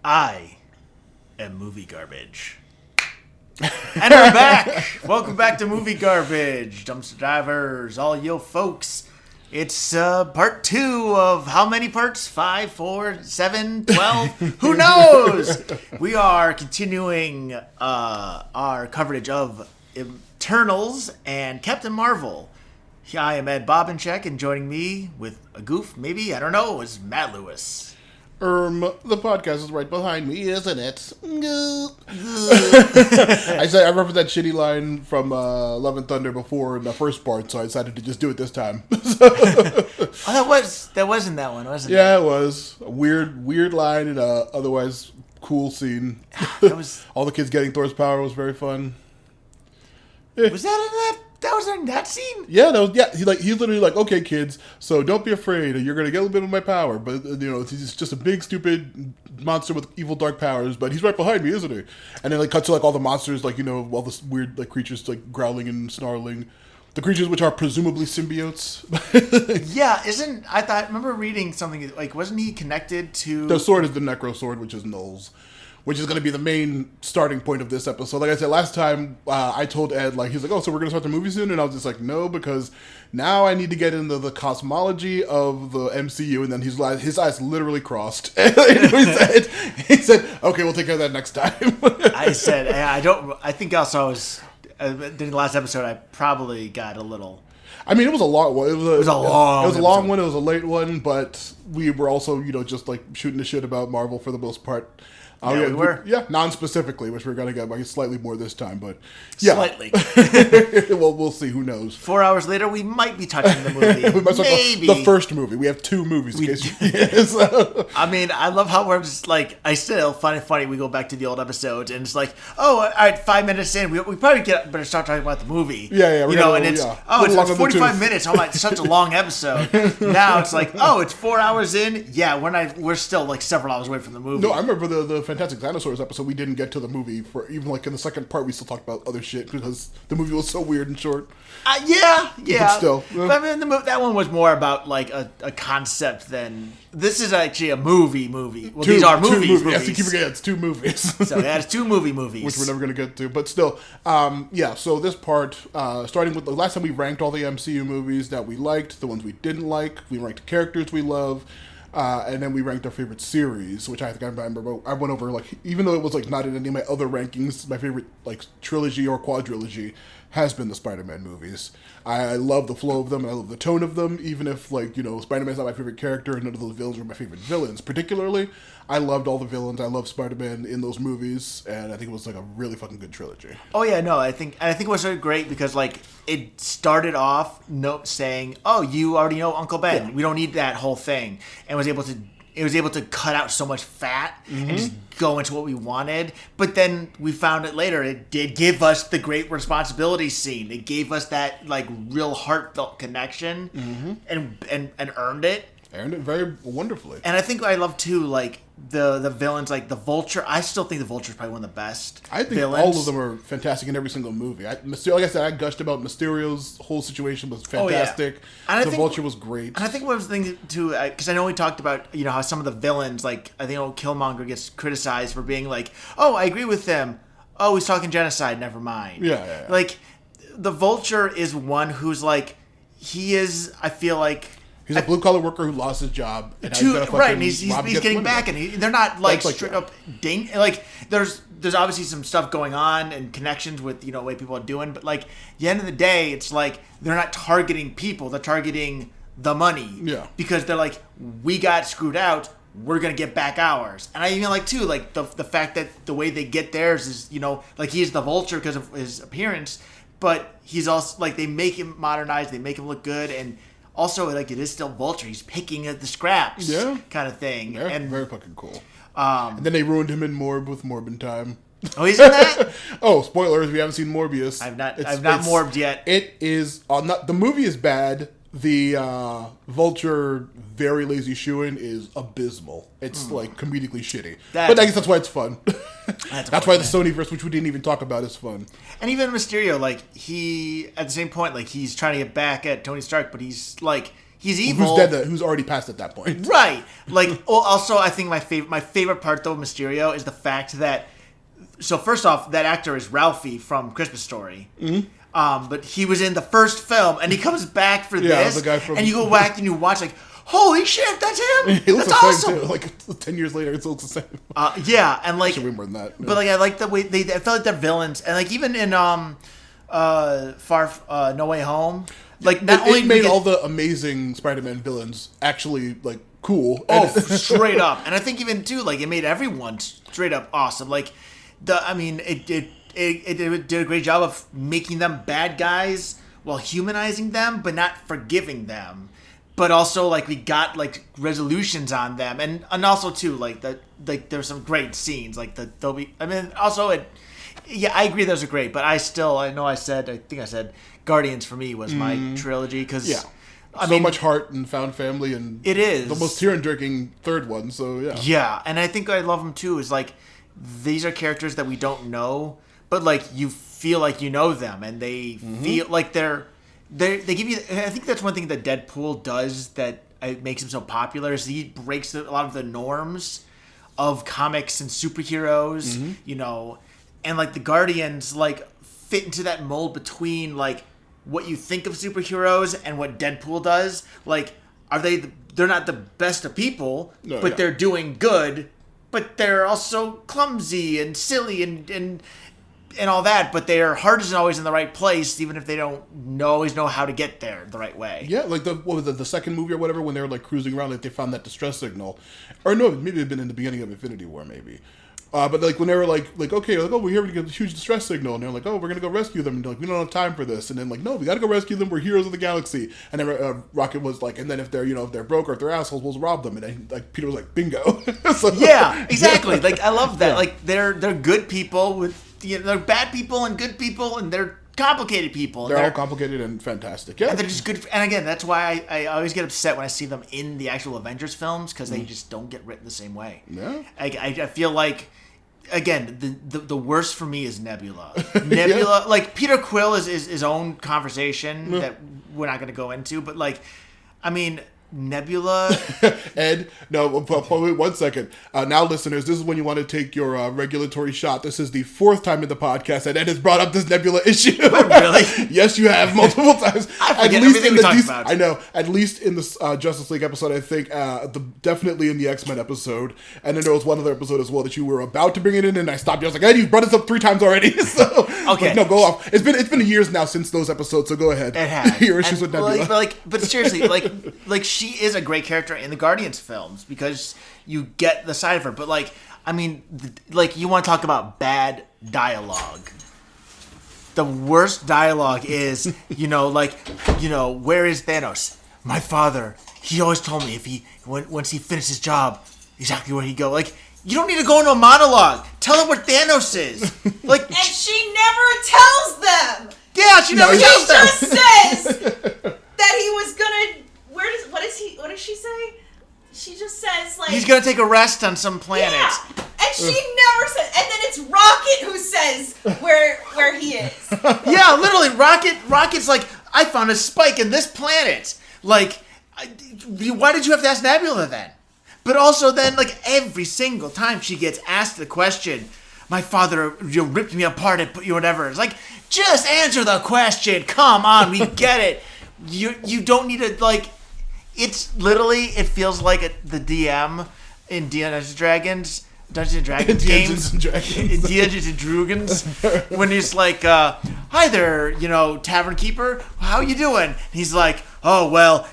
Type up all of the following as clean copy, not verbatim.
I am movie garbage. And we're back! Welcome back to Movie Garbage, Dumpster Divers, all you folks. It's part 2 of how many parts? 5, 4, 7, 12? Who knows? We are continuing our coverage of Eternals and Captain Marvel. I am Ed Bobenchek, and joining me with a goof, maybe, I don't know, is Matt Lewis. The podcast is right behind me, isn't it? I remember that shitty line from Love and Thunder before in the first part, so I decided to just do it this time. That wasn't that one, wasn't it? Yeah, it was a weird line in a otherwise cool scene. All the kids getting Thor's power was very fun. Was that in that? That was in that scene? Yeah, he's literally like, okay, kids, so don't be afraid. You're gonna get a little bit of my power, but he's just a big, stupid monster with evil, dark powers. But he's right behind me, isn't he? And then cuts to all the monsters, all this weird creatures growling and snarling. The creatures which are presumably symbiotes. Yeah, I remember reading something wasn't he connected to? The sword is the Necro sword, which is Null's. Which is going to be the main starting point of this episode. Like I said, last time I told Ed, he's like, oh, so we're going to start the movie soon? And I was just like, no, because now I need to get into the cosmology of the MCU. And then his eyes literally crossed. he said, okay, we'll take care of that next time. I said, I think also I was, in the last episode, I probably got a little... I mean, it was a long one. It was a long one. It was a late one. But we were also, shooting the shit about Marvel for the most part. Yeah, we were. Yeah, non-specifically, which we're going to get slightly more this time, but yeah. Slightly. Well, we'll see. Who knows? 4 hours later, we might be touching the movie. Maybe. The first movie. We have 2 movies. I mean, I love how we're just I still find it funny. We go back to the old episodes, and it's all right, 5 minutes in, we probably better start talking about the movie. Yeah. It's 45 minutes. Oh my, it's such a long episode. Now it's it's 4 hours in. Yeah, we're still several hours away from the movie. No, I remember the Fantastic Dinosaurs episode, we didn't get to the movie for even in the second part. We still talked about other shit because the movie was so weird and short. Yeah. But still, I mean, that one was more about a concept than this is actually a movie. Well, these are movies. Yes, you keep forgetting it's 2 movies. So it's 2 movies, which we're never going to get to. But still, So this part, starting with the last time we ranked all the MCU movies that we liked, the ones we didn't like, we ranked characters we love. And then we ranked our favorite series, which I think I remember. I went over even though it was not in any of my other rankings, my favorite trilogy or quadrilogy has been the Spider-Man movies. I love the flow of them and I love the tone of them. Even if Spider-Man's not my favorite character, and none of those villains were my favorite villains. Particularly, I loved all the villains. I loved Spider-Man in those movies, and I think it was a really fucking good trilogy. Oh yeah, no, I think it was so great because it started off saying, "Oh, you already know Uncle Ben. Yeah. We don't need that whole thing," and was able to cut out so much fat and just go into what we wanted. But then we found it later. It did give us the great responsibility scene. It gave us that real heartfelt connection and earned it. Earned it very wonderfully. And I think I love too the villains the Vulture. I still think the Vulture is probably one of the best. I think villains. All of them are fantastic in every single movie. Like I said, I gushed about Mysterio's whole situation was fantastic. Oh, yeah. Vulture was great. And I think one of the things too, because I know we talked about how some of the villains, I think Killmonger gets criticized for being oh, I agree with them. Oh, he's talking genocide. Never mind. Yeah. The Vulture is one who's he is. I feel he's a blue-collar worker who lost his job. And and he's getting back, and they're not straight up ding. There's obviously some stuff going on and connections with the way people are doing, but at the end of the day, it's they're not targeting people; they're targeting the money. Yeah, because they're we got screwed out. We're gonna get back ours. And I even too the fact that the way they get theirs is he's the Vulture because of his appearance, but he's also they make him modernized, they make him look good, and also, it is still Vulture. He's picking at the scraps, kind of thing. Yeah, and very fucking cool. And then they ruined him in Morb with Morbin Time. Oh, he's in that? Oh, spoilers! We haven't seen Morbius. I've not Morbed yet. It is not. The movie is bad. The Vulture very lazy shoo-in is abysmal. It's comedically shitty. But I guess that's why it's fun. That's why the Sonyverse, which we didn't even talk about, is fun. And even Mysterio, he at the same point, he's trying to get back at Tony Stark, but he's he's evil. Who's dead? Who's already passed at that point? Right. Like, also, I think my favorite part, though, of Mysterio is the fact that... So, first off, that actor is Ralphie from Christmas Story. Mm-hmm. But he was in the first film, and he comes back for this. The guy from... And you go back and you watch, like, holy shit, that's him! He looks that's the awesome! same, too. Like, 10 years later, it still looks the same. Yeah, and like... Should be more than that. But, like, I like the way... I felt like they're villains. And, like, even in No Way Home... Like, not only made all the amazing Spider-Man villains actually, like, cool. Straight up. And I think even, too, like, it made everyone straight up awesome. Like, it did a great job of making them bad guys while humanizing them, but not forgiving them. But also, like, we got, like, resolutions on them. And also, too, like, there's some great scenes. Like, yeah, I agree those are great. But I think I said Guardians for me was my trilogy. Because, yeah. I mean, much heart and found family. And it is. The most tear-jerking third one, so, yeah. Yeah, and I think I love them, too, is, like, these are characters that we don't know. But, like, you feel like you know them. And they feel like they give you... I think that's one thing that Deadpool does that makes him so popular is he breaks a lot of the norms of comics and superheroes, you know, and like the Guardians like fit into that mold between like what you think of superheroes and what Deadpool does. Like, they're not the best of people, but they're doing good, but they're also clumsy and silly and all that, but their heart isn't always in the right place, even if they don't always know how to get there the right way. Yeah, like the second movie or whatever, when they were like cruising around, like they found that distress signal, or no, maybe it'd been in the beginning of Infinity War, maybe. But like when they were like okay, like, oh, we're here to get a huge distress signal, and they're like, oh, we're gonna go rescue them, and like we don't have time for this, and then like no, we gotta go rescue them. We're heroes of the galaxy. And then Rocket was like, and then if they're if they're broke or if they're assholes, we'll rob them. And then like Peter was like, bingo. So, yeah, exactly. Like I love that. Yeah. Like they're good people with they're bad people and good people, and they're complicated people. They're all complicated and fantastic. Yeah, and they're just good. And again, that's why I always get upset when I see them in the actual Avengers films because they just don't get written the same way. Yeah, I feel like. Again, the worst for me is Nebula. Nebula, like Peter Quill is his own conversation that we're not going to go into, but like, I mean, Nebula. Ed, no, wait 1 second. Now, listeners, this is when you want to take your regulatory shot. This is the fourth time in the podcast that Ed has brought up this Nebula issue. Really? Yes, you have multiple times. I forget everything we talked about. I know. At least in the Justice League episode, I think. Definitely in the X-Men episode, and then there was one other episode as well that you were about to bring it in, and I stopped you. I was like, Ed, you've brought this up 3 times already. So okay, like, no, go off. It's been years now since those episodes, so go ahead. It has your issues with Nebula. But seriously, like she is a great character in the Guardians films because you get the side of her. But like, I mean, like you want to talk about bad dialogue. The worst dialogue is, where is Thanos? My father. He always told me once he finished his job, exactly where he'd go. Like, you don't need to go into a monologue. Tell him where Thanos is. Like, and she never tells them. Yeah, she never tells them. She just says that he was gonna. What does she say? She just says like he's gonna take a rest on some planet. Yeah, and she never says. And then it's Rocket who says where he is. Yeah, literally, Rocket's like, I found a spike in this planet. Like, why did you have to ask Nebula then? But also then, like, every single time she gets asked the question, my father ripped me apart and put you whatever. It's like, just answer the question. Come on, we get it. You don't need to, like, it's literally, it feels like the DM in Dungeons and Dragons games. Dungeons and Dragons. When he's like, hi there, tavern keeper, how you doing? And he's like, oh, well,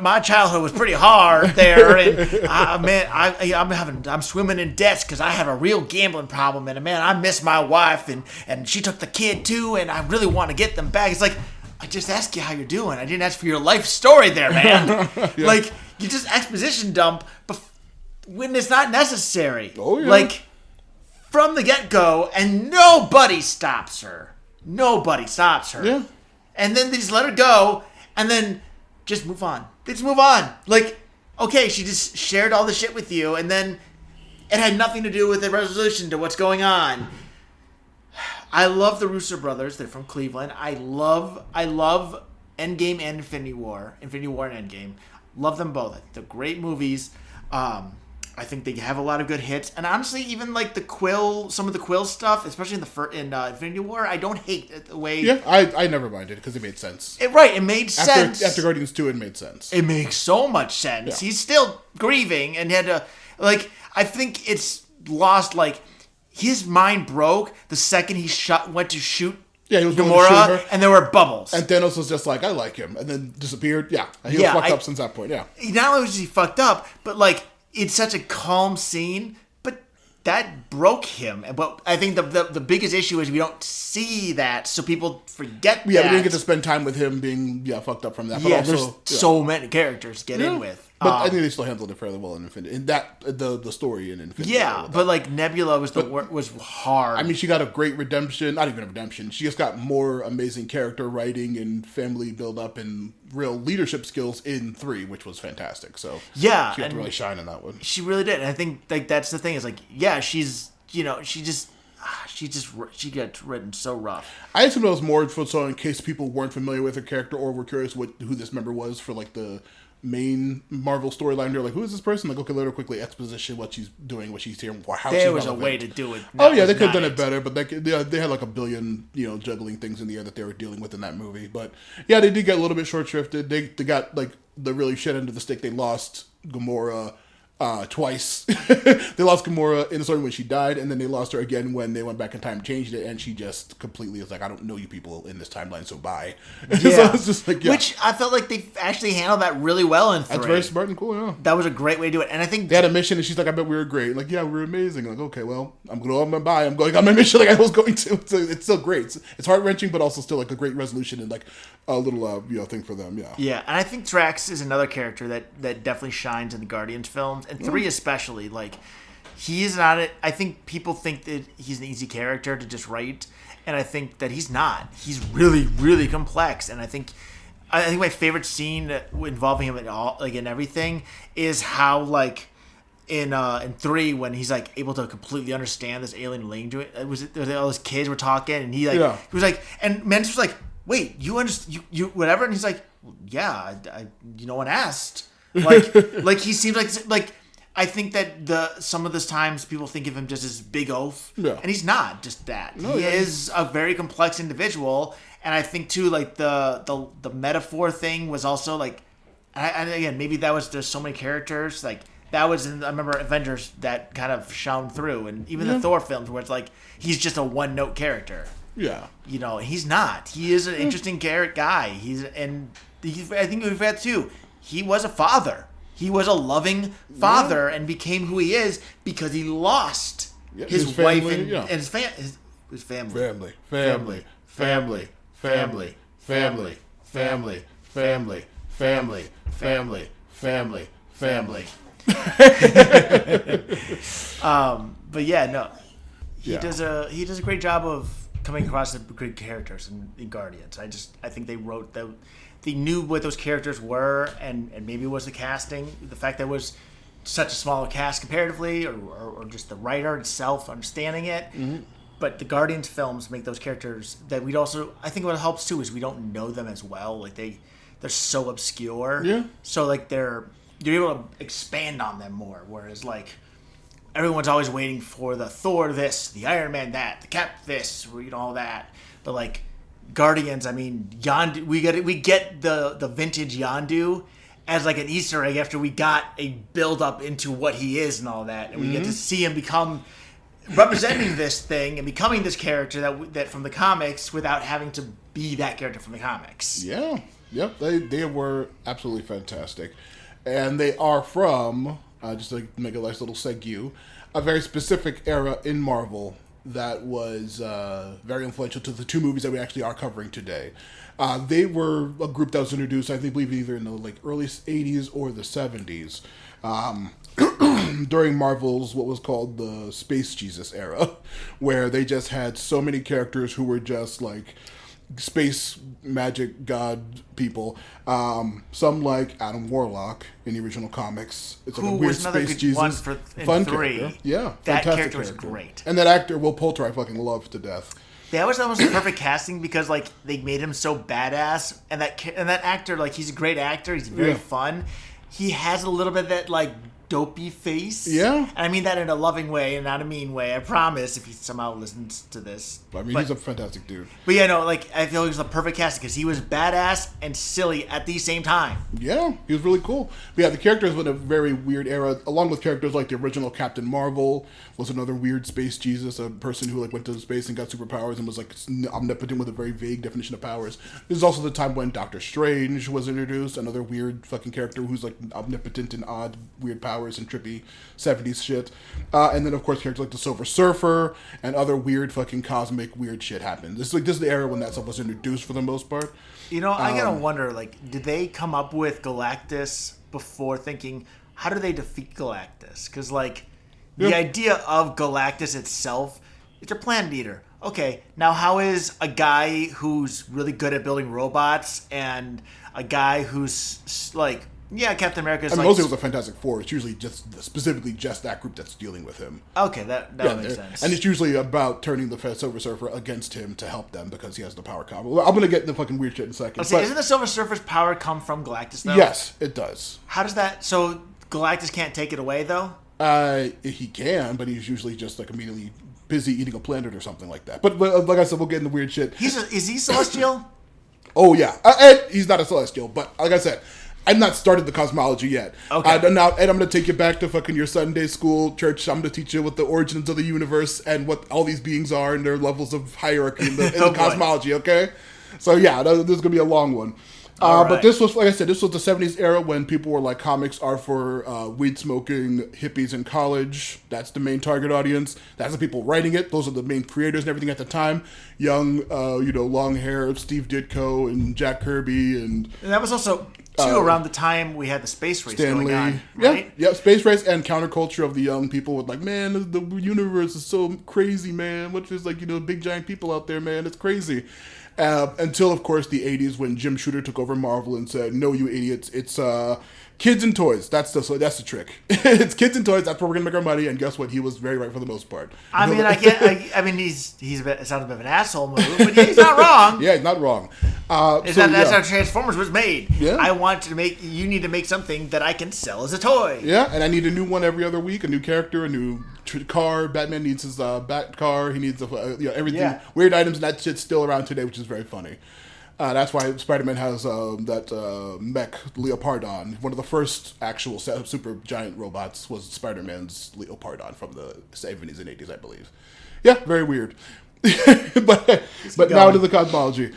my childhood was pretty hard there, and I'm swimming in debts because I have a real gambling problem, and man, I miss my wife, and she took the kid too, and I really want to get them back. It's like, I just asked you how you're doing. I didn't ask for your life story there, man. Yeah. Like, you just exposition dump when it's not necessary. Oh, yeah. Like, from the get-go, and nobody stops her. Nobody stops her. Yeah. And then they just let her go, and then just move on. They just move on. Like, okay, she just shared all the shit with you, and then it had nothing to do with the resolution to what's going on. I love the Russo brothers. They're from Cleveland. I love Endgame and Infinity War and Endgame. Love them both. They're great movies. I think they have a lot of good hits, and honestly, even like some of the Quill stuff, especially in Infinity War, I don't hate the way. Yeah, I never minded because it made sense. It made sense. After Guardians 2, it made sense. It makes so much sense. Yeah. He's still grieving and had to, I think it's lost, his mind broke the second he went to shoot he was Gamora, and there were bubbles. And Thanos was just like, I like him, and then disappeared. Yeah, he was fucked up since that point, yeah. Not only was he fucked up, but, it's such a calm scene, but that broke him. But I think the biggest issue is we don't see that, so people forget that. Yeah, we didn't get to spend time with him being fucked up from that. But also, there's so many characters to get in with. But I think they still handled it fairly well in Infinity. In that, the story in Infinity. Yeah, but Nebula was was hard. I mean, she got a great redemption. Not even a redemption. She just got more amazing character writing and family build up and real leadership skills in 3, which was fantastic. So she got to really shine in that one. She really did. And I think that's the thing is she's she gets written so rough. I assume it was more so in case people weren't familiar with her character or were curious who this member was for the main Marvel storyline. They're like, who is this person? Okay, let her quickly exposition what she's doing, what she's here, how there was relevant. A way to do it. They could have done it better, but they had a billion juggling things in the air that they were dealing with in that movie. But yeah, they did get a little bit short shrifted. They got the really shit end of the stick. They lost Gamora twice. They lost Gamora in the story when she died, and then they lost her again when they went back in time and changed it, and she just completely was like, I don't know you people in this timeline, so bye. Yeah. So it's just which I felt like they actually handled that really well in 3. That's very smart and cool, yeah. That was a great way to do it, and I think they had a mission, and she's like, I bet we were great. Yeah, we were amazing. Okay, well, I'm going on bye. I'm going on my mission I was going to. So it's still great. It's heart-wrenching, but also still a great resolution and a little thing for them, yeah. Yeah, and I think Drax is another character that definitely shines in the Guardians films, and 3 especially. He is not I think people think that he's an easy character to just write, and I think that he's not. He's really, really complex, and I think my favorite scene involving him at all, in everything, is how in 3 when he's able to completely understand this alien language. All his kids were talking, and he was and Mance was wait, you understand you whatever, and he's well, yeah, no one asked. He seems I think that some of the times people think of him just as big oaf, and he's not just that. No, he is a very complex individual, and I think too the metaphor thing was also and again maybe that was there's so many characters that was I remember Avengers that kind of shone through, and even the Thor films where it's he's just a one note character. Yeah, he's not. He is an interesting guy. I think we've had too. He was a father. He was a loving father and became who he is because he lost his wife and his family. Family. But yeah, no. He does a great job of coming across the good characters in Guardians. I think they wrote them. They knew what those characters were, and maybe it was the casting, the fact that it was such a smaller cast comparatively, or just the writer itself understanding it. Mm-hmm. But the Guardians films make those characters that we'd also. I think what helps too is we don't know them as well. They're so obscure. Yeah. So you're able to expand on them more. Whereas everyone's always waiting for the Thor this, the Ironman that, the Cap this, all that. But Guardians, I mean, Yondu, we get the vintage Yondu as an Easter egg after we got a build up into what he is and all that, and we get to see him become representing this thing and becoming this character that from the comics without having to be that character from the comics. Yeah, yep, they were absolutely fantastic, and they are from just to make a nice little segue, a very specific era in Marvel that was very influential to the 2 movies that we actually are covering today. They were a group that was introduced, I believe, either in the early 80s or the 70s, during Marvel's what was called the Space Jesus era, where they just had so many characters who were just space magic god people. Some like Adam Warlock in the original comics. It's a weird space Jesus. One fun 3. Character. Yeah, that character was great. And that actor, Will Poulter, I fucking love to death. That was almost the perfect casting because like they made him so badass, and that actor, like, he's a great actor. He's very fun. He has a little bit of that like dopey face. Yeah. And I mean that in a loving way and not a mean way. I promise, if he somehow listens to this. I mean, he's a fantastic dude. But yeah, no, like, I feel he was the perfect casting because he was badass and silly at the same time. Yeah, he was really cool. But yeah, the characters were in a very weird era, along with characters like the original Captain Marvel was another weird space Jesus, a person who like went to space and got superpowers and was like omnipotent with a very vague definition of powers. This is also the time when Doctor Strange was introduced, another weird fucking character who's like omnipotent and odd, weird powers and trippy 70s shit. And then, of course, characters like the Silver Surfer and other weird fucking cosmic weird shit happened. This is the era when that stuff was introduced for the most part. You know, I gotta wonder, like, did they come up with Galactus before thinking, how do they defeat Galactus? Because, like, the idea of Galactus itself, it's a planet eater. Okay, now how is a guy who's really good at building robots and a guy who's, like, yeah, Captain America is, I mean, like... mostly it was a Fantastic Four. It's usually specifically just that group that's dealing with him. Okay, that makes sense. And it's usually about turning the Silver Surfer against him to help them because he has the power combo. Well, I'm going to get into fucking weird shit in a second. See, isn't the Silver Surfer's power come from Galactus, though? Yes, it does. How does that... So, Galactus can't take it away, though? He can, but he's usually just, like, immediately busy eating a planet or something like that. But like I said, we'll get into weird shit. Is he celestial? Oh, yeah. And he's not a celestial, but like I said... I've not started the cosmology yet. Okay. And I'm going to take you back to fucking your Sunday school church. I'm going to teach you what the origins of the universe and what all these beings are and their levels of hierarchy in the cosmology, okay? So, yeah, this is going to be a long one. But this was, like I said, this was the 70s era when people were like, comics are for weed-smoking hippies in college. That's the main target audience. That's the people writing it. Those are the main creators and everything at the time. Young, long hair, Steve Ditko and Jack Kirby. And that was also... around the time we had the space race going on, right? Yeah, space race and counterculture of the young people with like, man, the universe is so crazy, man. What is like, big giant people out there, man. It's crazy. Until, of course, the 80s when Jim Shooter took over Marvel and said, no, you idiots, it's kids and toys. That's the trick. It's kids and toys. That's where we're going to make our money. And guess what? He was very right for the most part. I mean, he's a bit, it sounds a bit of an asshole move, but he's not wrong. Yeah, he's not wrong. That's how Transformers was made. Yeah. You need to make something that I can sell as a toy. Yeah, and I need a new one every other week, a new character, a new car. Batman needs his bat car. He needs everything. Yeah. Weird items, and that shit's still around today, which is very funny. That's why Spider-Man has that mech Leopardon. One of the first actual super giant robots was Spider-Man's Leopardon from the 70s and 80s, I believe. Yeah, very weird. but now to the cosmology.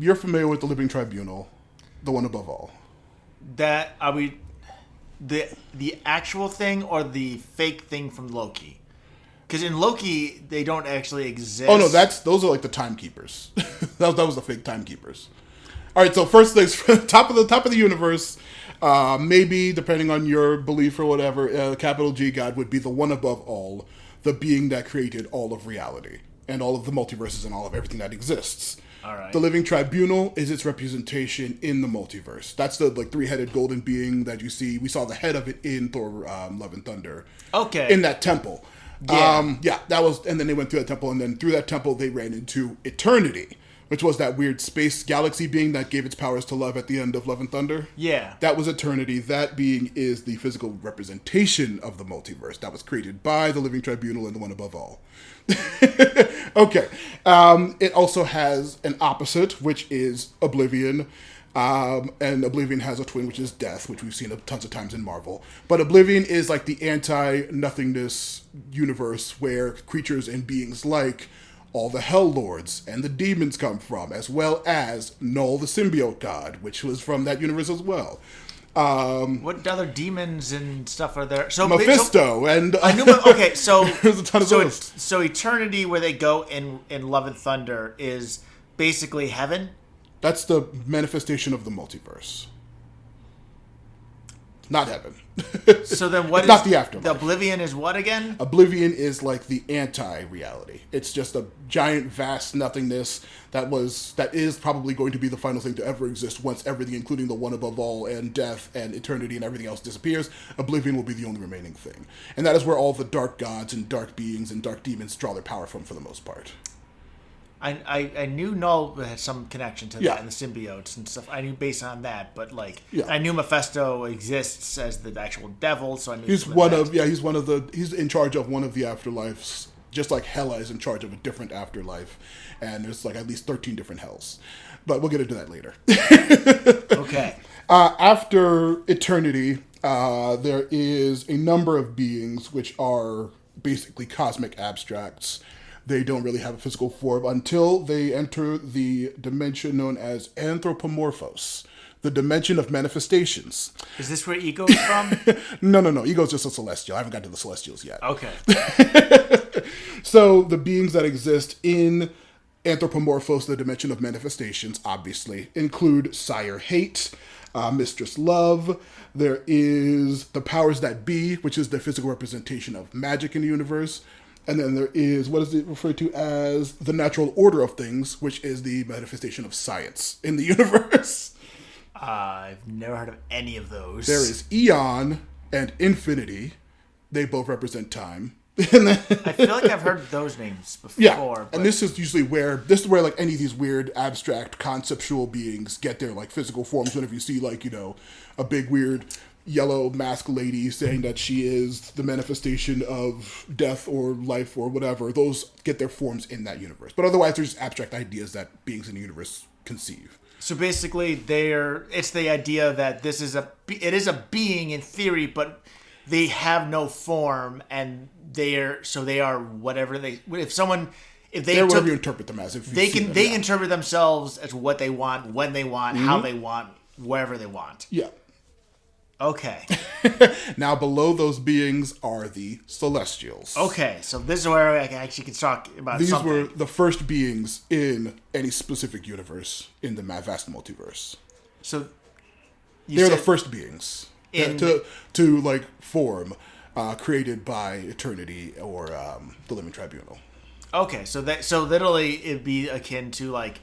You're familiar with the Living Tribunal, the one above all. That are we the actual thing or the fake thing from Loki? Because in Loki, they don't actually exist. Oh no, those are like the timekeepers. that was the fake timekeepers. All right, so first things, top of the universe. Maybe depending on your belief or whatever, capital G God would be the one above all, the being that created all of reality and all of the multiverses and all of everything that exists. All right. The Living Tribunal is its representation in the multiverse. That's the like three-headed golden being that you see. We saw the head of it in Thor: Love and Thunder. Okay. In that temple. Yeah. That was, and then they went through that temple, and then through that temple they ran into Eternity, which was that weird space galaxy being that gave its powers to Love at the end of Love and Thunder. Yeah. That was Eternity. That being is the physical representation of the multiverse that was created by the Living Tribunal and the one above all. Okay. It also has an opposite, which is Oblivion. And Oblivion has a twin, which is Death, which we've seen tons of times in Marvel. But Oblivion is like the anti-nothingness universe where creatures and beings like all the Hell Lords and the demons come from, as well as Null the symbiote god, which was from that universe as well. What other demons and stuff are there? So Mephisto and I knew. Okay, so there's a ton of those. So Eternity, where they go in Love and Thunder, is basically heaven. That's the manifestation of the multiverse. Not heaven. So then what is... not the afterlife. The Oblivion is what again? Oblivion is like the anti-reality. It's just a giant, vast nothingness that is probably going to be the final thing to ever exist once everything, including the one above all and death and eternity and everything else disappears. Oblivion will be the only remaining thing. And that is where all the dark gods and dark beings and dark demons draw their power from for the most part. I knew Null had some connection to Yeah. that and the symbiotes and stuff. I knew based on that, but like Yeah. I knew Mephisto exists as the actual devil, so I knew He's he's in charge of one of the afterlives, just like Hela is in charge of a different afterlife, and there's like at least 13 different hells. But we'll get into that later. Okay. After eternity, there is a number of beings which are basically cosmic abstracts. They don't really have a physical form until they enter the dimension known as anthropomorphos, the dimension of manifestations. Is this where Ego is from? No. Ego's just a celestial. I haven't got to the celestials yet. Okay. So the beings that exist in Anthropomorphos, the dimension of manifestations, obviously, include Sire Hate, Mistress Love. There is the powers that be, which is the physical representation of magic in the universe. And then there is, what is it referred to as, the natural order of things, which is the manifestation of science in the universe. I've never heard of any of those. There is Eon and Infinity. They both represent time. And then, I feel like I've heard those names before. yeah, But and this is where like any of these weird abstract conceptual beings get their like physical forms. Whenever you see like, a big weird yellow mask lady saying that she is the manifestation of death or life or whatever, those get their forms in that universe. But otherwise, they're just abstract ideas that beings in the universe conceive. So basically, it's the idea that it is a being in theory, but they have no form, and they are whatever they. They're whatever you interpret them as. They interpret themselves as what they want, when they want, how they want, wherever they want. Yeah. Okay. Now below those beings are the Celestials. Okay, so this is where I actually can talk about These something. were the first beings in any specific universe in the vast multiverse. So they're the first beings in to like form, created by Eternity or the Living Tribunal. Okay, so literally it'd be akin to like.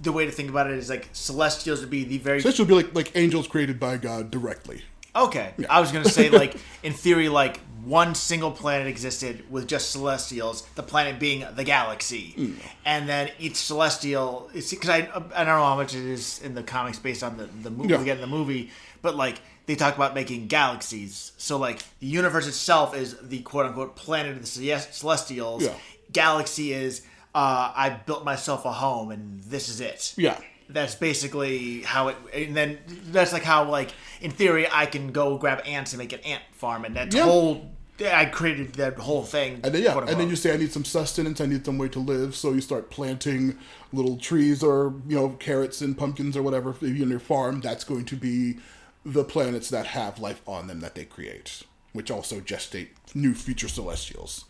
The way to think about it is like Celestials would be the very... Celestials would be like angels created by God directly. Okay. Yeah. I was going to say like, in theory, like one single planet existed with just Celestials, the planet being the galaxy. Mm. And then each Celestial... Because I don't know how much it is in the comics based on the movie, yeah. again, the movie, but like they talk about making galaxies. So like the universe itself is the quote-unquote planet of the Celestials. Yeah. Galaxy is... I built myself a home, and this is it. Yeah. That's basically how it... And then that's like how, like, in theory, I can go grab ants and make an ant farm, and that whole... I created that whole thing. And then you say, I need some sustenance, I need some way to live, so you start planting little trees or, carrots and pumpkins or whatever in your farm. That's going to be the planets that have life on them that they create, which also gestate new future Celestials.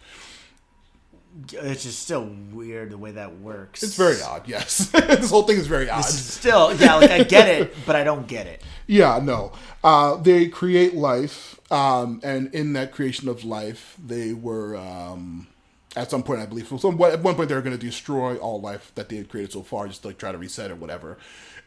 It's just still weird the way that works. It's very odd, yes. This whole thing is very odd. Like I get it, but I don't get it. Yeah, no. They create life, and in that creation of life, they were, at some point, I believe, at one point they were going to destroy all life that they had created so far, just to like try to reset or whatever.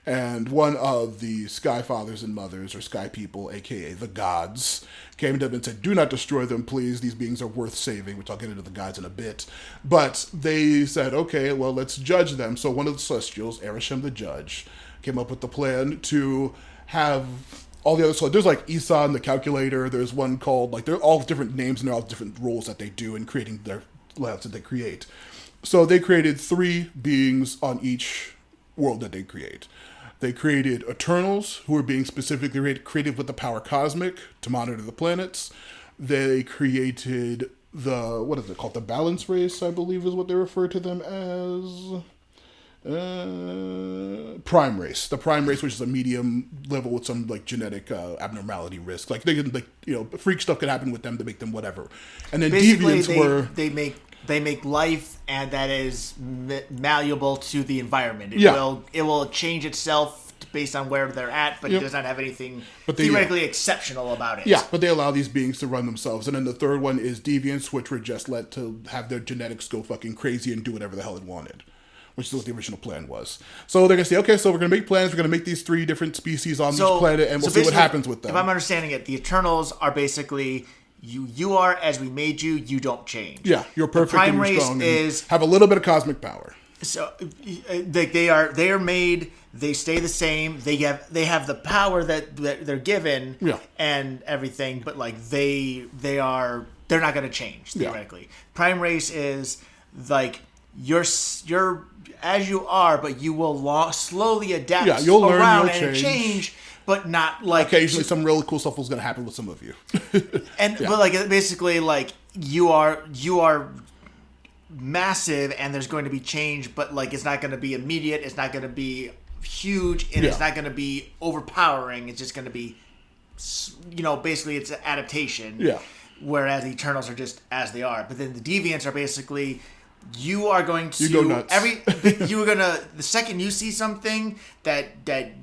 And one of the Sky Fathers and Mothers, or Sky People, a.k.a. the Gods, came to them and said, do not destroy them, please. These beings are worth saving, which I'll get into the Gods in a bit. But they said, okay, well, let's judge them. So one of the Celestials, Ereshkigal the Judge, came up with the plan to have all the other... So there's like Isan the Calculator. There's one called... Like, they're all different names, and they're all different roles that they do in creating their labs that they create. So they created 3 beings on each world that they create. They created Eternals, who were being specifically created with the power cosmic to monitor the planets. They created the, what is it called? The balance race, I believe is what they refer to them as. Prime race. The prime race, which is a medium level with some like genetic abnormality risk. Like they can freak stuff could happen with them to make them whatever. And then basically, deviants they make life, and that is malleable to the environment. It will change itself based on where they're at, but it does not have anything theoretically exceptional about it. Yeah, but they allow these beings to run themselves. And then the third one is deviants, which were just let to have their genetics go fucking crazy and do whatever the hell it wanted, which is what the original plan was. So they're going to say, okay, so we're going to make plans. We're going to make these 3 different species on each planet, and we'll see what happens with them. If I'm understanding it, the Eternals are basically... You are as we made you. You don't change. Yeah, you're perfect. The prime and race strong is have a little bit of cosmic power. So, they are made. They stay the same. They have the power that they're given, and everything. But like they're not going to change theoretically. Yeah. Prime race is like you're as you are, but you will slowly adapt. Yeah, you'll learn, around you'll and change. But not like occasionally some really cool stuff was going to happen with some of you. But like basically like you are massive and there's going to be change, but like it's not going to be immediate, it's not going to be huge, and it's not going to be overpowering. It's just going to be, basically it's an adaptation. Yeah. Whereas the Eternals are just as they are. But then the Deviants are basically you are going to go nuts. the second you see something that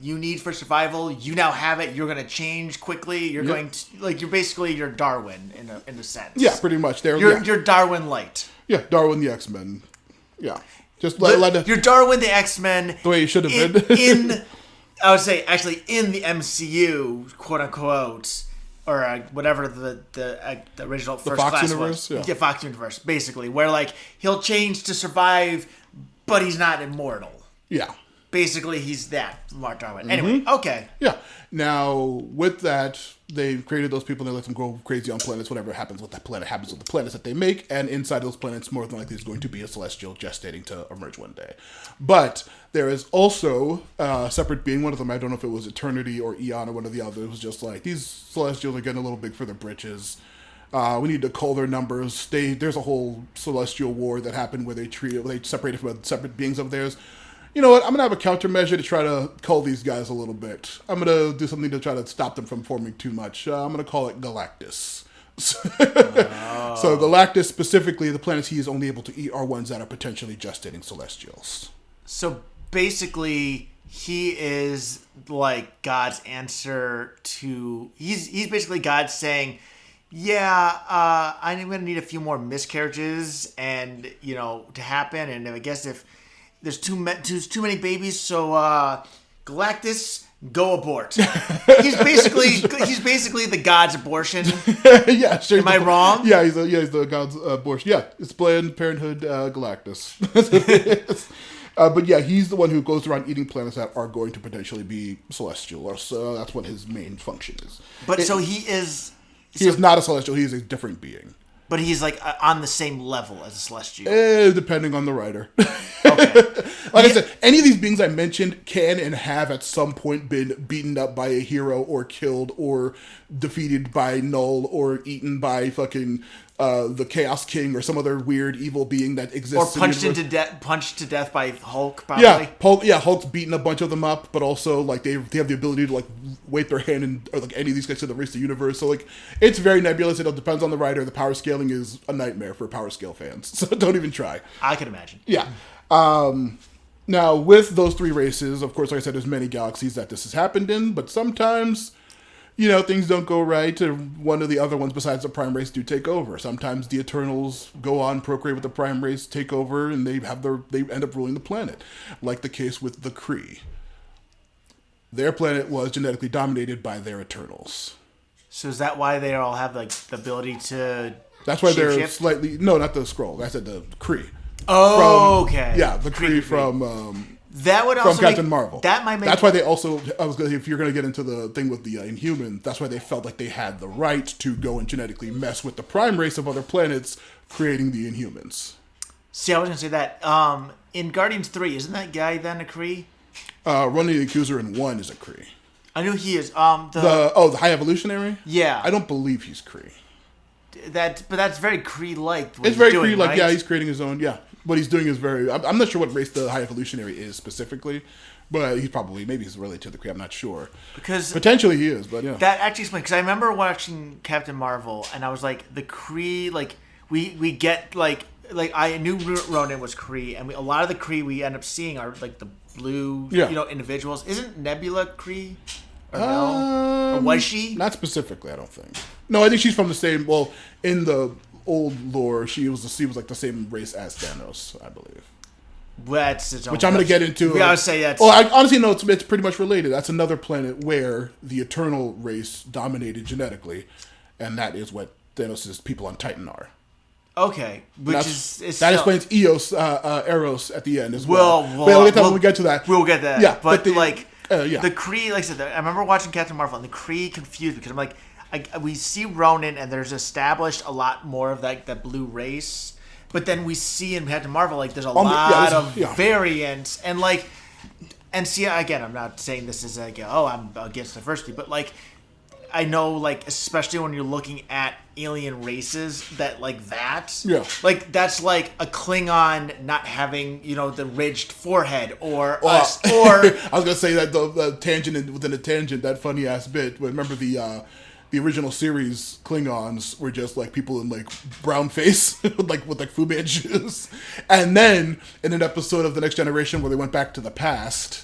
you need for survival, you now have it. You're going to change quickly. You're going to you're basically your Darwin in a sense. Yeah, pretty much. You're Darwin light. Yeah, Darwin the X-Men. Yeah. Just you're Darwin the X-Men. The way you should have been. I would say, actually, in the MCU, quote unquote, or whatever the original First Fox Class universe? was. Yeah, Fox universe, basically, where like he'll change to survive, but he's not immortal. Yeah. Basically, he's that Mark Darwin. Anyway, okay. Yeah. Now, with that, they've created those people and they let them go crazy on planets. Whatever happens with that planet happens with the planets that they make. And inside those planets, more than likely, is going to be a celestial gestating to emerge one day. But there is also a separate being. One of them, I don't know if it was Eternity or Eon or one of the others, was just like, these celestials are getting a little big for their britches. We need to cull their numbers. There's a whole celestial war that happened where they separated from separate beings of theirs. You know what? I'm going to have a countermeasure to try to cull these guys a little bit. I'm going to do something to try to stop them from forming too much. I'm going to call it Galactus. So Galactus, specifically, the planets he is only able to eat are ones that are potentially gestating celestials. So basically, he is like God's answer to... He's basically God saying, I'm going to need a few more miscarriages and, to happen. And I guess if... There's too many babies, so Galactus, go abort. He's basically the god's abortion. Yeah, sure. Am I wrong? Yeah, he's the god's abortion. Yeah, it's Planned Parenthood Galactus. But yeah, he's the one who goes around eating planets that are going to potentially be celestial. So that's what his main function is. But so he is... He is not a celestial. He is a different being. But he's like on the same level as a celestial. Depending on the writer. Okay. I said, any of these beings I mentioned can and have at some point been beaten up by a hero or killed or defeated by Null or eaten by fucking the Chaos King or some other weird evil being that exists. Or punched to death by Hulk, probably. Yeah, Hulk's beaten a bunch of them up, but also like they have the ability to like wave their hand or like any of these guys to the race the universe. So like it's very nebulous. It depends on the writer. The power scaling is a nightmare for power scale fans. So don't even try. I can imagine. Yeah. Now with those three races, of course, like I said, there's many galaxies that this has happened in, but sometimes, things don't go right, and one of the other ones besides the Prime race do take over. Sometimes the Eternals go on, procreate with the Prime race, take over, and they end up ruling the planet, like the case with the Kree. Their planet was genetically dominated by their Eternals. So is that why they all have like the ability to? That's why they're slightly not the Skrull. I said the Kree. Oh, okay. Yeah, the Kree from that would also from Captain Marvel. That might make. That's why they also. If you're going to get into the thing with the Inhumans, that's why they felt like they had the right to go and genetically mess with the Prime race of other planets, creating the Inhumans. See, I was going to say that in Guardians 3, isn't that guy then a Kree? Running the Accuser in 1 is a Kree. I knew he is. The High Evolutionary. Yeah, I don't believe he's Kree. But that's very Kree-like. It's very Kree-like. Right? Yeah, he's creating his own. Yeah, what he's doing is very. I'm not sure what race the High Evolutionary is specifically, but maybe he's related to the Kree. I'm not sure. Because potentially he is, but yeah. That actually explains. Because I remember watching Captain Marvel, and I was like, the Kree, like we get like I knew Ronan was Kree, and a lot of the Kree we end up seeing are like the blue, individuals. Isn't Nebula Kree? Or no? Or was she? Not specifically, I don't think. No, I think she's from the same. Well, in the old lore, she was like the same race as Thanos, I believe. Which I'm going to get into. We gotta say that. Well, I honestly know it's pretty much related. That's another planet where the Eternal race dominated genetically, and that is what Thanos' people on Titan are. Okay, which That's- is that still, explains Eos, Eros at the end as well. Well, But yeah, we'll get to that when we get to that. We'll get that. Yeah, but the Kree, like I said, I remember watching Captain Marvel, and the Kree confused me because I'm like, we see Ronan, and there's established a lot more of that blue race, but then we see in Captain Marvel like there's a lot of variants, and like, and see again, I'm not saying this is like I'm against diversity, but like. I know, like, especially when you're looking at alien races, that, like, like, that's like a Klingon not having, the ridged forehead, or us, or... I was going to say that the tangent within a tangent, that funny-ass bit, but remember the original series Klingons were just, like, people in, like, brown face, with Fu Manchus, and then, in an episode of The Next Generation where they went back to the past...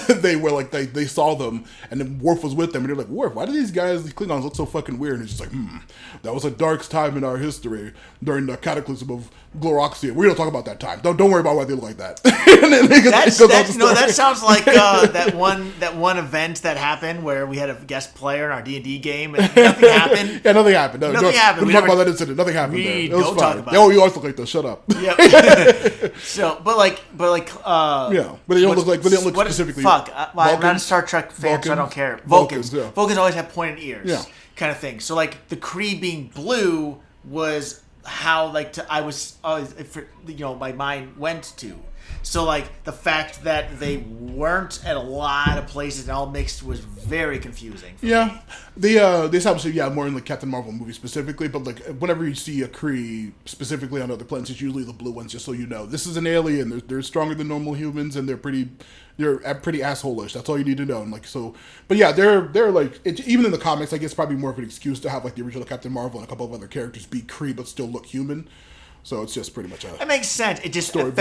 they were like they saw them, and then Worf was with them, and they're like, Worf, why do these Klingons look so fucking weird? And it's just like, that was a dark time in our history during the cataclysm of Gloroxia. We're gonna talk about that time. Don't worry about why they look like that. That sounds like that one event that happened where we had a guest player in our D&D game and nothing happened. Yeah, nothing happened. Nothing happened. We talk about that incident. Nothing happened there. It was don't fine. talk about you always look like this. Shut up. Yep. So, but they don't look specifically. I'm not a Star Trek fan, Vulcans, so I don't care. Vulcans, yeah. Vulcans always have pointed ears, Yeah. kind of thing. So, like, the Kree being blue was how, like, I was always, my mind went to. So, like, the fact that they weren't at a lot of places and all mixed was very confusing. Yeah. They established it, more in the Captain Marvel movie specifically, but, like, whenever you see a Kree specifically on other planets, it's usually the blue ones, just so you know. This is an alien. They're stronger than normal humans, and they're pretty asshole-ish. That's all you need to know. And, like, so, but yeah, they're like, even in the comics, I guess probably more of an excuse to have, like, the original Captain Marvel and a couple of other characters be Kree but still look human. So it's just pretty much It makes sense. It just it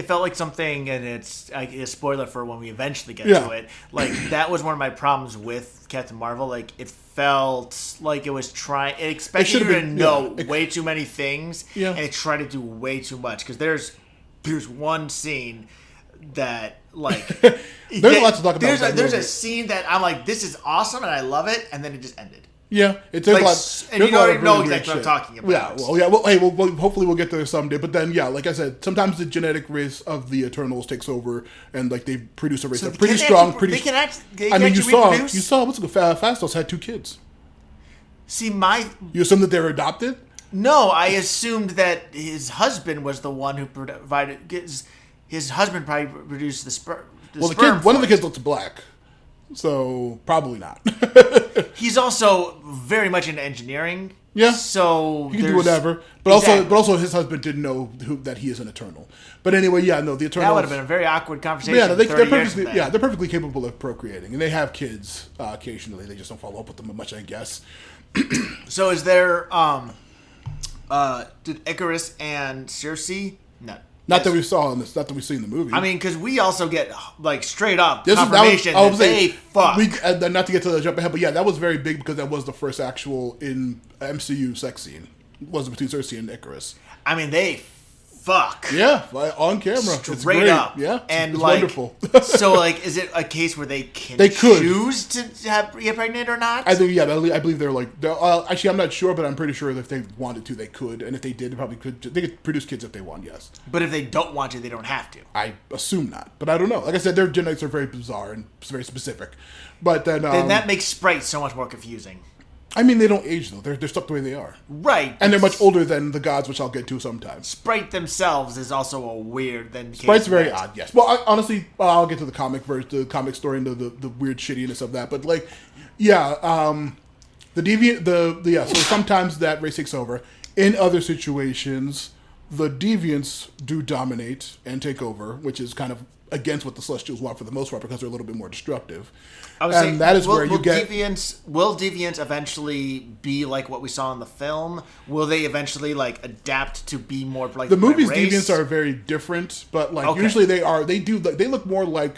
felt like something, and it's a spoiler for when we eventually get to it. Like, that was one of my problems with Captain Marvel. Like, it felt like it was trying. It expected you to know way too many things, and it tried to do way too much. Because there's one scene that, like, there's a lot to talk about. There's a scene that I'm like, this is awesome, and I love it, and then it just ended. Yeah, it took a lot. And you don't even know exactly what I'm talking about. Yeah, well, hopefully we'll get there someday. But then, like I said, sometimes the genetic race of the Eternals takes over, and like they produce a race that's pretty strong, pretty. They can actually. You saw what's Fastos had 2 kids. See, you assume that they're adopted? No, I assumed that his husband was the one who provided. His husband probably produced the sperm. One of the kids looks black. So, probably not. He's also very much into engineering. Yeah. So, he can do whatever. But also his husband didn't know that he is an Eternal. But anyway, the Eternals... That would have been a very awkward conversation. Yeah, they're perfectly capable of procreating. And they have kids occasionally. They just don't follow up with them much, I guess. So, is there... did Icarus and Circe... No. Not that we saw in this. Not that we see in the movie. I mean, because we also get like straight up confirmation that they fuck. Not to get to the jump ahead, but yeah, that was very big because that was the first actual in MCU sex scene. It was between Circe and Icarus. I mean, they fuck. Yeah, on camera, straight up. Yeah, and it's like, wonderful. So, like, is it a case where they could choose to get pregnant or not? I think, I believe they're like. Actually, I'm not sure, but I'm pretty sure that if they wanted to, they could, and if they did, they probably could. They could produce kids if they want. Yes, but if they don't want to, they don't have to. I assume not, but I don't know. Like I said, their genetics are very bizarre and very specific. But then that makes Sprite so much more confusing. I mean, they don't age, though. They're stuck the way they are. Right. And they're much older than the gods, which I'll get to sometime. Sprite themselves is also a weird... Sprite's very odd, yes. Well, honestly, I'll get to the comic version, the comic story and the weird shittiness of that. But, like, so sometimes that race takes over. In other situations, the deviants do dominate and take over, which is kind of against what the Celestials want for the most part because they're a little bit more destructive. And that is where you get... Will deviants eventually be like what we saw in the film? Will they eventually like adapt to be more like the movie's deviants are very different, but like usually they look more like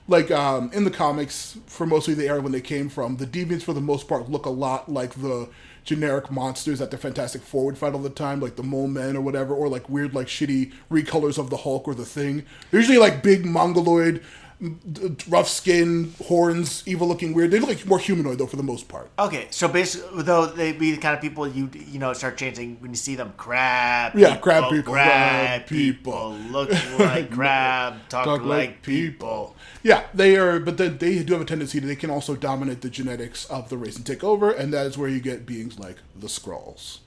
in the comics for mostly the era when they came from. The deviants for the most part look a lot like the generic monsters that the Fantastic Four would fight all the time, like the Mole Men or whatever, or like weird like shitty recolors of the Hulk or the Thing. They're usually like big mongoloid rough skin, horns, evil looking weird. They look like more humanoid though for the most part. Okay, so basically, though they be the kind of people you start changing when you see them. Crab. Crab people. Crab people. Look like crab. Talk like people. Yeah, they are, but they do have a tendency that they can also dominate the genetics of the race and take over, and that is where you get beings like the Skrulls,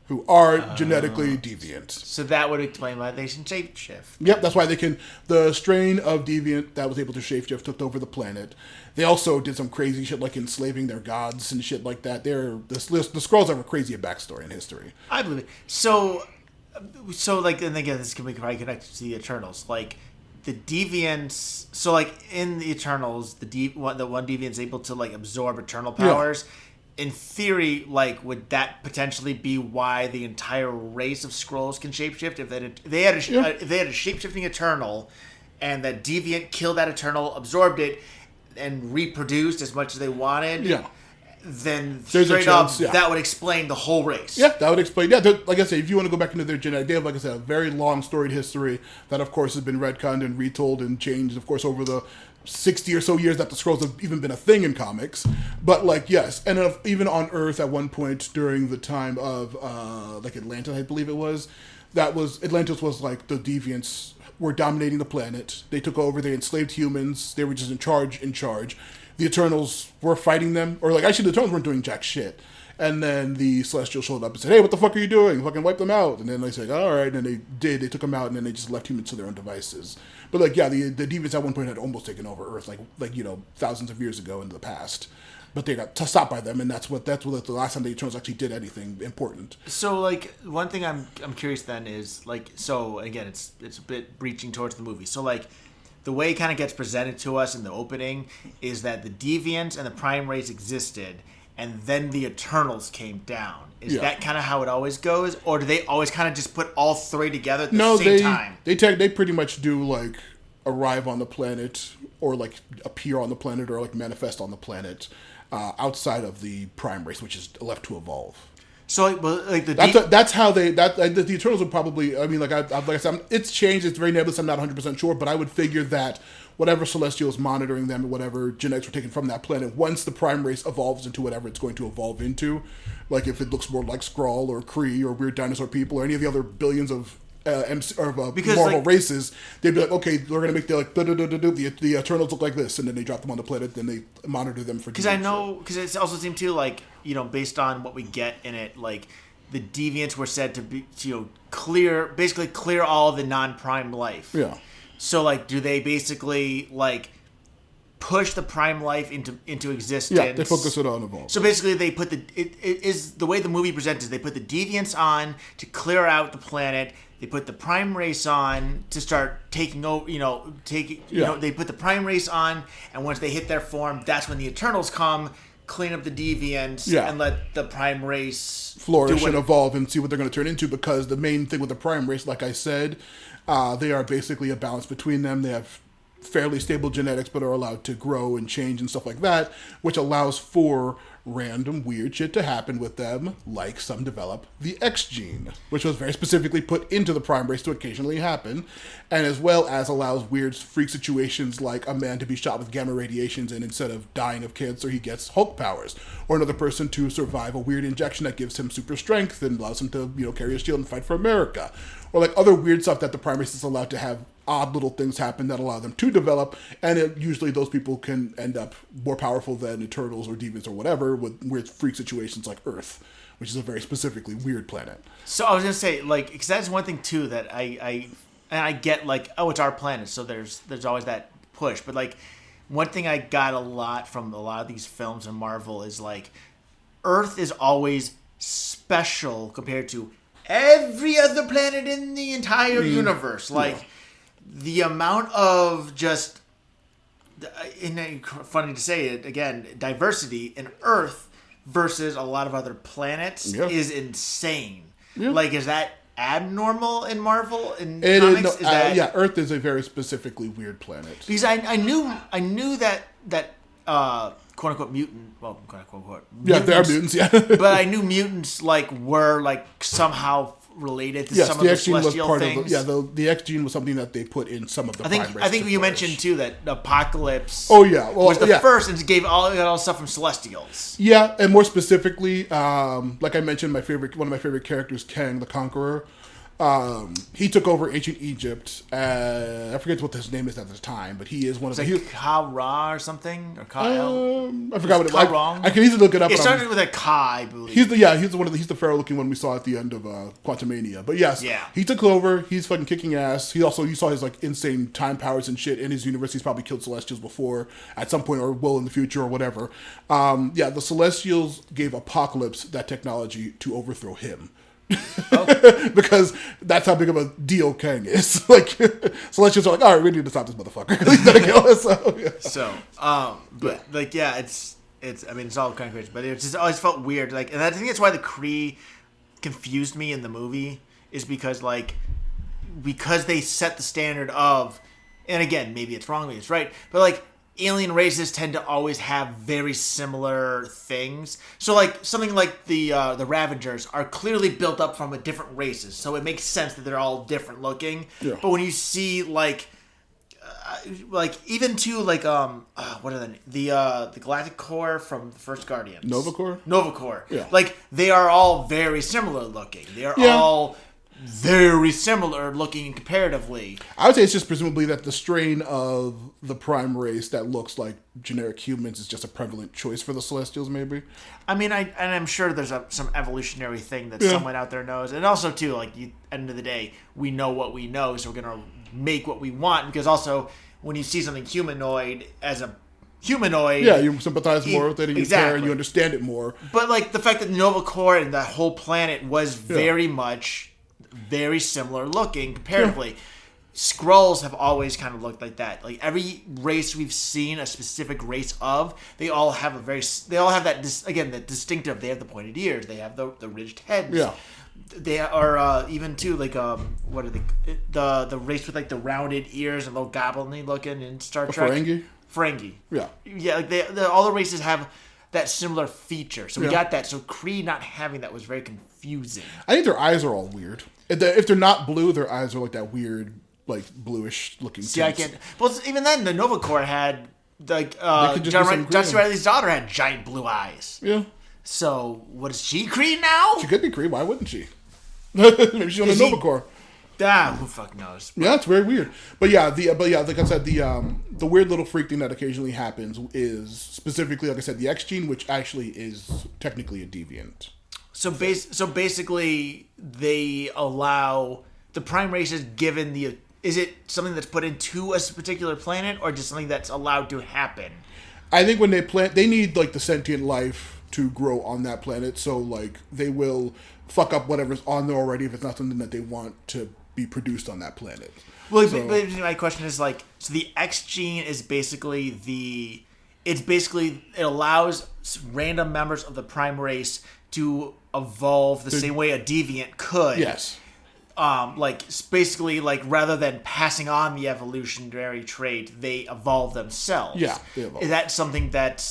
who are genetically deviant. So that would explain why they can shapeshift. Yep, that's why they can. The strain of deviant that was able to shapeshift took over the planet. They also did some crazy shit like enslaving their gods and shit like that. The Skrulls have a crazy backstory in history. I believe it. So like, and again, this can be probably connected to the Eternals. Like, the deviants. So like in the Eternals, the one deviant's able to like absorb eternal powers. Yeah. In theory, like, would that potentially be why the entire race of Skrulls can shapeshift? If they had a shape-shifting Eternal, and that deviant killed that Eternal, absorbed it, and reproduced as much as they wanted, then straight up, that would explain the whole race. Yeah, that would explain. Yeah, like I said, if you want to go back into their genetic, they have, like I said, a very long storied history that, of course, has been retconned and retold and changed, of course, over the 60 or so years that the Skrulls have even been a thing in comics. But, like, yes. And even on Earth at one point during the time of, like, Atlantis, I believe it was, Atlantis was, like, the deviants were dominating the planet. They took over. They enslaved humans. They were just in charge. The Eternals were fighting them. Or, like, actually, the Eternals weren't doing jack shit. And then the Celestials showed up and said, hey, what the fuck are you doing? Fucking wipe them out. And then they said, all right. And they did. They took them out, and then they just left humans to their own devices. But, like, yeah, the deviants at one point had almost taken over Earth, like thousands of years ago in the past. But they got stopped by them, and that's what the last time the Eternals actually did anything important. So, like, one thing I'm curious then is, like, so, again, it's a bit breaching towards the movie. So, like, the way it kind of gets presented to us in the opening is that the deviants and the prime race existed, and then the Eternals came down. Is that kind of how it always goes? Or do they always kind of just put all three together at the same time? They pretty much do, like, arrive on the planet, or, like, appear on the planet, or, like, manifest on the planet, outside of the prime race, which is left to evolve. So, like, that's how the Eternals would probably. I mean, like I said, it's changed. It's very nebulous. I'm not 100% sure, but I would figure that whatever Celestial is monitoring them, whatever genetics were taken from that planet, once the prime race evolves into whatever it's going to evolve into, like if it looks more like Skrull or Kree or weird dinosaur people or any of the other billions of Marvel races, they'd be like, okay, we're gonna make the Eternals look like this, and then they drop them on the planet, then they monitor them for. Because it also seemed too like, based on what we get in it, like the deviants were said to be clear all the non-prime life. Yeah. So like, do they basically like push the prime life into existence? Yeah, they focus it on evolve. So basically, they put it is the way the movie presents is they put the deviants on to clear out the planet. They put the prime race on to start taking over. They put the prime race on, and once they hit their form, that's when the Eternals come, clean up the deviants, and let the prime race flourish and evolve and see what they're going to turn into. Because the main thing with the prime race, like I said, they are basically a balance between them. They have fairly stable genetics, but are allowed to grow and change and stuff like that, which allows for random weird shit to happen with them, like some develop the X gene, which was very specifically put into the prime race to occasionally happen, and as well as allows weird freak situations like a man to be shot with gamma radiations and instead of dying of cancer he gets Hulk powers, or another person to survive a weird injection that gives him super strength and allows him to carry a shield and fight for America, or like other weird stuff that the prime race is allowed to have odd little things happen that allow them to develop, and usually those people can end up more powerful than Eternals or Deviants or whatever with weird freak situations like Earth, which is a very specifically weird planet. So I was gonna say, like, because that's one thing too that I get, like, oh, it's our planet, so there's always that push, but like one thing I got a lot from a lot of these films and Marvel is like Earth is always special compared to every other planet in the entire universe, like. The amount of just, funny to say it again, diversity in Earth versus a lot of other planets is insane. Yeah. Like, is that abnormal in Marvel in comics? Earth is a very specifically weird planet. Because I knew that quote unquote mutant. Well, quote unquote. Yeah, there are mutants. Yeah, but I knew mutants like were like somehow related to Yes, some of the the X gene was celestial part things. of the X gene was something that they put in some of the prime race. I think to you flourish. mentioned too that Apocalypse. Oh yeah, well, was the yeah. first and gave all the stuff from Celestials. Yeah, and more specifically, like I mentioned, one of my favorite characters, Kang the Conqueror. He took over ancient Egypt. I forget what his name is at the time, but he is one of the. Ka-Ra or something, or Ka-El. I forgot what it was. Ka-Rong? I can easily look it up. It started with a Ka, I believe. He's the pharaoh-looking one we saw at the end of Quantumania. But yes, he took over. He's fucking kicking ass. You saw his like insane time powers and shit in his universe. He's probably killed Celestials before at some point, or will in the future, or whatever. The Celestials gave Apocalypse that technology to overthrow him. Because that's how big of a deal Kang is. Like, Celestials are like, all right, we need to stop this motherfucker. He's gonna kill us. It's all kind of crazy, but it just always felt weird. Like, and I think that's why the Kree confused me in the movie, is because they set the standard of, and again, maybe it's wrong, maybe it's right, but like, alien races tend to always have very similar things. So like something like the Ravagers are clearly built up from different races, so it makes sense that they're all different looking. Yeah. But when you see like even to like what are the Galactic Corps from the first Guardians? Nova Corps. Yeah. Like they are all very similar looking. They are all very similar looking comparatively. I would say it's just presumably that the strain of the prime race that looks like generic humans is just a prevalent choice for the Celestials, maybe. I mean, I'm sure there's some evolutionary thing that someone out there knows, and also too, like, end of the day, we know what we know, so we're gonna make what we want. Because also, when you see something humanoid as a humanoid, you sympathize more with it, and you care, and you understand it more. But like the fact that Nova Corps and the whole planet was very similar looking comparatively. Skrulls have always kind of looked like that. Like every race we've seen a specific race of, they all have that distinctive. They have the pointed ears. They have the ridged heads. Yeah. They are even too like what are the race with like the rounded ears and little goblin-y looking in Star Trek. Ferengi. Yeah. Yeah. Like all the races have that similar feature. So we got that. So Kree not having that was very confusing. I think their eyes are all weird. If they're not blue, their eyes are like that weird, like bluish looking. See, I can't. Well, even then, the Nova Corps had like John C. Reilly's daughter had giant blue eyes. Yeah. So what is she, Kree now? She could be Kree. Why wouldn't she? Maybe she's on the Nova Corps. Who fuck knows? Yeah, it's very weird. But like I said, the weird little freak thing that occasionally happens is specifically, like I said, the X gene, which actually is technically a deviant. So basically, they allow the prime races given the. Is it something that's put into a particular planet, or just something that's allowed to happen? I think when they need like the sentient life to grow on that planet. So like they will fuck up whatever's on there already if it's not something that they want to be produced on that planet. Well, but my question is like, so the X gene is basically it allows random members of the prime race to evolve the same way a deviant could. Yes. Like basically, like rather than passing on the evolutionary trait, they evolve themselves. Yeah. Is that something that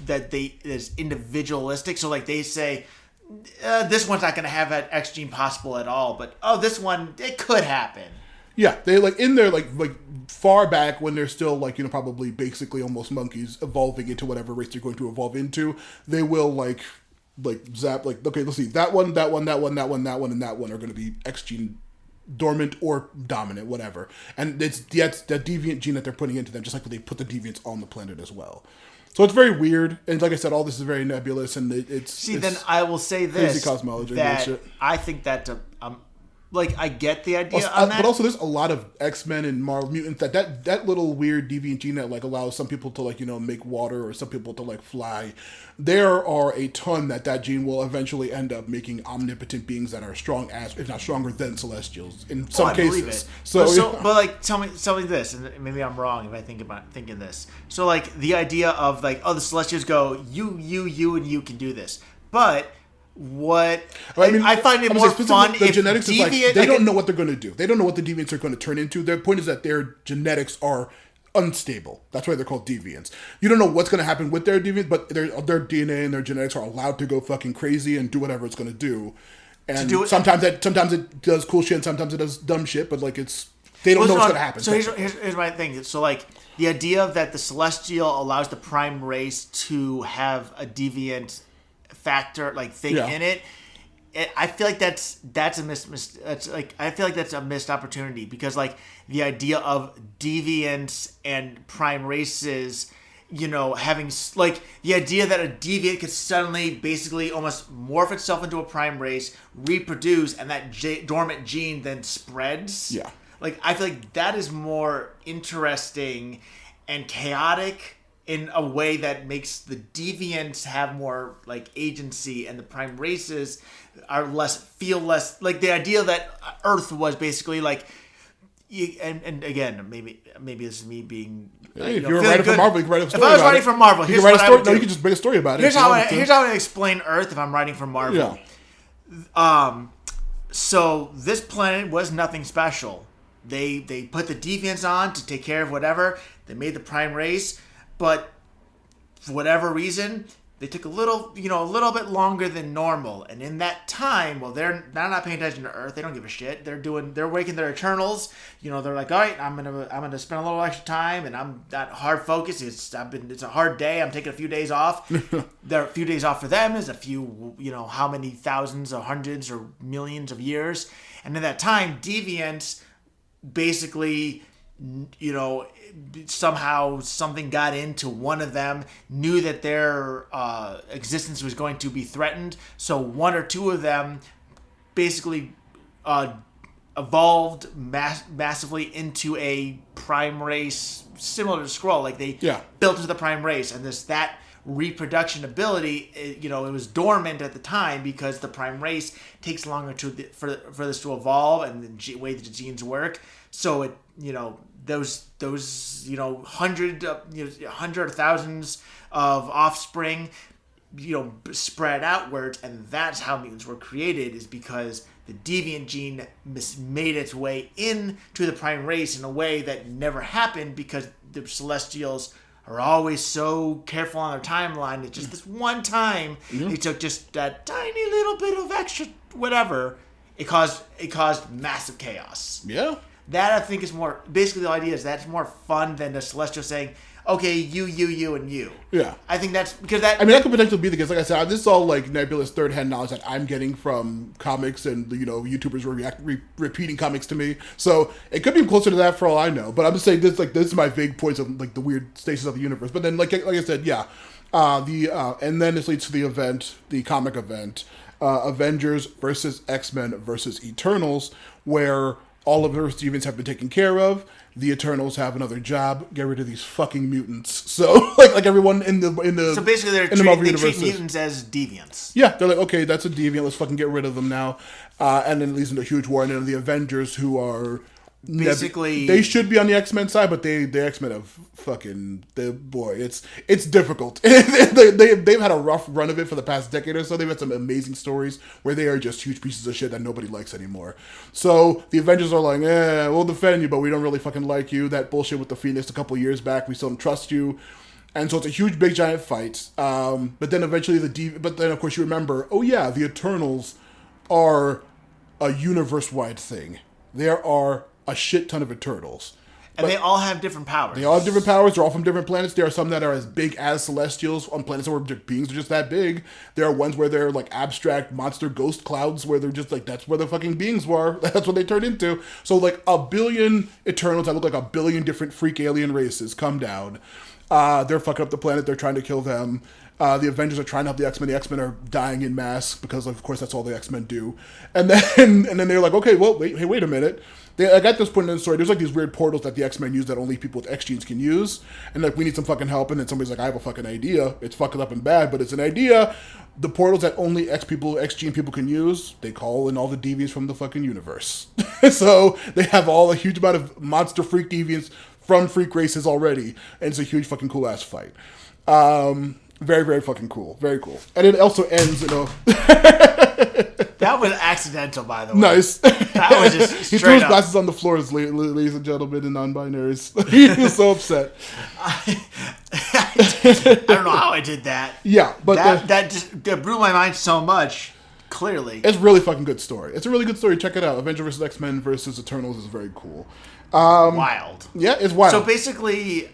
is individualistic? So like they say, this one's not going to have that X gene possible at all, but this one, it could happen. Yeah, they like in there like far back when they're still like probably basically almost monkeys evolving into whatever race they're going to evolve into. They will like zap like, okay, let's see, that one, and that one are going to be X gene dormant or dominant, whatever. And it's that deviant gene that they're putting into them, just like they put the deviants on the planet as well. So it's very weird, and like I said, all this is very nebulous, and it's then I will say this: crazy cosmology that bullshit. I think that like I get the idea on that, but also there's a lot of X-Men and Marvel mutants that little weird deviant gene that like allows some people to like make water or some people to like fly. There are a ton that gene will eventually end up making omnipotent beings that are strong as, if not stronger than, Celestials in some cases. I believe it. But like tell me this, and maybe I'm wrong if I thinking this. So like the idea of like, the Celestials go, you, and you can do this, but. What I find it more fun the genetics is like they don't know what they're going to do. They don't know what the deviants are going to turn into. Their point is that their genetics are unstable. That's why they're called deviants. You don't know what's going to happen with their deviants, but their DNA and their genetics are allowed to go fucking crazy and do whatever it's going to do. And do it. sometimes it does cool shit, and sometimes it does dumb shit. But like they don't know what's gonna happen. So here's my thing. So like the idea that the Celestial allows the Prime race to have a deviant factor thing in it. I feel like that's a missed opportunity, because like the idea of deviants and prime races, having like the idea that a deviant could suddenly basically almost morph itself into a prime race, reproduce, and that dormant gene then spreads. Yeah. Like I feel like that is more interesting and chaotic in a way that makes the deviants have more like agency, and the prime races feel less like the idea that Earth was basically like. And again, maybe this is me being. If you're writing for Marvel, you can write a story. If I was writing for Marvel, here's what I would do. No, you can just make a story about it. Here's how I explain Earth if I'm writing for Marvel. Yeah. So this planet was nothing special. They put the deviants on to take care of whatever. They made the prime race, but for whatever reason, they took a little bit longer than normal. And in that time, well, they're not paying attention to Earth. They don't give a shit. They're waking their Eternals. They're like, all right, I'm gonna spend a little extra time, and I'm that hard focus. It's a hard day. I'm taking a few days off. There, a few days off for them is a few, how many thousands or hundreds or millions of years. And in that time, deviants basically, somehow something got into one of them, knew that their existence was going to be threatened, so one or two of them basically evolved massively into a prime race similar to Skrull. Like they built into the prime race, and that reproduction ability, it was dormant at the time because the prime race takes longer for this to evolve, and the way that the genes work. So it, those hundred or thousands of offspring, spread outwards, and that's how mutants were created, is because the deviant gene made its way into the prime race in a way that never happened, because the Celestials are always so careful on their timeline. It's just this one time they took just that tiny little bit of extra whatever. It caused massive chaos. Yeah. That, I think, is more... Basically, the idea is that's more fun than the Celestial saying, okay, you, and you. Yeah. I think that's... because that... I mean, that could potentially be the case. Like I said, this is all, like, nebulous third-hand knowledge that I'm getting from comics, and, YouTubers were repeating comics to me. So, it could be closer to that for all I know. But I'm just saying, this is my vague points of, like, the weird stations of the universe. But then, like I said, yeah. And then this leads to the event, the comic event, Avengers versus X-Men versus Eternals, where... all of Earth's deviants have been taken care of. The Eternals have another job. Get rid of these fucking mutants. So, like everyone in the so basically, they treat mutants as deviants. Yeah, they're like, okay, that's a deviant. Let's fucking get rid of them now. And then it leads into a huge war. And then the Avengers, who are basically they should be on the X-Men side, but the X-Men have fucking it's difficult. they've had a rough run of it for the past decade or so. They've had some amazing stories where they are just huge pieces of shit that nobody likes anymore. So the Avengers are like, we'll defend you, but we don't really fucking like you. That bullshit with the Phoenix a couple years back, we still don't trust you. And so it's a huge, big, giant fight. But then eventually but then of course you remember, the Eternals are a universe-wide thing. There are a shit ton of Eternals. And they all have different powers. They all have different powers. They're all from different planets. There are some that are as big as Celestials on planets where beings are just that big. There are ones where they're like abstract monster ghost clouds where they're just like, that's where the fucking beings were. That's what they turned into. So like 1 billion Eternals that look like 1 billion different freak alien races come down. They're fucking up the planet. They're trying to kill them. The Avengers are trying to help the X-Men. The X-Men are dying in mass because, of course, that's all the X-Men do. And then they're like, okay, well, wait a minute. Like at this point in the story, there's like these weird portals that the X-Men use that only people with X genes can use. And like, we need some fucking help. And then somebody's like, I have a fucking idea. It's fucking up and bad, but it's an idea. The portals that only X gene people can use, they call in all the deviants from the fucking universe. So they have all a huge amount of monster freak deviants from freak races already. And it's a huge fucking cool ass fight. Very, very fucking cool. Very cool. And it also ends, That was accidental, by the way. Nice. That was just he threw his glasses on the floor, ladies and gentlemen, and non-binaries. He was so upset. I don't know how I did that. Yeah, but that just blew my mind so much. Clearly. It's a really fucking good story. It's a really good story. Check it out. Avengers vs. X-Men versus Eternals is very cool. Wild. Yeah, it's wild. So basically,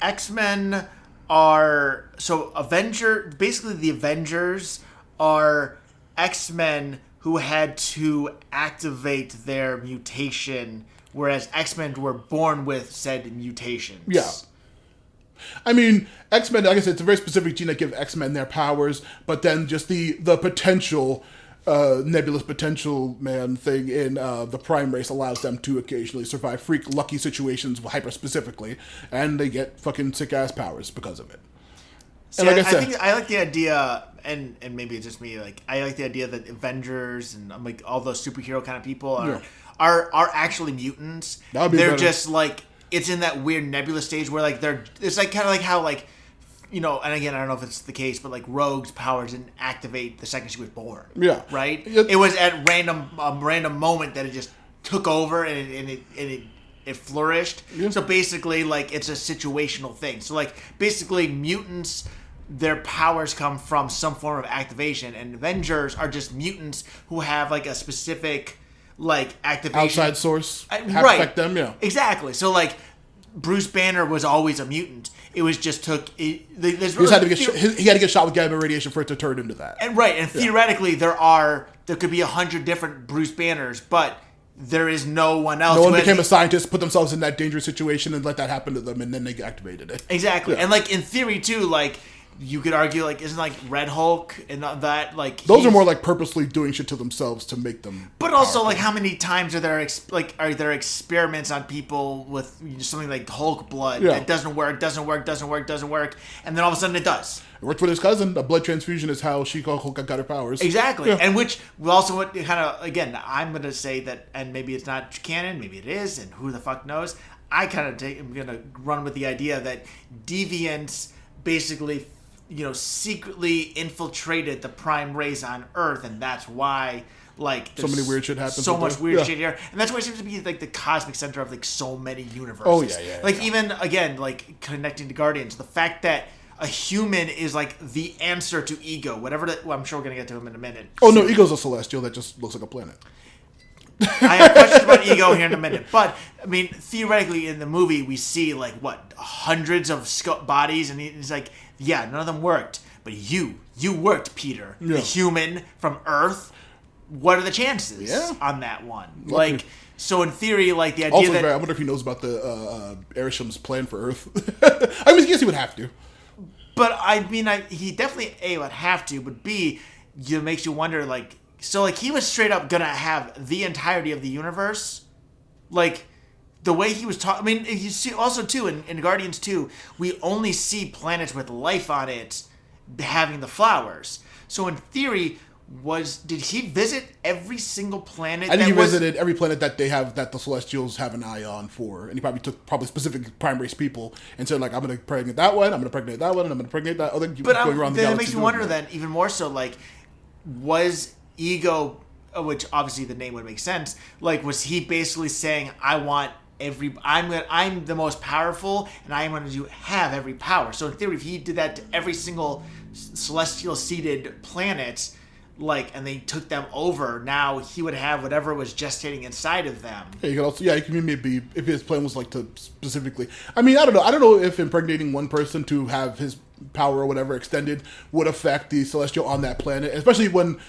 X-Men basically the Avengers are X-Men who had to activate their mutation, whereas X-Men were born with said mutations. Yeah. I mean, X-Men, like I said, it's a very specific gene that gives X-Men their powers, but then just the potential, nebulous potential man thing in the Prime race allows them to occasionally survive freak lucky situations hyper-specifically, and they get fucking sick-ass powers because of it. See, and like I think I like the idea, and maybe it's just me, like, I like the idea that Avengers and like all those superhero kind of people are actually mutants. That would be They're better. just like, it's in that weird nebula stage where like it's like kind of like how like, you know, and again I don't know if it's the case, but like Rogue's powers didn't activate the second she was born. Yeah. Right. It was at random moment that it just took over and it flourished. Yeah. So basically, like, it's a situational thing. So like basically mutants, their powers come from some form of activation, and Avengers are just mutants who have like a specific like activation outside source right. affect them. Yeah, exactly. So like Bruce Banner was always a mutant. It was just he had to get shot with gamma radiation for it to turn into that. And theoretically there could be 100 different Bruce Banners, but there is no one else. No one became a scientist, put themselves in that dangerous situation, and let that happen to them, and then they activated it. Exactly, yeah. And like in theory too, like you could argue, like, isn't like Red Hulk and that like those are more like purposely doing shit to themselves to make them. But also, powerful. Like, how many times are there experiments on people with something like Hulk blood that doesn't work, and then all of a sudden it does. It worked with his cousin. A blood transfusion is how She-Hulk got her powers. Exactly, and which we also kind of, again, I'm going to say that, and maybe it's not canon, maybe it is, and who the fuck knows. I kind of am going to run with the idea that deviants basically, secretly infiltrated the Prime race on Earth, and that's why, like, so many weird shit happens. So much weird shit here, and that's why it seems to be like the cosmic center of like so many universes. Oh yeah. Like even again, like connecting to Guardians, the fact that a human is like the answer to Ego, whatever. I'm sure we're gonna get to him in a minute. Oh no, Ego's a celestial that just looks like a planet. I have questions about Ego here in a minute, but I mean, theoretically, in the movie, we see like hundreds of bodies, and he's like, yeah, none of them worked, but you worked, Peter, the human from Earth. What are the chances on that one? Lucky. Like, so in theory, like the idea also, that I wonder if he knows about the Arisham's plan for Earth. I mean, I guess he would have to. But I mean, he definitely A, would have to, but B, it makes you wonder, like, so like he was straight up gonna have the entirety of the universe, like the way he was talking. I mean, you see also too in Guardians 2, we only see planets with life on it having the flowers. So in theory, did he visit every single planet? I think he visited every planet that they have, that the Celestials have an eye on for, and he probably took specific Prime race people and said, like, I'm going to pregnate that one, I'm going to pregnate that one, and I'm going to pregnate that other. But then it makes me wonder then even more so, like, was Ego, which obviously the name would make sense, like, was he basically saying, I'm the most powerful, and I'm going to have every power. So in theory, if he did that to every single celestial seeded planet, like, and they took them over, now he would have whatever was gestating inside of them. Yeah, you could also, you can maybe, if his plan was like to specifically, I mean, I don't know if impregnating one person to have his power or whatever extended would affect the Celestial on that planet, especially when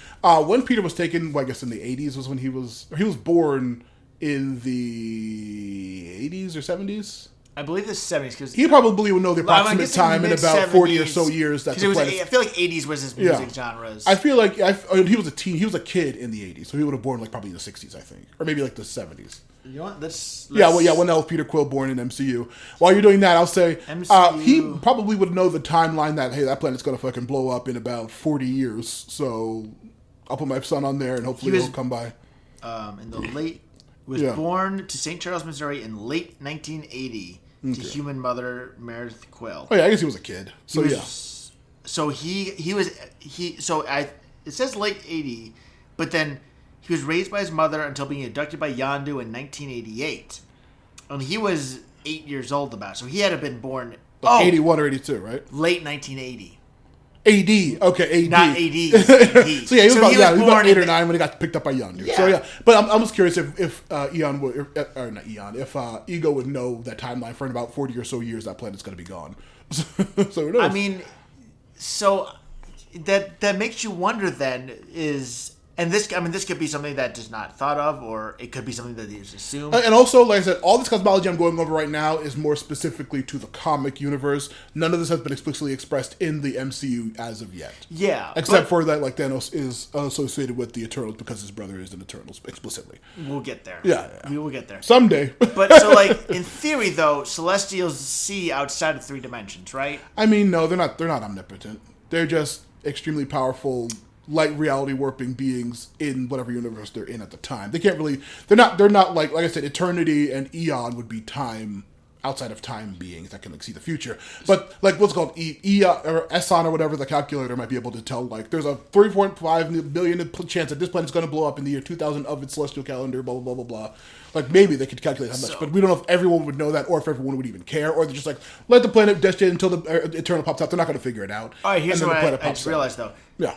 Peter was taken, well, I guess in the 80s was when he was born in the 80s or 70s. I believe the 70s, because he probably would know the approximate time in about 40 or so years. That I feel like 80s was his music genres. I feel like he was a kid in the 80s, so he would have born like probably in the 60s, I think, or maybe like the 70s. You know what? Let's when that was Peter Quill born in MCU. While you're doing that, I'll say he probably would know the timeline that, hey, that planet's gonna fucking blow up in about 40 years. So I'll put my son on there, and hopefully he'll come by. In the late, was born to St. Charles, Missouri, in late 1980. To human mother Meredith Quill. Oh yeah, I guess he was a kid. So it says late 80, but then he was raised by his mother until being abducted by Yondu in 1988. And he was 8 years old so he had to have been born 81 or 82, right? Late 1980. AD. Okay, AD. Not AD. He's AD. So yeah, he was about born 8 or 9 when he got picked up by Yondu. Yeah. So yeah, but I'm just curious if Eon would, or not Eon, if Ego would know that timeline for in about 40 or so years that planet's going to be gone. So who knows? I mean, so that makes you wonder. Then this could be something that is not thought of, or it could be something that is assumed. And also, like I said, all this cosmology I'm going over right now is more specifically to the comic universe. None of this has been explicitly expressed in the MCU as of yet. Yeah. Except for that, like, Thanos is associated with the Eternals because his brother is an Eternals, explicitly. We'll get there. Yeah. We will get there. Someday. But, so, like, in theory, though, Celestials see outside of 3 dimensions, right? I mean, no, they're not omnipotent. They're just extremely powerful, light reality warping beings in whatever universe they're in at the time. They can't really. They're not like I said. Eternity and Eon would be time outside of time beings that can like see the future. But like what's called Eon or Eson or whatever the calculator might be able to tell. Like there's a 3.5 billion chance that this planet's going to blow up in the year 2000 of its celestial calendar. Blah blah blah blah blah. Like maybe they could calculate how much, but we don't know if everyone would know that or if everyone would even care, or they're just like let the planet destinate until the Eternal pops out. They're not going to figure it out. All right, here's and then what I just realized though. Yeah.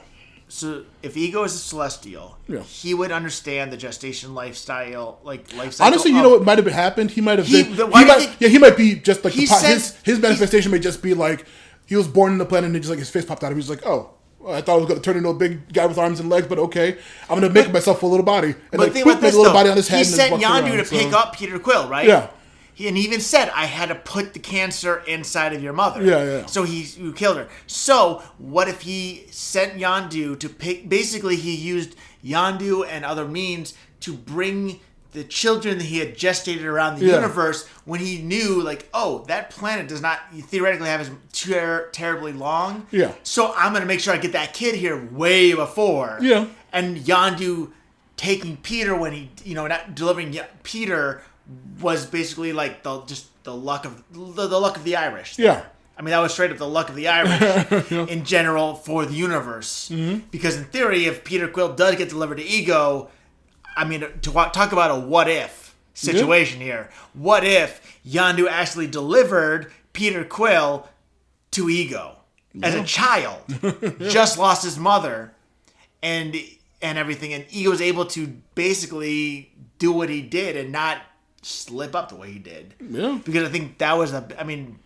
So if Ego is a Celestial, Yeah. he would understand the gestation lifestyle, like life cycle. Honestly, you know what might have happened? He might have been. He might be just like his manifestation may just be like he was born in the planet and just like his face popped out of him. He's like, oh, I thought I was going to turn into a big guy with arms and legs, but okay, I'm going to make myself a little body. And but like, think about this, a little though. body on his head. He sent Yondu to pick up Peter Quill, right? Yeah. And he even said, I had to put the cancer inside of your mother. Yeah. So you killed her. So what if he sent Yondu to pick... Basically, he used Yondu and other means to bring the children that he had gestated around the universe when he knew, like, oh, that planet does not theoretically have as terribly long. Yeah. So I'm going to make sure I get that kid here way before. Yeah. And Yondu taking Peter when he, not delivering Peter... was basically like the luck of the Irish. Yeah. I mean, that was straight up the luck of the Irish in general for the universe. Mm-hmm. Because in theory, if Peter Quill does get delivered to Ego, I mean, to talk about a what if situation here. What if Yondu actually delivered Peter Quill to Ego as a child, just lost his mother, and everything, and Ego was able to basically do what he did and not slip up the way he did. Yeah. Because I think that was an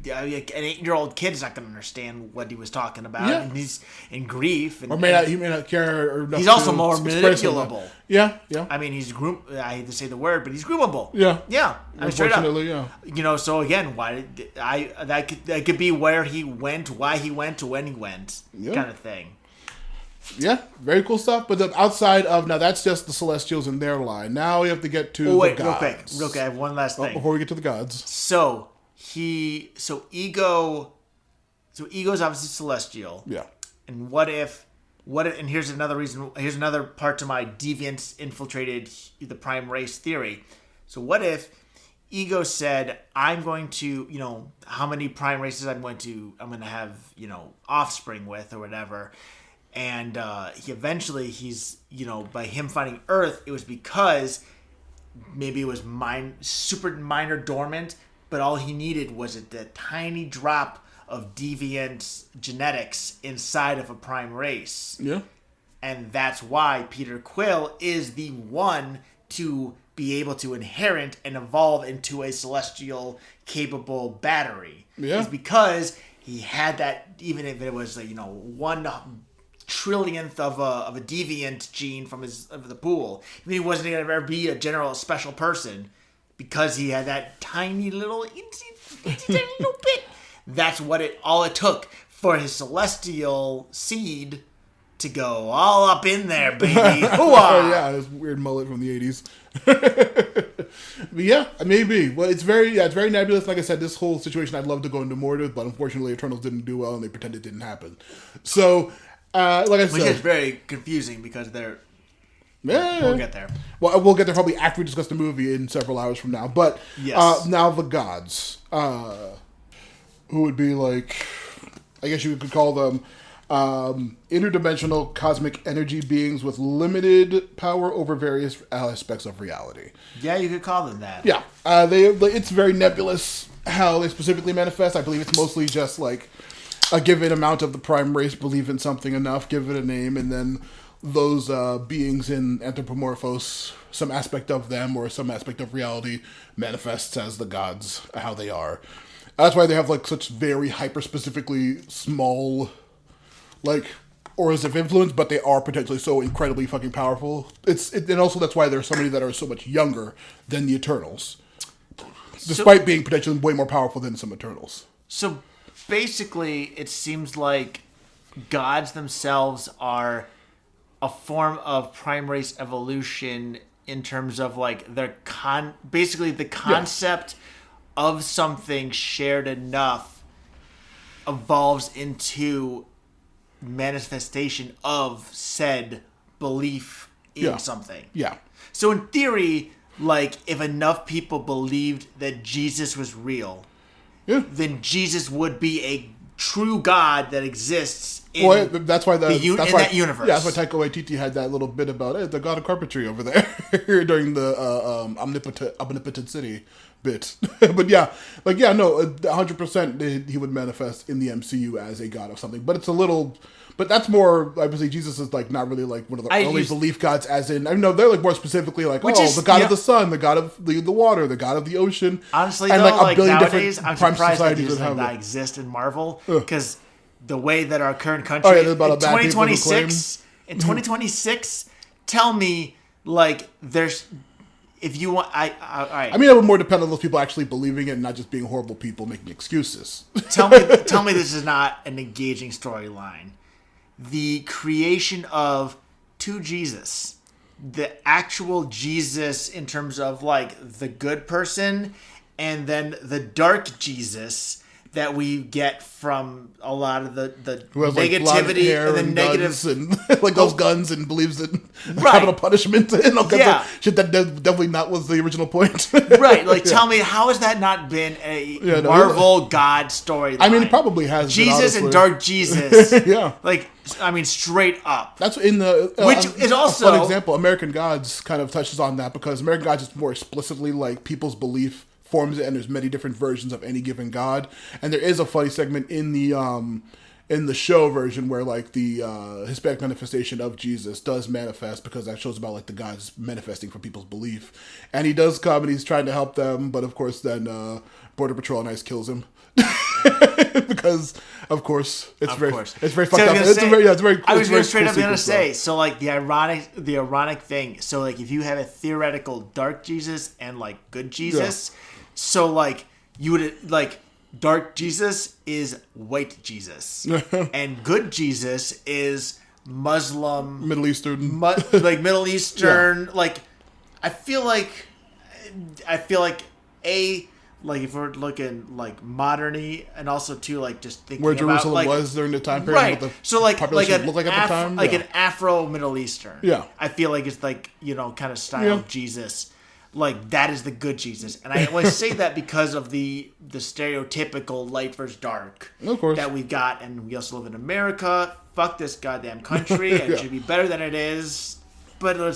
8-year-old kid's not going to understand what he was talking about. Yeah. And he's in grief. And, or he may not care. Or he's also more manipulable. Yeah. I mean, I hate to say the word, but he's groomable. Yeah. Yeah. I mean, straight up. Yeah. So again, that could be where he went, why he went, to when he went, kind of thing. Yeah, very cool stuff. But outside of now, that's just the Celestials in their line. Now we have to get to the gods. Real quick. I have one last thing before we get to the gods. So Ego's obviously Celestial. Yeah. And what if? And here's another reason. Here's another part to my deviants infiltrated the prime race theory. So what if Ego said, I'm going to, how many prime races I'm going to have, offspring with or whatever. And he's by him finding Earth, it was because maybe it was super minor dormant, but all he needed was a tiny drop of deviant genetics inside of a prime race. Yeah. And that's why Peter Quill is the one to be able to inherit and evolve into a celestial capable battery. Yeah. It's because he had that, even if it was 1 trillionth of a deviant gene from the pool. I mean, he wasn't going to ever be a general special person because he had that tiny little tiny little bit. That's all it took for his celestial seed to go all up in there, baby. Oh yeah, this weird mullet from the 80s. But yeah, maybe. Well, it's very nebulous. Like I said, this whole situation I'd love to go into more to, but unfortunately, Eternals didn't do well, and they pretend it didn't happen. So. Like I said, which is very confusing because we'll get there. Well, we'll get there probably after we discuss the movie in several hours from now. But now the gods, who would be like, I guess you could call them interdimensional cosmic energy beings with limited power over various aspects of reality. Yeah, you could call them that. Yeah, it's very nebulous how they specifically manifest. I believe it's mostly just like. a given amount of the prime race believe in something enough, give it a name, and then those beings in Anthropomorphos, some aspect of them or some aspect of reality manifests as the gods, how they are. That's why they have like such very hyper-specifically small, like, auras of influence, but they are potentially so incredibly fucking powerful. And also that's why there are so many that are so much younger than the Eternals, despite being potentially way more powerful than some Eternals. So basically, it seems like gods themselves are a form of prime race evolution in terms of like their basically the concept of something shared enough evolves into manifestation of said belief in something. Yeah. So in theory, like if enough people believed that Jesus was real, then Jesus would be a true God that exists in that's why that universe. Yeah, that's why Taika Waititi had that little bit about the God of Carpentry over there during the Omnipotent City bit. But 100% he would manifest in the MCU as a god of something. But it's a little... But that's more, I would say Jesus is like not really like one of the early belief gods, as in, I know they're like more specifically like, the god of the sun, the god of the water, the god of the ocean. Honestly, and though, like a billion nowadays, different I'm prime surprised that societies Jesus would like have that exist in Marvel, because the way that our current country, in 2026, tell me, like, there's, if you want, all right. I mean, it would more depend on those people actually believing it and not just being horrible people making excuses. Tell me this is not an engaging storyline. The creation of two Jesus, the actual Jesus in terms of like the good person, and then the dark Jesus that we get from a lot of the negativity and the negative and like those guns and believes in capital punishment and all kinds of shit that definitely not was the original point. Right, like tell me, how has that not been a Marvel God storyline? I mean, it probably has Jesus and Dark Jesus. Yeah, like I mean, straight up. That's in the which is also a fun example. American Gods kind of touches on that, because American Gods is more explicitly like people's belief forms it, and there's many different versions of any given god. And there is a funny segment in the show version where like the Hispanic manifestation of Jesus does manifest, because that shows about like the gods manifesting for people's belief. And he does come and he's trying to help them, but of course then Border Patrol on Ice kills him. Because of course it's very fucked up. I was going straight up going to say, so like the ironic thing, so like if you have a theoretical dark Jesus and like good Jesus, so like you would like dark Jesus is white Jesus and good Jesus is Muslim, Middle Eastern, Middle Eastern. Like I feel like like if we're looking like moderny, and also too like just thinking where about Jerusalem like, was during the time period, right? What the so like population looked like at the time, an Afro Middle Eastern. Yeah, I feel like it's like kind of style of Jesus, like that is the good Jesus, and I always say that because of the stereotypical light versus dark, of course, that we've got, and we also live in America. Fuck this goddamn country. It should be better than it is, but we'll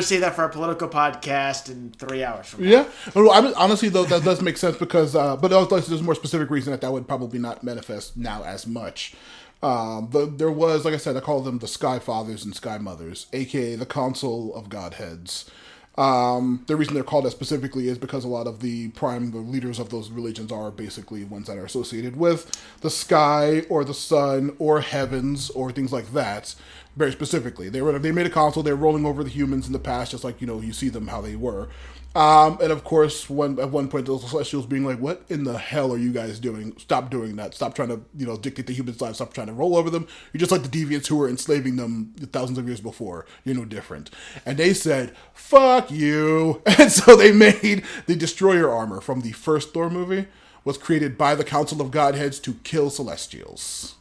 say that for our political podcast in 3 hours from now. Yeah. Well, honestly, though, that does make sense, because, but there's a more specific reason that would probably not manifest now as much. There was, like I said, I call them the Sky Fathers and Sky Mothers, aka the Council of Godheads. The reason they're called that specifically is because a lot of the leaders of those religions are basically ones that are associated with the sky or the sun or heavens or things like that. Very specifically, they made a council. They're rolling over the humans in the past, just like you see them how they were. And of course, at one point, those Celestials being like, "What in the hell are you guys doing? Stop doing that! Stop trying to dictate the humans' lives. Stop trying to roll over them. You're just like the deviants who were enslaving them thousands of years before. You're no different." And they said, "Fuck you!" And so they made the Destroyer armor from the first Thor movie, was created by the Council of Godheads to kill Celestials.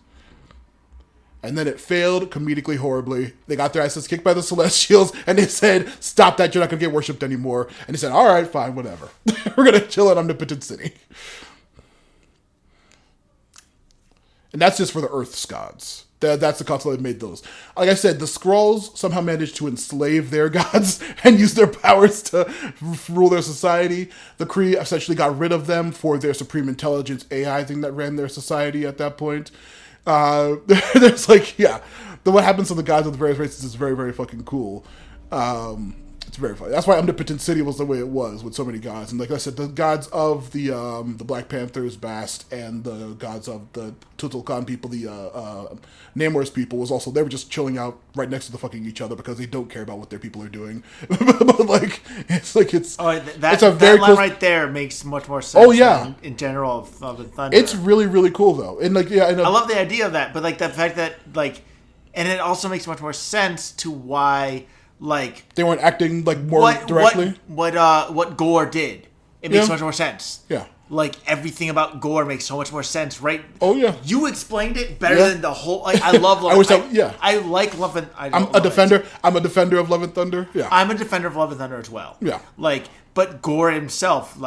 And then it failed comedically horribly. They got their asses kicked by the Celestials, and they said, "Stop that, you're not going to get worshipped anymore." And they said, "All right, fine, whatever. We're going to chill at Omnipotent City." And that's just for the Earth's gods. That's the console that made those. Like I said, the Skrulls somehow managed to enslave their gods and use their powers to rule their society. The Kree essentially got rid of them for their supreme intelligence AI thing that ran their society at that point. There's what happens to the gods of the various races is very, very fucking cool. It's very funny. That's why Omnipotent City was the way it was, with so many gods. And like I said, the gods of the Black Panthers, Bast, and the gods of the Tutul-Khan people, the Namor's people, was also, they were just chilling out right next to the fucking each other because they don't care about what their people are doing. But it's a very line right there makes much more sense. Oh yeah, in general of Love and Thunder. It's really, really cool though, and I love the idea of that, but the fact that and it also makes much more sense to why. They weren't acting more directly. What Gore did, it makes much more sense. Yeah, everything about Gore makes so much more sense, right? Oh yeah, you explained it better than the whole. I love Love. I like Love and I'm a defender. I'm a defender of Love and Thunder. Yeah, I'm a defender of Love and Thunder as well. Yeah, but Gore himself,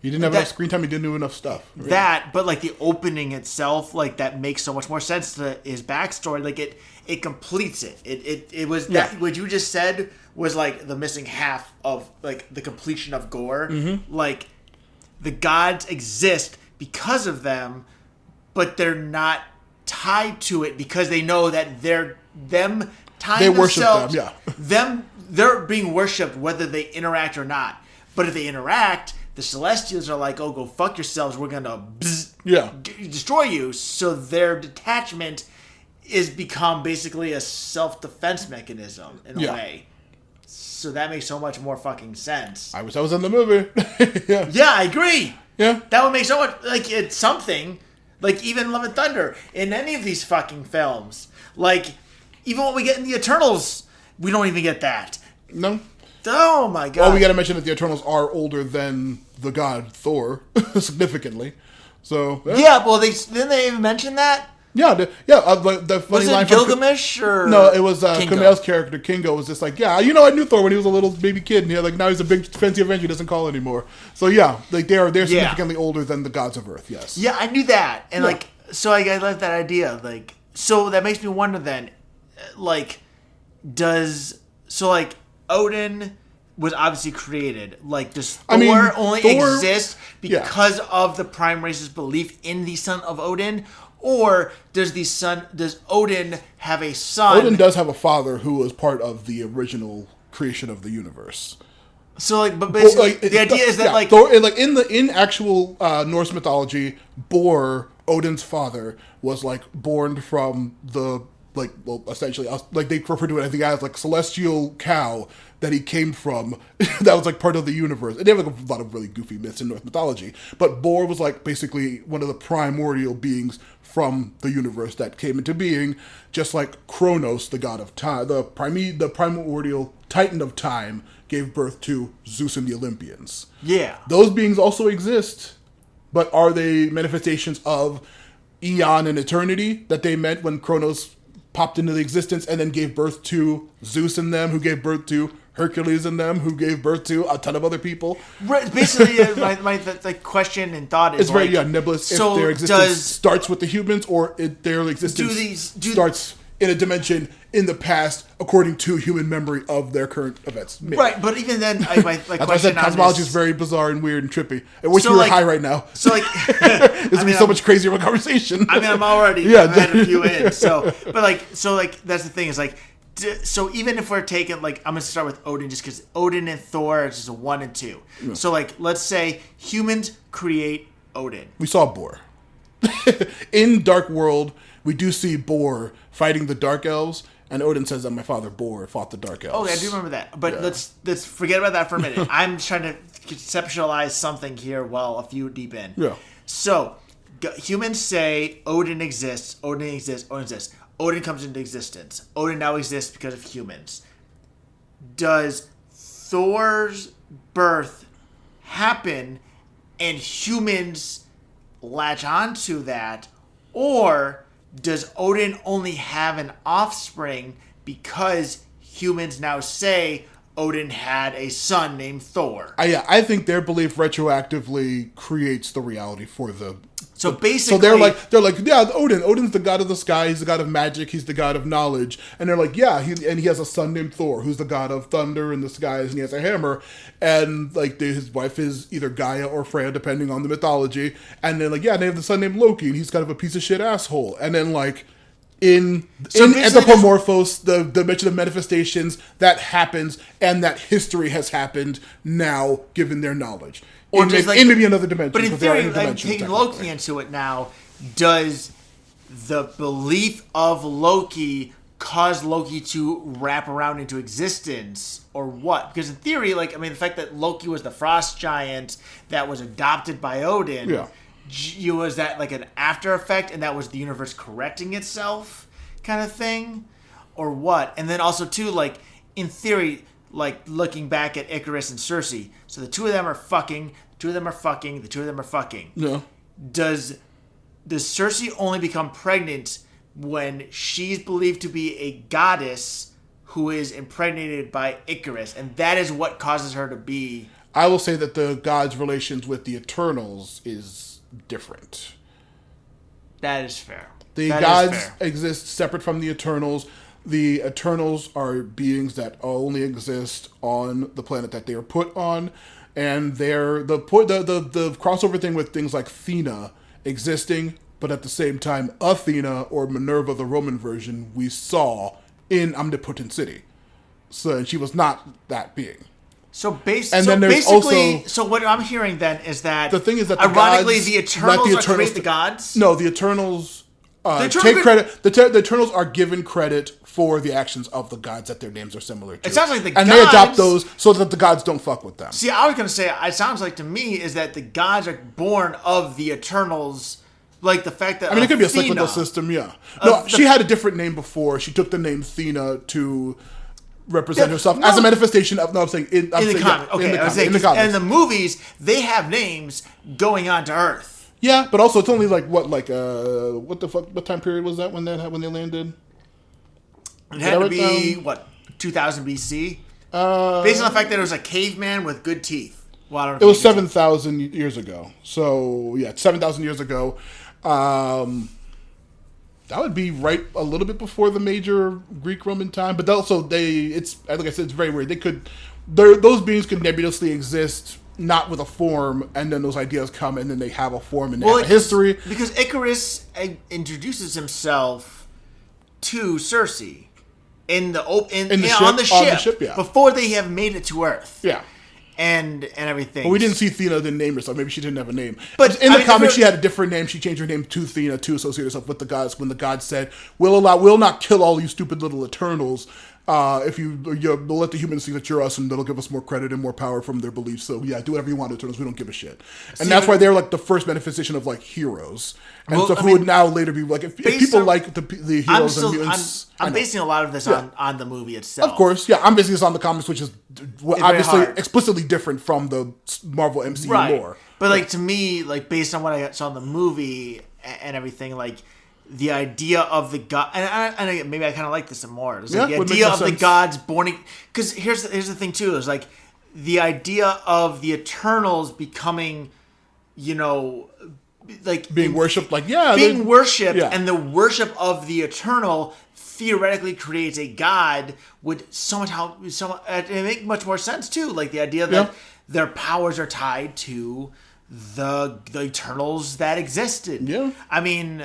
he didn't have enough screen time. He didn't do enough stuff. Really. But the opening itself, that makes so much more sense to his backstory. It completes it. It was that what you just said was the missing half of the completion of Gore. Mm-hmm. The gods exist because of them, but they're not tied to it because they know that they're them tying themselves. Them, yeah. They're being worshipped whether they interact or not. But if they interact, the Celestials are like, "Oh, go fuck yourselves. We're gonna destroy you." So their detachment is become basically a self-defense mechanism in a way. So that makes so much more fucking sense. I wish I was in the movie. Yeah, I agree. Yeah. That would make so much... it's something. Even Love and Thunder. In any of these fucking films. Even what we get in the Eternals, we don't even get that. No. Oh, my God. Well, we gotta mention that the Eternals are older than the god Thor. Significantly. So... Yeah, well, didn't they even mention that? Yeah, the funny line from Gilgamesh or no, it was Kumail's character Kingo was just I knew Thor when he was a little baby kid, and now he's a big fancy Avenger, he doesn't call anymore. So yeah, they're significantly older than the gods of Earth. Yes. Yeah, I knew that, and so I like that idea. So that makes me wonder then, Odin was obviously created. Does Thor only exist because of the Prime Race's belief in the son of Odin? Or does Odin have a son? Odin does have a father who was part of the original creation of the universe. So but basically the idea is that Thor, in actual Norse mythology, Bor, Odin's father, was born from the essentially they refer to it I think as celestial cow that he came from. That was part of the universe. And they have a lot of really goofy myths in Norse mythology, but Bor was basically one of the primordial beings from the universe that came into being, just like Kronos, the god of time, the primordial titan of time, gave birth to Zeus and the Olympians. Yeah, those beings also exist, but are they manifestations of eon and eternity that they meant when Kronos popped into the existence and then gave birth to Zeus and them, who gave birth to Hercules and them, who gave birth to a ton of other people? Right, basically, my question and thought is it's very nebulous. So if their existence starts with the humans, or their existence starts in a dimension in the past, according to human memory of their current events. Maybe. Right, but even then, my question I said cosmology is very bizarre and weird and trippy. I wish we were high right now. So this would be so much crazier of a conversation. I'm already I've had a few in. So that's the thing is so even if we're taking I'm gonna start with Odin just because Odin and Thor is just a 1 and 2. Yeah. So let's say humans create Odin. We saw Bor in Dark World. We do see Bor fighting the Dark Elves, and Odin says that my father Bor fought the Dark Elves. Oh, yeah, I do remember that. But let's forget about that for a minute. I'm trying to conceptualize something here while a few deep in. Yeah. So humans say Odin exists. Odin exists. Odin exists. Odin comes into existence. Odin now exists because of humans. Does Thor's birth happen and humans latch onto that? Or does Odin only have an offspring because humans now say Odin had a son named Thor? I think their belief retroactively creates the reality for the So basically, they're like, yeah, Odin's the god of the sky. He's the god of magic. He's the god of knowledge. And they're like, yeah, he has a son named Thor, who's the god of thunder and the skies, and he has a hammer. And like his wife is either Gaia or Freya, depending on the mythology. And then like, yeah, they have the son named Loki, and he's kind of a piece of shit asshole. And then like in Anthropomorphos, the dimension of manifestations, that happens, and that history has happened now, given their knowledge. Or in maybe another dimension. But in theory, like, taking Loki into it now, does the belief of Loki cause Loki to wrap around into existence, or what? Because in theory, like, I mean, the fact that Loki was the frost giant that was adopted by Odin, was that like an after effect, and that was the universe correcting itself, kind of thing, or what? And then also too, like, in theory, like looking back at Icarus and Circe, so the two of them are fucking. Yeah. Does Circe only become pregnant when she's believed to be a goddess who is impregnated by Icarus, and that is what causes her to be? I will say that the gods' relations with the Eternals is different. That is fair. The gods exist separate from the Eternals. The Eternals are beings that only exist on the planet that they are put on, and they're the crossover thing with things like Athena existing, but at the same time, Athena, or Minerva, the Roman version, we saw in Omnipotent City. So she was not that being. So what I'm hearing then is that the thing is that ironically the Eternals create the gods. No, the Eternals take credit. The Eternals are given credit for the actions of the gods that their names are similar to. It sounds like and they adopt those so that the gods don't fuck with them. See, I was gonna say, it sounds like to me is that the gods are born of the Eternals. Like the fact that it could be a cyclical system, yeah. No, she had a different name before. She took the name Athena to represent herself as a manifestation of. No, I'm saying in the comic. Okay, in the comics. And in the movies, they have names going on to Earth. Yeah, but also it's only like what the fuck? What time period was that when they landed? It had to be 2000 BC. Based on the fact that it was a caveman with good teeth. Well, I don't know. It was 7,000 years ago. So yeah, 7,000 years ago. That would be right a little bit before the major Greek-Roman time, but also it's like I said, it's very weird. Those beings could nebulously exist, not with a form, and then those ideas come, and then they have a form and they have a history. Because Icarus introduces himself to Circe on the ship yeah. Before they have made it to Earth. Yeah. And everything. Well, we didn't see Athena then name herself. Maybe she didn't have a name. But in the comics, she had a different name. She changed her name to Athena to associate herself with the gods. When the gods said, "We'll not kill all you stupid little Eternals. If we'll let the humans see that you're us, and that'll give us more credit and more power from their beliefs. So yeah, do whatever you want, Eternals. We don't give a shit." And that's why they're like the first manifestation of like heroes. And who would now later be like if people like the heroes and mutants. I'm basing a lot of this on the movie itself. Of course, yeah. I'm basing this on the comics, which is obviously explicitly different from the Marvel MCU lore. But like to me, like based on what I saw in the movie and everything, like the idea of the god, and maybe I kind of like this more. It's like the idea of the gods born. Because here's the thing too. Is like the idea of the Eternals becoming, like being worshipped, and the worship of the Eternal theoretically creates a god would it make much more sense too. Like the idea that their powers are tied to the Eternals that existed. Yeah, I mean,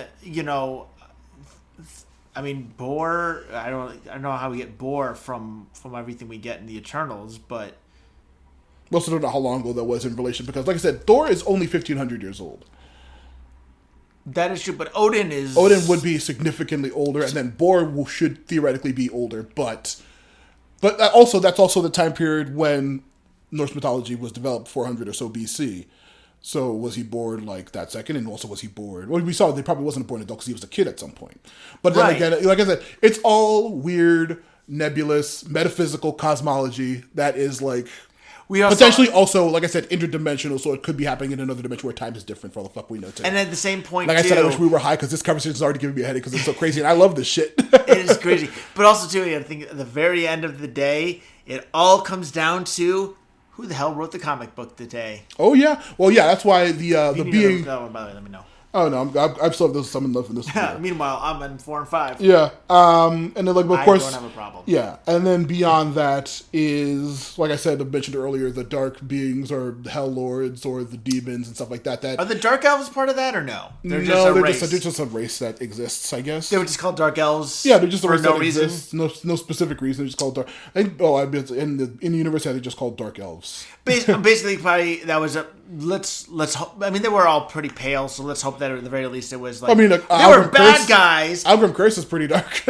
Bor. I don't know how we get Bor from everything we get in the Eternals, but we also don't know how long ago that was in relation because, like I said, Thor is only 1,500 years old. That is true, but Odin would be significantly older, and then Bor should theoretically be older, but that's also the time period when Norse mythology was developed, 400 or so BC. So was he born like that second, and also was he born? Well, we saw they probably wasn't born adult because he was a kid at some point. But then again, like I said, it's all weird, nebulous, metaphysical cosmology that is like. Potentially also, like I said, interdimensional, so it could be happening in another dimension where time is different for all the fuck we know today. And at the same point, like I said, I wish we were high because this conversation is already giving me a headache because it's so crazy, and I love this shit. It is crazy. But also, too, I think at the very end of the day, it all comes down to who the hell wrote the comic book today. Oh, yeah. Well, yeah, that's why the being... By the way, let me know. Oh no, I'm still have some love in this. Meanwhile, I'm in 4 and 5. Yeah, and then like of course, I don't have a problem. Yeah, and then beyond that is, like I said, I mentioned earlier, the dark beings or the hell lords or the demons and stuff like that. That are the dark elves part of that or no? They're just a race that exists, I guess. They were just called dark elves. Yeah, they're just a for race no that reason. Exists. No specific reason. They're just called dark. In the universe, they're just called dark elves. Basically, probably that was a let's hope. I mean, they were all pretty pale, so let's hope that at the very least it was like. I mean, they were bad guys. Algrim Curse is pretty dark.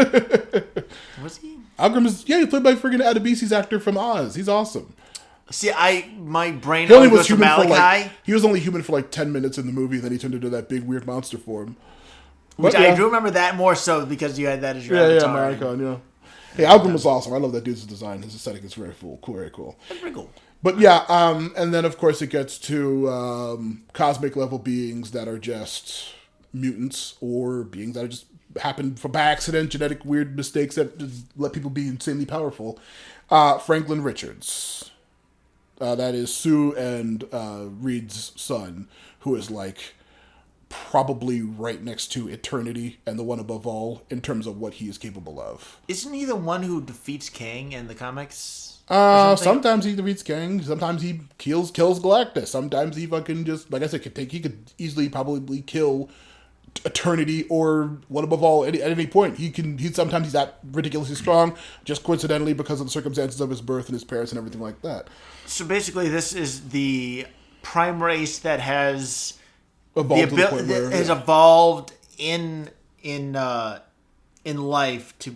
Was he? Algrim is he's played by friggin' Adebisi's actor from Oz. He's awesome. See, my brain He only goes was to human for Malachi. he was only human for like 10 minutes in the movie, then he turned into that big weird monster form. Which But, yeah. I do remember that more so because you had that as your Yeah, avatar. Maricon, yeah. Hey, Algrim was awesome. I love that dude's design. His aesthetic is very cool, very cool. That's pretty cool. But yeah, and then of course it gets to cosmic level beings that are just mutants or beings that are just happen by accident, genetic weird mistakes that just let people be insanely powerful. Franklin Richards. That is Sue and Reed's son, who is like probably right next to Eternity and the one above all in terms of what he is capable of. Isn't he the one who defeats Kang in the comics? Sometimes he defeats Kang. Sometimes he kills Galactus. Sometimes he fucking just, like I said, he could easily probably kill Eternity or one above all at any point. Sometimes he's that ridiculously strong, just coincidentally because of the circumstances of his birth and his parents and everything like that. So basically, this is the prime race that has Evolved in life to,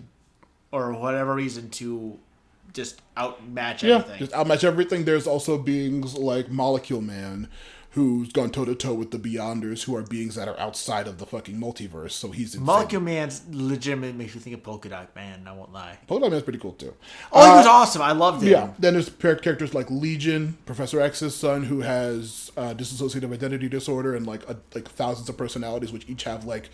or whatever reason, to just outmatch everything. Just outmatch everything. There's also beings like Molecule Man, who's gone toe to toe with the Beyonders, who are beings that are outside of the fucking multiverse. So he's insane. Molecule Man's legitimately makes me think of Polka Dot Man. I won't lie. Polka Dot Man's pretty cool too. Oh, he was awesome. I loved him. Yeah. Then there's characters like Legion, Professor X's son, who has dissociative identity disorder and like thousands of personalities, which each have like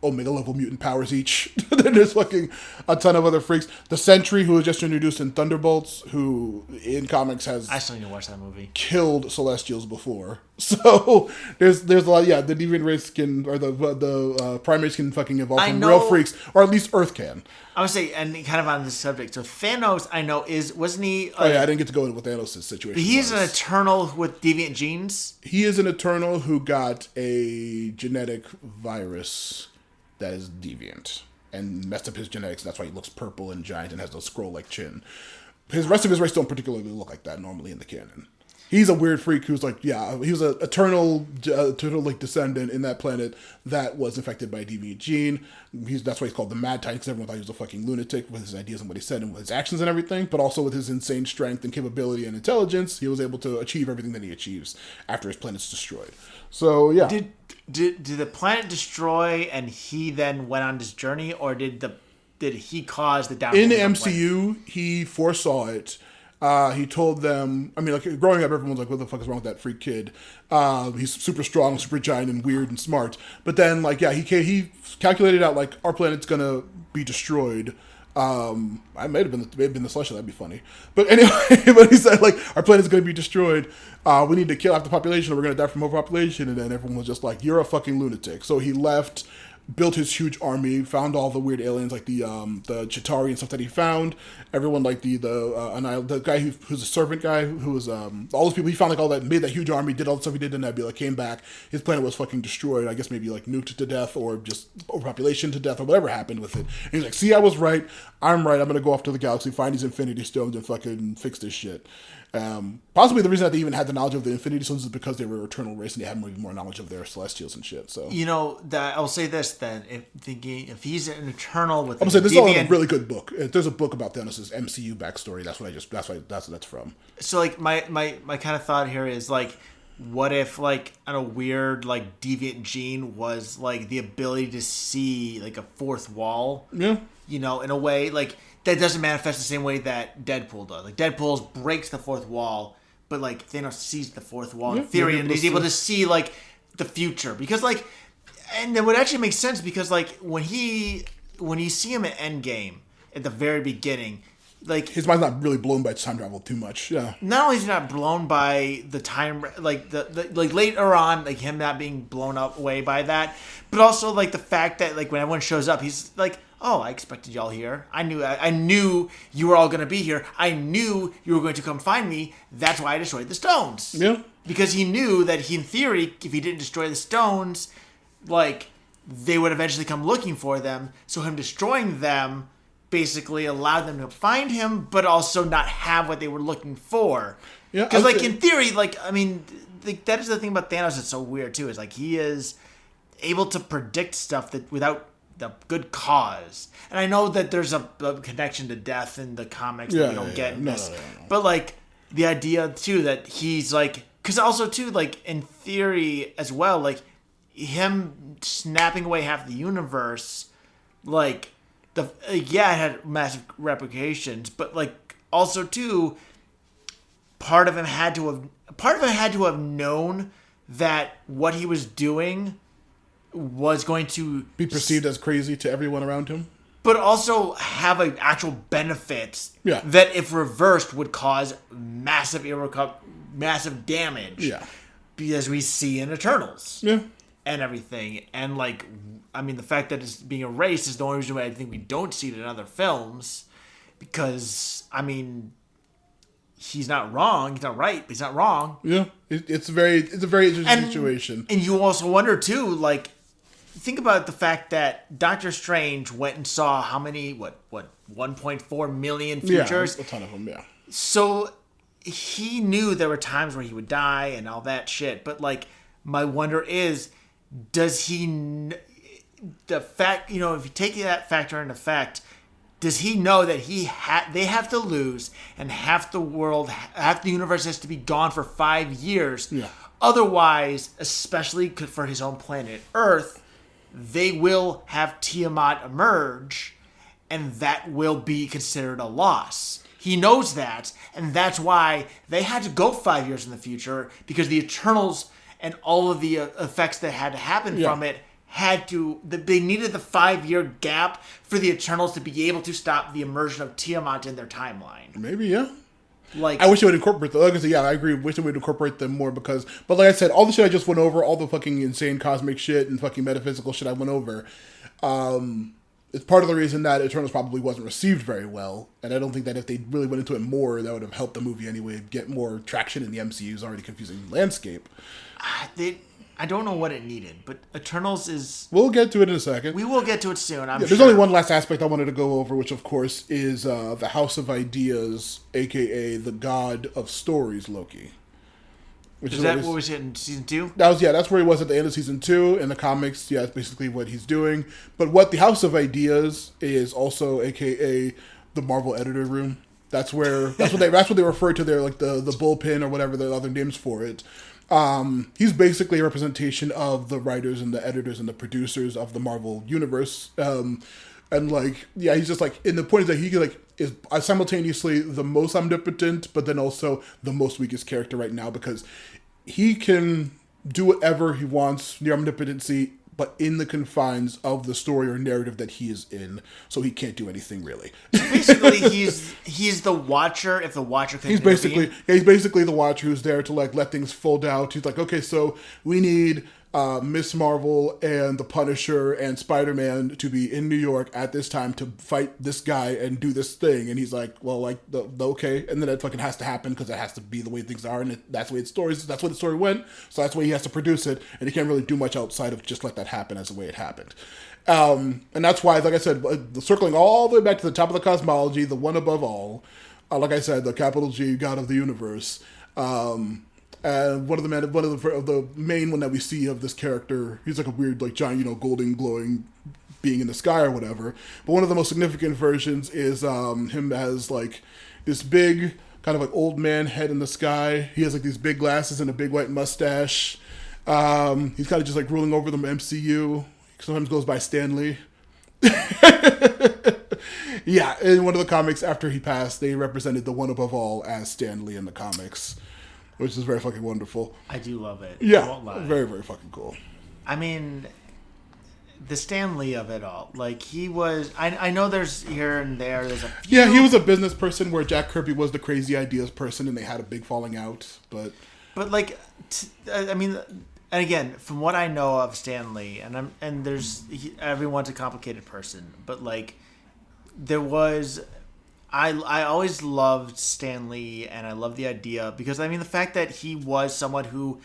Omega level mutant powers each. Then there's fucking a ton of other freaks. The Sentry, who was just introduced in Thunderbolts, who in comics has I still need to watch that movie. Killed Celestials before. So there's a lot. Yeah, the deviant race can, or the primates can fucking evolve from real freaks, or at least Earth can. I would say, and kind of on this subject, so Thanos, I know, wasn't he? I didn't get to go into what Thanos' situation. He's an Eternal with deviant genes. He is an Eternal who got a genetic virus that is deviant and messed up his genetics. That's why he looks purple and giant and has a scroll-like chin. His rest of his race don't particularly look like that normally in the canon. He's a weird freak who's like, yeah, he was an eternal like descendant in that planet that was infected by a deviant gene. That's why he's called the Mad Titan, because everyone thought he was a fucking lunatic with his ideas and what he said and with his actions and everything, but also with his insane strength and capability and intelligence, he was able to achieve everything that he achieves after his planet's destroyed. So, yeah. Did the planet destroy and he then went on his journey, or did he cause the downfall? In the MCU, he foresaw it. He told them, I mean, like, growing up, everyone's like, what the fuck is wrong with that freak kid? He's super strong, super giant, and weird and smart. But then, like, yeah, he calculated out, like, our planet's gonna be destroyed. I may have been the Celestial, that'd be funny. But anyway, but he said, like, our planet's gonna be destroyed. We need to kill half the population, or we're gonna die from overpopulation. And then everyone was just like, you're a fucking lunatic. So he left, built his huge army, found all the weird aliens like the Chitauri and stuff that he found. Everyone like the guy who's a servant guy who was all those people he found, like all that, made that huge army, did all the stuff he did in Nebula, came back. His planet was fucking destroyed. I guess maybe like nuked to death or just overpopulation to death or whatever happened with it. And he's like, see, I was right. I'm right. I'm gonna go off to the galaxy, find these Infinity Stones, and fucking fix this shit. Possibly the reason that they even had the knowledge of the Infinity Stones is because they were an eternal race and they had more knowledge of their Celestials and shit. So I'll say this then: if he's an Eternal with, I'm saying this is all a really good book. There's a book about Thanos' MCU backstory. That's what that's from. So like my kind of thought here is like, what if like on a weird like deviant gene was like the ability to see like a fourth wall? Yeah. In a way like. That doesn't manifest the same way that Deadpool does. Like, Deadpool breaks the fourth wall, but, like, Thanos sees the fourth wall in theory, and he's able to see, like, the future. Because, like, and it would actually make sense because, like, when you see him at Endgame, at the very beginning, like his mind's not really blown by time travel too much. Yeah. Not only is he not blown by the time, like the like later on, like him not being blown away by that, but also like the fact that like when everyone shows up, he's like, "Oh, I expected y'all here. I knew you were all gonna be here. I knew you were going to come find me. That's why I destroyed the stones." Yeah. Because he knew that in theory, if he didn't destroy the stones, like they would eventually come looking for them. So him destroying them basically allowed them to find him, but also not have what they were looking for. Yeah, because like in theory, like I mean, that is the thing about Thanos that's so weird too. Is like he is able to predict stuff that without the good cause. And I know that there's a connection to death in the comics that we don't get in this, but like the idea too that he's like, because also too like in theory as well, like him snapping away half the universe, like. It had massive repercussions, but like also too, part of him had to have known that what he was doing was going to be perceived as crazy to everyone around him, but also have an actual benefit Yeah. that if reversed would cause massive damage. Yeah. As we see in Eternals. Yeah. And everything. And like, I mean, the fact that it's being erased is the only reason why I think we don't see it in other films. Because, I mean, he's not wrong. He's not right, but he's not wrong. Yeah. It's a very interesting situation. And you also wonder too, like, think about the fact that Doctor Strange went and saw how many, 1.4 million futures? Yeah, a ton of them, yeah. So he knew there were times where he would die and all that shit. But like, my wonder is, does he, the fact, you know, if you take that factor into effect, does he know that they have to lose and half the universe has to be gone for 5 years? Yeah. Otherwise, especially for his own planet Earth, they will have Tiamat emerge, and that will be considered a loss. He knows that, and that's why they had to go 5 years in the future, because the Eternals and all of the effects that had to happen from it they needed the 5-year gap for the Eternals to be able to stop the immersion of Tiamat in their timeline. Maybe, yeah. Like, I wish they would incorporate them. Like I said, yeah, I agree. Wish they would incorporate them more but like I said, all the shit I just went over, all the fucking insane cosmic shit and fucking metaphysical shit I went over, it's part of the reason that Eternals probably wasn't received very well. And I don't think that if they really went into it more, that would have helped the movie anyway get more traction in the MCU's already confusing landscape. I don't know what it needed, but Eternals is... We'll get to it in a second. We will get to it soon, I'm sure. There's only one last aspect I wanted to go over, which of course is the House of Ideas, a.k.a. the God of Stories, Loki. Is that what was it in season 2? That's where he was at the end of season 2. In the comics, yeah, it's basically what he's doing. But what the House of Ideas is also, a.k.a. the Marvel editor room. That's what they refer to there, like the bullpen or whatever the other names for it. He's basically a representation of the writers and the editors and the producers of the Marvel universe. And like, yeah, he's just like, and the point is that he like is simultaneously the most omnipotent, but then also the most weakest character right now, because he can do whatever he wants, the omnipotency, but in the confines of the story or narrative that he is in, so he can't do anything really. Basically, he's the Watcher. If the Watcher can, he's basically the Watcher who's there to like let things fold out. He's like, okay, so we need Miss Marvel and the Punisher and Spier-Man to be in New York at this time to fight this guy and do this thing, and he's like, well, like okay, and then it fucking has to happen because it has to be the way things are, and that's the way that's where the story went, so that's why he has to produce it, and he can't really do much outside of just let that happen as the way it happened. And that's why, like I said, circling all the way back to the top of the cosmology, the one above all, like I said, the capital G, God of the universe. And one of the main one that we see of this character, he's like a weird, like giant, golden glowing being in the sky or whatever. But one of the most significant versions is him as like this big kind of like old man head in the sky. He has like these big glasses and a big white mustache. He's kind of just like ruling over the MCU. He sometimes goes by Stanley. Yeah, in one of the comics after he passed, they represented the one above all as Stanley in the comics, which is very fucking wonderful. I do love it. Yeah, very, very fucking cool. I mean, the Stan Lee of it all. Like, he was... I know there's here and there's a few... Yeah, he was a business person where Jack Kirby was the crazy ideas person, and they had a big falling out, but... But, like, I mean... And again, from what I know of Stan Lee, everyone's a complicated person, but, like, there was... I always loved Stan Lee, and I love the idea, because, I mean, the fact that he was someone who...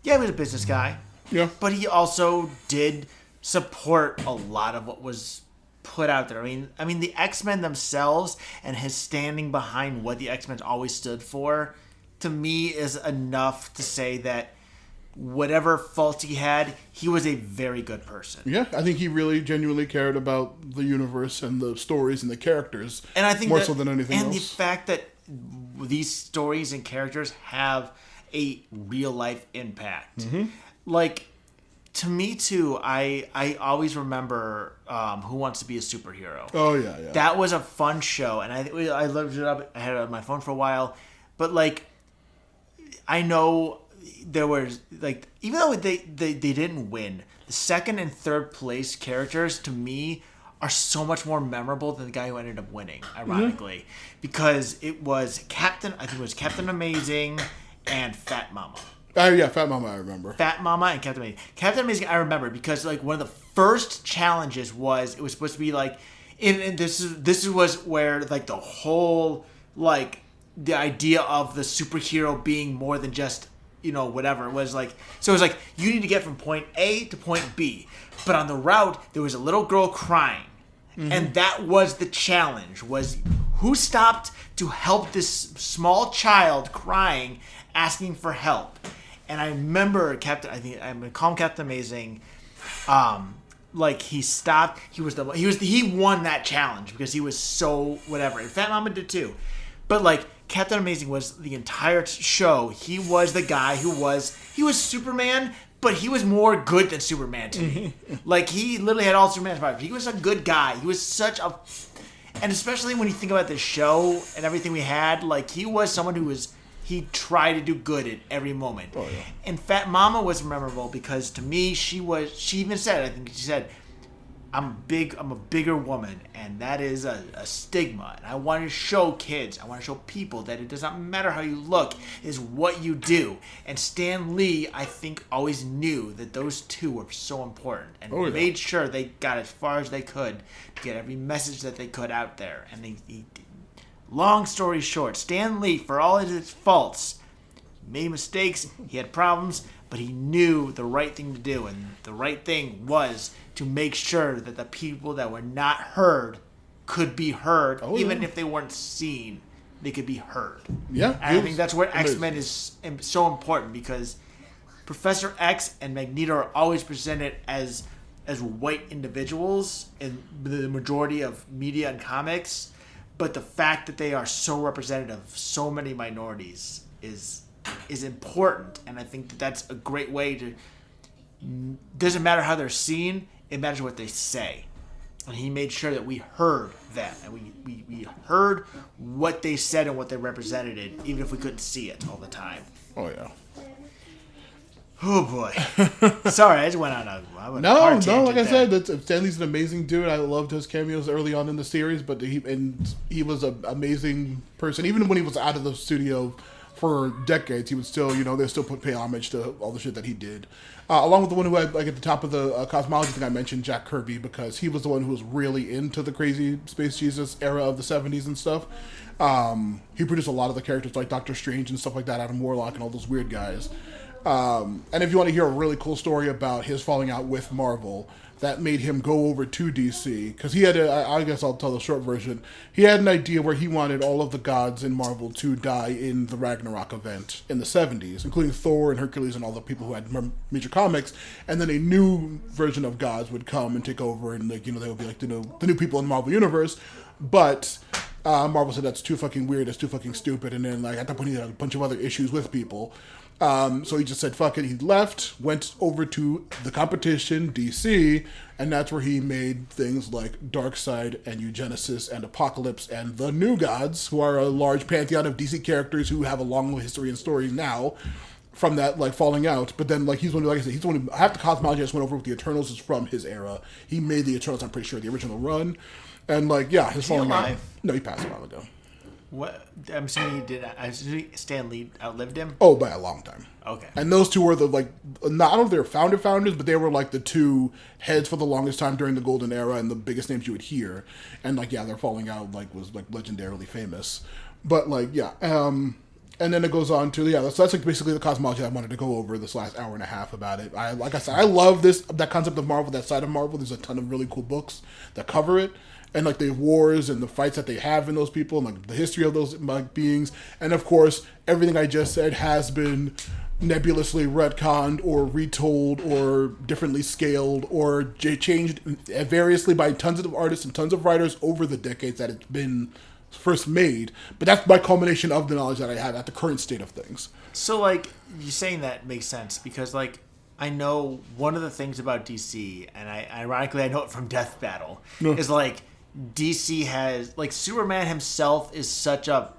Yeah, he was a business guy. Yeah. But he also did support a lot of what was put out there. I mean, the X-Men themselves and his standing behind what the X-Men always stood for, to me, is enough to say that whatever faults he had, he was a very good person. Yeah, I think he really genuinely cared about the universe and the stories and the characters, and I think more so than anything else. And the fact that these stories and characters have a real life impact. Mm-hmm. Like, to me too, I always remember Who Wants to Be a Superhero. Oh yeah. That was a fun show, and I looked it up. I had it on my phone for a while, but like, I know there was, like, even though they didn't win, the second and third place characters to me are so much more memorable than the guy who ended up winning, ironically, because it was Captain Amazing and Fat Mama. Oh yeah, Fat Mama, I remember. Fat Mama and Captain Amazing. Captain Amazing, I remember, because, like, one of the first challenges was, it was supposed to be, like, and this was where, like, the whole, like, the idea of the superhero being more than just, you know, whatever. It was like, so it was like, you need to get from point A to point B. But on the route, there was a little girl crying. Mm-hmm. And that was the challenge, was who stopped to help this small child crying, asking for help. And I remember I'm gonna call him Captain Amazing. Like, he stopped. He won that challenge because he was so whatever. And Fat Mama did too. But, like, Captain Amazing was the entire show. He was the guy he was Superman, but he was more good than Superman to me. Like, he literally had all Superman's powers. He was a good guy. He was such a... And especially when you think about this show and everything we had, like, he was someone he tried to do good at every moment. Oh, yeah. And Fat Mama was memorable because, to me, she even said, I'm a bigger woman, and that is a stigma. And I want to show kids, I want to show people that it does not matter how you look, is what you do. And Stan Lee, I think, always knew that those two were so important, and made sure they got as far as they could to get every message that they could out there. And he long story short, Stan Lee, for all of his faults, made mistakes, he had problems, but he knew the right thing to do, and the right thing was to make sure that the people that were not heard could be heard, even if they weren't seen, they could be heard. Yeah. And I think that's where X-Men is so important, because Professor X and Magneto are always presented as white individuals in the majority of media and comics, but the fact that they are so representative of so many minorities is important, and I think that's a great way to... Doesn't matter how they're seen, it matters what they say. And he made sure that we heard that, and we heard what they said and what they represented, even if we couldn't see it all the time. Oh yeah. Oh boy. Sorry, I just went on a No, like I there. said, Stan Lee's an amazing dude. I loved his cameos early on in the series, but he was an amazing person. Even when he was out of the studio for decades, he would still, they still pay homage to all the shit that he did. Along with the one who had, like, at the top of the Cosmology thing, I mentioned Jack Kirby, because he was the one who was really into the crazy Space Jesus era of the 70s and stuff. He produced a lot of the characters like Doctor Strange and stuff like that, Adam Warlock and all those weird guys. And if you want to hear a really cool story about his falling out with Marvel, that made him go over to DC, because he had I guess I'll tell the short version. He had an idea where he wanted all of the gods in Marvel to die in the Ragnarok event in the 70s, including Thor and Hercules and all the people who had major comics, and then a new version of gods would come and take over, and, like, they would be like the new people in the Marvel Universe. But Marvel said that's too fucking weird, that's too fucking stupid, and then, like, at that point he had a bunch of other issues with people. So he just said, fuck it. He left, went over to the competition, DC, and that's where he made things like Darkseid and Eugenesis and Apocalypse and the New Gods, who are a large pantheon of DC characters who have a long history and story now, from that like falling out. But then like he's one, like I said, he's one. Half the cosmology I just went over with the Eternals is from his era. He made the Eternals, I'm pretty sure, the original run, and like his falling out. No, he passed a while ago. What? I'm assuming Stan Lee outlived him. Oh, by a long time. Okay. And those two were the like, not, I don't know if they were founders, but they were like the two heads for the longest time during the Golden Era and the biggest names you would hear. And like, their falling out like was like legendarily famous. But like, and then it goes on to so that's like basically the cosmology I wanted to go over this last hour and a half about it. Like I said, I love that concept of Marvel, that side of Marvel. There's a ton of really cool books that cover it. And like the wars and the fights that they have in those people, and like the history of those like beings, and of course everything I just said has been nebulously retconned or retold or differently scaled or changed variously by tons of artists and tons of writers over the decades that it's been first made. But that's my culmination of the knowledge that I have at the current state of things. So like you saying that makes sense because like I know one of the things about DC, and ironically I know it from Death Battle, is like DC has, like, Superman himself is such a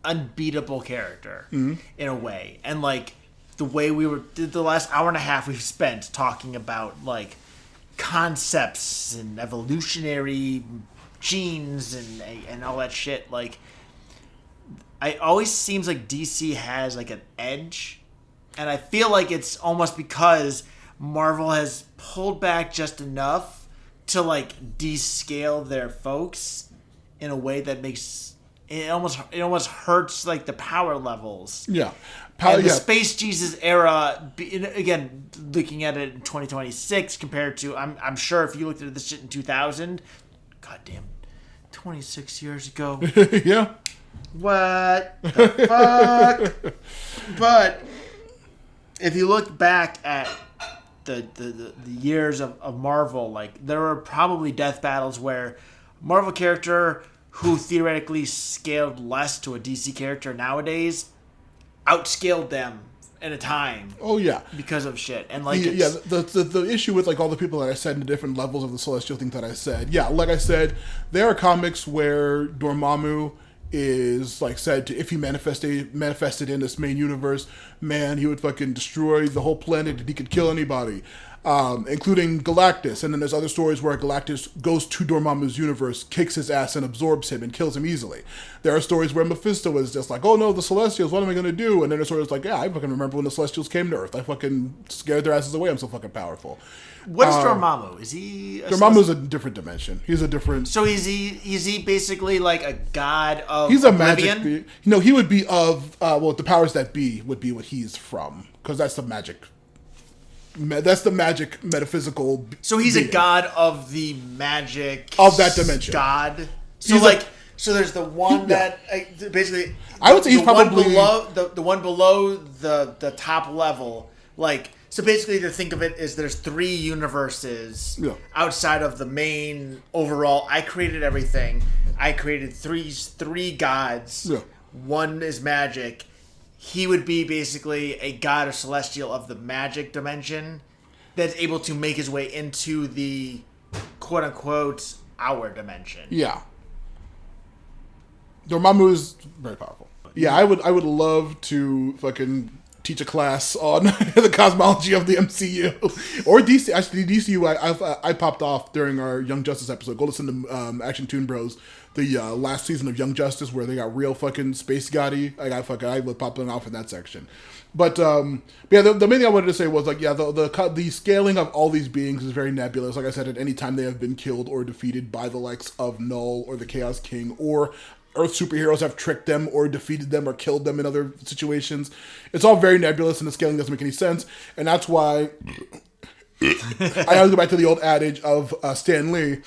unbeatable character in a way. And, like, the way the last hour and a half we've spent talking about, like, concepts and evolutionary genes and all that shit, like, it always seems like DC has, like, an edge. And I feel like it's almost because Marvel has pulled back just enough to like descale their folks in a way that makes it almost hurts like the power levels. Yeah, the Space Jesus era. Again, looking at it in 2026 compared to I'm sure if you looked at this shit in 2000, goddamn, 26 years ago. Yeah. What the fuck? But if you look back at the years of Marvel, like there were probably death battles where Marvel character who theoretically scaled less to a DC character nowadays outscaled them in a time. Oh yeah, because of shit. And like the issue with like all the people that I said in the different levels of the celestial thing that I said. Yeah, like I said, there are comics where Dormammu is like said to, if he manifested in this main universe, man, he would fucking destroy the whole planet and he could kill anybody, including Galactus. And then there's other stories where Galactus goes to Dormammu's universe, kicks his ass and absorbs him and kills him easily. There are stories where Mephisto is just like, oh no, the Celestials, what am I going to do? And then there's stories like, yeah, I fucking remember when the Celestials came to Earth. I fucking scared their asses away. I'm so fucking powerful. What is Dormammu? Is he Dormammu's a different dimension. He's a different. So is he basically like a god of He's a Oblivion? magic. No, he would be of the powers that be would be what he's from, because that's the magic. That's the magic metaphysical. So he's a god of the magic of that dimension. God. So so there's the one that basically I would say he's probably the one below the top level, like. So basically, to think of it is there's three universes outside of the main overall. I created everything. I created three gods. Yeah. One is magic. He would be basically a god or celestial of the magic dimension that's able to make his way into the quote unquote our dimension. Yeah. Dormammu is very powerful. Yeah, I would love to fucking teach a class on the cosmology of the MCU or DC. Actually, DCU I popped off during our Young Justice episode. Go listen to Action Toon Bros, the last season of Young Justice, where they got real fucking space goddy. I was popping off in that section. But the main thing I wanted to say was like, yeah, the scaling of all these beings is very nebulous. Like I said, at any time they have been killed or defeated by the likes of Null or the Chaos King, or Earth superheroes have tricked them or defeated them or killed them in other situations. It's all very nebulous, and the scaling doesn't make any sense. And that's why I always go back to the old adage of Stan Lee.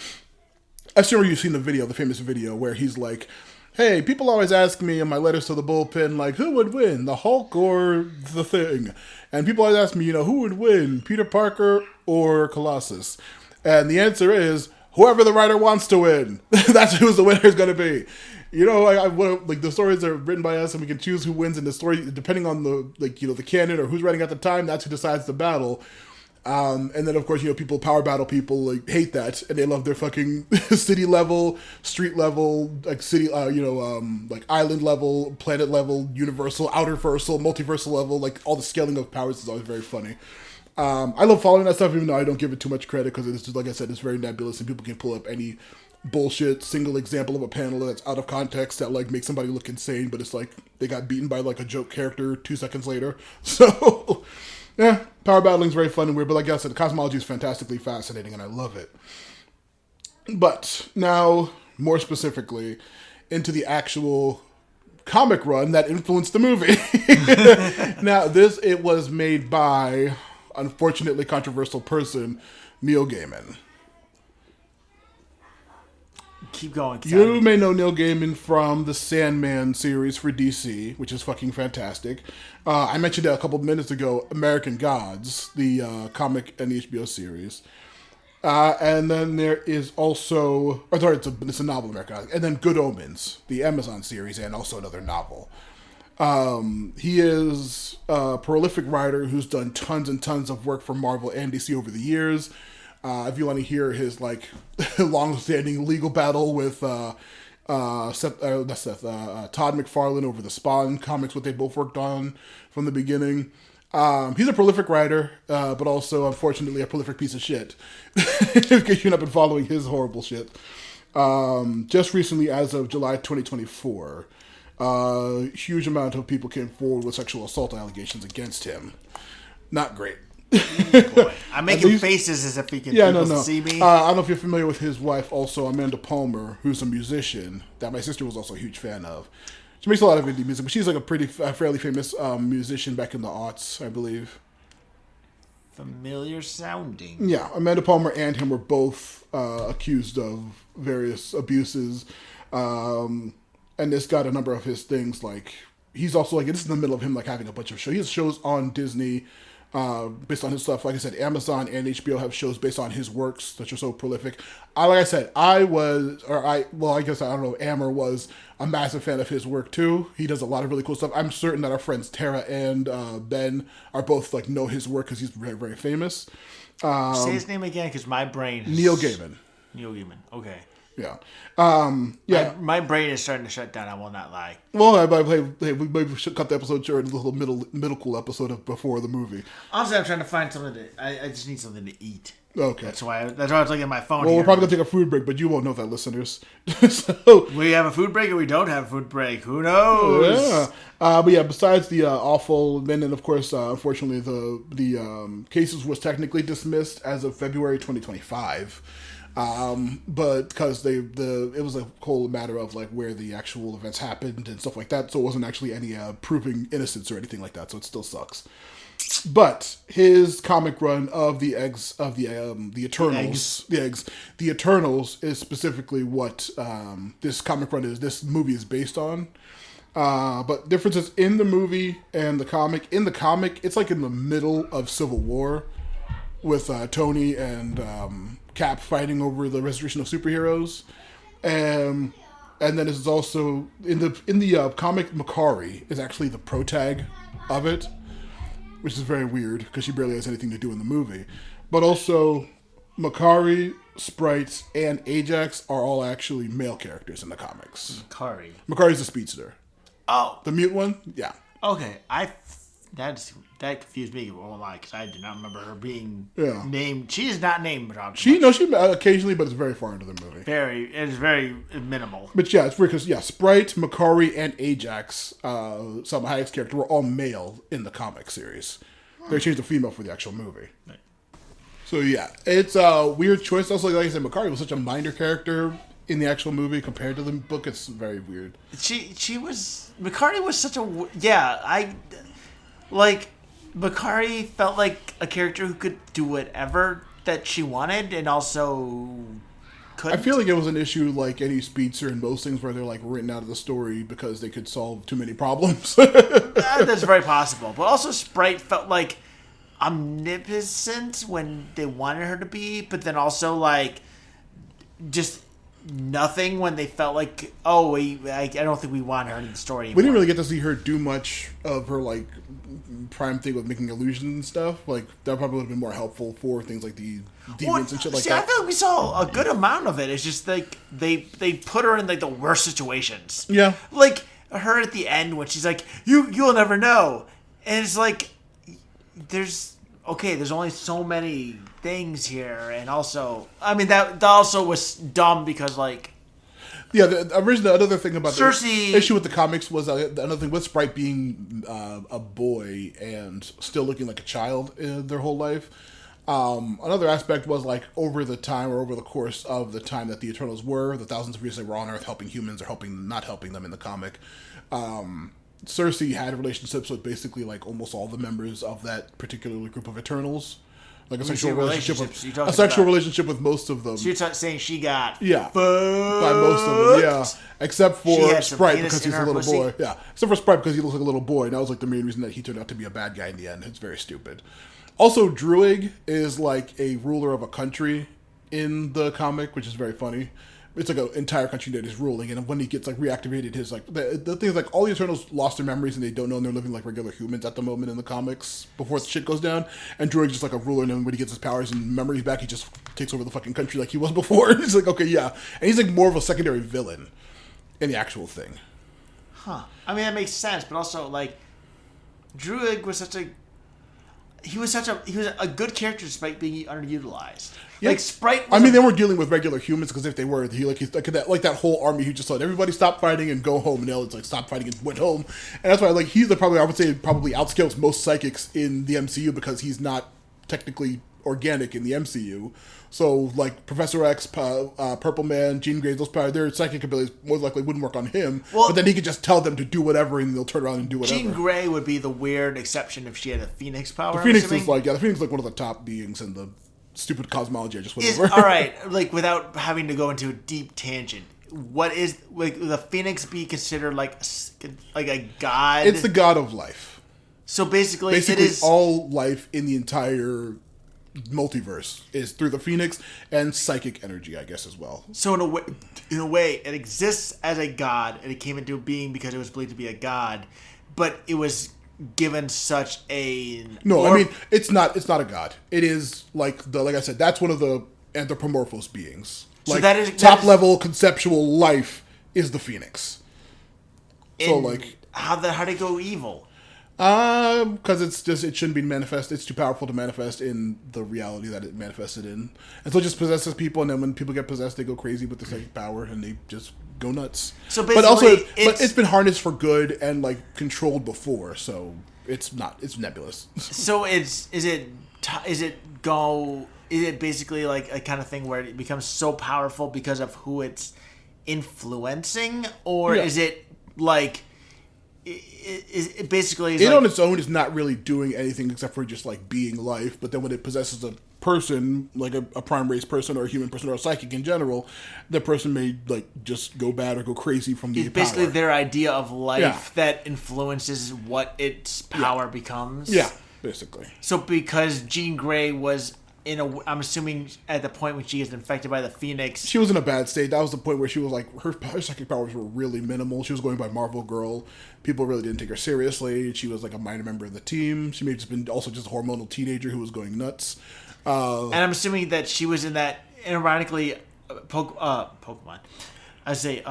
I'm sure you've seen the famous video where he's like, hey, people always ask me in my letters to the bullpen, like, who would win, the Hulk or the Thing? And people always ask me, who would win, Peter Parker or Colossus? And the answer is, whoever the writer wants to win. That's who the winner is going to be. The stories are written by us, and we can choose who wins in the story depending on the canon or who's writing at the time. That's who decides the battle. And then, of course, people, power battle people, like, hate that, and they love their fucking city level, street level, like, city, like, island level, planet level, universal, outerversal, multiversal level, like, all the scaling of powers is always very funny. I love following that stuff, even though I don't give it too much credit, because it's just, like I said, it's very nebulous, and people can pull up any bullshit single example of a panel that's out of context that, like, makes somebody look insane, but it's like, they got beaten by, like, a joke character 2 seconds later. So... yeah, power battling's very fun and weird, but like I said, the cosmology is fantastically fascinating, and I love it. But now, more specifically, into the actual comic run that influenced the movie. Now, it was made by, unfortunately controversial person, Neil Gaiman. Keep going. You may know Neil Gaiman from the Sandman series for DC, which is fucking fantastic. I mentioned it a couple of minutes ago, American Gods, the comic and HBO series. And then there is also... it's a novel, American Gods. And then Good Omens, the Amazon series, and also another novel. He is a prolific writer who's done tons and tons of work for Marvel and DC over the years. If you want to hear his, like, long-standing legal battle with Todd McFarlane over the Spawn comics, what they both worked on from the beginning. He's a prolific writer, but also, unfortunately, a prolific piece of shit. In case you've not been following his horrible shit. Just recently, as of July 2024, huge amount of people came forward with sexual assault allegations against him. Not great. Boy. I'm making faces as if he can see me. I don't know if you're familiar with his wife, also Amanda Palmer, who's a musician that my sister was also a huge fan of. She makes a lot of indie music, but she's like a fairly famous musician back in the aughts, I believe. Familiar sounding. Yeah, Amanda Palmer and him were both accused of various abuses, and this got a number of his things. Like, he's also like, this is in the middle of him like having a bunch of shows. He has shows on Disney. Based on his stuff, like I said, Amazon and HBO have shows based on his works that are so prolific. Like I said, I guess I don't know, Amber was a massive fan of his work too. He does a lot of really cool stuff. I'm certain that our friends Tara and Ben are both like know his work because he's very, very famous. Say his name again, because my brain is... Neil Gaiman. Neil Gaiman. Okay. Yeah. My brain is starting to shut down, I will not lie. Well, we maybe should cut the episode short, a little middle cool episode of before the movie. Honestly, I'm trying to find something I just need something to eat. Okay. That's why I was looking at my phone. Well, here. we're probably going to take a food break, but you won't know that, listeners. So, we have a food break or we don't have a food break. Who knows? Yeah. But yeah, besides the awful, then of course, unfortunately, the cases was technically dismissed as of February 2025. But because it was a whole matter of like where the actual events happened and stuff like that, so it wasn't actually any proving innocence or anything like that. So it still sucks. But his comic run of the Eternals, the Eternals is specifically what this comic run is. This movie is based on. But differences in the movie and the comic. In the comic, it's like in the middle of Civil War with Tony and Cap fighting over the restoration of superheroes, and then this is also in the comic. Makari is actually the protag of it, which is very weird because she barely has anything to do in the movie. But also, Makari, Sprite, and Ajax are all actually male characters in the comics. Makari's the speedster. Oh, the mute one. Yeah. Okay, that confused me. I won't lie, because I did not remember her being named. She is not named. She occasionally, but it's very far into the movie. It is very minimal. But yeah, it's weird because Sprite, Makari, and Ajax, Salma Hayek's character, were all male in the comic series. They changed the female for the actual movie. Right. So yeah, it's a weird choice. Also, like I said, Makari was such a minor character in the actual movie compared to the book. It's very weird. Makari was such a Makari felt like a character who could do whatever that she wanted and also couldn't. I feel like it was an issue like any speedster and most things where they're like written out of the story because they could solve too many problems. That's very possible. But also Sprite felt like omnipotent when they wanted her to be, but then also like just nothing when they felt like, oh, I don't think we want her in the story anymore. We didn't really get to see her do much of her like prime thing with making illusions and stuff. Like that probably would have been more helpful for things like the demons and shit like that. I feel like we saw a good amount of it. It's just like they put her in like the worst situations. Yeah, like her at the end when she's like, you'll never know, and it's like there's only so many things here, and also I mean that also was dumb because like. Yeah, another thing about Cersei, the issue with the comics was another thing with Sprite being a boy and still looking like a child their whole life. Another aspect was like over the course of the time that the Eternals were, the thousands of years they were on Earth helping humans or not helping them in the comic. Cersei had relationships with basically like almost all the members of that particular group of Eternals. Like a sexual relationship with most of them. So you're saying she got fucked by most of them, yeah. Except for Sprite because he's a little boy. Yeah, except for Sprite because he looks like a little boy. And that was like the main reason that he turned out to be a bad guy in the end. It's very stupid. Also, Druig is like a ruler of a country in the comic, which is very funny. It's like an entire country that is ruling, and when he gets like reactivated, his like the thing is like all the Eternals lost their memories and they don't know, and they're living like regular humans at the moment in the comics before the shit goes down. And Druig's just like a ruler, and then when he gets his powers and memories back, he just takes over the fucking country like he was before. He's like, okay, yeah, and he's like more of a secondary villain in the actual thing. Huh? I mean that makes sense, but also like Druig was he was a good character despite being underutilized. Yeah. Like Sprite. They weren't dealing with regular humans because if they were, he's like that whole army who just let everybody stop fighting and go home. And now it's like stop fighting and went home. And that's why like he's probably outscales most psychics in the MCU because he's not technically organic in the MCU. So like Professor X, Purple Man, Jean Grey, their psychic abilities most likely wouldn't work on him. But then he could just tell them to do whatever, and they'll turn around and do whatever. Jean Grey would be the weird exception if she had a Phoenix power. The Phoenix is like one of the top beings in the stupid cosmology I just went over. All right, like without having to go into a deep tangent, what is like the Phoenix be considered like a god? It's the god of life. So basically it is all life in the entire multiverse is through the Phoenix and psychic energy, I guess, as well. So in a way, it exists as a god, and it came into being because it was believed to be a god, but it was given such a I mean it's not a god. It is like I said, that's one of the anthropomorphous beings. Like so top level conceptual life is the Phoenix. So like how did it go evil? Because it shouldn't be manifest. It's too powerful to manifest in the reality that it manifested in, and so it just possesses people. And then when people get possessed, they go crazy with the psychic power, and they just go nuts. So basically, but it's been harnessed for good and like controlled before, so it's nebulous. So is it basically like a kind of thing where it becomes so powerful because of who it's influencing, or is it like? It basically is on its own is not really doing anything except for just like being life, but then when it possesses a person, like a prime race person or a human person or a psychic in general, the person may like just go bad or go crazy from the power. It's basically their idea of life that influences what its power becomes. Yeah, basically. So because Jean Grey was I'm assuming at the point when she gets infected by the Phoenix, she was in a bad state. That was the point where she was like her psychic powers were really minimal. She was going by Marvel Girl. People really didn't take her seriously. She was like a minor member of the team. She may have just been also just a hormonal teenager who was going nuts. And I'm assuming that she was in that ironically Pokemon. I say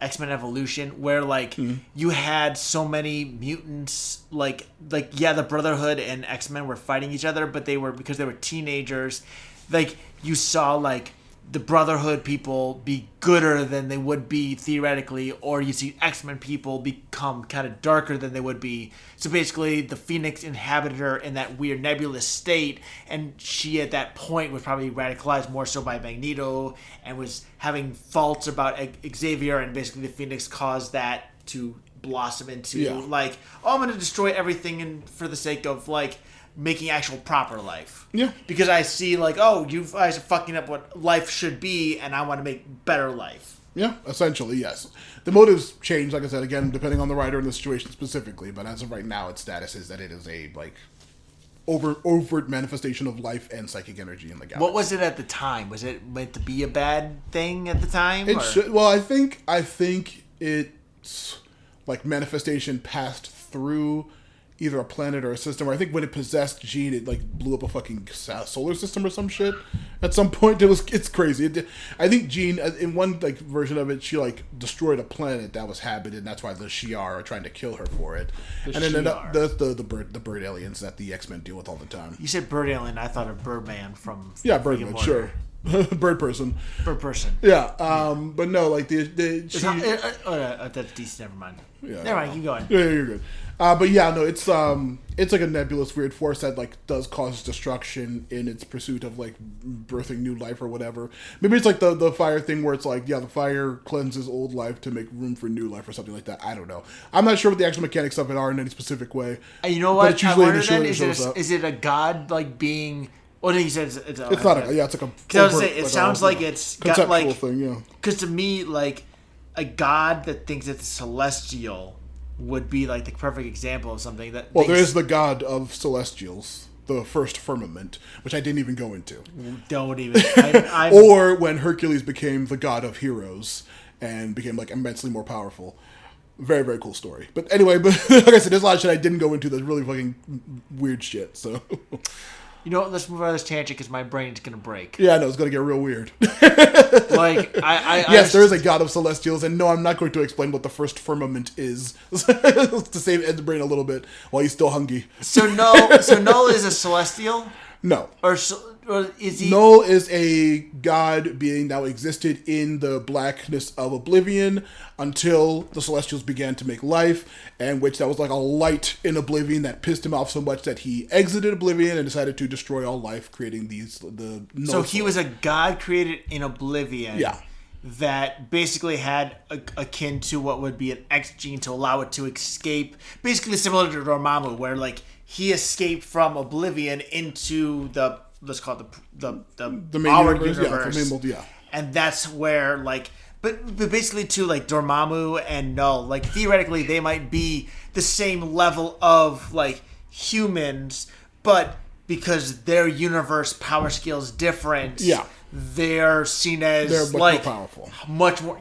X-Men Evolution, where like you had so many mutants, like the Brotherhood and X-Men were fighting each other, but because they were teenagers, like you saw like the Brotherhood people be gooder than they would be theoretically, or you see X-Men people become kind of darker than they would be. So basically, the Phoenix inhabited her in that weird nebulous state, and she at that point was probably radicalized more so by Magneto and was having faults about Xavier, and basically the Phoenix caused that to blossom into like, oh, I'm going to destroy everything for the sake of like making actual proper life. Yeah. Because I see like, oh, you guys are fucking up what life should be, and I want to make better life. Yeah, essentially, yes. The motives change, like I said, again, depending on the writer and the situation specifically, but as of right now, its status is that it is a, like, overt manifestation of life and psychic energy in the galaxy. What was it at the time? Was it meant to be a bad thing at the time? It should. Well, I think it's like manifestation passed through either a planet or a system. Or I think when it possessed Jean, it like blew up a fucking solar system or some shit. At some point, it's crazy. I think Jean, in one like version of it, she like destroyed a planet that was habited, and that's why the Shi'ar are trying to kill her for it. And then the bird aliens that the X-Men deal with all the time. You said bird alien. I thought of Birdman from Birdman, sure. Bird person. Yeah, but no, like that's decent. Never mind. Yeah, never mind. Keep going. Yeah, you're good. But yeah, no, it's like a nebulous, weird force that like does cause destruction in its pursuit of like birthing new life or whatever. Maybe it's like the fire thing where it's like, yeah, the fire cleanses old life to make room for new life or something like that. I don't know. I'm not sure what the actual mechanics of it are in any specific way. You know what? I wonder then, is it a god like being? Well, you said it's not a. Yeah, it's like a. Because I was saying, it sounds like it's got like thing, yeah. Because to me, like a god that thinks it's celestial would be like the perfect example of something that. Well, there is the god of celestials, the First Firmament, which I didn't even go into. Don't even. Or when Hercules became the god of heroes and became like immensely more powerful. Very, very cool story. But anyway, like I said, there's a lot of shit I didn't go into that's really fucking weird shit. So. You know what? Let's move out of this tangent because my brain's gonna break. Yeah, I know, it's gonna get real weird. Like, yes, there is a god of celestials, and no, I'm not going to explain what the First Firmament is to save Ed's brain a little bit while he's still hungry. So Null is a celestial? No. Or is he? Null is a god being that existed in the blackness of oblivion until the Celestials began to make life, and which that was like a light in oblivion that pissed him off so much that he exited oblivion and decided to destroy all life, creating the Null. So he was a god created in oblivion. Yeah. That basically had akin to what would be an X gene to allow it to escape, basically similar to Dormammu, where like he escaped from oblivion into the, let's call it the main our universe. universe. Yeah. And that's where like, but basically too, like Dormammu and Null, like theoretically they might be the same level of like humans, but because their universe power scale is different. Yeah. They're seen as much like more powerful, much more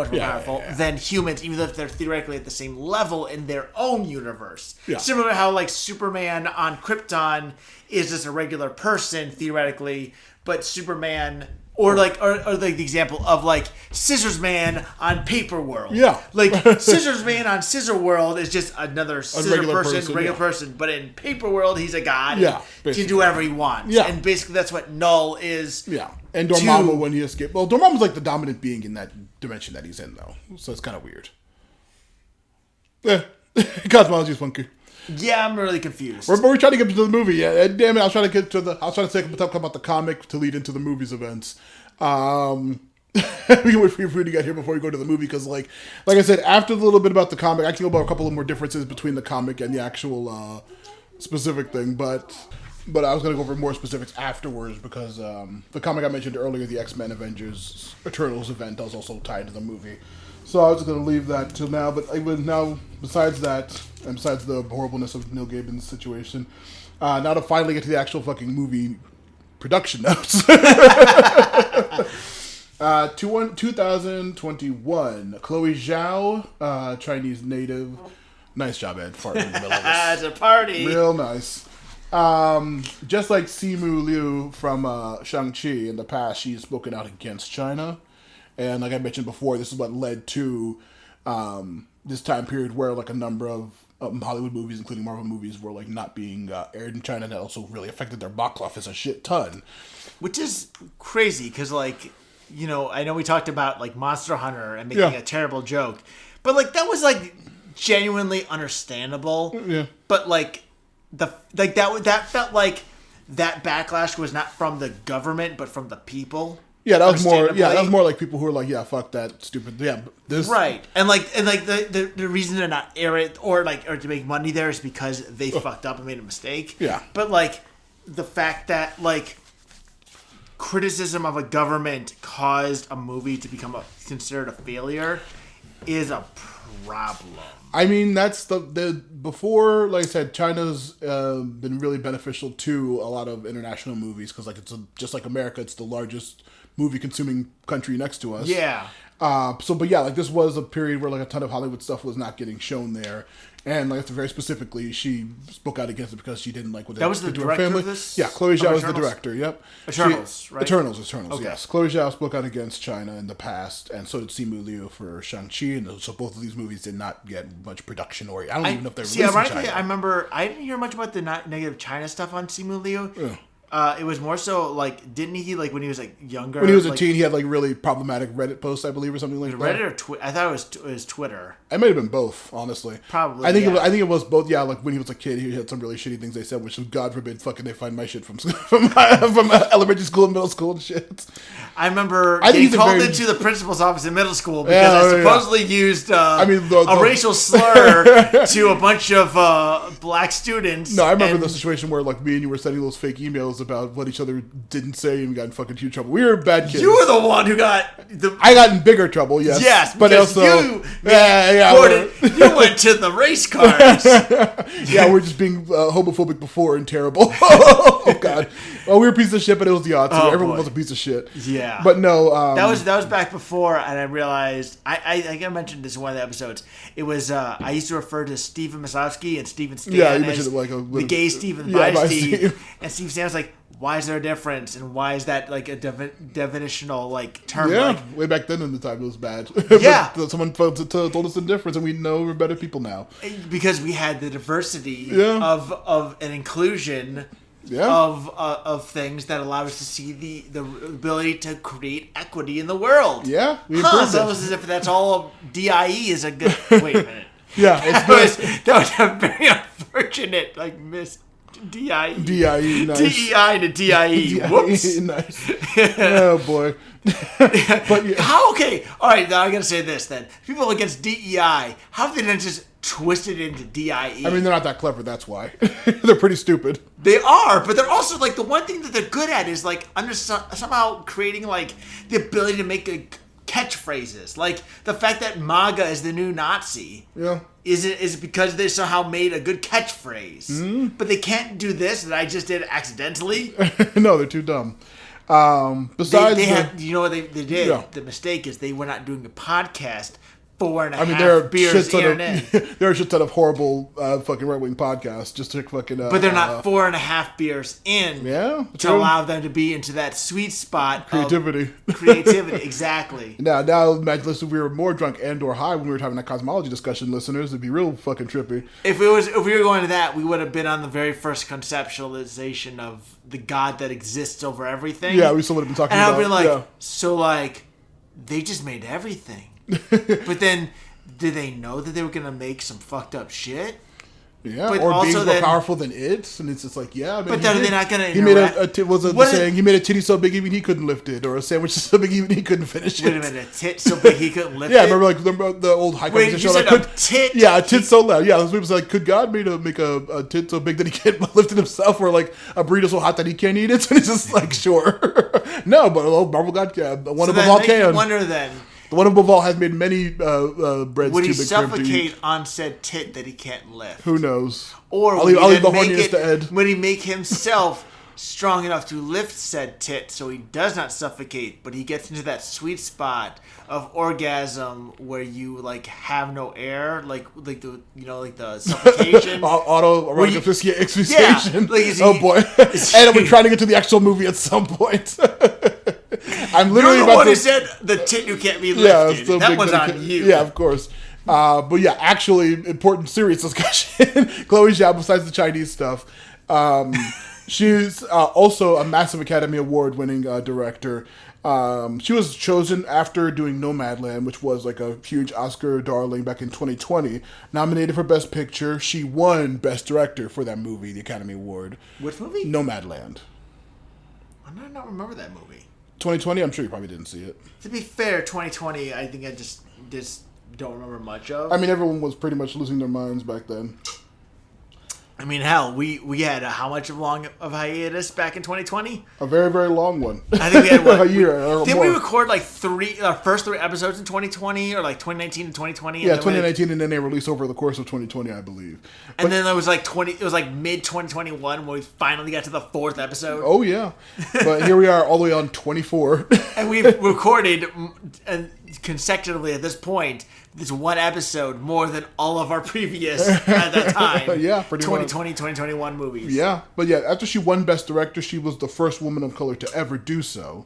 powerful than humans, even though they're theoretically at the same level in their own universe. Yeah. Similar to how like Superman on Krypton is just a regular person theoretically, but Superman or the example of like Scissors Man on Paper World. Yeah. Like Scissors Man on Scissor World is just another regular person, but in Paper World he's a god. Yeah. He can do whatever he wants. Yeah. And basically that's what Null is. Yeah. And Dormammu when he escaped. Well, Dormammu's like the dominant being in that dimension that he's in though. So it's kind of weird. Cosmology is funky. Yeah, I'm really confused. We're trying to get to the movie. Yeah, damn it! I was trying to talk about the comic to lead into the movie's events. We can wait for you to get here before we go to the movie because, like I said, after a little bit about the comic, I can go about a couple of more differences between the comic and the actual specific thing. But I was going to go over more specifics afterwards because the comic I mentioned earlier, the X-Men Avengers Eternals event, does also tie into the movie. So I was just going to leave that till now. But now, besides that, and besides the horribleness of Neil Gaiman's situation, now to finally get to the actual fucking movie production notes. 2021, Chloe Zhao, Chinese native. Nice job, Ed. Farting in the middle of this. It's a party. Real nice. Just like Simu Liu from Shang-Chi in the past, she's spoken out against China. And like I mentioned before, this is what led to this time period where like a number of Hollywood movies, including Marvel movies, were like not being aired in China. And that also really affected their box office a shit ton. Which is crazy because like, you know, I know we talked about like Monster Hunter and making a terrible joke. But like that was like genuinely understandable. Yeah. But like that felt like that backlash was not from the government but from the people. Yeah, that was more. Yeah, that was more like people who were like, "Yeah, fuck that, stupid." Yeah, this right, and the reason they're not air it or to make money there is because they fucked up and made a mistake. Yeah, but like the fact that like criticism of a government caused a movie to become considered a failure is a problem. I mean, that's the before, like I said, China's been really beneficial to a lot of international movies because, like, just like America, it's the largest movie consuming country next to us. Yeah. But yeah, like this was a period where like a ton of Hollywood stuff was not getting shown there, and like very specifically, she spoke out against it because she didn't like what that was the director family. Of this. Yeah, Chloe Zhao was the Eternals? director. Yep, Eternals, right? Eternals. Okay. Yes, Chloe Zhao spoke out against China in the past, and so did Simu Liu for Shang-Chi, and so both of these movies did not get much production. Or I don't even know if they released in China. I remember I didn't hear much about the negative China stuff on Simu Liu. Yeah. It was more so like, didn't he like when he was like younger? When he was a like, teen, he had like really problematic Reddit posts, I believe, or something like that. Reddit or Twitter? I thought it was Twitter. It might have been both, honestly. Probably. I think it was both. Yeah, like when he was a kid, he had some really shitty things they said, which God forbid, fucking they find my shit from elementary school and middle school and shit. I remember getting called into the principal's office in middle school because I supposedly used a racial slur to a bunch of black students. No, I remember the situation where like me and you were sending those fake emails about what each other didn't say and we got in fucking huge trouble. We were bad kids. You were the one who got I got in bigger trouble, yes. Yes, but because also you went to the race cars. Yeah, we're just being homophobic before and terrible. Oh God. Well, we were a piece of shit, but it was the odds. Everyone was a piece of shit. Yeah. But no, that was back before, and I realized I think I mentioned this in one of the episodes. It was I used to refer to Steven Masowski and Steven Stan as the gay Steven by Steve, and Steve Stan was like, why is there a difference, and why is that like a definitional like term? Yeah, like, way back then in the time it was bad. Yeah. Someone told us the difference, and we know we're better people now. Because we had the diversity of an inclusion of things that allow us to see the ability to create equity in the world. Yeah, we it's almost as if that's all DIE is a good. Wait a minute. Yeah, that was a very unfortunate miss. DIE. DIE, nice. DEI to DIE. Whoops. Nice. Oh boy. But yeah. How? Okay. All right. Now I gotta say this then. People against DEI. How have they not just twisted into DIE? I mean, they're not that clever. That's why. They're pretty stupid. They are, but they're also like the one thing that they're good at is like somehow creating like the ability to make catchphrases. Like the fact that MAGA is the new Nazi. Yeah. Is it because they somehow made a good catchphrase? Mm-hmm. But they can't do this that I just did accidentally? No, they're too dumb. Besides, you know what they did? Yeah. The mistake is they were not doing a podcast 4.5 beers in. There are a shit ton of horrible fucking right-wing podcasts just to fucking... but they're not 4.5 beers in to allow them to be into that sweet spot creativity. Creativity, exactly. Now imagine if we were more drunk and or high when we were having that cosmology discussion, listeners. It'd be real fucking trippy. If we were going to that, we would have been on the very first conceptualization of the God that exists over everything. Yeah, we still would have been talking about... And I'd be like, they just made everything. But then, did they know that they were gonna make some fucked up shit? Yeah, but or also being more powerful than it, and it's just like, yeah. I mean, but then they're not gonna. He made the saying? He made a titty so big even he couldn't lift it, or a sandwich so big even he couldn't finish it. Wait a minute, a tit so big he couldn't lift it. Yeah, remember the old high conversation show? Like, a tit? Yeah, a tit so loud. Yeah, this was like, could God make a tit so big that he can't lift it himself, or like a burrito so hot that he can't eat it? And it's just like, sure, no, but Marvel God can. One of all can. Wonder then. The one above all has made many breads would too he big for him to suffocate eat. On said tit that he can't lift? Who knows? Or I'll leave the horniness to Ed. Would he make himself strong enough to lift said tit so he does not suffocate, but he gets into that sweet spot of orgasm where you like have no air, like the suffocation, autoerotic asphyxiation. Yeah, oh boy! And we're trying to get to the actual movie at some point. I'm literally You're the one who said the tit you can't be lifted. Yeah, that one's on you. Yeah, of course. But yeah, actually, important, serious discussion. Chloe Zhao, besides the Chinese stuff, she's also a massive Academy Award-winning director. She was chosen after doing Nomadland, which was like a huge Oscar darling back in 2020. Nominated for Best Picture. She won Best Director for that movie, the Academy Award. Which movie? Nomadland. I do not remember that movie. 2020? I'm sure you probably didn't see it. To be fair, 2020, I think I just don't remember much of. I mean, everyone was pretty much losing their minds back then. I mean, hell, we had how much long of hiatus back in 2020? A very, very long one. I think we had what, a year or didn't more. we record like our first 3 episodes in 2020 or like 2019 and 2020? Yeah, 2019, and then they released over the course of 2020, I believe. And then there was like it was like mid 2021 when we finally got to the 4th episode. Oh yeah, but here we are all the way on 24. And we've recorded and consecutively at this point this one episode more than all of our previous at that time. Yeah, pretty 2020, 2021 movies. Yeah, but yeah, after she won Best Director, she was the first woman of color to ever do so.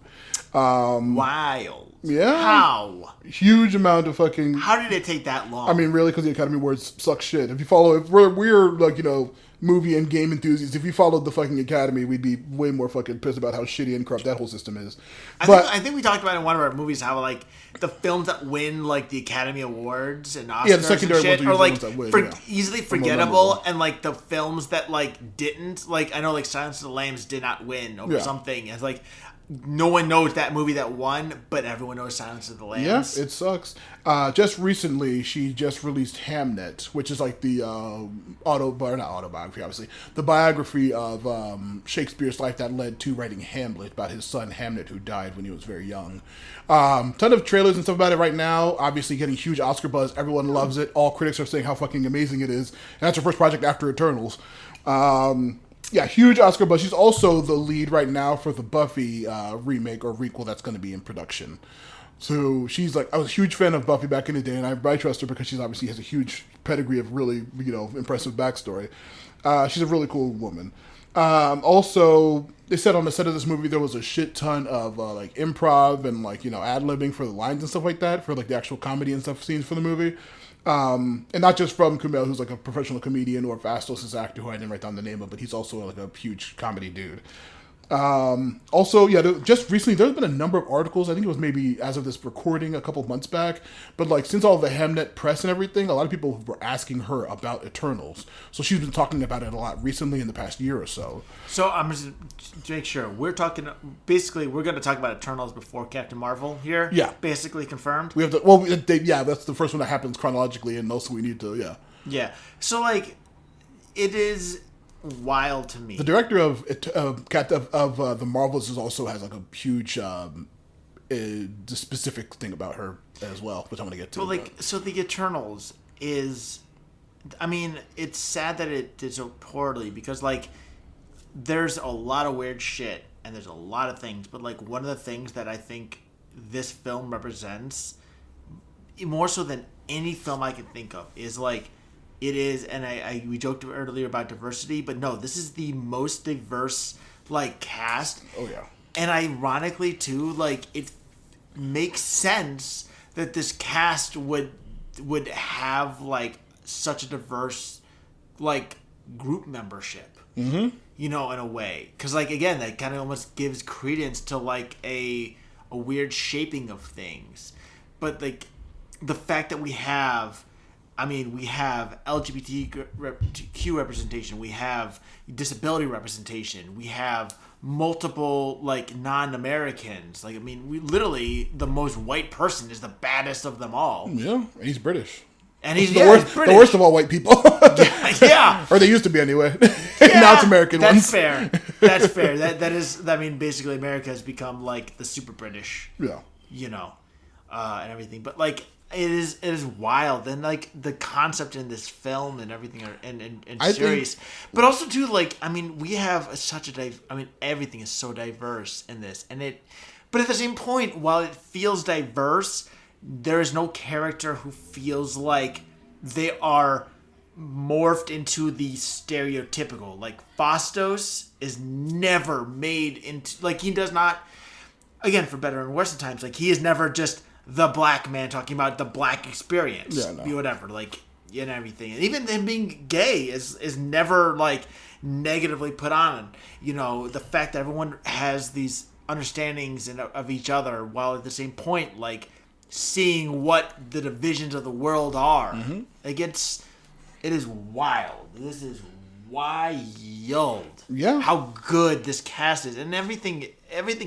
Wild. Yeah. How? Huge amount of fucking... How did it take that long? I mean, really, because the Academy Awards suck shit. If we're like, movie and game enthusiasts, if we followed the fucking Academy, we'd be way more fucking pissed about how shitty and corrupt that whole system is. I think we talked about in one of our movies how like the films that win like the Academy Awards and Oscars the secondary and shit ones are are like the ones that win, easily forgettable, and like the films that like didn't, like I know like Silence of the Lambs did not win over something. It's like no one knows that movie that won, but everyone knows Silence of the Lambs. Yeah, it sucks. Just recently, she just released Hamnet, which is like the not autobiography, obviously, the biography of Shakespeare's life that led to writing Hamlet, about his son Hamnet, who died when he was very young. Ton of trailers and stuff about it right now. Obviously, getting huge Oscar buzz. Everyone loves it. All critics are saying how fucking amazing it is. And that's her first project after Eternals. Yeah, huge Oscar buzz. She's also the lead right now for the Buffy remake or requel that's going to be in production. So she's like, I was a huge fan of Buffy back in the day, and I trust her because she's obviously has a huge pedigree of really, impressive backstory. She's a really cool woman. Also, they said on the set of this movie there was a shit ton of like improv and like ad-libbing for the lines and stuff like that, for like the actual comedy and stuff scenes for the movie. And not just from Kumail, who's like a professional comedian, or Fastos' actor, who I didn't write down the name of, but he's also like a huge comedy dude. Also, just recently there's been a number of articles, I think it was maybe as of this recording a couple of months back, but like since all the Hamnet press and everything, a lot of people were asking her about Eternals. So she's been talking about it a lot recently in the past year or so. So I'm just to make sure we're going to talk about Eternals before Captain Marvel here. Yeah. Basically confirmed. We have to, that's the first one that happens chronologically, and also we need to, Yeah. So like, it is wild to me. The director of the Marvels also has like a huge specific thing about her as well, which I'm going to get to. But so the Eternals is, I mean, it's sad that it did so poorly because like there's a lot of weird shit and there's a lot of things, but like one of the things that I think this film represents more so than any film I can think of is like, it is, and we joked earlier about diversity, but no, this is the most diverse like cast. Oh yeah. And ironically too, like it makes sense that this cast would have like such a diverse like group membership. Mm-hmm. In a way, because like again, that kind of almost gives credence to like a weird shaping of things. But like the fact that we have LGBTQ representation, we have disability representation, we have multiple like non-Americans. Like, I mean, we literally, the most white person is the baddest of them all. Yeah, and he's British. And he's the worst of all white people. Yeah. Or they used to be anyway. Now it's American that's ones. Fair. That's fair. That is, I mean, basically America has become like the super British. Yeah. And everything. But like, it is wild, and like the concept in this film and everything and series, but also too like, I mean, we have everything is so diverse in this, but at the same point, while it feels diverse, there is no character who feels like they are morphed into the stereotypical. Like Fastos is never made into, like, he does not, again, for better and worse at times, like he is never just the black man talking about the black experience, whatever, like, and everything. And even him being gay is never like negatively put on. The fact that everyone has these understandings of each other, while at the same point, like, seeing what the divisions of the world are. Mm-hmm. Like, it is wild. This is wild. Yeah. How good this cast is, and everything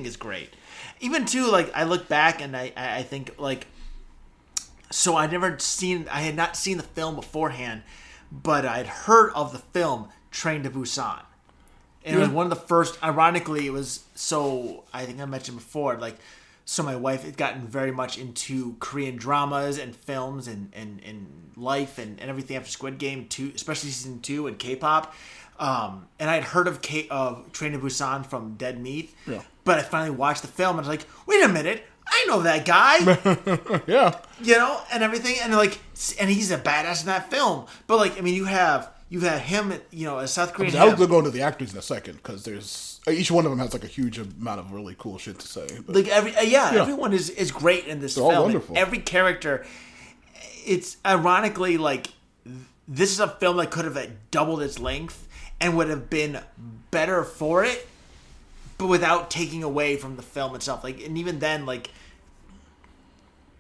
is great. Even too, like, I look back and I think, like, so I had not seen the film beforehand, but I'd heard of the film Train to Busan. And it was one of the first, ironically, it was so, I think I mentioned before, like, so my wife had gotten very much into Korean dramas and films and life and everything after Squid Game 2, especially season 2 and K-pop. And I had heard of Train to Busan from Dead Meat. Yeah. But I finally watched the film and I was like, wait a minute, I know that guy. Yeah. You know, and everything. And like, and he's a badass in that film. But like, I mean, you have him, you know, a South Korean. I was going to go into the actors in a second because there's each one of them has like a huge amount of really cool shit to say. But, like everyone is great in this they're film. all wonderful. Every character. It's ironically like this is a film that could have doubled its length and would have been better for it, but without taking away from the film itself. Like, and even then, like.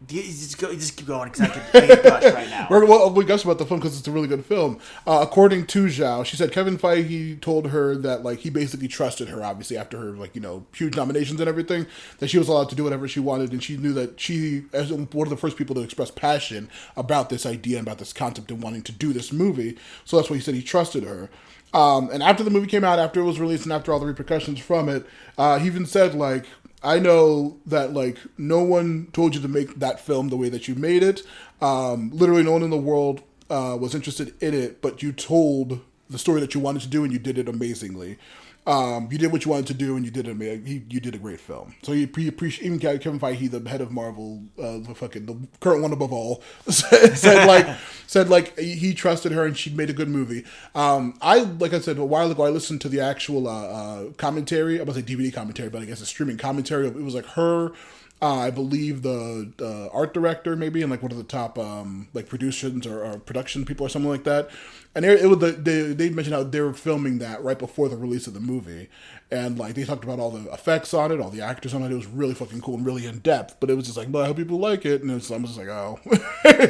You just keep going because I can gush right now. Well, we gush about the film because it's a really good film. According to Zhao, she said Kevin Feige told her that like he basically trusted her, obviously after her like, you know, huge nominations and everything, that she was allowed to do whatever she wanted, and she knew that she, as one of the first people to express passion about this idea and about this concept and wanting to do this movie. So that's why he said he trusted her. And after the movie came out, after it was released, and after all the repercussions from it, he even said like, I know that, like, no one told you to make that film the way that you made it. Literally no one in the world was interested in it, but you told the story that you wanted to do, and you did it amazingly. You did what you wanted to do, and you did it. You did a great film. So he appreciate even Kevin Feige, the head of Marvel, the current one above all, said like he trusted her and she made a good movie. Like I said a while ago, I listened to the actual commentary. I was like DVD commentary, but I guess a streaming commentary. It was like her. I believe the art director maybe, and like one of the top like productions or production people or something like that. And they mentioned how they were filming that right before the release of the movie, and like they talked about all the effects on it, all the actors on it. It was really fucking cool and really in depth. But it was just like, well, I hope people like it, and I was just like, oh,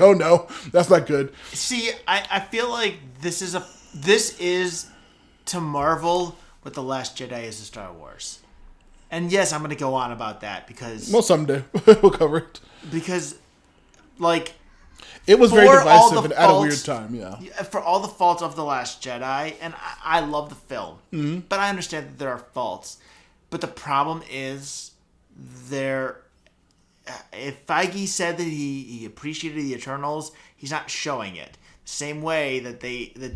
oh no, that's not good. See, I feel like this is to Marvel what The Last Jedi is to Star Wars. And yes, I'm going to go on about that because... Well, someday. We'll cover it. Because, like... It was very divisive and at a weird time, yeah. For all the faults of The Last Jedi, and I love the film, but I understand that there are faults. But the problem is, if Feige said that he appreciated the Eternals, he's not showing it. Same way that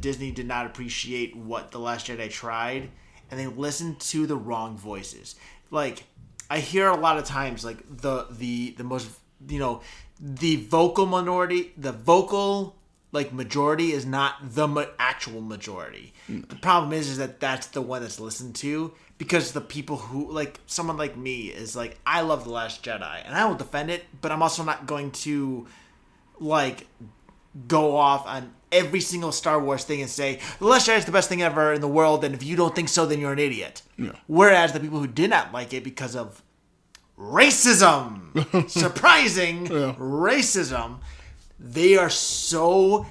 Disney did not appreciate what The Last Jedi tried, and they listened to the wrong voices. Like, I hear a lot of times, like, the most, you know, the vocal minority, the vocal, like, majority is not the actual majority. The problem is that that's the one that's listened to, because the people who, like, someone like me is like, I love The Last Jedi, and I will defend it, but I'm also not going to, like, go off on every single Star Wars thing and say, The Last Jedi is the best thing ever in the world, and if you don't think so, then you're an idiot. Yeah. Whereas the people who did not like it because of racism, surprising racism, they're so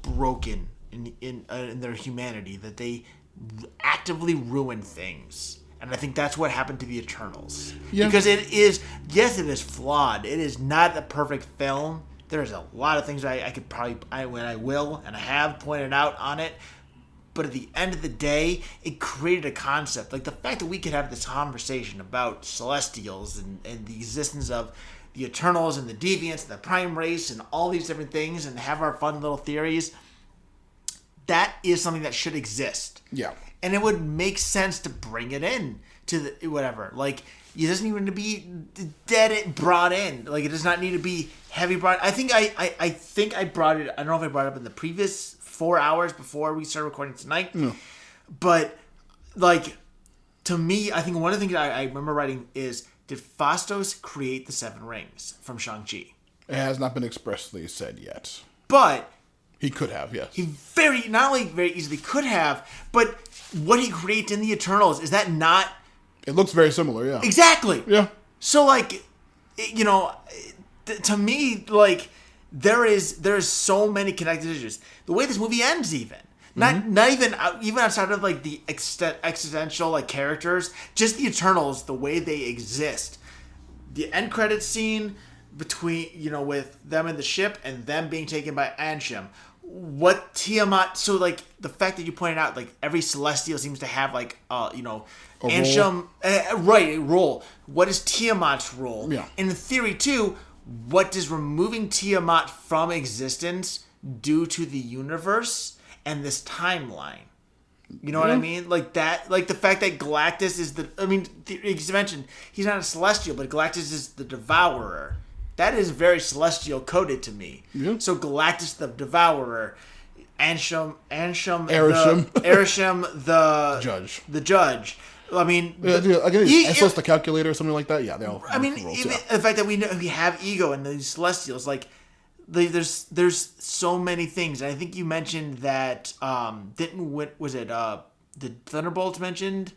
broken in their humanity that they actively ruin things. And I think that's what happened to the Eternals. Yeah. Because it is flawed. It is not a perfect film. There's a lot of things I could probably, I will, and I have pointed out on it. But at the end of the day, it created a concept. Like the fact that we could have this conversation about Celestials and the existence of the Eternals and the Deviants and the Prime Race and all these different things and have our fun little theories, that is something that should exist. Yeah. And it would make sense to bring it in to the whatever. Like, it doesn't even need to be brought in. Like, it does not need to be heavy brought. I think I brought it. I don't know if I brought it up in the previous 4 hours before we started recording tonight. No. But, like, to me, I think one of the things I remember writing is, did Phastos create the Seven Rings from Shang-Chi? It has not been expressly said yet. But he could have, yes. He not only very easily could have, but what he creates in the Eternals, is that not... It looks very similar, yeah. Exactly. Yeah. So, like, you know, to me, like, there is so many connected issues. The way this movie ends, even. Not even outside of, like, the existential, like, characters, just the Eternals, the way they exist. The end credits scene between, you know, with them in the ship and them being taken by Anshem. what Tiamat. So like the fact that you pointed out, like every Celestial seems to have like Ansham, a role. What is Tiamat's role? Yeah. And in theory too, what does removing Tiamat from existence do to the universe and this timeline? You know what I mean? Like that, like the fact that Galactus is as you mentioned, he's not a Celestial, but Galactus is the Devourer. That is very Celestial coded to me. Yeah. So Galactus the Devourer, Arishem the Judge. I mean, Essos the Calculator or something like that. Yeah, they all. I mean, even the fact that we have Ego and these Celestials, like. There's so many things. And I think you mentioned that was it the Thunderbolts mentioned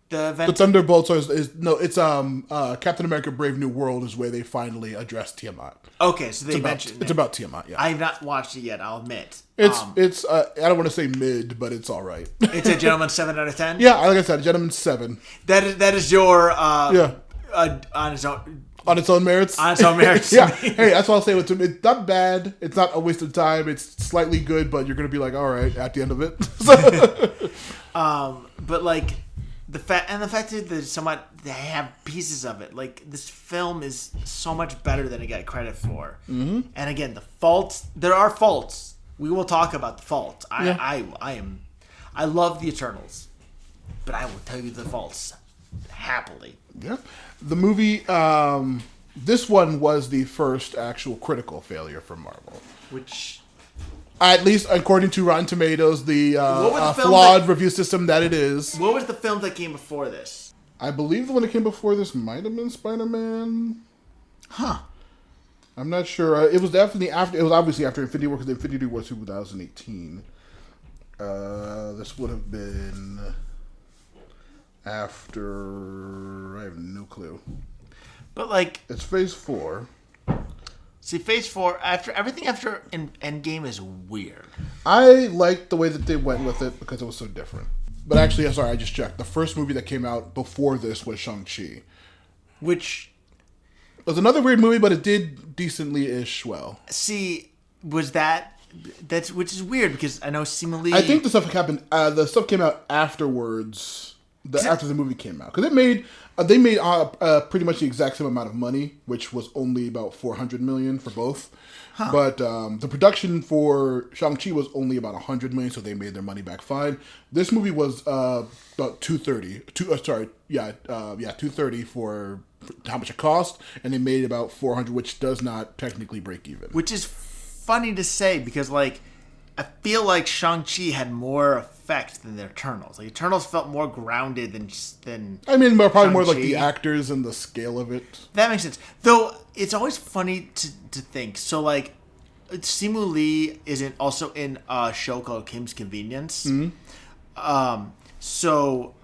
the event? The Thunderbolts it's Captain America Brave New World is where they finally address Tiamat. Okay, so they mentioned it's about Tiamat. Yeah, I have not watched it yet. I'll admit it's I don't want to say mid, but it's all right. It's a gentleman 7 out of 10. Yeah, like I said, a gentleman 7. That is your on his own. On its own merits? On its own merits. Yeah. Hey, that's what I'll say. It's not bad. It's not a waste of time. It's slightly good, but you're going to be like, all right, at the end of it. But like, the fact that they have pieces of it. Like, this film is so much better than it got credit for. Mm-hmm. And again, the faults, there are faults. We will talk about the faults. I love the Eternals, but I will tell you the faults happily. Yeah. The movie, this one was the first actual critical failure for Marvel. Which, at least according to Rotten Tomatoes, the flawed review system that it is. What was the film that came before this? I believe the one that came before this might have been Spier-man. Huh. I'm not sure. It was definitely after. It was obviously after Infinity War because Infinity War was 2018. This would have been after. I have no clue. But like, it's Phase 4. See, Phase 4 everything after Endgame is weird. I liked the way that they went with it because it was so different. But actually, sorry, I just checked. The first movie that came out before this was Shang-Chi, which was another weird movie, but it did decently-ish well. See, that's which is weird because I know seemingly I think the stuff happened. The stuff came out afterwards. After the movie came out, because they made pretty much the exact same amount of money, which was only about $400 million for both. Huh. But the production for Shang-Chi was only about $100 million, so they made their money back fine. This movie was about $230 for how much it cost, and they made about $400, which does not technically break even. Which is funny to say because like I feel like Shang-Chi had more effect than the Eternals. Like Eternals felt more grounded than I mean, probably more like the actors and the scale of it. That makes sense. Though it's always funny to think. So like, Simu Lee isn't also in a show called Kim's Convenience. Mm-hmm. So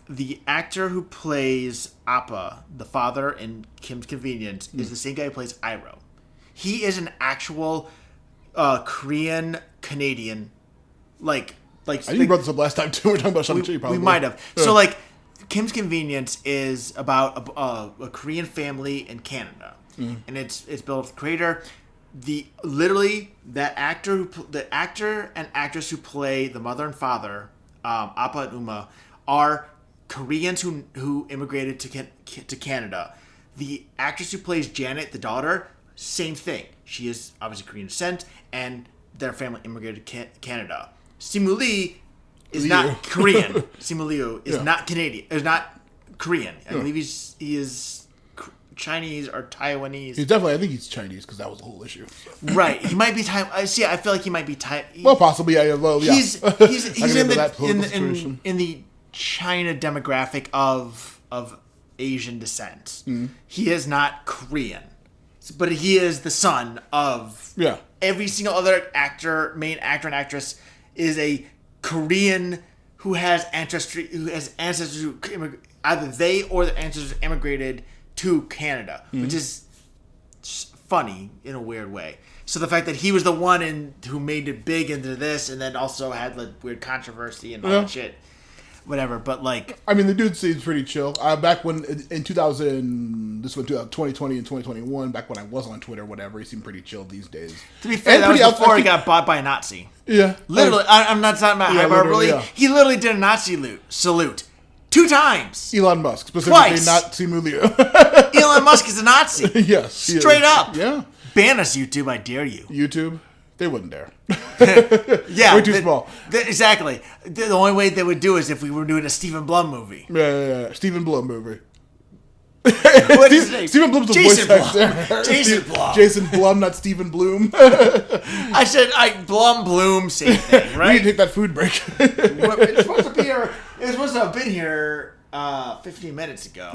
the actor who plays Appa, the father in Kim's Convenience, is the same guy who plays Iroh. He is an actual Korean Canadian, like. I think you brought this up last time too. We're talking about Shang-Chi, probably. We might have. Yeah. So, like, Kim's Convenience is about a Korean family in Canada, and it's built with the creator. The actor and actress who play the mother and father, Appa and Uma, are Koreans who immigrated to Canada. The actress who plays Janet, the daughter, same thing. She is obviously Korean descent, and their family immigrated to Canada. Simu Lee is not Korean. Simu Liu is not Canadian. Is not Korean. I believe he is Chinese or Taiwanese. He's definitely. I think he's Chinese because that was the whole issue. Right. He might be Taiwan. See, I feel like he might be Well, possibly. Yeah. Well, yeah. He's in the China demographic of Asian descent. Mm-hmm. He is not Korean, but he is the son of every single other main actor and actress. Is a Korean who has ancestry, who either they or their ancestors immigrated to Canada, which is funny in a weird way. So the fact that he was the one who made it big into this, and then also had like weird controversy and all that shit. whatever. But like, I mean, the dude seems pretty chill. Back when in 2000, this was 2020 and 2021. Back when I was on Twitter, whatever, he seemed pretty chill these days. to be fair, that was before he got bought by a Nazi. Yeah, Literally, I'm not talking about hyperbole. yeah. He literally did a Nazi salute 2 times. Elon Musk, specifically Twice. Nazi Mulio. Elon Musk is a Nazi. Yes, Straight up. Yeah, Ban us, YouTube. I dare you. YouTube. They wouldn't dare. Yeah, Way too small. Exactly. The only way they would do is if we were doing a Stephen Blum movie. Yeah. Stephen Blum movie. What is his name? Stephen Blum's a Jason voice Blum. actor. Jason Blum. Jason Blum, not Stephen Bloom. I said Bloom, same thing, We right? need to take that food break. It's supposed to be here. It's supposed to have been here 15 minutes ago.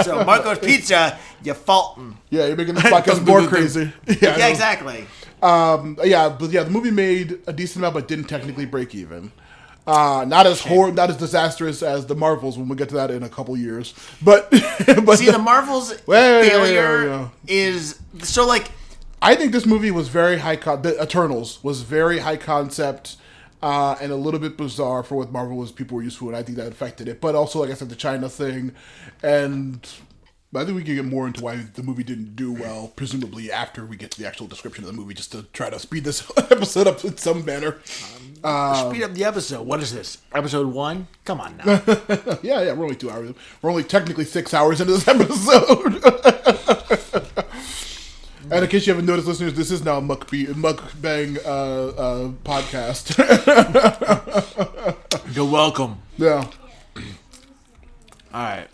So Marco's Pizza, you're faulting. Yeah, you're making this podcast more crazy. Yeah, exactly. The movie made a decent amount, but didn't technically break even. Not as disastrous as the Marvels when we get to that in a couple years. But See, the Marvels failure is so like. I think this movie was very high. The Eternals was very high concept. And a little bit bizarre for what Marvel was people were used to, and I think that affected it. But also, like I said, the China thing, and I think we can get more into why the movie didn't do well, presumably after we get to the actual description of the movie, just to try to speed this episode up in some manner. Speed up the episode. What is this? Episode 1? Come on now. Yeah, we're only 2 hours. We're only technically 6 hours into this episode. And in case you haven't noticed, listeners, this is now a mukbang podcast. You're welcome. Yeah. All right.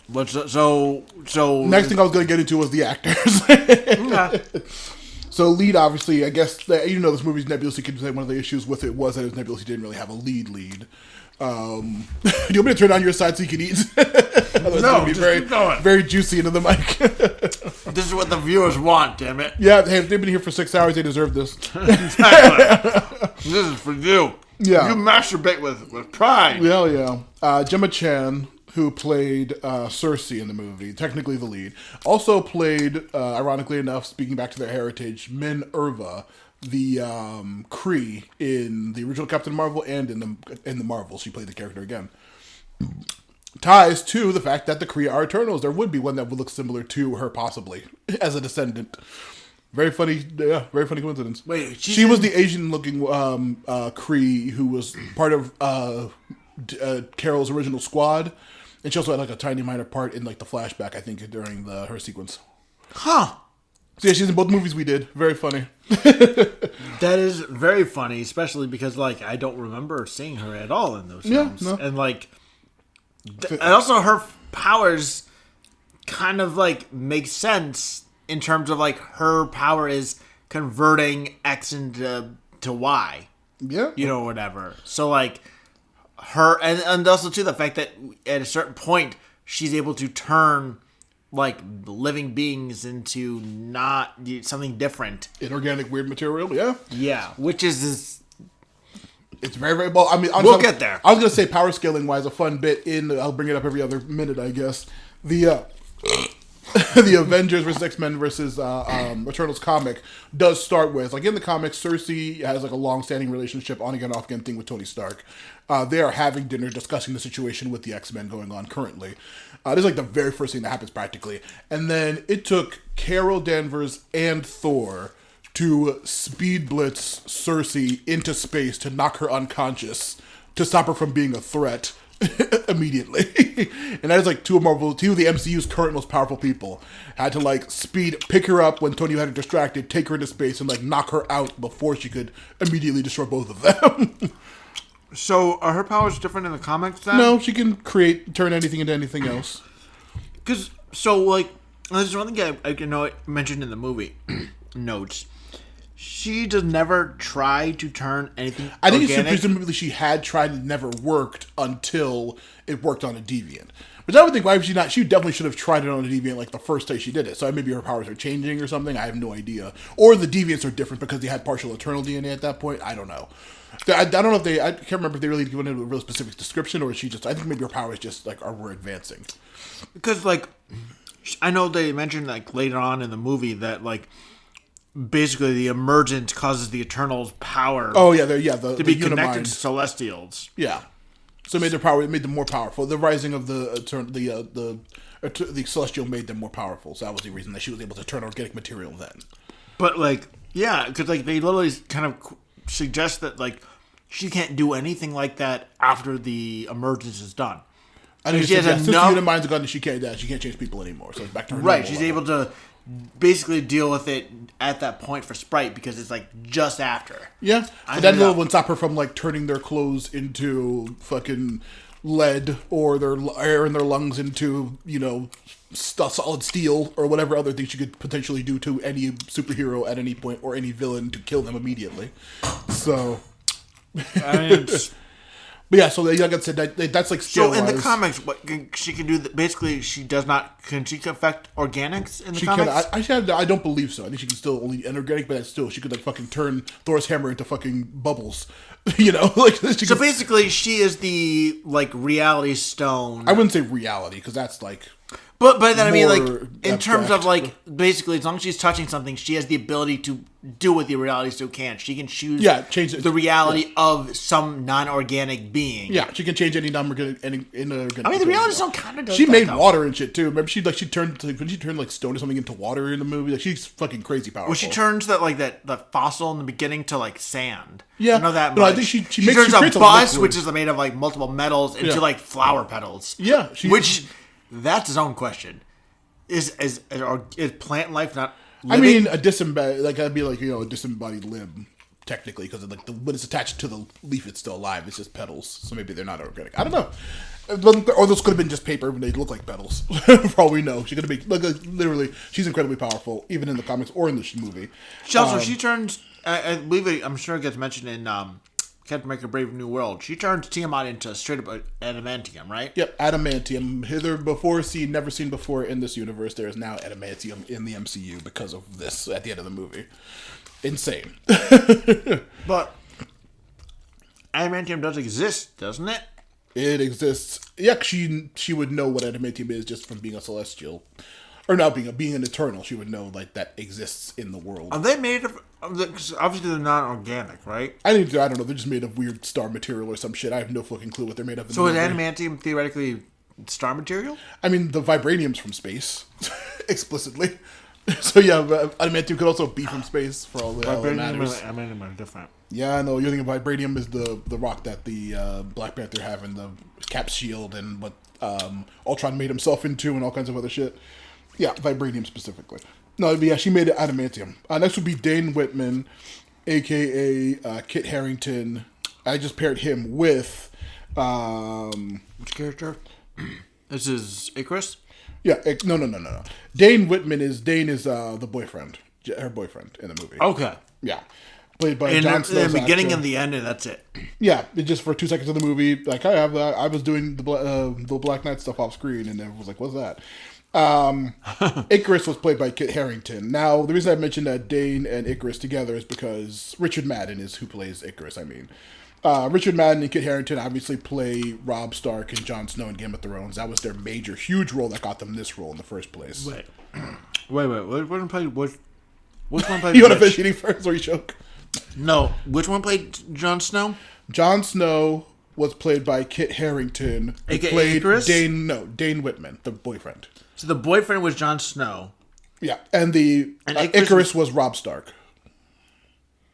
So Next thing I was going to get into was the actors. Okay. So lead, obviously, I guess, this movie's nebulous. You could say one of the issues with it was that it was nebulous. He didn't really have a lead. Do you want me to turn on your side so you can eat? No, be just very, keep going. very juicy into the mic. This is what the viewers want, damn it. Yeah, hey, if they've been here for 6 hours, they deserve this. Exactly. This is for you. Yeah. You masturbate with pride. Yeah. Gemma Chan, who played Cersei in the movie, technically the lead, also played, ironically enough, speaking back to their heritage, Min-Erva, the Kree in the original Captain Marvel and in the Marvel. She played the character again. Ties to the fact that the Kree are Eternals. There would be one that would look similar to her, possibly, as a descendant. Very funny coincidence. Wait, she was the Asian-looking Kree who was part of Carol's original squad, and she also had like a tiny minor part in like the flashback, I think, during her sequence. Huh. So yeah, she's in both movies we did. Very funny. That is very funny, especially because like I don't remember seeing her at all in those films. No. And like, and also her powers kind of like make sense in terms of like her power is converting X into Y. Yeah. Whatever. So like her and also too the fact that at a certain point she's able to turn like living beings into not something different. Inorganic weird material, yeah. Yeah, which is this. It's very, very well. I mean, We'll get there. I was gonna say power scaling wise, a fun bit in. I'll bring it up every other minute, I guess. The the Avengers versus X-Men versus Eternals comic does start with, like in the comics, Cersei has like a long-standing relationship, on again, off again thing with Tony Stark. They are having dinner discussing the situation with the X-Men going on currently. This is like the very first thing that happens practically. And then it took Carol Danvers and Thor to speed blitz Cersei into space to knock her unconscious, to stop her from being a threat immediately. And that is like two of the MCU's current most powerful people had to like pick her up when Tony had her distracted, take her into space, and like knock her out before she could immediately destroy both of them. So are her powers different in the comics then? No, she can turn anything into anything else. Because like this is one thing I know it mentioned in the movie notes. She does never try to turn anything. I think organic. it's presumably she had tried and it never worked until it worked on a deviant. Which I would think, why would she not? She definitely should have tried it on a deviant like the first day she did it. So maybe her powers are changing or something. I have no idea. Or the deviants are different because they had partial eternal DNA at that point. I don't know. I don't know if I can't remember if they really given it a real specific description, or she just, I think maybe her powers just like were advancing. Because like, I know they mentioned like later on in the movie that like, basically the emergence causes the Eternals' power. Oh yeah, to be connected to Celestials. Yeah. So it made them more powerful. The rising of the celestial made them more powerful. So that was the reason that she was able to turn organic material then. But because they literally kind of suggest that she can't do anything like that after the emergence is done. I mean, she has since the enough. unit mind's gone, she can't change people anymore. So it's back to her Right, normal she's level. able to basically deal with it at that point for Sprite because it's just after. Yeah, but that little won't stop her from turning their clothes into fucking lead or their air in their lungs into solid steel or whatever other thing she could potentially do to any superhero at any point or any villain to kill them immediately. So, I mean, but yeah, so like I said, that's like skill. So in the comics, what she can do? Basically, she does not. Can she affect organics in the comics? I don't believe so. I think she can still only inorganic, but still she could fucking turn Thor's hammer into fucking bubbles. So basically, she is the reality stone. I wouldn't say reality because that's But by that I mean in abstract. terms of basically as long as she's touching something, she has the ability to do what the reality stone can. She can choose change the reality of some non-organic being. Yeah, she can change any non-organic. I mean, the reality stone kind of does. She that, made though. water and shit too. Remember, she turned stone or something into water in the movie. She's fucking crazy powerful. Well, she turns that fossil in the beginning to sand. Yeah, I know that but much. I think she turns a creates bus, liquid. which is made of multiple metals, into flower petals. Yeah, that's its own question. Is plant life not living? I mean, a disembodied, that'd be a disembodied limb, technically, because when it's attached to the leaf, it's still alive. It's just petals, so maybe they're not organic. I don't know. Or those could have been just paper, and they look like petals. For all we know, she could have been literally. She's incredibly powerful, even in the comics or in the movie. She turns. I believe I'm sure it gets mentioned in Captain America: Brave New World. She turns Tiamat into straight up adamantium, right? Yep, adamantium. Never seen before in this universe. There is now adamantium in the MCU because of this at the end of the movie. Insane. But adamantium does exist, doesn't it? It exists. Yeah, she would know what adamantium is just from being a celestial. Or not being an eternal, she would know that exists in the world. Are they made of? Obviously, they're not organic, right? I don't know. They're just made of weird star material or some shit. I have no fucking clue what they're made of. So is adamantium theoretically star material? I mean, the vibranium's from space, explicitly. So yeah, adamantium could also be from space for all the hell that matters. Adamantium are different. Yeah, I know. You're thinking vibranium is the rock that the Black Panther have in the Cap shield and what Ultron made himself into and all kinds of other shit. Yeah, vibranium specifically. No, but yeah, she made it adamantium. Next would be Dane Whitman, a.k.a. Kit Harington. I just paired him with... Which character? This is Icarus? Yeah, no. Dane Whitman is the boyfriend. Her boyfriend in the movie. Okay. Yeah. Played by Jon Snow's the beginning actor. and the end, and that's it. Yeah, just for 2 seconds of the movie, I was doing the Black Knight stuff off screen, and everyone was like, "What's that?" Icarus was played by Kit Harington. Now, the reason I mentioned that Dane and Icarus together is because Richard Madden is who plays Icarus. Richard Madden and Kit Harington obviously play Robb Stark and Jon Snow in Game of Thrones. That was their major, huge role that got them this role in the first place. Wait. Which one played? Which one played? You want to finish eating first, or you choke? No. Which one played Jon Snow? Jon Snow was played by Kit Harington. Who AKA played Icarus? Dane Whitman, the boyfriend. So the boyfriend was Jon Snow. Yeah, and Icarus was Robb Stark,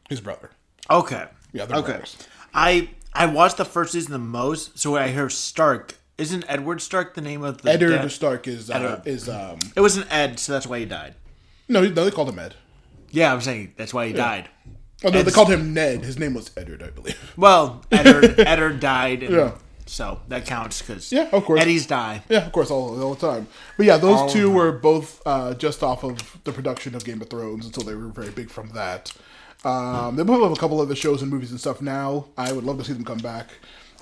his brother. Okay. Yeah, they're brothers. I watched the first season the most, so when I heard Stark, isn't Edward Stark the name of the Eddard Stark is It was an Ed, so that's why he died. No, they called him Ed. Yeah, I'm saying that's why he died. Oh no, they called him Ned. His name was Eddard, I believe. Well, Eddard died. Yeah. So that counts because of course. Eddies die. Yeah, of course, all the time. But yeah, those two were both just off of the production of Game of Thrones, and so they were very big from that. They both have a couple other shows and movies and stuff now. I would love to see them come back.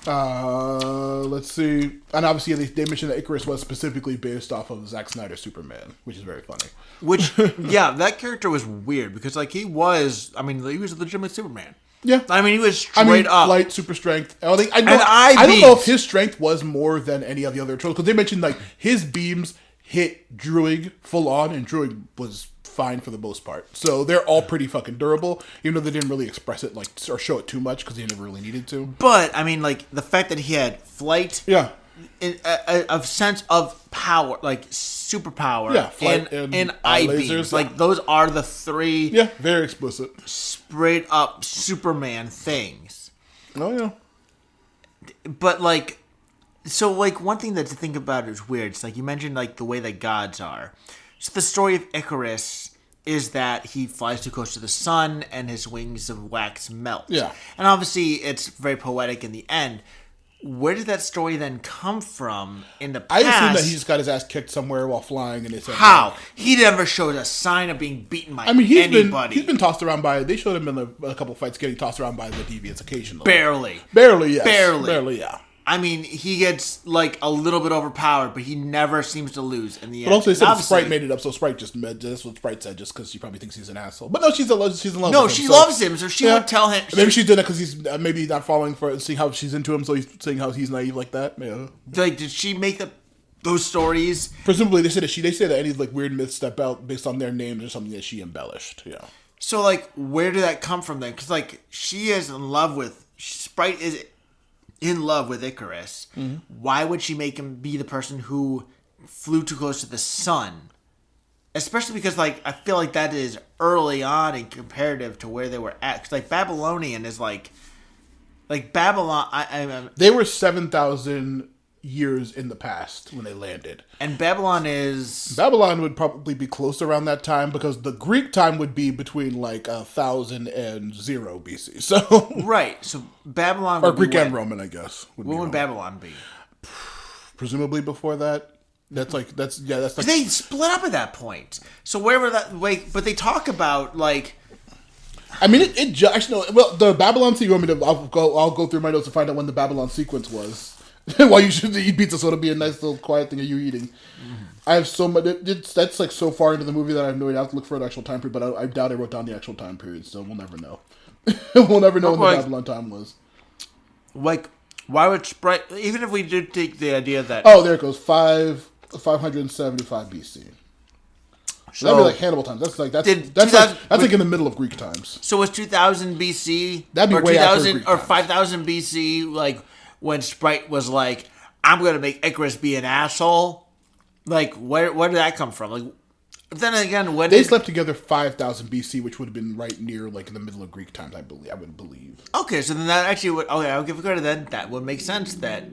Let's see. And obviously, they mentioned that Icarus was specifically based off of Zack Snyder's Superman, which is very funny. Which, yeah, that character was weird because, he was a legitimate Superman. Yeah, he was straight up light, super strength. I don't beams. know if his strength was more than any of the other Turtles because they mentioned his beams hit Druig full on, and Druig was fine for the most part. So they're all pretty fucking durable, even though they didn't really express it or show it too much because they never really needed to. But I mean, like the fact that he had flight, a sense of power, like superpower, flight and eye beams, lasers, like those are the three, very explicit, straight up Superman things. Oh yeah, but like. So, like, one thing that to think about is weird. It's like you mentioned, like, the way that gods are. So, the story of Icarus is that he flies too close to the sun and his wings of wax melt. Yeah. And obviously, it's very poetic in the end. Where did that story then come from in the past? I assume that he just got his ass kicked somewhere while flying, and they said how he never showed a sign of being beaten by anybody. He's been tossed around by. They showed him in a couple fights getting tossed around by the deviants occasionally. Barely, yes. barely, yeah. I mean, he gets, like, a little bit overpowered, but he never seems to lose in the end. But also, they said Sprite made it up, so Sprite that's what Sprite said, just because she probably thinks he's an asshole. But no, she's in love with him. No, she loves him, so she would tell him. Maybe she's doing it because he's maybe not falling for it, seeing how she's into him, so he's seeing how he's naive like that. Yeah. Like, did she make those stories? Presumably, they say that any, like, weird myths that based on their names or something that she embellished, yeah. So, like, where did that come from then? Because, like, she is in love with... Sprite is... in love with Icarus. Mm-hmm. Why would she make him be the person who flew too close to the sun? Especially because, like, I feel like that is early on in comparative to where they were at. 'Cause, like, Babylonian is like Babylon. They were 7,000 years in the past when they landed, and Babylon would probably be close around that time because the Greek time would be between like 1,000 and 0 BC. So right, so Babylon or Greek and Roman, I guess. When would Babylon be? Presumably before that. That's like they split up at that point. So wherever that but they talk about like. I mean, it actually no. Well, the Babylon sequence. You want me to? I'll go through my notes to find out when the Babylon sequence was. While you should eat pizza, so it'll be a nice little quiet thing of you eating. Mm-hmm. I have so much. That's like so far into the movie that I have no idea. I have to look for an actual time period, but I doubt I wrote down the actual time period, so we'll never know. We'll never know when the Babylon time was. Like, why would Sprite? Even if we did take the idea that there it goes 575 BC. So that'd be like Hannibal times. That's like like in the middle of Greek times. So was 2000 BC? That'd be way after Greek or times. 5000 BC? Like. When Sprite was like, I'm going to make Icarus be an asshole. Like, where did that come from? Like, then again, when they slept together 5000 BC, which would have been right near, like, in the middle of Greek times, I would believe. Okay, so then that actually would, okay, I'll give credit then. That would make sense that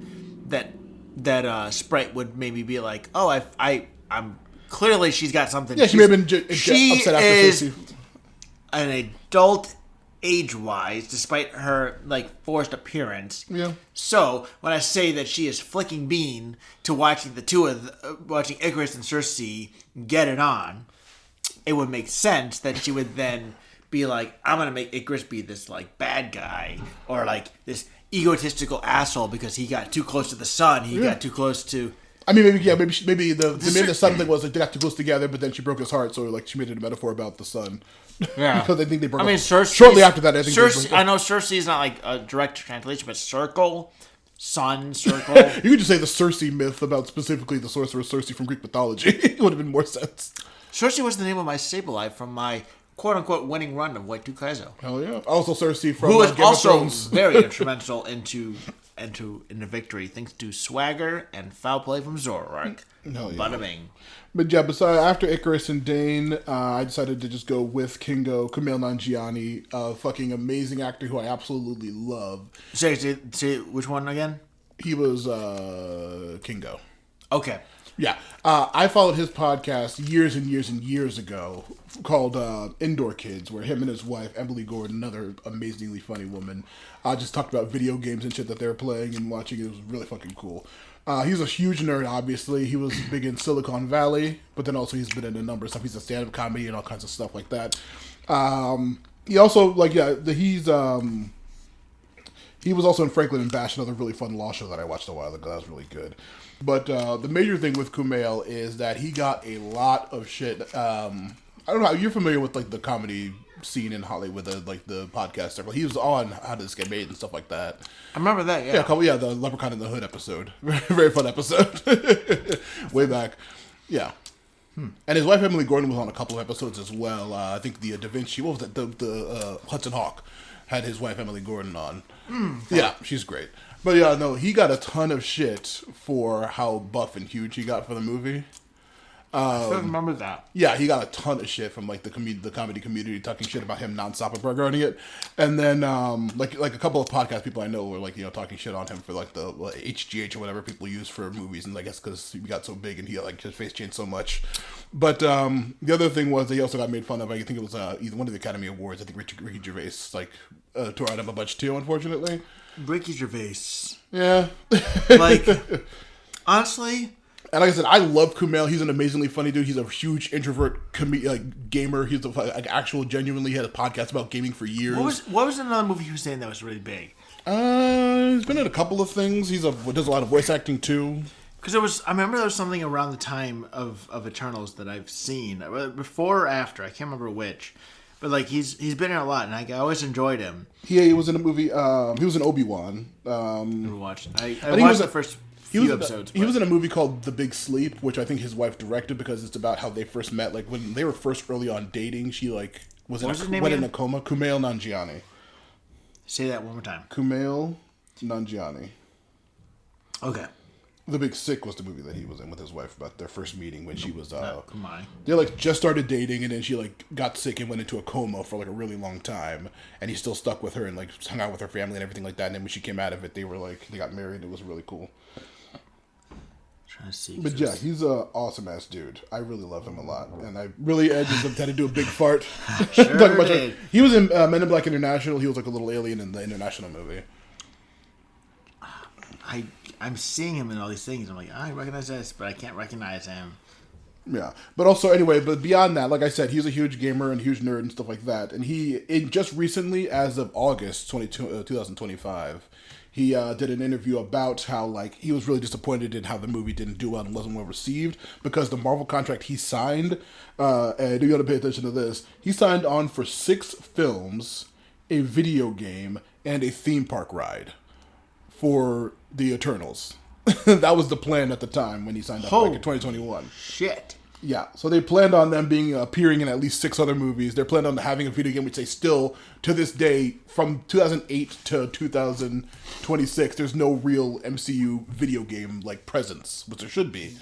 Sprite would maybe be like, oh, I'm clearly she's got something. Yeah, she may have been upset after Cersei. An adult age-wise, despite her like forced appearance. Yeah. So when I say that she is flicking bean to watching watching Icarus and Cersei get it on, it would make sense that she would then be like, I'm gonna make Icarus be this like bad guy or like this egotistical asshole because he got too close to the sun. He got too close to. I mean, maybe the sun thing was like they got too close together, but then she broke his heart, so like she made it a metaphor about the sun. Yeah, because I think they broke. I mean, shortly after that, I think Cersei. I know Cersei is not like a direct translation, but circle, sun, circle. You could just say the Cersei myth about specifically the sorceress Cersei from Greek mythology. It would have been more sense. Cersei was the name of my Sableye from my quote-unquote winning run of White Duke Kaizo. Hell yeah! Also Cersei from who was Game also of Thrones. very instrumental in the victory, thanks to swagger and foul play from Zoroark. Hell yeah. Bada bing. But yeah, besides after Icarus and Dane, I decided to just go with Kingo, Kumail Nanjiani, a fucking amazing actor who I absolutely love. Say which one again? He was Kingo. Okay. Yeah. I followed his podcast years and years and years ago called Indoor Kids, where him and his wife, Emily Gordon, another amazingly funny woman, just talked about video games and shit that they were playing and watching. It was really fucking cool. He's a huge nerd, obviously. He was big in Silicon Valley, but then also he's been in a number of stuff. He's a stand-up comedy and all kinds of stuff like that. He also, he was also in Franklin and Bash, another really fun law show that I watched a while ago. That was really good. But the major thing with Kumail is that he got a lot of shit. I don't know. You're familiar with like the comedy scene in Hollywood, the podcast circle. He was on How Did This Get Made and stuff like that. I remember that. Yeah, the Leprechaun in the Hood episode. Very fun episode. Way back. Yeah. And his wife Emily Gordon was on a couple of episodes as well. I think the Da Vinci, what was it? The Hudson Hawk had his wife Emily Gordon on. Yeah, she's great. But yeah, no, he got a ton of shit for how buff and huge he got for the movie. I still remember that. Yeah, he got a ton of shit from like the comedy community talking shit about him nonstop and regarding it, and then like a couple of podcast people I know were like talking shit on him for like the HGH or whatever people use for movies, and I guess because he got so big and he like his face changed so much. But the other thing was that he also got made fun of. I think it was either one of the Academy Awards. I think Ricky Gervais like tore out him a bunch too, unfortunately. Ricky Gervais. Yeah, like honestly. And like I said, I love Kumail. He's an amazingly funny dude. He's a huge introvert gamer. He's actual genuinely had a podcast about gaming for years. What was another movie he was saying that was really big? He's been in a couple of things. Does a lot of voice acting too. Because I remember there was something around the time of Eternals that I've seen before or after. I can't remember which, but like he's been in a lot, and I always enjoyed him. He was in a movie. He was in Obi-Wan. Never watched. I watched the first. He was in a movie called The Big Sleep, which I think his wife directed because it's about how they first met. Like when they were first early on dating, she like went in a coma. Kumail Nanjiani. Say that one more time. Kumail Nanjiani. Okay. The Big Sick was the movie that he was in with his wife about their first meeting when she was Kumai. They like just started dating and then she like got sick and went into a coma for like a really long time, and he still stuck with her and like hung out with her family and everything like that. And then when she came out of it, they got married. It was really cool. Trying to see. But yeah, he's an awesome ass dude. I really love him a lot, and I really had to do a big fart. Sure did. He was in Men in Black International. He was like a little alien in the International movie. I'm seeing him in all these things. I'm like, I recognize this, but I can't recognize him. Yeah, but also anyway, but beyond that, like I said, he's a huge gamer and huge nerd and stuff like that. And just recently, as of August 2025, he did an interview about how like he was really disappointed in how the movie didn't do well and wasn't well received because the Marvel contract he signed, and you got to pay attention to this, he signed on for 6 films, a video game, and a theme park ride for the Eternals. That was the plan at the time when he signed up back in 2021. Shit. Yeah, so they planned on them appearing in at least 6 other movies. They're planned on having a video game, which they still, to this day, from 2008 to 2026, there's no real MCU video game like presence, which there should be.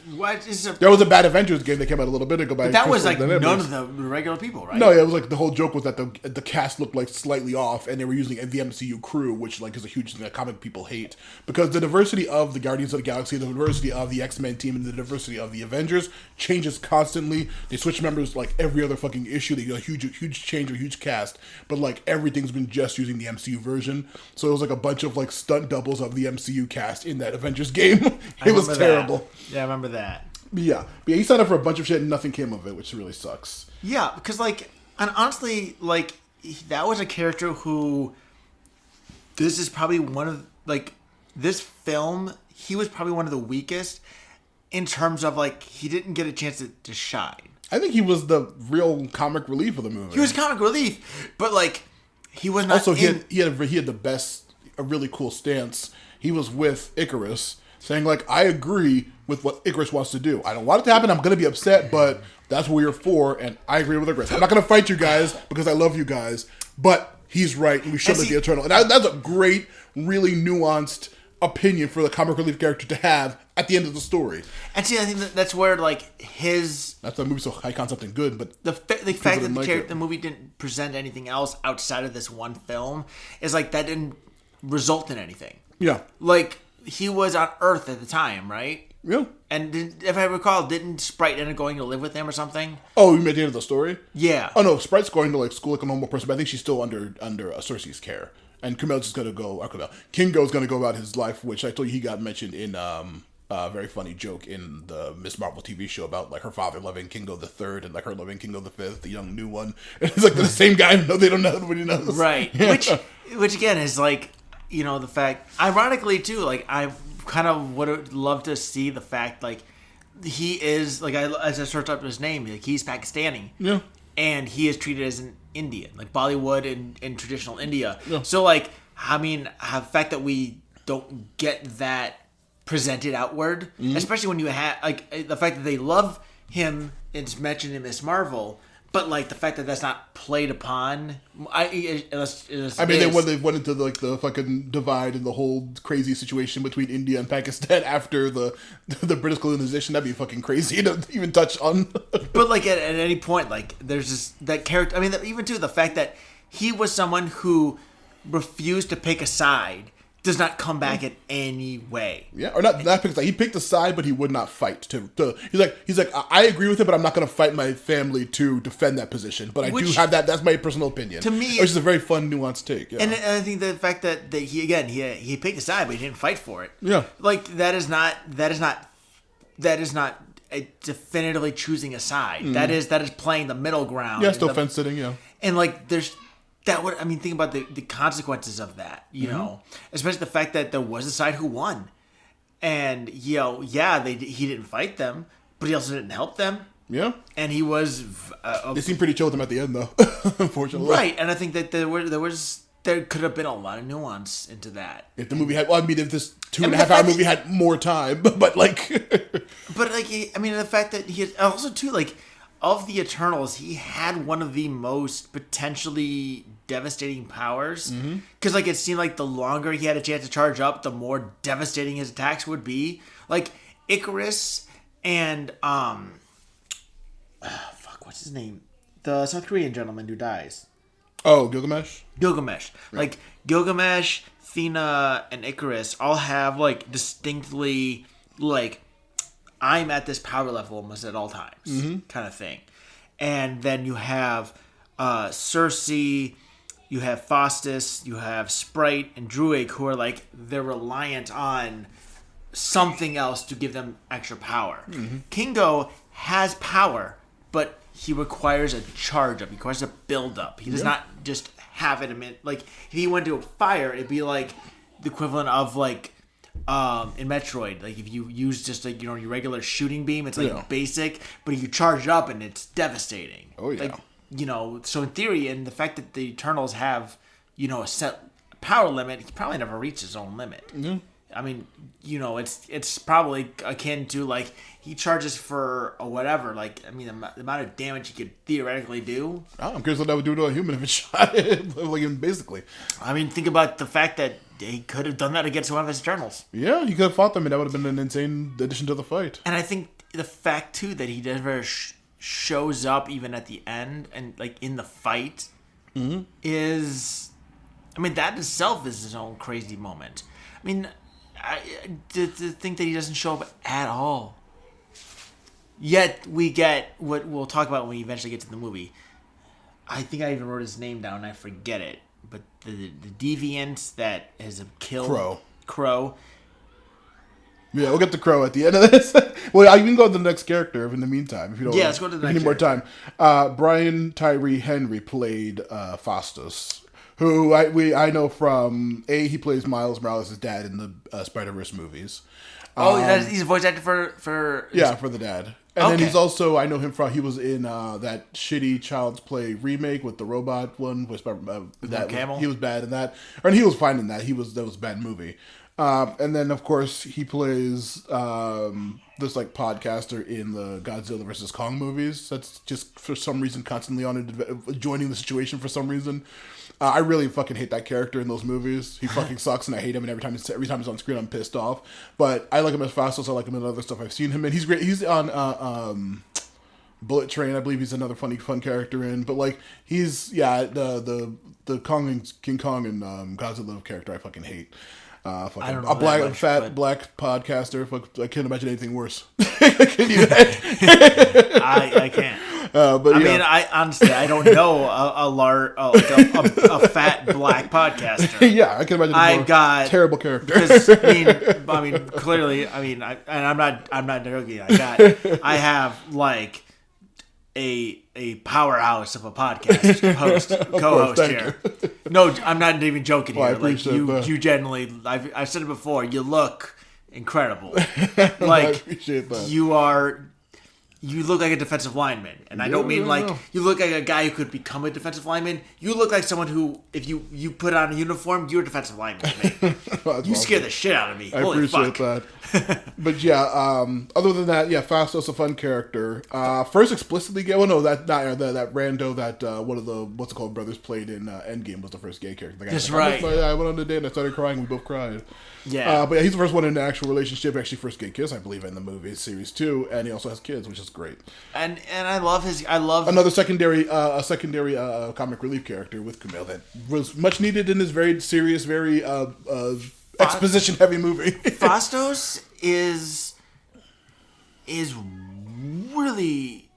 There was a bad Avengers game that came out a little bit ago. But that was like none of the regular people, right? No, yeah, it was like the whole joke was that the cast looked like slightly off, and they were using the MCU crew, which like is a huge thing that comic people hate, because the diversity of the Guardians of the Galaxy, the diversity of the X-Men team, and the diversity of the Avengers changes constantly. They switch members like every other fucking issue. They do a huge change or huge cast, but like everything's been just using the MCU version. So it was like a bunch of like stunt doubles of the MCU cast in that Avengers game. It was terrible. That. Yeah, I remember that. But he signed up for a bunch of shit and nothing came of it, which really sucks. Yeah, because like, and honestly, like that was a character who. This is probably one of like this film. He was probably one of the weakest. In terms of, like, he didn't get a chance to shine. I think he was the real comic relief of the movie. He was comic relief, but, like, he was not also, he had the best, a really cool stance. He was with Icarus, saying, like, I agree with what Icarus wants to do. I don't want it to happen. I'm going to be upset, but that's what we're for, and I agree with Icarus. I'm not going to fight you guys because I love you guys, but he's right, and we should let the Eternal. And that's a great, really nuanced opinion for the comic relief character to have at the end of the story. And see, I think that's where like that's why the movie's so high concept and good. But the fact that the movie didn't present anything else outside of this one film is like that didn't result in anything. Yeah, like he was on Earth at the time, right? Yeah. And if I recall, didn't Sprite end up going to live with him or something? Oh, you mean at the end of the story? Yeah. Oh no, Sprite's going to like school like a normal person, but I think she's still under Cersei's care. And Kumail's just going to go... Kingo's going to go about his life, which I told you he got mentioned in a very funny joke in the Miss Marvel TV show about like her father loving Kingo the Third and like her loving Kingo the Fifth, the young new one. And it's like the same guy. No, they don't know. Nobody knows. Right. Yeah. Which again is like, the fact... Ironically, too, like I kind of would have loved to see the fact like he is... Like as I searched up his name, like he's Pakistani. Yeah. And he is treated as an Indian, like Bollywood in traditional India. Yeah. So, like, I mean, the fact that we don't get that presented outward, especially when you have, like, the fact that they love him it's mentioned in Miss Marvel. But like the fact that that's not played upon, they went into like the fucking divide and the whole crazy situation between India and Pakistan after the British colonization. That'd be fucking crazy to even touch on. But like at any point, like there's just that character. I mean, even too the fact that he was someone who refused to pick a side does not come back in any way. Yeah, or not pick a side. He picked a side, but he would not fight. He's like, I agree with it, but I'm not going to fight my family to defend that position. But I do have that. That's my personal opinion. To me, which is a very fun, nuanced take. Yeah. And I think the fact that he picked a side, but he didn't fight for it. Yeah, like that is not definitively choosing a side. That is playing the middle ground. Yeah, still fence sitting. Yeah, and like there's. Think about the consequences of that, you know, especially the fact that there was a side who won, and he didn't fight them, but he also didn't help them. Yeah, and he was. They seemed pretty chill with him at the end, though. Unfortunately, right, and I think that there could have been a lot of nuance into that. If the movie had, if this 2.5 hour movie had more time, but like, the fact that he had, also too like. Of the Eternals, he had one of the most potentially devastating powers. Because, like, it seemed like the longer he had a chance to charge up, the more devastating his attacks would be. Like, Icarus and, what's his name? The South Korean gentleman who dies. Oh, Gilgamesh? Gilgamesh. Right. Like, Gilgamesh, Thena, and Icarus all have, like, distinctly, like, I'm at this power level almost at all times, kind of thing. And then you have Cersei, you have Faustus, you have Sprite and Druig, who are like, they're reliant on something else to give them extra power. Kingo has power, but he requires a charge up. He requires a build up. He does not just have it a minute. Like, if he went to a fire, it'd be like the equivalent of like, in Metroid, like if you use just like your regular shooting beam, it's like basic, but if you charge it up and it's devastating. Oh yeah. Like, so in theory, and the fact that the Eternals have a set power limit, he probably never reached his own limit. I mean, it's probably akin to like he charges for or whatever. Like, I mean, the amount of damage he could theoretically do. I'm curious what that would do to a human if it shot it. Like, basically. I mean, think about the fact that he could have done that against one of his Eternals. Yeah, he could have fought them, and that would have been an insane addition to the fight. And I think the fact too that he never shows up even at the end and like in the fight is, I mean, that itself is his own crazy moment. I mean, to think that he doesn't show up at all. Yet we get what we'll talk about when we eventually get to the movie. I think I even wrote his name down and I forget it. But the deviant that has killed Crow. Yeah, we'll get to Crow at the end of this. Well, you can go to the next character in the meantime if you don't. Yeah, let's go to the next. Need more time. Brian Tyree Henry played Faustus, who I know from he plays Miles Morales' dad in the Spider-Verse movies. He's a voice actor for for the dad. And then he's also, I know him from, he was in that shitty Child's Play remake with the robot one. Camel? He was bad in that. And he was fine in that. That was a bad movie. And then, of course, he plays this like podcaster in the Godzilla vs. Kong movies. That's just, for some reason, constantly joining the situation for some reason. I really fucking hate that character in those movies. He fucking sucks, and I hate him. And every time he's on screen, I'm pissed off. But I like him as Faustus. I like him in other stuff I've seen him in. He's great. He's on Bullet Train. I believe he's another fun character in. But like he's the Kong and King Kong and Godzilla character I fucking hate. I don't know a black podcaster. I can't imagine anything worse. Can you? I can't. But I mean, I honestly don't know a fat black podcaster. Yeah, I can imagine. I've got terrible character. Because I mean, clearly, I mean, I'm not joking. I have like a powerhouse of a podcast co-host here. No, I'm not even joking here. Like you genuinely, I've said it before. You look incredible. Like I appreciate that. you look like a defensive lineman. And I don't mean like you look like a guy who could become a defensive lineman. You look like someone who, if you put on a uniform, you're a defensive lineman. You scare the shit out of me. I Holy appreciate fuck. that. But yeah, other than that, yeah, Fastos a fun character. First explicitly gay. Well, no, that rando that one of the what's it called brothers played in Endgame was the first gay character. That's right. I went on a date and I started crying. We both cried. Yeah. But yeah, he's the first one in an actual relationship. Actually, first gay kiss, I believe, in the movie series 2, and he also has kids, which is great. And I love another secondary comic relief character with Kumail that was much needed in this very serious, very exposition heavy movie. Fastos is really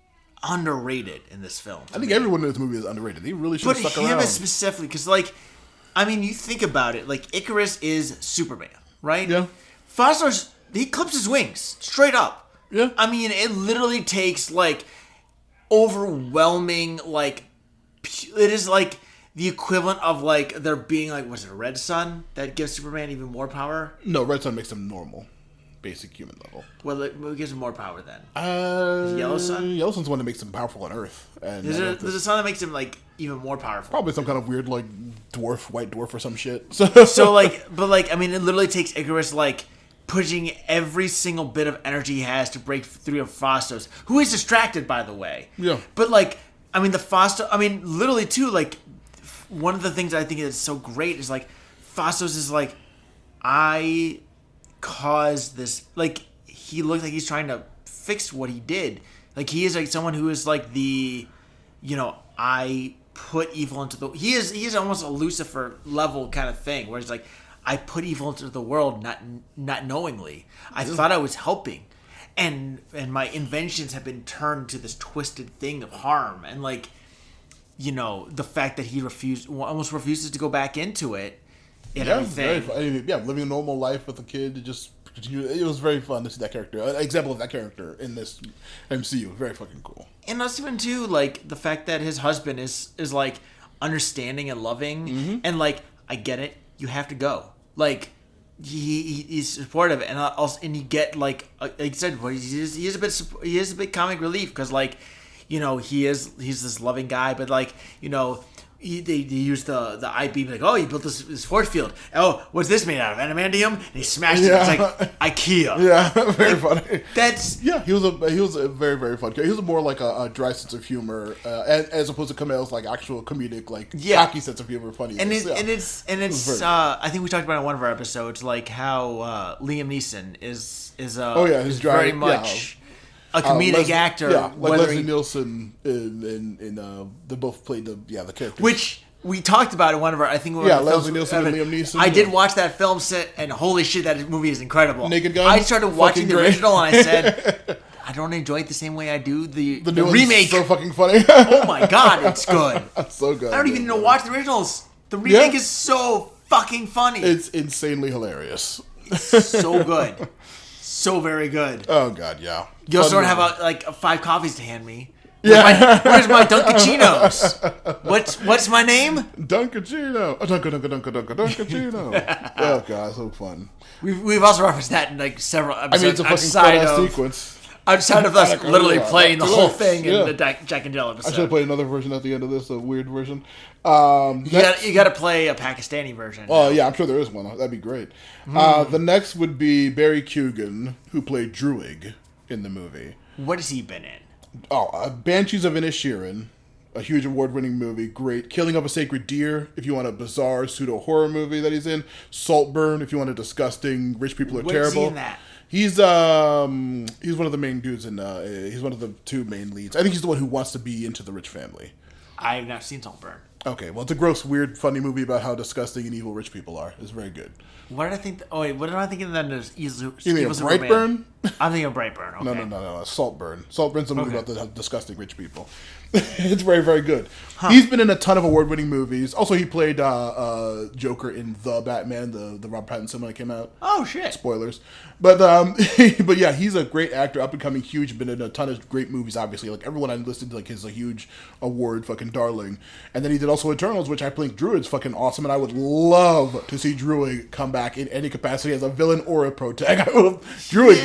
underrated in this film. I think everyone in this movie is underrated. He really should have stuck around. But him specifically, because like, I mean, you think about it, like Icarus is Superman, right? Yeah. Fastos, he clips his wings straight up. Yeah. I mean, it literally takes like overwhelming, like it is like the equivalent of like there being like, was it a red sun that gives Superman even more power? No, red sun makes him normal. Basic human level. Well, it gives him more power then. Yellow sun? Yellow sun's the one that makes him powerful on Earth. And there's a sun that makes him like even more powerful. Probably some kind of weird like white dwarf or some shit. So like, but like, I mean, it literally takes Icarus like pushing every single bit of energy he has to break through Fastos, who is distracted, by the way. Yeah. But like, I mean, literally too, like, one of the things I think is so great is like, Fastos is like, I caused this, like, he looks like he's trying to fix what he did. Like, he is like someone who is like I put evil into the, he is almost a Lucifer level kind of thing, where he's like, I put evil into the world not knowingly. I thought I was helping. And my inventions have been turned to this twisted thing of harm. And like, the fact that he almost refuses to go back into it and everything. Living a normal life with a kid, it was very fun to see that character. An example of that character in this MCU. Very fucking cool. And also even too, like, the fact that his husband is like understanding and loving, and like, I get it, you have to go. Like, he's supportive, and also, and you get like I said, he is a bit comic relief, because like, he's this loving guy, but like, they use the IB, like, oh, he built this force field. Oh, what's this made out of? Adamantium? And he smashed it. It's like IKEA. Yeah, very funny. He was a very, very fun character. He was more like a dry sense of humor, as opposed to Kumail's like actual comedic, like cocky sense of humor, funny. And it's I think we talked about it in one of our episodes, like how Liam Neeson is very much a comedic actor. Yeah, like Leslie Nielsen they both played the characters. Which we talked about in one of our, I think Leslie Nielsen and Liam Neeson. I did watch that film set, and holy shit, that movie is incredible. Naked Gun? I started watching the original, and I said, I don't enjoy it the same way I do the remake. So fucking funny. Oh my god, it's good. That's so good. I don't even need to watch the originals. The remake is so fucking funny. It's insanely hilarious. So good. So very good. Oh god, yeah. You also don't have 5 coffees to hand me. Where's my Dunkachinos? What's my name? Dunkachino. Dunkachino. Oh god, so fun. We've also referenced that in like several episodes. I mean, it's a fucking fun sequence. Outside of us literally playing the whole thing in the Jack and Jill episode. I should have played another version at the end of this, a weird version. You got to play a Pakistani version. Oh, yeah, I'm sure there is one. That'd be great. The next would be Barry Keoghan, who played Druig in the movie. What has he been in? Banshees of Inisherin, a huge award-winning movie. Great. Killing of a Sacred Deer, if you want a bizarre pseudo-horror movie that he's in. Saltburn, if you want a disgusting, rich people are terrible. Where's he in that? He's one of the main dudes, and he's one of the 2 main leads. I think he's the one who wants to be into the rich family. I have not seen Saltburn. Okay, well, it's a gross, weird, funny movie about how disgusting and evil rich people are. It's very good. What did I think? What am I thinking then? You mean Brightburn? I'm thinking of Brightburn. Okay. No. Saltburn. Saltburn's a movie about the disgusting rich people. It's very, very good. Huh. He's been in a ton of award-winning movies. Also, he played Joker in The Batman, the Rob Pattinson one that came out. Oh, shit. Spoilers. But yeah, he's a great actor, up-and-coming, huge, been in a ton of great movies, obviously. Like, everyone I listed, like, is a huge award fucking darling. And then he did also Eternals, which I think Druid's fucking awesome, and I would love to see Druid come back in any capacity as a villain or a protag. Druid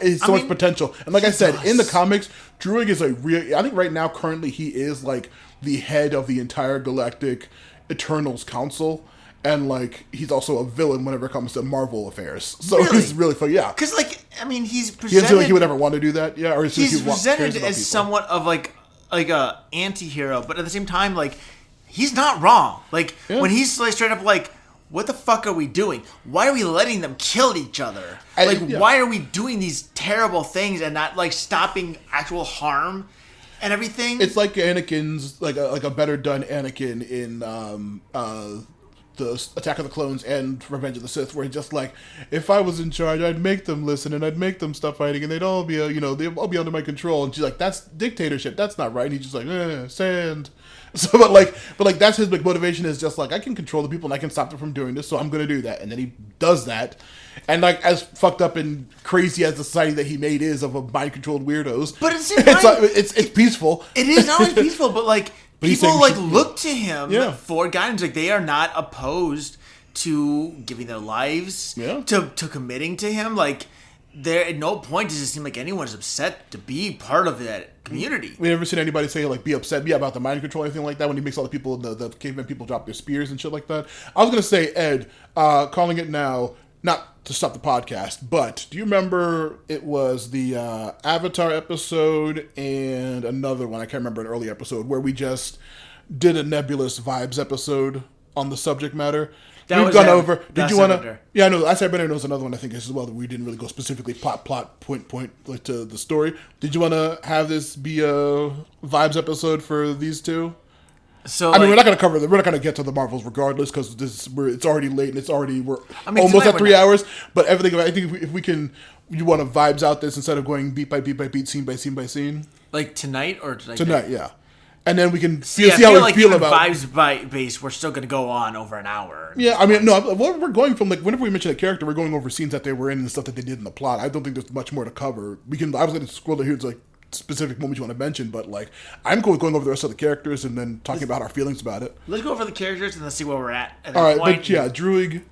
is so much potential, and like I said, in the comics, Druid is a real. I think right now, currently, he is like the head of the entire Galactic Eternals Council. And, like, he's also a villain whenever it comes to Marvel affairs. So he's really fun, yeah. Because, like, I mean, he's presented... He doesn't feel like he would ever want to do that, yeah? Or he's presented as somewhat of, like a anti-hero, but at the same time, like, he's not wrong. Like, when he's, like, straight up, like, what the fuck are we doing? Why are we letting them kill each other? Why are we doing these terrible things and not, like, stopping actual harm and everything? It's like Anakin's, like a better done Anakin in, the Attack of the Clones and Revenge of the Sith, where he's just like, if I was in charge, I'd make them listen and I'd make them stop fighting and they'd all be, they'd all be under my control. And she's like, that's dictatorship. That's not right. And he's just like, sand. So, but that's his big motivation is just like, I can control the people and I can stop them from doing this, so I'm going to do that. And then he does that. And like, as fucked up and crazy as the society that he made is of a mind-controlled weirdos, but it's peaceful. It is not only peaceful, but like, people like look to him for guidance. Like they are not opposed to giving their lives to committing to him. Like there at no point does it seem like anyone is upset to be part of that community. We never seen anybody say like be upset about the mind control or anything like that when he makes all the people the caveman people drop their spears and shit like that. I was gonna say, Ed, calling it now, not to stop the podcast, but do you remember it was the Avatar episode and another one, I can't remember, an early episode where we just did a Nebulous Vibes episode on the subject matter? We've gone over. Did you want to? Yeah, no. I said Bender knows another one. I think as well that we didn't really go specifically plot point like to the story. Did you want to have this be a Vibes episode for these two? So I mean, we're not going to cover. We're not going to get to the Marvels regardless because it's already late and we're almost at 3 hours. But everything. I think if we can, you want to vibes out this instead of going beat by beat by beat, scene by scene by scene. Like tonight or tonight, yeah. And then we can see how we feel about vibes by base. We're still going to go on over an hour. Yeah, I mean, no, we're going from like whenever we mention a character, we're going over scenes that they were in and stuff that they did in the plot. I don't think there's much more to cover. I was going to scroll down here to like specific moments you want to mention, but like I'm cool with going over the rest of the characters and then talking about our feelings about it. Let's go over the characters and let's see where we're at that all right, point. But yeah, Druig,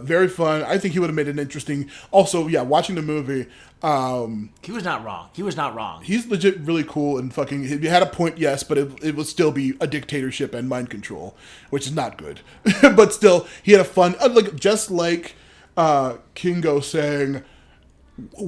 very fun. I think he would have made an interesting. Also, yeah, watching the movie. He was not wrong. He's legit really cool and fucking. He had a point, yes, but it would still be a dictatorship and mind control, which is not good. But still, he had a fun. Just like Kingo saying,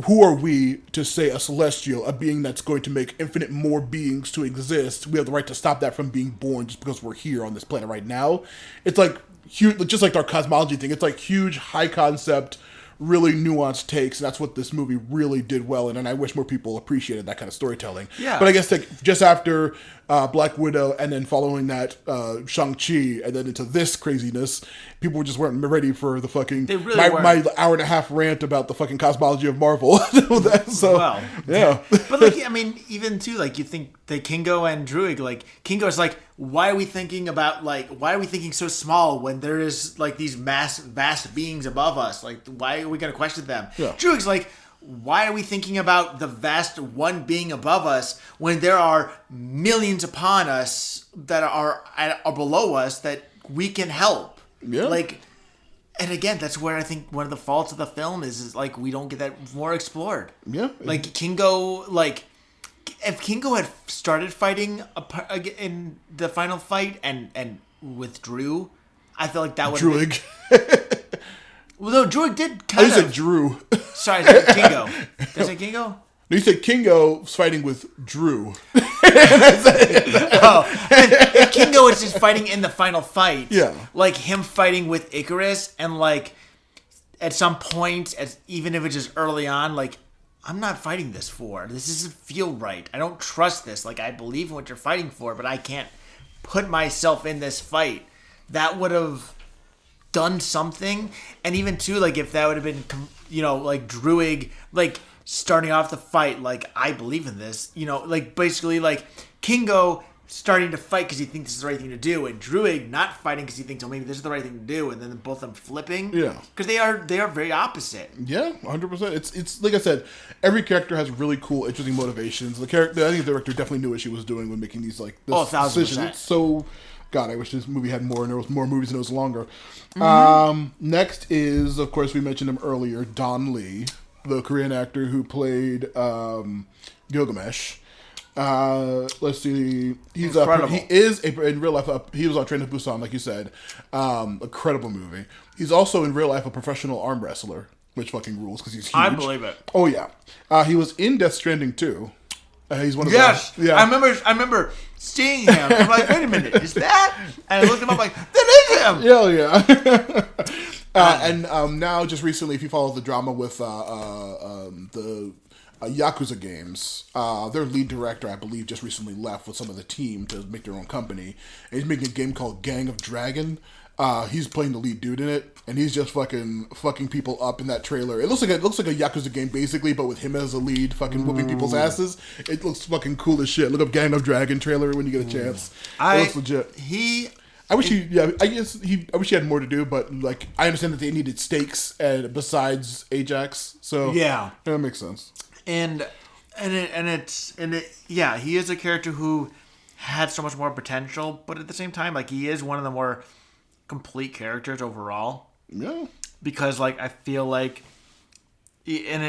"Who are we to say a celestial, a being that's going to make infinite more beings to exist? We have the right to stop that from being born just because we're here on this planet right now." It's like huge, just like our cosmology thing. It's like huge, high concept, really nuanced takes, and that's what this movie really did well in, and I wish more people appreciated that kind of storytelling. Yeah. But I guess like just after Black Widow and then following that Shang-Chi and then into this craziness, people just weren't ready for the fucking my hour and a half rant about the fucking cosmology of Marvel. So well, yeah. But like I mean, even too, like you think that Kingo and Druig, like Kingo's like, why are we thinking so small when there is like these vast beings above us? Like why are we gonna question them? Yeah. Druig's like, why are we thinking about the vast one being above us when there are millions upon us that are below us that we can help? Yeah. Like, and again, that's where I think one of the faults of the film is like we don't get that more explored. Yeah. Like Kingo, like if Kingo had started fighting in the final fight and withdrew, I feel like that would Druig. Well, no, Druig did kind of. I said Drew. Sorry, I said Kingo. Did I say Kingo? No, you said Kingo was fighting with Drew. If Kingo is just fighting in the final fight, yeah, like him fighting with Icarus, and like at some point, even if it's just early on, like I'm not fighting this for. This doesn't feel right. I don't trust this. Like I believe in what you're fighting for, but I can't put myself in this fight. That would have done something. And even too, like if that would have been, like Druig, like starting off the fight, like I believe in this, like basically like Kingo starting to fight because he thinks this is the right thing to do, and Druig not fighting because he thinks, oh, maybe this is the right thing to do, and then both of them flipping. Yeah, because they are very opposite. Yeah, 100%. It's like I said, every character has really cool, interesting motivations. I think the director definitely knew what she was doing when making these like this 1,000%. decision. It's so God, I wish this movie had more, and there was more movies and it was longer. Next is, of course, we mentioned him earlier, Don Lee, the Korean actor who played Gilgamesh. Let's see. He's in real life. He was on Train to Busan, like you said. Incredible movie. He's also in real life a professional arm wrestler, which fucking rules because he's huge. I believe it. Oh yeah. He was in Death Stranding too. He's one of Yes. the, yeah. I remember seeing him. I'm like, wait a minute, is that? And I looked him up like, that is him. Yeah. And now, just recently, if you follow the drama with the Yakuza games, their lead director, I believe, just recently left with some of the team to make their own company. And he's making a game called Gang of Dragon. He's playing the lead dude in it, and he's just fucking people up in that trailer. It looks like a Yakuza game basically, but with him as a lead, fucking whooping people's asses. It looks fucking cool as shit. Look up Gang of Dragon trailer when you get a chance. It looks legit. I wish I wish he had more to do, but like I understand that they needed stakes and besides Ajax, so yeah, that makes sense. And he is a character who had so much more potential, but at the same time, like he is one of the more complete characters overall. Yeah. Because like I feel like, and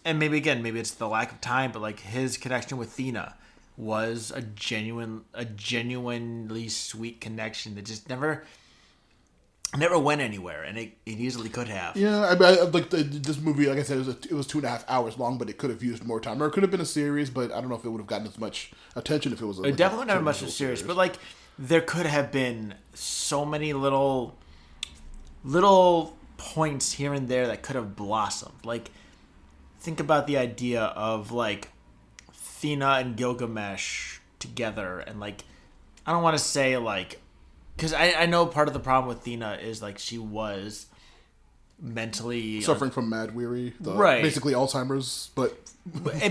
maybe it's the lack of time, but like his connection with Thena was a genuinely sweet connection that just never went anywhere, and it easily could have. Yeah, I like this movie. Like I said, it was 2.5 hours long, but it could have used more time, or it could have been a series. But I don't know if it would have gotten as much attention if it was. It definitely not much of a series, but like there could have been so many little points here and there that could have blossomed. Like think about the idea of like Thena and Gilgamesh together, and like I don't want to say like. Because I know part of the problem with Thena is, like, she was mentally... Suffering from mad weary. Right. Basically Alzheimer's, but...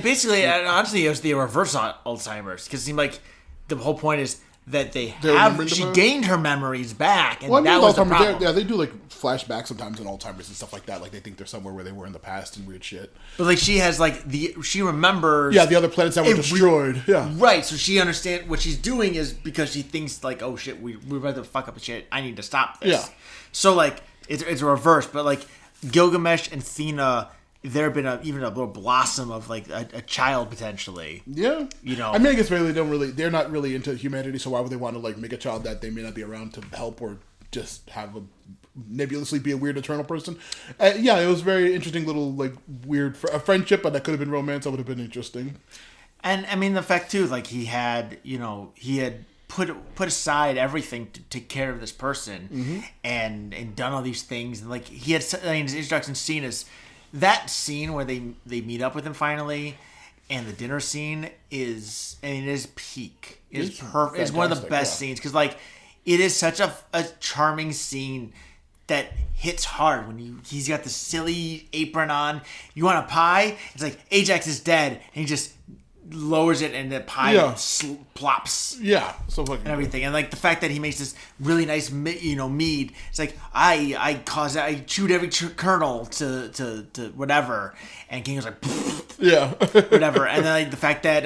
Basically, honestly, it was the reverse Alzheimer's. Because it seemed like the whole point is that she gained her memories back, and that was the problem. They do, like, flashbacks sometimes in Alzheimer's and stuff like that. Like, they think they're somewhere where they were in the past and weird shit. But, like, she has, like, she remembers... Yeah, the other planets that were destroyed. Yeah. Right, so she understands what she's doing is because she thinks, like, oh, shit, we're about to fuck up shit. I need to stop this. Yeah. So, like, it's a reverse. But, like, Gilgamesh and Thena... there have been even a little blossom of like a child potentially. Yeah, you know. I mean, I guess they're not really into humanity, so why would they want to like make a child that they may not be around to help or just have nebulously be a weird eternal person? Yeah, it was very interesting little like weird a friendship, but that could have been romance. That would have been interesting. And I mean the fact too, like he had put aside everything to take care of this person, and done all these things, and like he had. I mean, his introduction scene is. That scene where they meet up with him finally, and the dinner scene is peak. It's perfect. It's one of the best scenes because like it is such a charming scene that hits hard when he's got the silly apron on. You want a pie? It's like Ajax is dead, and he just lowers it and the pie plops. Yeah, so fucking and everything, and like the fact that he makes this really nice, mead. It's like I chewed every kernel to whatever, and King was like, whatever, and then like the fact that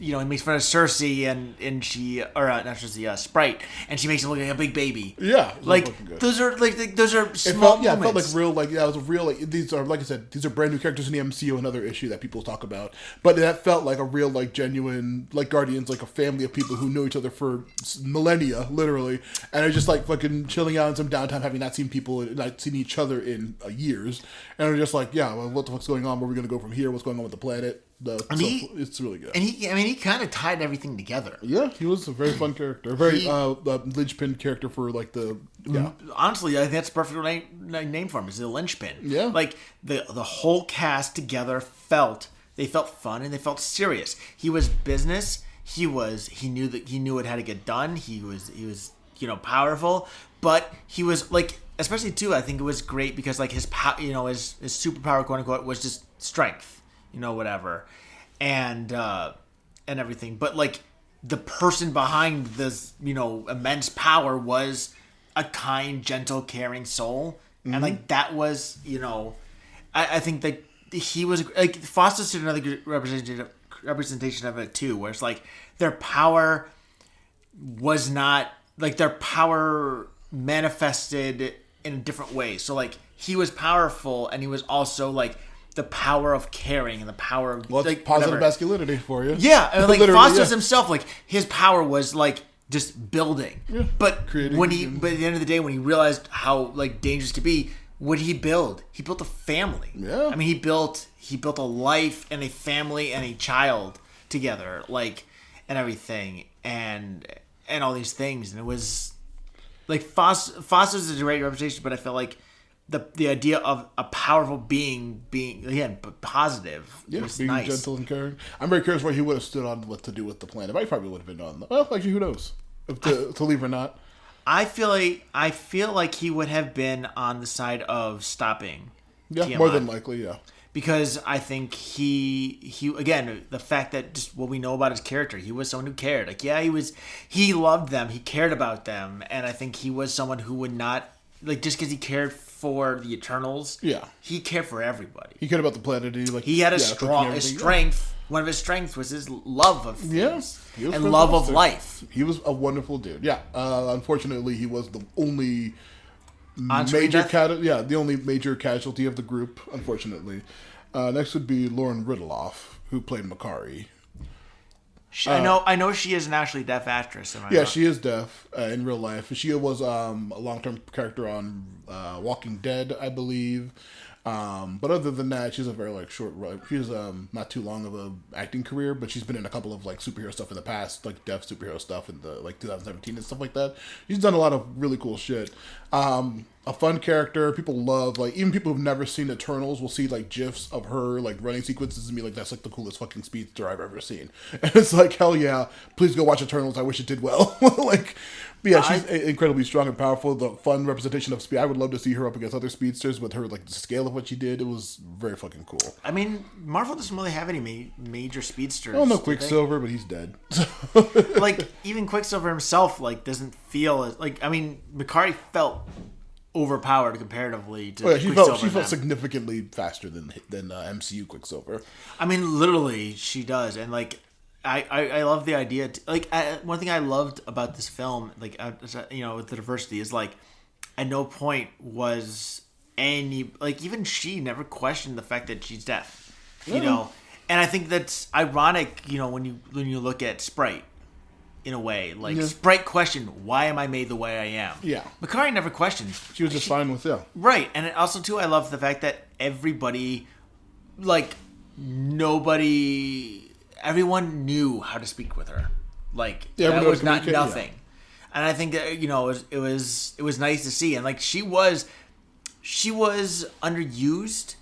he makes fun of Cersei and she not Cersei, Sprite, and she makes him look like a big baby. Yeah, like those are small moments. It felt like real. Like it was a real. Like these are like I said, these are brand new characters in the MCU. Another issue that people talk about, but that felt like a real like genuine like Guardians, like a family of people who know each other for millennia, literally, and are just like fucking chilling out in some downtime, having not seen each other in years, and are just like, yeah, well, what the fuck's going on? Where are we gonna go from here? What's going on with the planet? It's really good. And he kind of tied everything together. Yeah, he was a very fun character, a very linchpin character for like the. Yeah, honestly, I think that's a perfect name for him. Is the linchpin. Yeah, like the whole cast together felt fun and they felt serious. He was business. He knew it had to get done. He was powerful, but he was like, especially too, I think it was great because like his his superpower, quote unquote, was just strength, whatever, and everything. But like the person behind this, immense power was a kind, gentle, caring soul, and like that was, I think that he was like Foster's did another good representation of it too, where it's like their power was not like their power manifested in a different way. So like he was powerful, and he was also like the power of caring and the power of like positive masculinity for you. Yeah, and like Foster's yeah. himself, like his power was like just building. Yeah. But Creating but at the end of the day, when he realized how like dangerous it could be, what did he build? He built a family. Yeah. I mean, he built a life and a family and a child together, like, and everything, and all these things, and it was like Foster's a great representation, but I felt like the idea of a powerful being again positive was being nice. gentle and caring. I'm very curious where he would have stood on what to do with the planet. I probably would have been on. Well, actually, who knows if to leave or not. I feel like he would have been on the side of stopping. Yeah, Tiamat. more than likely, yeah. Because I think he again, the fact that just what we know about his character, he was someone who cared. Like, yeah, he loved them, he cared about them, and I think he was someone who would not, like, just because he cared for the Eternals, yeah, he cared for everybody. He cared about the planet. He had a strength. One of his strengths was his love of things and love of life. He was a wonderful dude. Yeah, unfortunately, he was the only the only major casualty of the group. Unfortunately, next would be Lauren Ridloff, who played Makari. I know she is an actually deaf actress. She is deaf in real life. She was a long-term character on Walking Dead, I believe. But other than that, she's a very short. She's not too long of a acting career, but she's been in a couple of superhero stuff in the past, like deaf superhero stuff in the 2017 and stuff like that. She's done a lot of really cool shit. A fun character. People love, even people who've never seen Eternals will see gifs of her running sequences and be like, that's the coolest fucking speedster I've ever seen. And it's like, hell yeah, please go watch Eternals. I wish it did well. But yeah, she's incredibly strong and powerful. The fun representation of speed. I would love to see her up against other speedsters with her, the scale of what she did. It was very fucking cool. I mean, Marvel doesn't really have any major speedsters. Oh, no, Quicksilver, but he's dead. Even Quicksilver himself, doesn't feel as, Makari felt overpowered comparatively to Quicksilver. She felt significantly faster than MCU Quicksilver. I mean, literally, she does. And, I love the idea. One thing I loved about this film, with the diversity, is at no point was any even she never questioned the fact that she's deaf. You know, and I think that's ironic. When you look at Sprite, in a way, Sprite questioned, why am I made the way I am? Yeah, Makari never questioned. She was just fine with right. And also too, I love the fact that everybody, everyone knew how to speak with her. That was not nothing. Yeah. And I think that it was nice to see, and she was underused.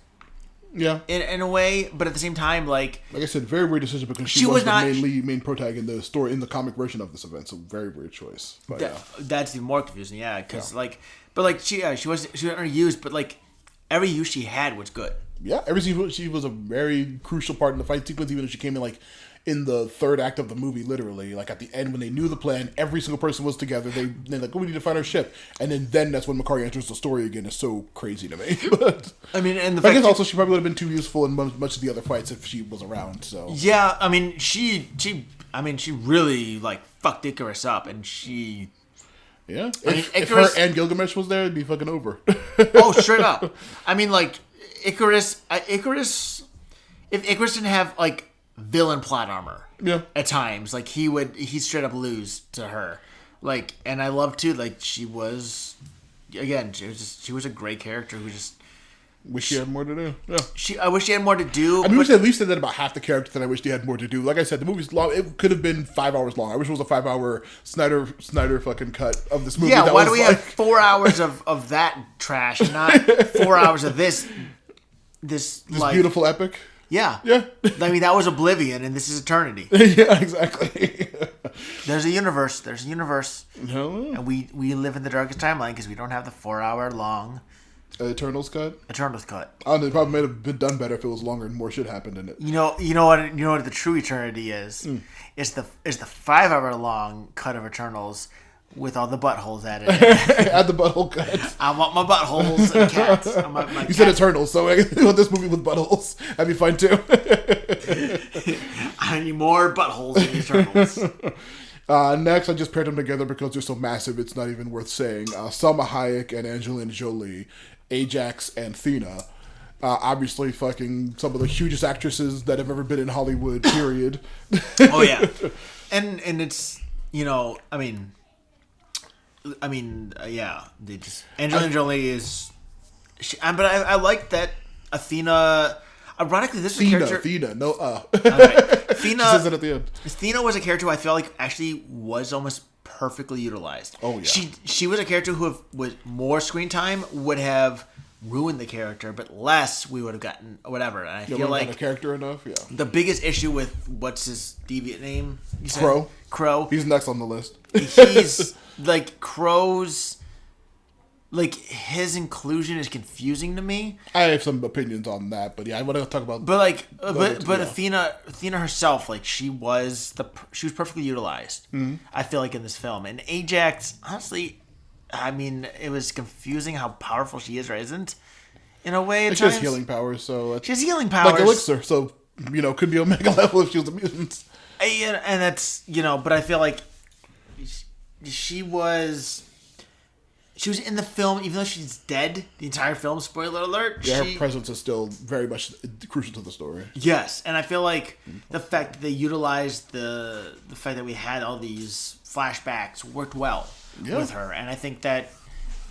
Yeah. In a way, but at the same time, like I said, very weird decision because she was the main protagonist in the story in the comic version of this event. So very weird choice. But that's even more confusing. Yeah, because she was underused, but every use she had was good. Yeah, she was a very crucial part in the fight sequence, even if she came in in the third act of the movie, literally. At the end, when they knew the plan, every single person was together. They're like, we need to find our ship. And then that's when Makari enters the story again. It's so crazy to me. But I mean, and I guess also she probably would have been too useful in much of the other fights if she was around. So yeah, I mean, she really fucked Icarus up, and she. Yeah, if her and Gilgamesh was there, it'd be fucking over. Oh, straight up. I mean, Icarus. If Icarus didn't have villain plot armor, at times he'd straight up lose to her. And I love too, she was a great character who just wish she had more to do. Yeah, I wish she had more to do. I mean, we at least said that about half the characters that I wish they had more to do. Like I said, the movie's long. It could have been 5 hours long. I wish it was a 5-hour Snyder fucking cut of this movie. Yeah, why do we have 4 hours of that trash, and not 4 hours of this beautiful epic? Yeah. Yeah. I mean, that was Oblivion, and this is Eternity. Yeah, exactly. There's a universe. No. And we live in the darkest timeline because we don't have the 4-hour long Eternals cut. Oh, it probably may have been done better if it was longer and more shit happened in it. You know what the true Eternity is? It's the 5-hour long cut of Eternals with all the buttholes added. Add the butthole cut. I want my buttholes and cats. You said Eternals, so I want this movie with buttholes. That'd be fine too. I need more buttholes in Eternals. Next, I just paired them together because they're so massive, it's not even worth saying. Salma Hayek and Angelina Jolie, Ajax and Thena. Obviously, fucking some of the hugest actresses that have ever been in Hollywood, period. Oh, yeah. And it's, yeah. They just... Angelina Jolie is... but I like that Athena... Ironically, this was a character... Thena, no, Right. Thena... She says it at the end. Thena was a character who I feel like actually was almost perfectly utilized. Oh, yeah. She was a character who, with more screen time, would have ruined the character, but less we would have gotten whatever. And I feel like a character enough. Yeah. The biggest issue with what's his deviant name? Crow. He's next on the list. He's like Crow's. Like his inclusion is confusing to me. I have some opinions on that, but yeah, I want to talk about. But Athena herself, like she was perfectly utilized. Mm-hmm. I feel like in this film, and Ajax, honestly. I mean, it was confusing how powerful she is or isn't. In a way, she has healing powers, so... She has healing powers. Like Elixir, so, could be Omega level if she was a mutant. And that's, but I feel like she was in the film, even though she's dead, the entire film, spoiler alert. Yeah, her presence is still very much crucial to the story. Yes, and I feel like the fact that they utilized the fact that we had all these flashbacks worked well. Yeah. With her, and I think that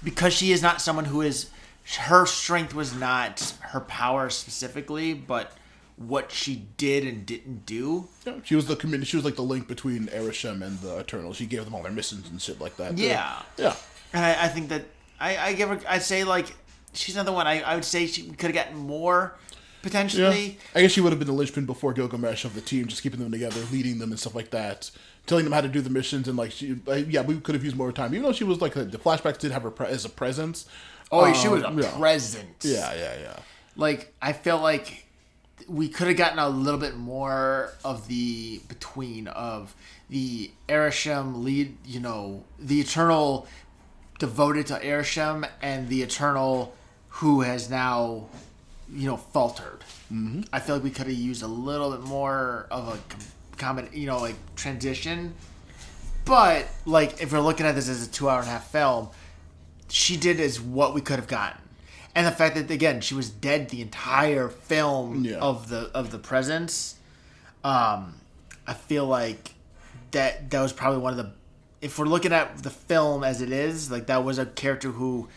because she is not someone who is, her strength was not her power specifically, but what she did and didn't do. Yeah, she was she was like the link between Arishem and the Eternals. She gave them all their missions and shit like that. Yeah, yeah. And I think that I give her. I'd say like she's another one. I would say she could have gotten more potentially. Yeah. I guess she would have been the linchpin before Gilgamesh of the team, just keeping them together, leading them and stuff like that. Telling them how to do the missions and we could have used more time. Even though she was like the flashbacks did have her as a presence. Oh, she was a presence. Yeah. Like I felt like we could have gotten a little bit more of the between of the Arishem lead, the Eternal devoted to Arishem and the Eternal who has now, faltered. Mm-hmm. I feel like we could have used a little bit more of a transition. But like if we're looking at this as a 2.5-hour film, she did as what we could have gotten. And the fact that again she was dead the entire film of the presence, I feel like that was probably one of the, if we're looking at the film as it is, like that was a character who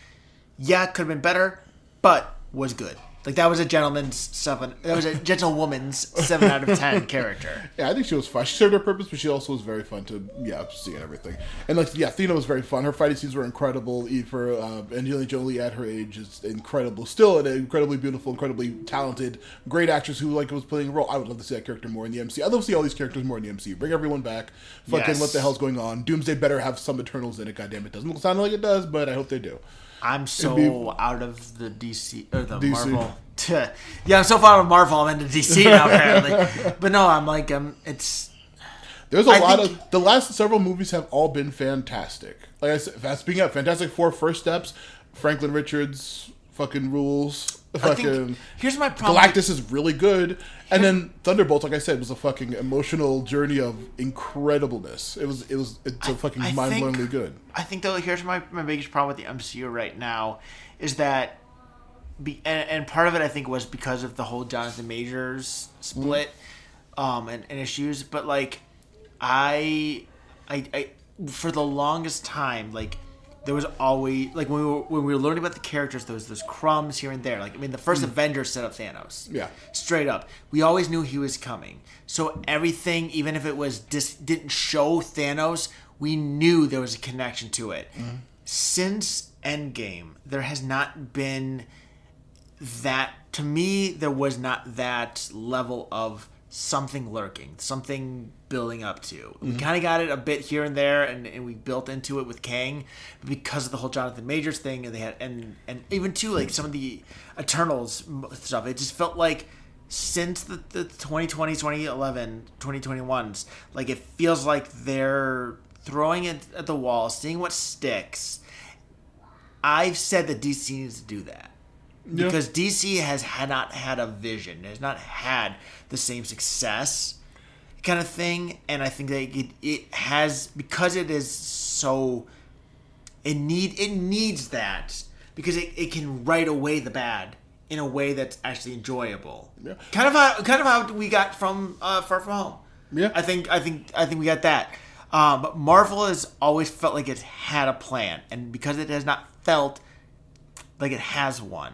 could have been better, but was good. Like that was a gentlewoman's 7 out of 10 character. Yeah, I think she was fun. She served her purpose, but she also was very fun to see and everything. And Athena was very fun. Her fighting scenes were incredible. For Angelina Jolie at her age is incredible. Still an incredibly beautiful, incredibly talented, great actress who was playing a role. I would love to see that character more in the MCU. I'd love to see all these characters more in the MCU. Bring everyone back. Fucking what the hell's going on? Doomsday better have some Eternals in it. Goddamn, it doesn't sound like it does, but I hope they do. I'm so out of the DC or the DC. Marvel. Yeah, I'm so far out of Marvel. I'm into DC now apparently. But no, I'm like it's. There's the last several movies have all been fantastic. Like I said, speaking of Fantastic Four, First Steps, Franklin Richards fucking rules. Here's my problem. Galactus is really good, and then Thunderbolts, like I said, was a fucking emotional journey of incredibleness. It's mind-blowingly good. I think though, here's my biggest problem with the MCU right now, is that, and part of it I think was because of the whole Jonathan Majors split, and issues. But like, I for the longest time like. There was always like when we were learning about the characters, there was those crumbs here and there. Like the first Avengers set up Thanos. Yeah, straight up. We always knew he was coming. So everything, even if it was didn't show Thanos, we knew there was a connection to it. Mm-hmm. Since Endgame, there has not been that. To me, there was not that level of something lurking, something building up to. Mm-hmm. We kind of got it a bit here and there, and we built into it with Kang because of the whole Jonathan Majors thing, and they had and even too like some of the Eternals stuff. It just felt like since the 2020, 2011, 2021s, like it feels like they're throwing it at the wall, seeing what sticks. I've said that DC needs to do that. Yeah. Because DC has not had a vision, has not had the same success. kind of thing, and I think that it has, because it is so, it needs that, because it can write away the bad in a way that's actually enjoyable. Yeah. Kind of how we got from Far From Home. Yeah. I think we got that. But Marvel has always felt like it's had a plan, and because it has not felt like it has one,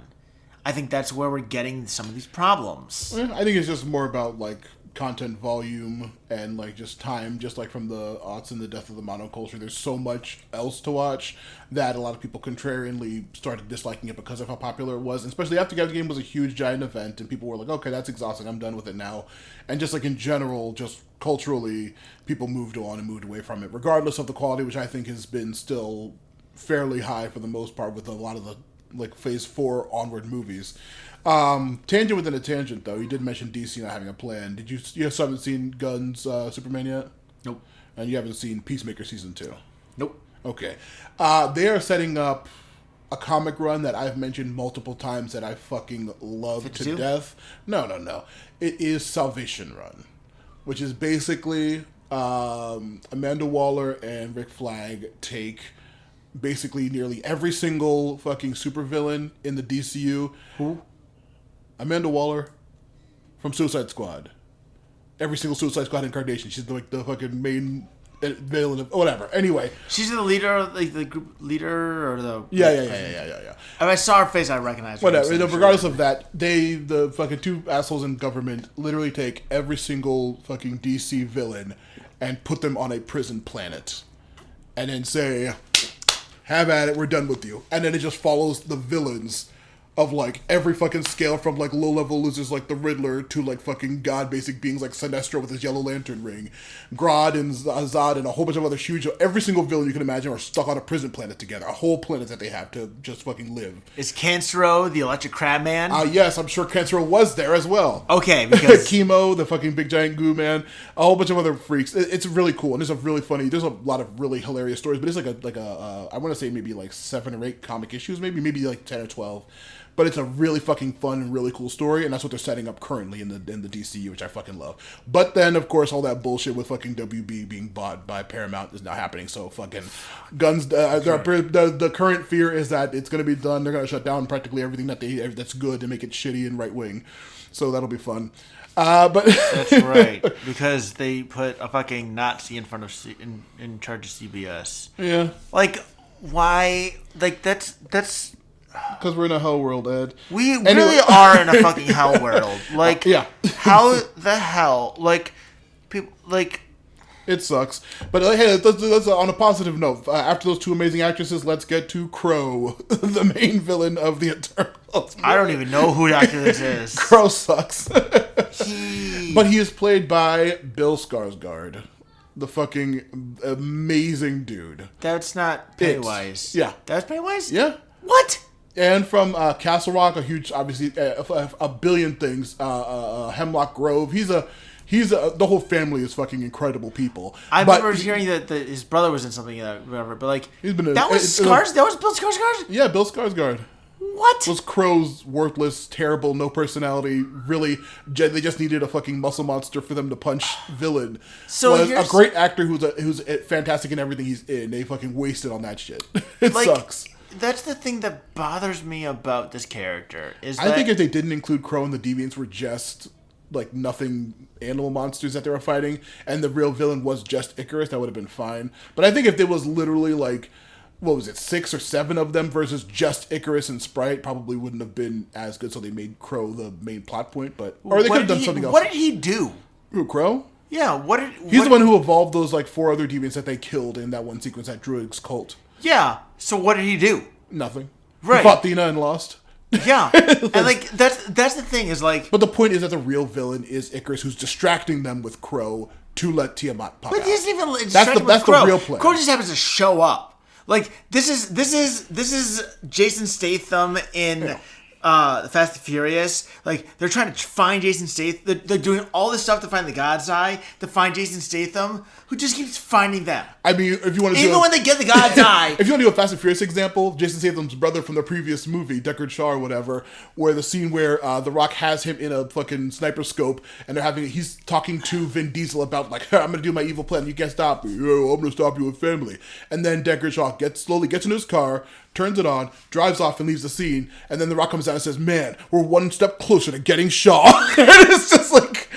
I think that's where we're getting some of these problems. I think it's just more about like content volume and like just time, just like from the aughts and the death of the monoculture. There's so much else to watch that a lot of people contrarianly started disliking it because of how popular it was, and especially after the game was a huge giant event and people were like, okay, that's exhausting, I'm done with it now. And just like in general, just culturally, people moved on and moved away from it, regardless of the quality, which I think has been still fairly high for the most part with a lot of the like phase 4 onward movies. Tangent within a tangent, though. You did mention DC not having a plan. Did you still haven't seen Gunn's Superman yet? Nope. And you haven't seen Peacemaker season 2? Nope. Okay. They are setting up a comic run that I've mentioned multiple times that I fucking love 52? to death. No. It is Salvation Run, which is basically Amanda Waller and Rick Flag take basically nearly every single fucking supervillain in the DCU. Who? Amanda Waller from Suicide Squad. Every single Suicide Squad incarnation. She's like the fucking main villain of whatever. Anyway, she's the leader, like the group leader, or the yeah. If I saw her face, I recognized her. Whatever. Regardless of that, the fucking two assholes in government literally take every single fucking DC villain and put them on a prison planet, and then say, have at it, we're done with you. And then it just follows the villains of like every fucking scale, from like low level losers like the Riddler to like fucking god basic beings like Sinestro with his yellow lantern ring, Grodd and Zod and a whole bunch of other huge, every single villain you can imagine are stuck on a prison planet together, a whole planet that they have to just fucking live. Is Cancro the Electric Crabman? Yes, I'm sure Cancro was there as well. Okay, because Chemo, the fucking big giant goo man, a whole bunch of other freaks. It's really cool, and there's a lot of really hilarious stories, but it's like a I want to say maybe like 7 or 8 comic issues, maybe like 10 or 12. But it's a really fucking fun and really cool story, and that's what they're setting up currently in the DCU, which I fucking love. But then, of course, all that bullshit with fucking WB being bought by Paramount is now happening. So fucking Guns. The current fear is that it's going to be done. They're going to shut down practically everything that's good and make it shitty and right wing. So that'll be fun. But that's right, because they put a fucking Nazi in front of in charge of CBS. Yeah. Like, why? Like that's. Because we're in a hell world, Ed. We really are in a fucking hell world. Like, yeah. How the hell? Like, people, like... It sucks. But hey, let's on a positive note, after those two amazing actresses, let's get to Crow, the main villain of the Eternals. I don't even know who the actor this is. Crow sucks. But he is played by Bill Skarsgård. The fucking amazing dude. That's not Pennywise. Yeah. That's Pennywise? Yeah. What? And from Castle Rock, a huge, obviously, a billion things. Hemlock Grove. The whole family is fucking incredible people. I remember hearing that his brother was in something, whatever. But like, that was Bill Skarsgård? Yeah, Bill Skarsgård. What? Was Crow's worthless, terrible, no personality, really, they just needed a fucking muscle monster for them to punch villain. So was a great actor who's fantastic in everything he's in. They fucking wasted on that shit. It sucks. That's the thing that bothers me about this character. I think if they didn't include Crow and the Deviants were just like nothing animal monsters that they were fighting, and the real villain was just Icarus, that would have been fine. But I think if there was literally like, what was it, 6 or 7 of them versus just Icarus and Sprite, probably wouldn't have been as good. So they made Crow the main plot point, or they could have done something else. What did he do? Who, Crow? Yeah, he's the one who evolved those like 4 other deviants that they killed in that one sequence at Druid's cult. Yeah. So what did he do? Nothing. Right. He fought Thena and lost. Yeah. And like that's the thing is like. But the point is that the real villain is Icarus, who's distracting them with Crow to let Tiamat pop out. But he isn't even distracted with Crow. The real plan. Crow just happens to show up. Like this is Jason Statham in the Fast and Furious, like they're trying to find Jason Statham. They're doing all this stuff to find the God's Eye, to find Jason Statham, who just keeps finding them. I mean, if you want to even when they get the God's Eye, if you want to do a Fast and Furious example, Jason Statham's brother from the previous movie, Deckard Shaw or whatever, where the scene where The Rock has him in a fucking sniper scope, and he's talking to Vin Diesel about like, I'm gonna do my evil plan, you can't stop me. Yo, I'm gonna stop you with family. And then Deckard Shaw slowly gets in his car, turns it on, drives off, and leaves the scene. And then The Rock comes out and says, "Man, we're one step closer to getting Shaw." And it's just like,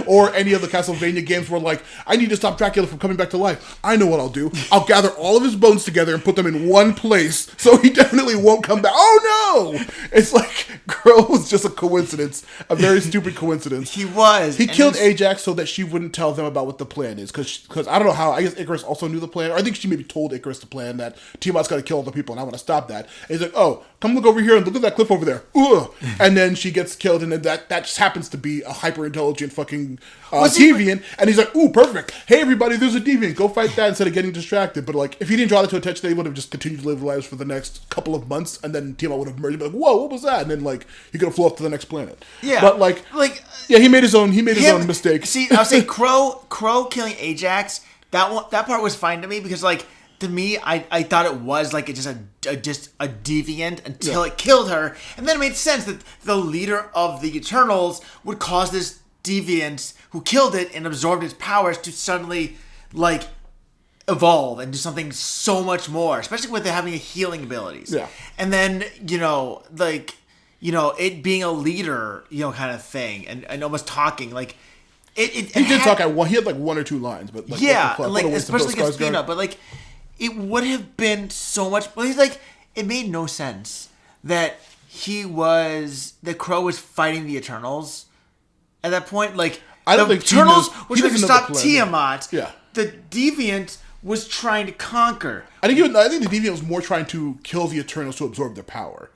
or any of the Castlevania games where like, I need to stop Dracula from coming back to life. I know what I'll do. I'll gather all of his bones together and put them in one place, so he definitely won't come back. Oh no! It's like, Crow was just a coincidence, a very stupid coincidence. He was. He killed Ajax so that she wouldn't tell them about what the plan is, because I don't know how. I guess Icarus also knew the plan, or I think she maybe told Icarus the plan that Tiamat's got to kill all the people, and I want to stop that. And he's like, "Oh, come look over here and look at that cliff over there." Ugh. And then she gets killed, and then that just happens to be a hyper intelligent fucking deviant. And he's like, "Ooh, perfect. Hey, everybody, there's a deviant. Go fight that," instead of getting distracted. But like, if he didn't draw that to attention, they would have just continued to live lives for the next couple of months, and then Tiamat would have emerged and be like, "Whoa, what was that?" And then like, he could have flew up to the next planet. Yeah, but yeah, he made his own mistake. See, I was saying Crow killing Ajax. That part was fine to me because like, to me, I thought it was like just a deviant until it killed her, and then it made sense that the leader of the Eternals would cause this deviant who killed it and absorbed its powers to suddenly like evolve and do something so much more, especially with it having healing abilities. Yeah, and then it being a leader, kind of thing, and almost talking like. He did talk at one. He had like one or two lines, but like, yeah, like especially against Athena. But like, it would have been so much. Well, he's like, it made no sense that Crow was fighting the Eternals at that point. Like, I don't the think Eternals were trying to stop plan, Tiamat. Yeah, the Deviant was trying to conquer. I think the Deviant was more trying to kill the Eternals to absorb their power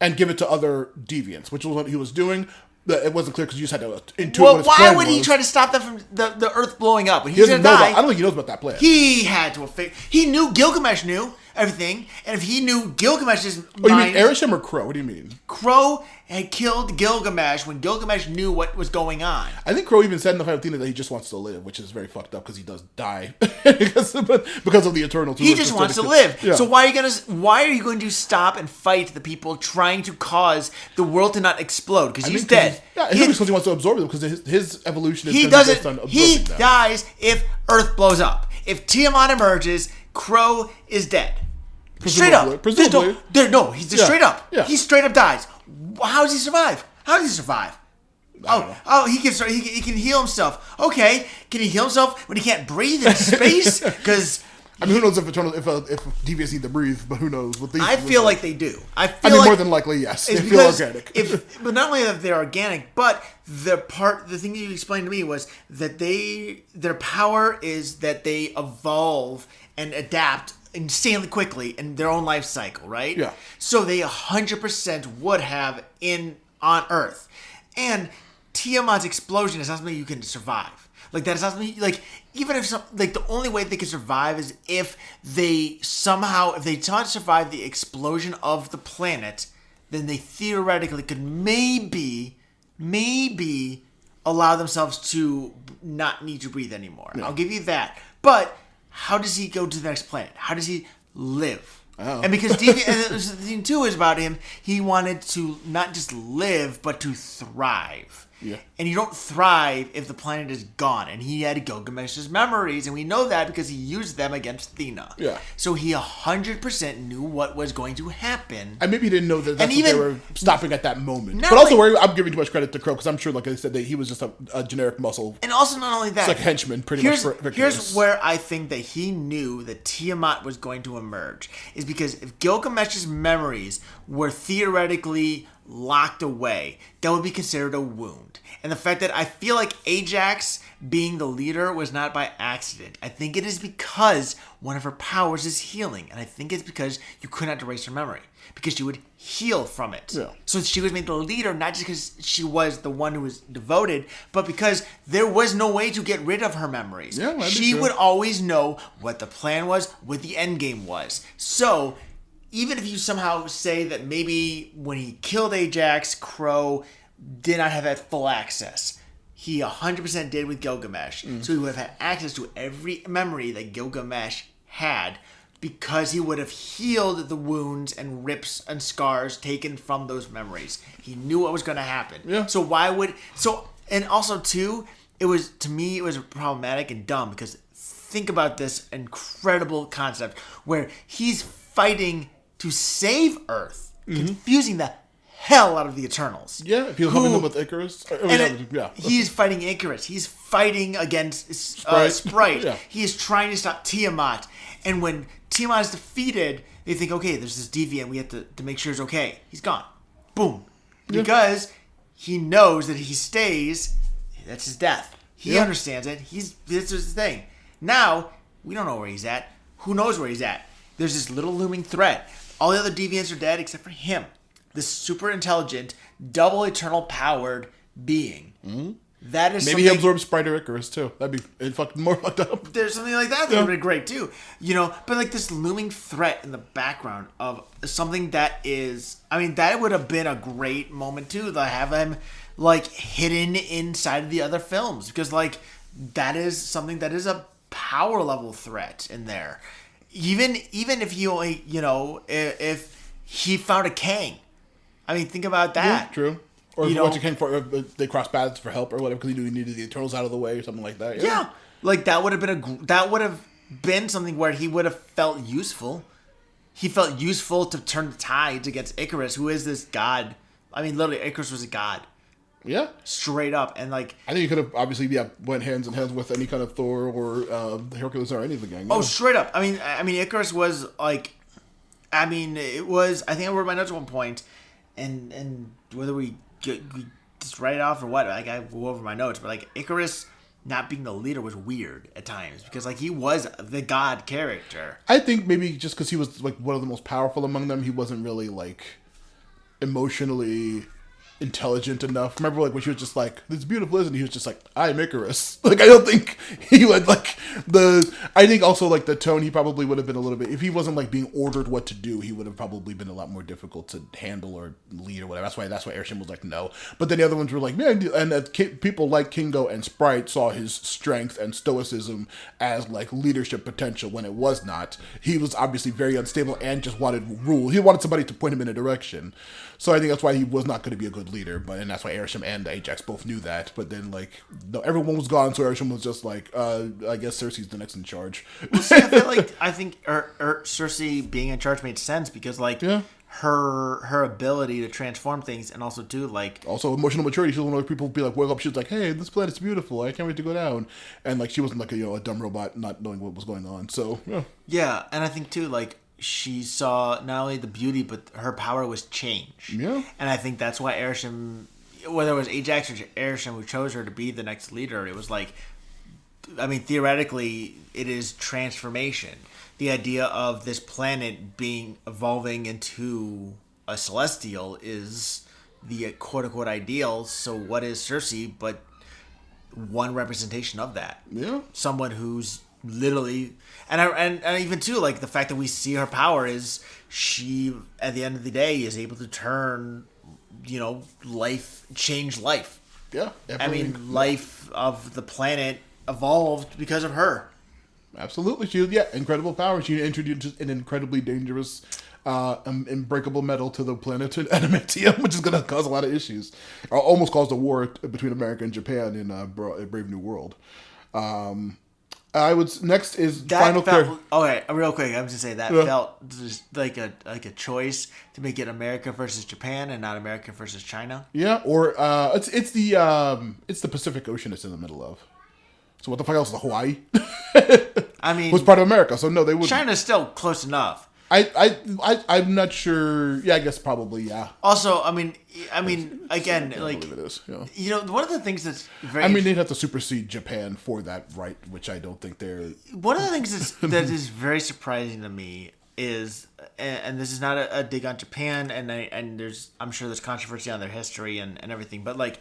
and give it to other Deviants, which was what he was doing. It wasn't clear because you just had to intuit what his plan was. Why would he try to stop them from the Earth blowing up? When he doesn't know that. I don't think he knows about that plan. He had to have he knew Gilgamesh knew everything, and if he knew Gilgamesh's mind... Oh, you mean Arishem or Crow? What do you mean? Crow had killed Gilgamesh when Gilgamesh knew what was going on. I think Crow even said in the fight of Athena that he just wants to live, which is very fucked up because he does die because of the Eternals. He just wants to live. Yeah. So why are you going to stop and fight the people trying to cause the world to not explode? Because he's dead. Because he wants to absorb them because his evolution is based on absorbing He them. dies if Earth blows up. If Tiamat emerges, Crow is dead. Straight up. Presumably. He's just straight up. Yeah. He straight up dies. How does he survive? He can heal himself. Okay, can he heal himself when he can't breathe in space? Because I mean, who knows if deviants need to breathe? But who knows? I feel like they do. More than likely, yes. They feel organic. But not only that they're organic, but the thing that you explained to me was that their power is that they evolve and adapt insanely quickly in their own life cycle, right? Yeah. So they 100% would have on Earth. And Tiamat's explosion is not something you can survive. Like, that is not something, like, even if the only way they can survive is if they try to survive the explosion of the planet, then they theoretically could maybe allow themselves to not need to breathe anymore. Yeah. I'll give you that. But how does he go to the next planet? How does he live? Oh. And because the thing too is about him, he wanted to not just live, but to thrive. Yeah. And you don't thrive if the planet is gone. And he had Gilgamesh's memories, and we know that because he used them against Athena. Yeah. So he 100% knew what was going to happen. And maybe he didn't know that that's what they were stopping at that moment. But I'm giving too much credit to Crow because I'm sure, like I said, that he was just a generic muscle. And also, not only that, it's like henchman, pretty much. Here's where I think that he knew that Tiamat was going to emerge, is because if Gilgamesh's memories were theoretically locked away, that would be considered a wound. And the fact that I feel like Ajax being the leader was not by accident. I think it is because one of her powers is healing. And I think it's because you could not erase her memory, because she would heal from it. Yeah. So she was made the leader, not just because she was the one who was devoted, but because there was no way to get rid of her memories. Yeah, she would always know what the plan was, what the end game was. So even if you somehow say that maybe when he killed Ajax, Crow did not have that full access. He 100% did with Gilgamesh. So he would have had access to every memory that Gilgamesh had because he would have healed the wounds and rips and scars taken from those memories. He knew what was going to happen. Yeah. So why would... And also, too, it was problematic and dumb because think about this incredible concept where he's fighting to save Earth, confusing the hell out of the Eternals. Yeah, if he was helping them with Icarus. He's fighting Icarus. He's fighting against Sprite. Yeah. He is trying to stop Tiamat. And when Tiamat is defeated, they think, okay, there's this deviant. We have to make sure he's okay. He's gone. Boom. Because he knows that if he stays, that's his death. He understands it. This is the thing. Now, we don't know where he's at. Who knows where he's at? There's this little looming threat. All the other deviants are dead except for him. This super intelligent, double eternal powered being. Mm-hmm. That is maybe he absorbs Sprite or Icarus too. That'd be fucking more fucked up. There's something like that that would be great too. But like this looming threat in the background of something that is, that would have been a great moment too, to have him like hidden inside of the other films, because like that is something that is a power level threat in there. Even if he only, if he found a Kang. Think about that. Yeah, true. Or if he Kang for they cross paths for help or whatever because he knew he needed the Eternals out of the way or something like that. Yeah. Like that would have been something where he would have felt useful. He felt useful to turn the tides against Icarus, who is this god. Literally, Icarus was a god. Yeah. Straight up. And like, I think he could have obviously went hands in hands with any kind of Thor or Hercules or any of the gang. Oh, straight up. Icarus was like, it was, I think I wrote my notes at one point, and whether we just write it off or what, like I go over my notes, but like Icarus not being the leader was weird at times because like he was the god character. I think maybe just because he was like one of the most powerful among them, he wasn't really like emotionally intelligent enough. Remember, like when she was just like, "This is beautiful, isn't it?" He was just like, "I'm Icarus." Like I don't think he would like the. I think also like the tone. He probably would have been a little bit if he wasn't like being ordered what to do. He would have probably been a lot more difficult to handle or lead or whatever. That's why Airshim was like no. But then the other ones were like, man, and people like Kingo and Sprite saw his strength and stoicism as like leadership potential when it was not. He was obviously very unstable and just wanted rule. He wanted somebody to point him in a direction. So I think that's why he was not going to be a good leader, and that's why Airshim and Ajax both knew that. But then, like, no, everyone was gone, so Airshim was just like, I guess Cersei's the next in charge. Well, see, I think Cersei being in charge made sense because, like, her ability to transform things, and also too, like, also emotional maturity. She was one of those people who be like, wake up, she was like, hey, this planet's beautiful, I can't wait to go down, and like she wasn't like a dumb robot not knowing what was going on. So yeah, and I think too, like, she saw not only the beauty, but her power was change. Yeah. And I think that's why Airshim, whether it was Ajax or Airshim who chose her to be the next leader, it was like, theoretically, it is transformation. The idea of this planet evolving into a celestial is the quote-unquote ideal. So what is Cersei but one representation of that? Yeah. Someone who's literally, and even too, like the fact that we see her power is she at the end of the day is able to turn, change life. Yeah, life of the planet evolved because of her. Absolutely, she incredible power. She introduced an incredibly dangerous, unbreakable metal to the planet, adamantium, which is going to cause a lot of issues. Almost caused a war between America and Japan in Brave New World. Next is that final character. Okay, real quick, I was gonna say that felt just like a choice to make it America versus Japan and not America versus China. Yeah, or it's the Pacific Ocean it's in the middle of. So what the fuck else is Hawaii? Was part of America, so no, they would. China's still close enough. I'm not sure. Yeah, I guess probably, yeah. Also, again, like, it is, one of the things that's very... they'd have to supersede Japan for that right, which I don't think they're... One of the things that is very surprising to me is, and this is not a dig on Japan, and I'm sure there's controversy on their history and everything, but, like,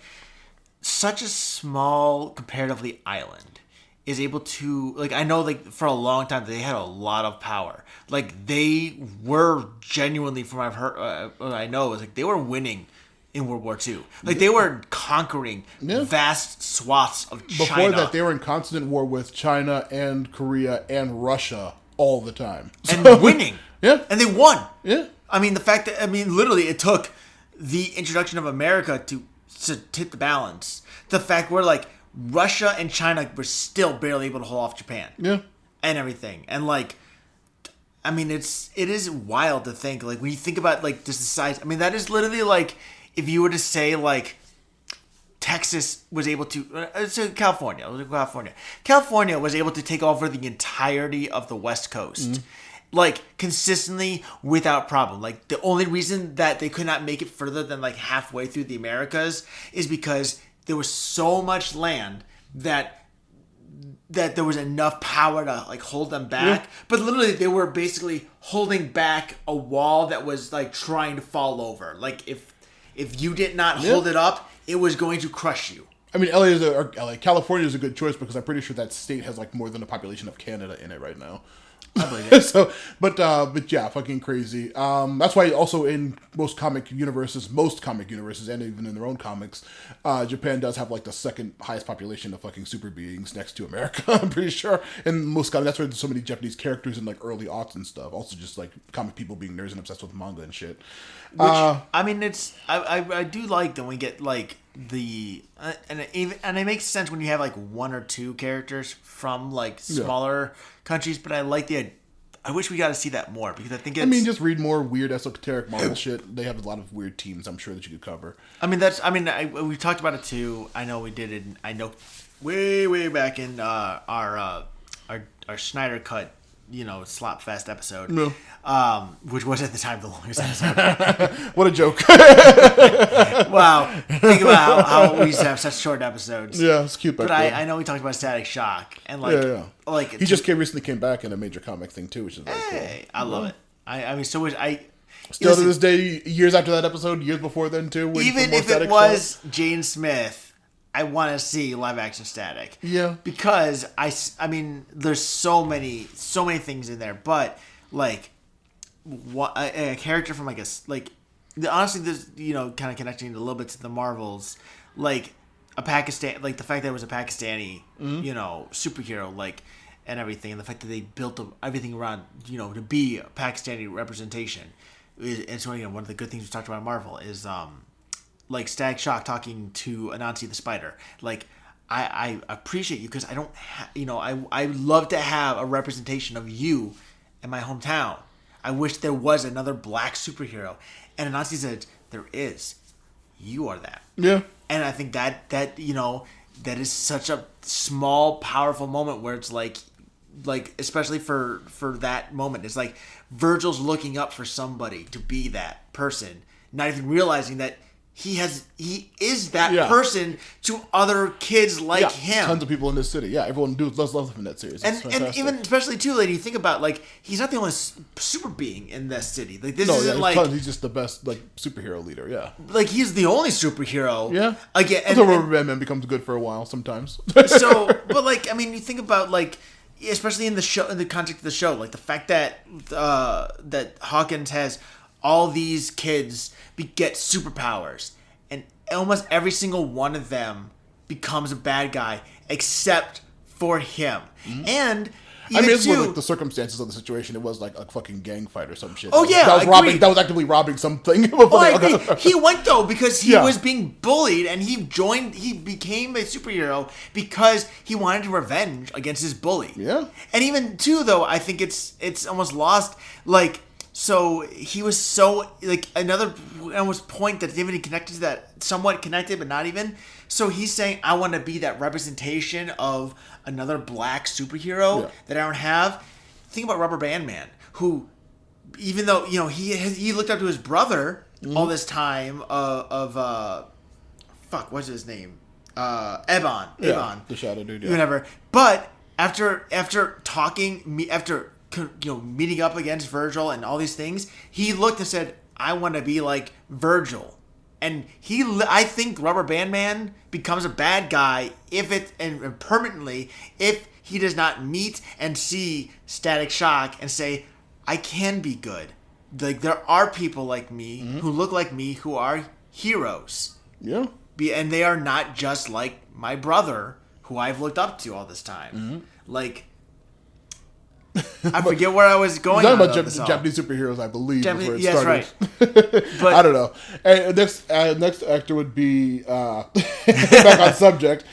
such a small, comparatively, island is able to, like, I know, like, for a long time they had a lot of power. Like, they were genuinely, from what I've heard, what I know, is like they were winning in World War II. Like, they were conquering vast swaths of China. Before that, they were in constant war with China and Korea and Russia all the time. And winning. Yeah. And they won. Yeah. I mean, the fact that, literally, it took the introduction of America to tip the balance. The fact where, like, Russia and China were still barely able to hold off Japan. Yeah. And everything. And, like, I mean, it is wild to think, like, when you think about, like, just the size. I mean, that is literally, like, if you were to say, like, Texas was able to, California was able to take over the entirety of the West Coast. Like, consistently, without problem. Like, the only reason that they could not make it further than, like, halfway through the Americas is because there was so much land that there was enough power to, like, hold them back. Yeah. But literally, they were basically holding back a wall that was, like, trying to fall over. Like, if you did not hold it up, it was going to crush you. I mean, California is a good choice because I'm pretty sure that state has, like, more than the population of Canada in it right now. I believe it. So, but yeah, fucking crazy. That's why also in most comic universes, and even in their own comics, Japan does have, like, the second highest population of fucking super beings next to America. I'm pretty sure. And most comics, that's why there's so many Japanese characters in, like, early aughts and stuff. Also, just, like, comic people being nerds and obsessed with manga and shit. Which, I mean, I do like that we get, like, and it makes sense when you have, like, one or two characters from, like, smaller countries, but I like I wish we got to see that more because I think it's... I mean, just read more weird esoteric Marvel shit. They have a lot of weird teams, I'm sure, that you could cover. I mean, we talked about it too. I know we did it. I know way back in our Snyder Cut, Slopfest episode. No. Which was at the time the longest episode. What a joke. Wow. Think about how we used to have such short episodes. Yeah, it's cute. But I know we talked about Static Shock. And like he just recently came back in a major comic thing too, which is very cool. I love it. I mean, so was I. Still to this day, years after that episode, years before then too. Even if it was Jane Smith, I want to see live action Static. Yeah. Because I mean, there's so many things in there, but like, a character from honestly, this kind of connecting a little bit to the Marvels, like the fact that it was a Pakistani, superhero, like, and everything, and the fact that they built everything around, to be a Pakistani representation. And so again, one of the good things we talked about in Marvel is like Static Shock talking to Anansi the Spider. Like, I appreciate you because I don't I love to have a representation of you in my hometown. I wish there was another black superhero. And Anansi said, there is. You are that. Yeah. And I think that that is such a small, powerful moment where it's like especially for that moment, it's like Virgil's looking up for somebody to be that person, not even realizing that he is that person to other kids like him. Tons of people in this city. Yeah, everyone does love him in that series. And even especially too, like, you think about, like, he's not the only super being in this city. Like, this isn't like he's just the best, like, superhero leader. Yeah, like, he's the only superhero. Yeah, again, and Batman becomes good for a while sometimes. So, but like, I mean, you think about, like, especially in the show, in the context of the show, like the fact that that Hawkins has all these kids get superpowers, and almost every single one of them becomes a bad guy except for him. Mm-hmm. And I mean, it's like the circumstances of the situation. It was like a fucking gang fight or some shit. Oh yeah, that was actively robbing something. I agree. He went though because he was being bullied, and he became a superhero because he wanted to revenge against his bully. Yeah. And even too, though, I think it's almost lost. Like, so he was so, like, another almost point that's even connected to that, somewhat connected but not even. So he's saying, I want to be that representation of another black superhero that I don't have. Think about Rubber Band Man, who, even though, he looked up to his brother all this time what's his name? Ebon. The Shadow Dude, whatever. But after talking, after meeting up against Virgil and all these things, he looked and said, I want to be like Virgil. And I think Rubber Band Man becomes a bad guy permanently if he does not meet and see Static Shock and say, I can be good. Like, there are people like me who look like me who are heroes. Yeah. And they are not just like my brother, who I've looked up to all this time. Like, I forget where I was going. Talking about Japanese superheroes, I believe. Before it started. Right. But I don't know. And next actor would be back on subject.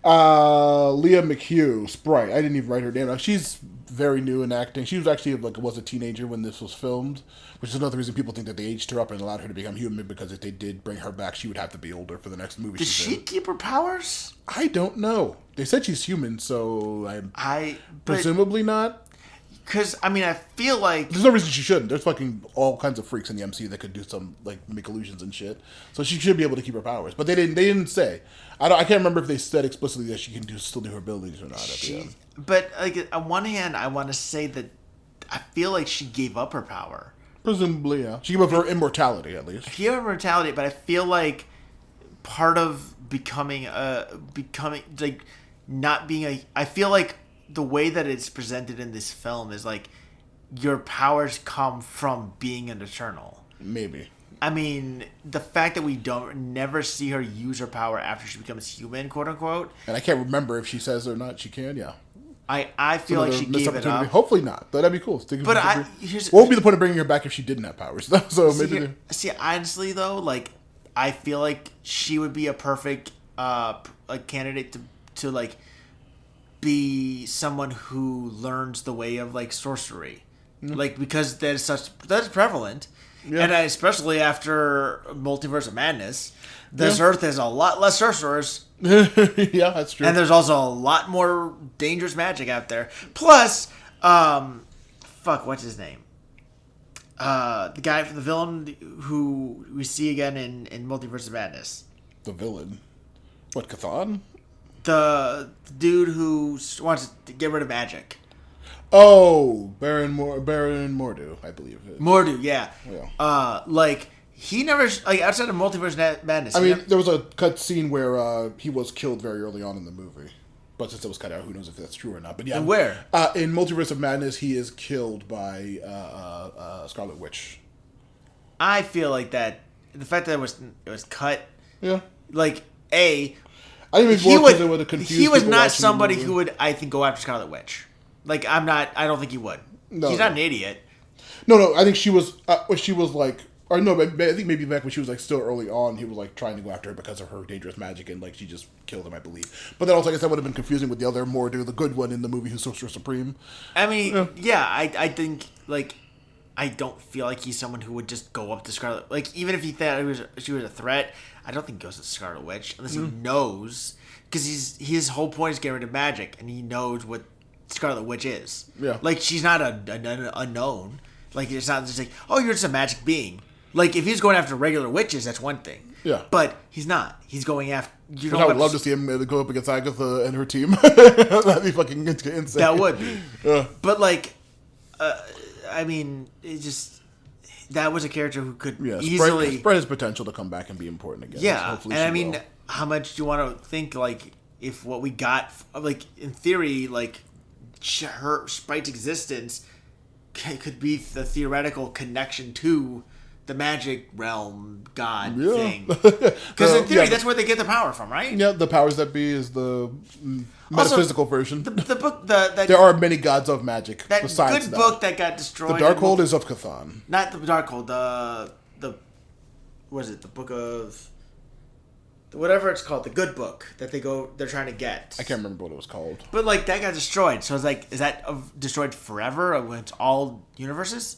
Leah McHugh, Sprite. I didn't even write her name. She's very new in acting. She was actually was a teenager when this was filmed, which is another reason people think that they aged her up and allowed her to become human, because if they did bring her back, she would have to be older for the next movie. Does she keep her powers? I don't know. They said she's human, so presumably not. Because, I mean, I feel like... There's no reason she shouldn't. There's fucking all kinds of freaks in the MCU that could do some, make illusions and shit. So she should be able to keep her powers. But they didn't say. I can't remember if they said explicitly that she can still do her abilities or not at the end. But, on one hand, I want to say that I feel like she gave up her power. Presumably, yeah. She gave up her immortality, at least. She gave up her immortality, but I feel like part of becoming, not being I feel like the way that it's presented in this film is like your powers come from being an Eternal. Maybe. I mean, the fact that we never see her use her power after she becomes human, quote unquote. And I can't remember if she says or not she can, yeah. I feel like she gave it up. Hopefully not, but that'd be cool. But what would be the point of bringing her back if she didn't have powers? So maybe. Honestly though, like I feel like she would be a perfect candidate to like be someone who learns the way of like sorcery, like because that's prevalent, and especially after Multiverse of Madness, this Earth has a lot less sorcerers. Yeah, that's true. And there's also a lot more dangerous magic out there. Plus, what's his name? The guy from the villain who we see again in Multiverse of Madness. The villain? What, Chthon? The dude who wants to get rid of magic. Oh, Baron Mordo, I believe. Mordo, yeah. He never, outside of Multiverse Madness. I mean, there was a cut scene where he was killed very early on in the movie. But since it was cut out, who knows if that's true or not. But yeah. And where? In Multiverse of Madness, he is killed by Scarlet Witch. I feel like that, the fact that it was cut. Yeah. I didn't even he was not somebody who would, I think, go after Scarlet Witch. I don't think he would. No, he's not an idiot. No, I think she was I think maybe back when she was still early on, he was trying to go after her because of her dangerous magic, and she just killed him, I believe. But then also, I guess that would have been confusing with the other Mordo, the good one in the movie, who's Sorcerer Supreme. I mean, I think I don't feel like he's someone who would just go up to Scarlet. Even if he thought she was a threat, I don't think he goes to Scarlet Witch unless he knows, because his whole point is getting rid of magic, and he knows what Scarlet Witch is. Yeah, she's not an unknown. It's not just oh, you're just a magic being. If he's going after regular witches, that's one thing. Yeah, but he's not. He's going after. I would love to see him go up against Agatha and her team. That'd be fucking insane. That would be. Yeah. But I mean, it just that was a character who could easily spread his potential to come back and be important again. Yeah, hopefully and I mean, how much do you want to think if what we got in theory her Sprite's existence could be the theoretical connection to the magic realm god thing, because in theory that's where they get the power from, right? Yeah, the powers that be is the metaphysical version. The book there are many gods of magic. That besides good book that got destroyed. The Darkhold is of Chthon. Not the Darkhold. The what is it? The book of whatever it's called. The good book that they're trying to get. I can't remember what it was called. But that got destroyed. So it's is that destroyed forever against all universes?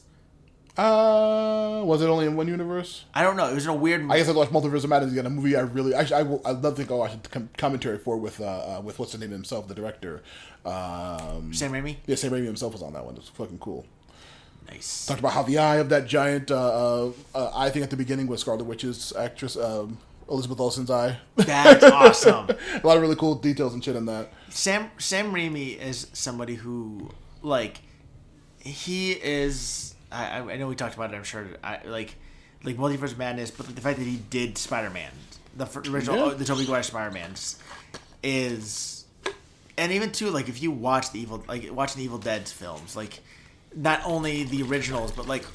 Was it only in one universe? I don't know. It was in a weird. I guess I watched Multiverse of Madness again. A movie I'd love to go watch commentary for with what's the name of himself, the director. Sam Raimi. Yeah, Sam Raimi himself was on that one. It was fucking cool. Nice. Talked about how the eye of that giant eye thing at the beginning was Scarlet Witch's actress Elizabeth Olsen's eye. That's awesome. A lot of really cool details and shit in that. Sam Raimi is somebody who he is. I know we talked about it. I'm sure. Multiverse of Madness, but the fact that he did Spider-Man, the original, the Tobey Maguire Spider-Man, is and even too, like if you watch watching the Evil Dead films, like not only the originals, but like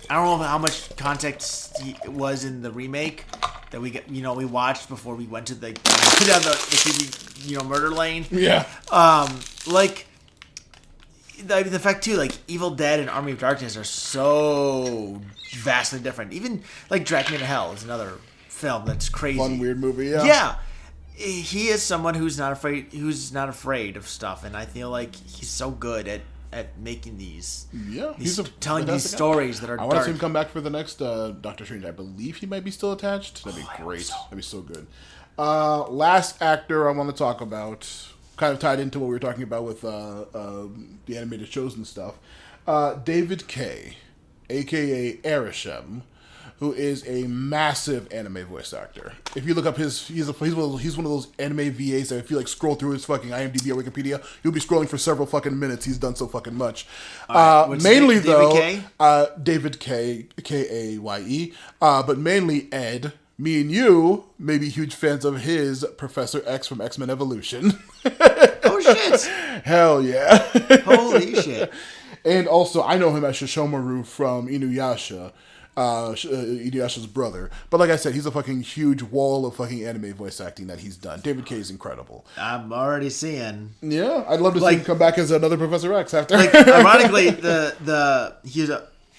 I don't know how much context it was in the remake that we watched before we went to the creepy, murder lane. Yeah. Like the fact too, like Evil Dead and Army of Darkness are so vastly different. Even like Drag Me to Hell is another film that's crazy. Fun, weird movie. Yeah. Yeah. He is someone who's not afraid of stuff, and I feel like he's so good at making these. Yeah, he's telling these stories that are dark. I want to see him come back for the next Doctor Strange. I believe he might be still attached. That'd be great. That'd be so good. Last actor I want to talk about, kind of tied into what we were talking about with the animated shows and stuff. David Kaye, aka Arishem, who is a massive anime voice actor. If you look up he's one of those anime VAs that if you like scroll through his fucking IMDb or Wikipedia, you'll be scrolling for several fucking minutes. He's done so fucking much. Mainly David Kaye, Kaye, but mainly Ed. Me and you may be huge fans of his Professor X from X-Men Evolution. Oh shit! Hell yeah! Holy shit! And also, I know him as Shishomaru from Inuyasha. Inuyasha's brother. But like I said, he's a fucking huge wall of fucking anime voice acting that he's done. David Kaye is incredible. I'm already seeing. Yeah, I'd love to see him come back as another Professor X after. Like, ironically,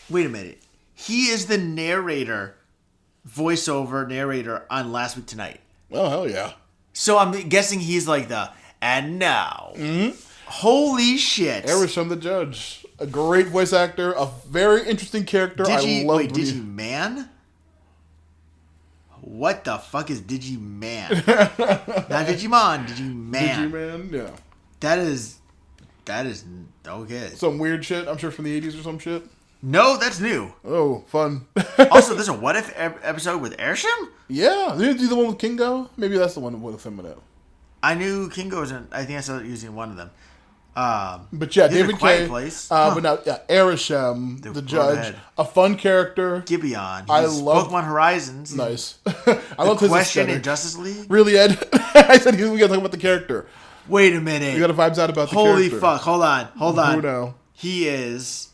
wait a minute. He is the voiceover narrator on Last Week Tonight. Oh, hell yeah. So I'm guessing he's like and now. Mm-hmm. Holy shit. Arishem the Judge. A great voice actor, a very interesting character. Digiman? What the fuck is Digiman? Not Digimon, Digiman. Digiman, yeah. That is okay. Some weird shit, I'm sure from the 80s or some shit. No, that's new. Oh, fun. Also, there's a What If episode with Arishem? Yeah. Did you do the one with Kingo? Maybe that's the one with him in it. I knew Kingo was in. I think I started using one of them. But yeah, David Kaye. But now, Arishem, the Judge, a fun character. Gibeon. I love Pokemon Horizons. Nice. I love his question in Justice League. Really, Ed? I said we got to talk about the character. Wait a minute. We got to vibes out about the character. Holy character. fuck! Hold on. Who know? He is,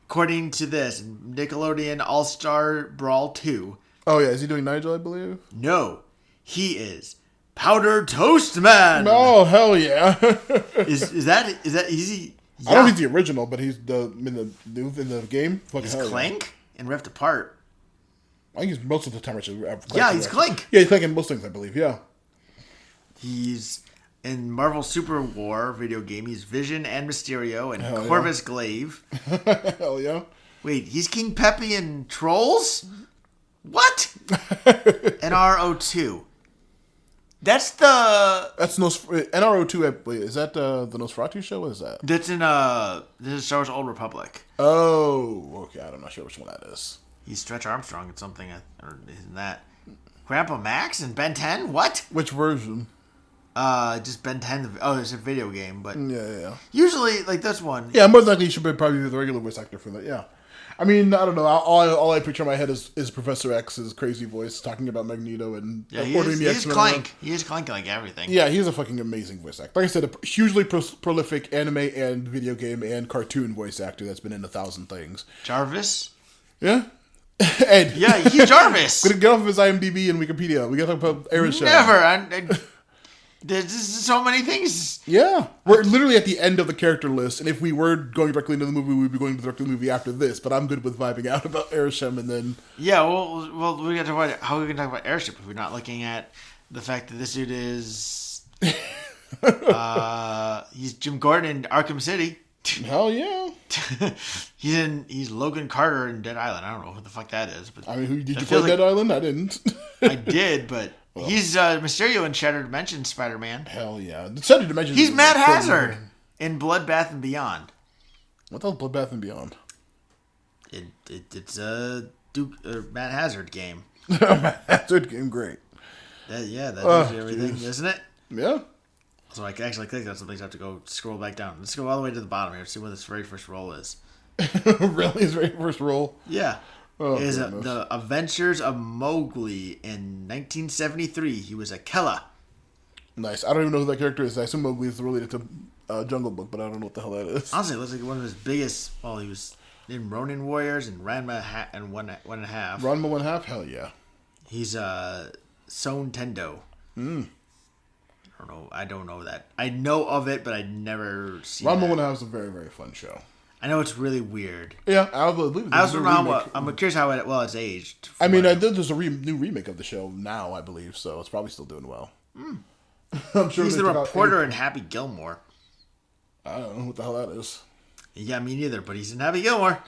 according to this, Nickelodeon All-Star Brawl 2. Oh yeah, is he doing Nigel? I believe. No, he is Powder Toast Man. Oh hell yeah! is that easy? Yeah. I don't think he's the original, but he's in the game. He's Clank and Ripped Apart. I think he's most of the time. He's Clank. Yeah, he's Clank in most things, I believe. Yeah. He's in Marvel Super War video game. He's Vision and Mysterio and Corvus Glaive. Hell yeah! Wait, he's King Peppy in Trolls? What? NRO2. That's NRO2. Wait, is that the Nosferatu show? What is that? That's in this is Star Wars Old Republic. Oh, okay. I'm not sure which one that is. He's Stretch Armstrong in something, or isn't that Grandpa Max in Ben 10? What? Which version? Just Ben 10. Oh, it's a video game, but yeah. Usually, like this one. Yeah, most likely he should probably be the regular voice actor for that. Yeah. I mean, I don't know. All I picture in my head is Professor X's crazy voice talking about Magneto and ordering the X-Men. Clank. He is Clank like everything. Yeah, he's a fucking amazing voice actor. Like I said, a hugely prolific anime and video game and cartoon voice actor that's been in 1,000 things. Jarvis? Yeah. Ed. Yeah, he's Jarvis. Gonna get off of his IMDb and Wikipedia. We gotta talk about Arishem. Never. There's so many things. Yeah. We're literally at the end of the character list, and if we were going directly into the movie, we'd be going directly to the movie after this, but I'm good with vibing out about Arishem and then... Yeah, well, we got to talk about how are we going to talk about Airship if we're not looking at the fact that this dude is... he's Jim Gordon in Arkham City. Hell yeah. He's Logan Carter in Dead Island. I don't know what the fuck that is. But I mean, did you play Dead Island? I didn't. I did, but... Well, he's Mysterio in Shattered Dimensions Spider-Man. Hell yeah. The Shattered Dimensions. He's Mad Hazard in Bloodbath and Beyond. What the hell is Bloodbath and Beyond? It's a Mad Hazard game. Mad Hazard game, great. That does everything, isn't it? Yeah. So I can actually click on something, so I have to go scroll back down. Let's go all the way to the bottom here to see what this very first role is. Really? His very first role? Yeah. Is the Adventures of Mowgli in 1973. He was a Kella. Nice. I don't even know who that character is. I assume Mowgli is related to Jungle Book, but I don't know what the hell that is. Honestly, it looks like one of his biggest. Well, he was in Ronin Warriors and Ranma and one and a half. Ranma 1/2? Hell yeah. He's Son Tendo. I don't know that. I know of it, but I'd never seen it. Ranma 1/2 is a very, very fun show. I know it's really weird. Yeah, I believe it. I also don't know I'm curious how it's aged. I mean, there's a new remake of the show now, I believe, so it's probably still doing well. I'm sure he's the reporter in Happy Gilmore. I don't know what the hell that is. Yeah, me neither, but he's in Happy Gilmore.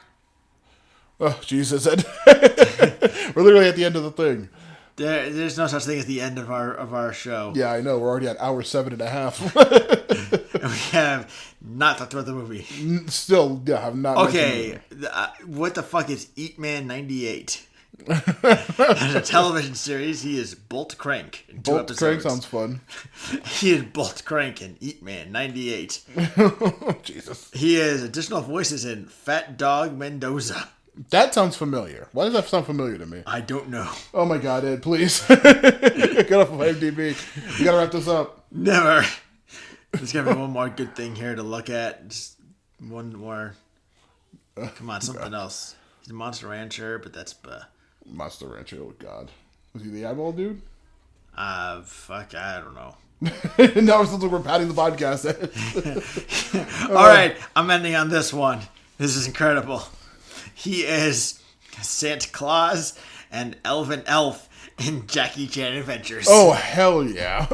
Oh, Jesus. We're literally at the end of the thing. There's no such thing as the end of our show. Yeah, I know. We're already at hour 7.5. And we have not talked about the movie. Still, yeah, have not. Okay, what the fuck is Eat Man 98? As a television series, he is Bolt Crank in 2 episodes. Bolt Crank sounds fun. He is Bolt Crank in Eat Man 98. Jesus. He has additional voices in Fat Dog Mendoza. That sounds familiar. Why does that sound familiar to me? I don't know. Oh my god, Ed, please. Get off of IMDb. You gotta wrap this up. Never. There's gonna be one more good thing here to look at. Just one more. Come on, something else. He's a Monster Rancher, but that's... Monster Rancher, oh god. Was he the eyeball dude? Fuck, I don't know. Now it sounds like we're patting the podcast. Alright, I'm ending on this one. This is incredible. He is Santa Claus and Elven Elf in Jackie Chan Adventures. Oh, hell yeah.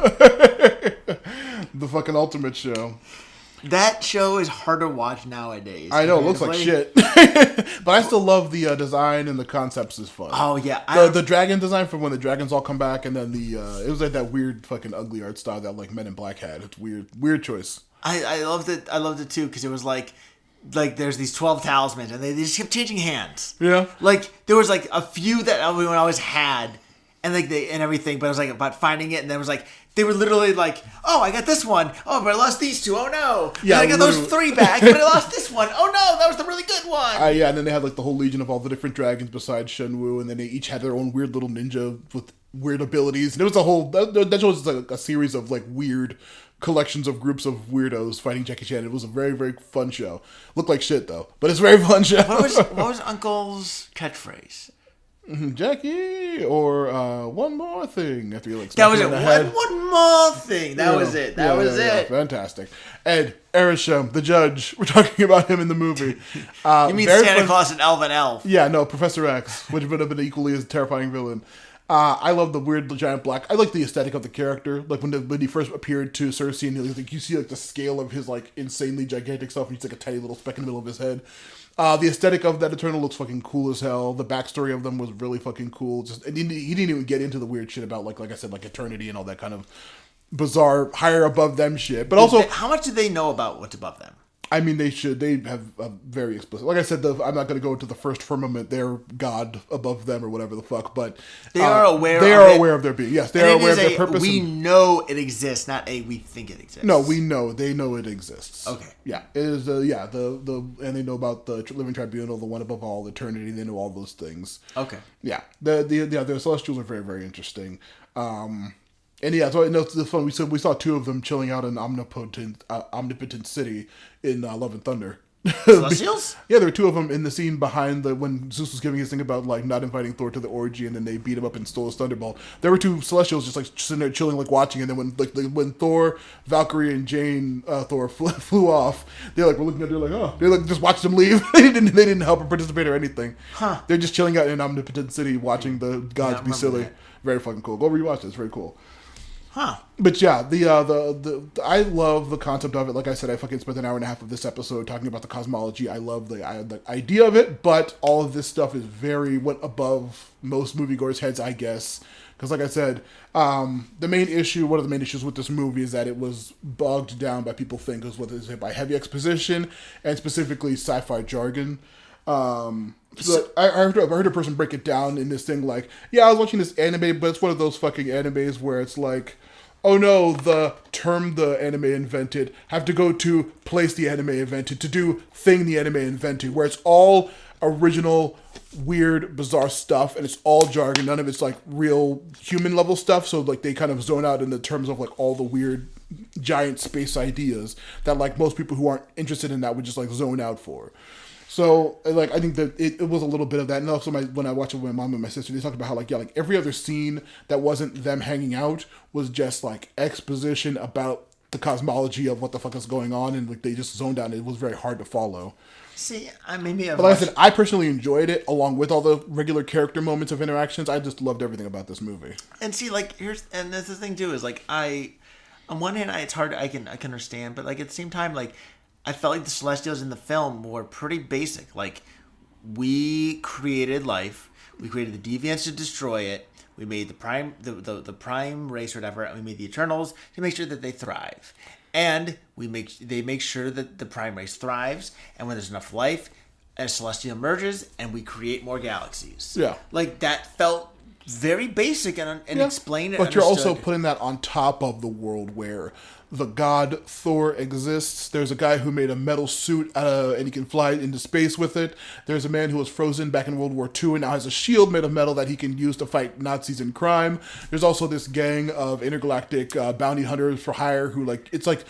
The fucking ultimate show. That show is hard to watch nowadays. I know, it looks like shit. But I still love the design and the concepts is fun. Oh, yeah. The dragon design from when the dragons all come back, and then it was like that weird fucking ugly art style that like Men in Black had. It's weird. Weird choice. I loved it. I loved it too, because it was like there's these 12 talismans, and they just kept changing hands. Yeah. Like, there was like a few that everyone always had, and like and everything, but it was like about finding it, and then it was like, they were literally like, oh, I got this one. Oh, but I lost these two. Oh, no. Yeah, and I got those 3 back, but I lost this one. Oh, no, that was the really good one. Yeah, and then they had like the whole legion of all the different dragons besides Shenwu, and then they each had their own weird little ninja with weird abilities. And it was a whole... That show was like a series of like weird collections of groups of weirdos fighting Jackie Chan. It was a very, very fun show. Looked like shit, though. But it's a very fun show. What was Uncle's catchphrase? Jackie, or one more thing. After you like that was it. One more thing. That was it. That was it. Fantastic. Ed Erisham, the judge. We're talking about him in the movie. You mean Santa Claus and Elven Elf? Yeah, no, Professor X, which would have been equally as a terrifying villain. I love the weird giant black. I like the aesthetic of the character. Like when he first appeared to Cersei, and like you see like the scale of his like insanely gigantic stuff, and he's like a tiny little speck in the middle of his head. The aesthetic of that Eternal looks fucking cool as hell. The backstory of them was really fucking cool. And he didn't even get into the weird shit about like I said, like eternity and all that kind of bizarre higher above them shit. But also, how much do they know about what's above them? I mean, they should. They have a very explicit. Like I said, I'm not going to go into the First Firmament. They're God above them or whatever the fuck. But they are aware. They are aware of their being. Yes, they are aware of their purpose. We know it exists, not we think it exists. No, we know. They know it exists. Okay. Yeah, it is. And they know about the Living Tribunal, the one above all, eternity. They know all those things. Okay. Yeah. The Celestials are very, very interesting. And yeah, so it's fun. We saw 2 of them chilling out in Omnipotent City in Love and Thunder. Celestials? Yeah, there were 2 of them in the scene behind when Zeus was giving his thing about like not inviting Thor to the orgy, and then they beat him up and stole his Thunderbolt. There were 2 Celestials just like sitting there chilling, like watching. And then when Thor, Valkyrie, and Jane Thor flew off, they like were looking at. They're like, oh, they like just watched them leave. They didn't help or participate or anything. Huh? They're just chilling out in Omnipotent City, watching the gods be silly. That. Very fucking cool. Go rewatch it. It's very cool. Huh. But yeah, the I love the concept of it. Like I said, I fucking spent an hour and a half of this episode talking about the cosmology. I love the idea of it, but all of this stuff is went above most moviegoers' heads, I guess. Because like I said, one of the main issues with this movie is that it was bogged down by people think by heavy exposition and specifically sci-fi jargon. So I heard a person break it down in this thing like, yeah, I was watching this anime, but it's one of those fucking animes where it's like, oh no, the term the anime invented have to go to place the anime invented to do thing the anime invented, where it's all original weird, bizarre stuff, and it's all jargon. None of it's like real human level stuff. So like they kind of zone out in the terms of like all the weird giant space ideas that like most people who aren't interested in that would just like zone out for. So like I think that it was a little bit of that. And also when I watched it with my mom and my sister, they talked about how like every other scene that wasn't them hanging out was just like exposition about the cosmology of what the fuck is going on, and like they just zoned out. It was very hard to follow. See, maybe I've But like I said, I personally enjoyed it along with all the regular character moments of interactions. I just loved everything about this movie. And see, like that's the thing too is like on one hand it's hard I can understand, but like at the same time like I felt like the Celestials in the film were pretty basic. Like we created life, we created the deviants to destroy it. We made the prime race or whatever, and we made the Eternals to make sure that they thrive. And they make sure that the prime race thrives, and when there's enough life, a celestial emerges, and we create more galaxies. Yeah. Like, that felt very basic and explained and But you're also understood. putting that on top of the world where the god Thor exists. There's a guy who made a metal suit and he can fly into space with it. There's a man who was frozen back in World War II and now has a shield made of metal that he can use to fight Nazis and crime. There's also this gang of intergalactic bounty hunters for hire who like it's like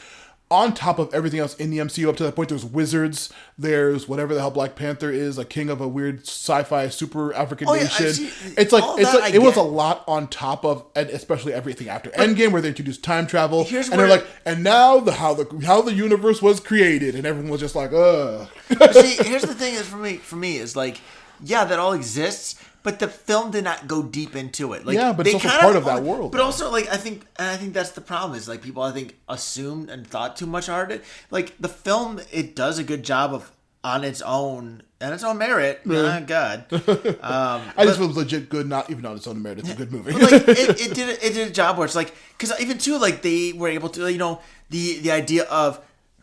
on top of everything else in the MCU up to that point. There's wizards. There's whatever the hell Black Panther is, a king of a weird sci-fi super African nation. It's like it was a lot on top of, and especially everything after Endgame, where they introduced time travel, they're like, and now how the universe was created, and everyone was just like, ugh. See, here's the thing is for me is like, yeah, that all exists. But the film did not go deep into it. Like, yeah, but it's also part of that world. But also, like, I think that's the problem is like people I think assumed and thought too much hard. Like the film, it does a good job of on its own merit. Yeah. God, I just feel it was legit good. Not even on its own merit, it's a good movie. But like it did a job where it's like because even too like they were able to the idea of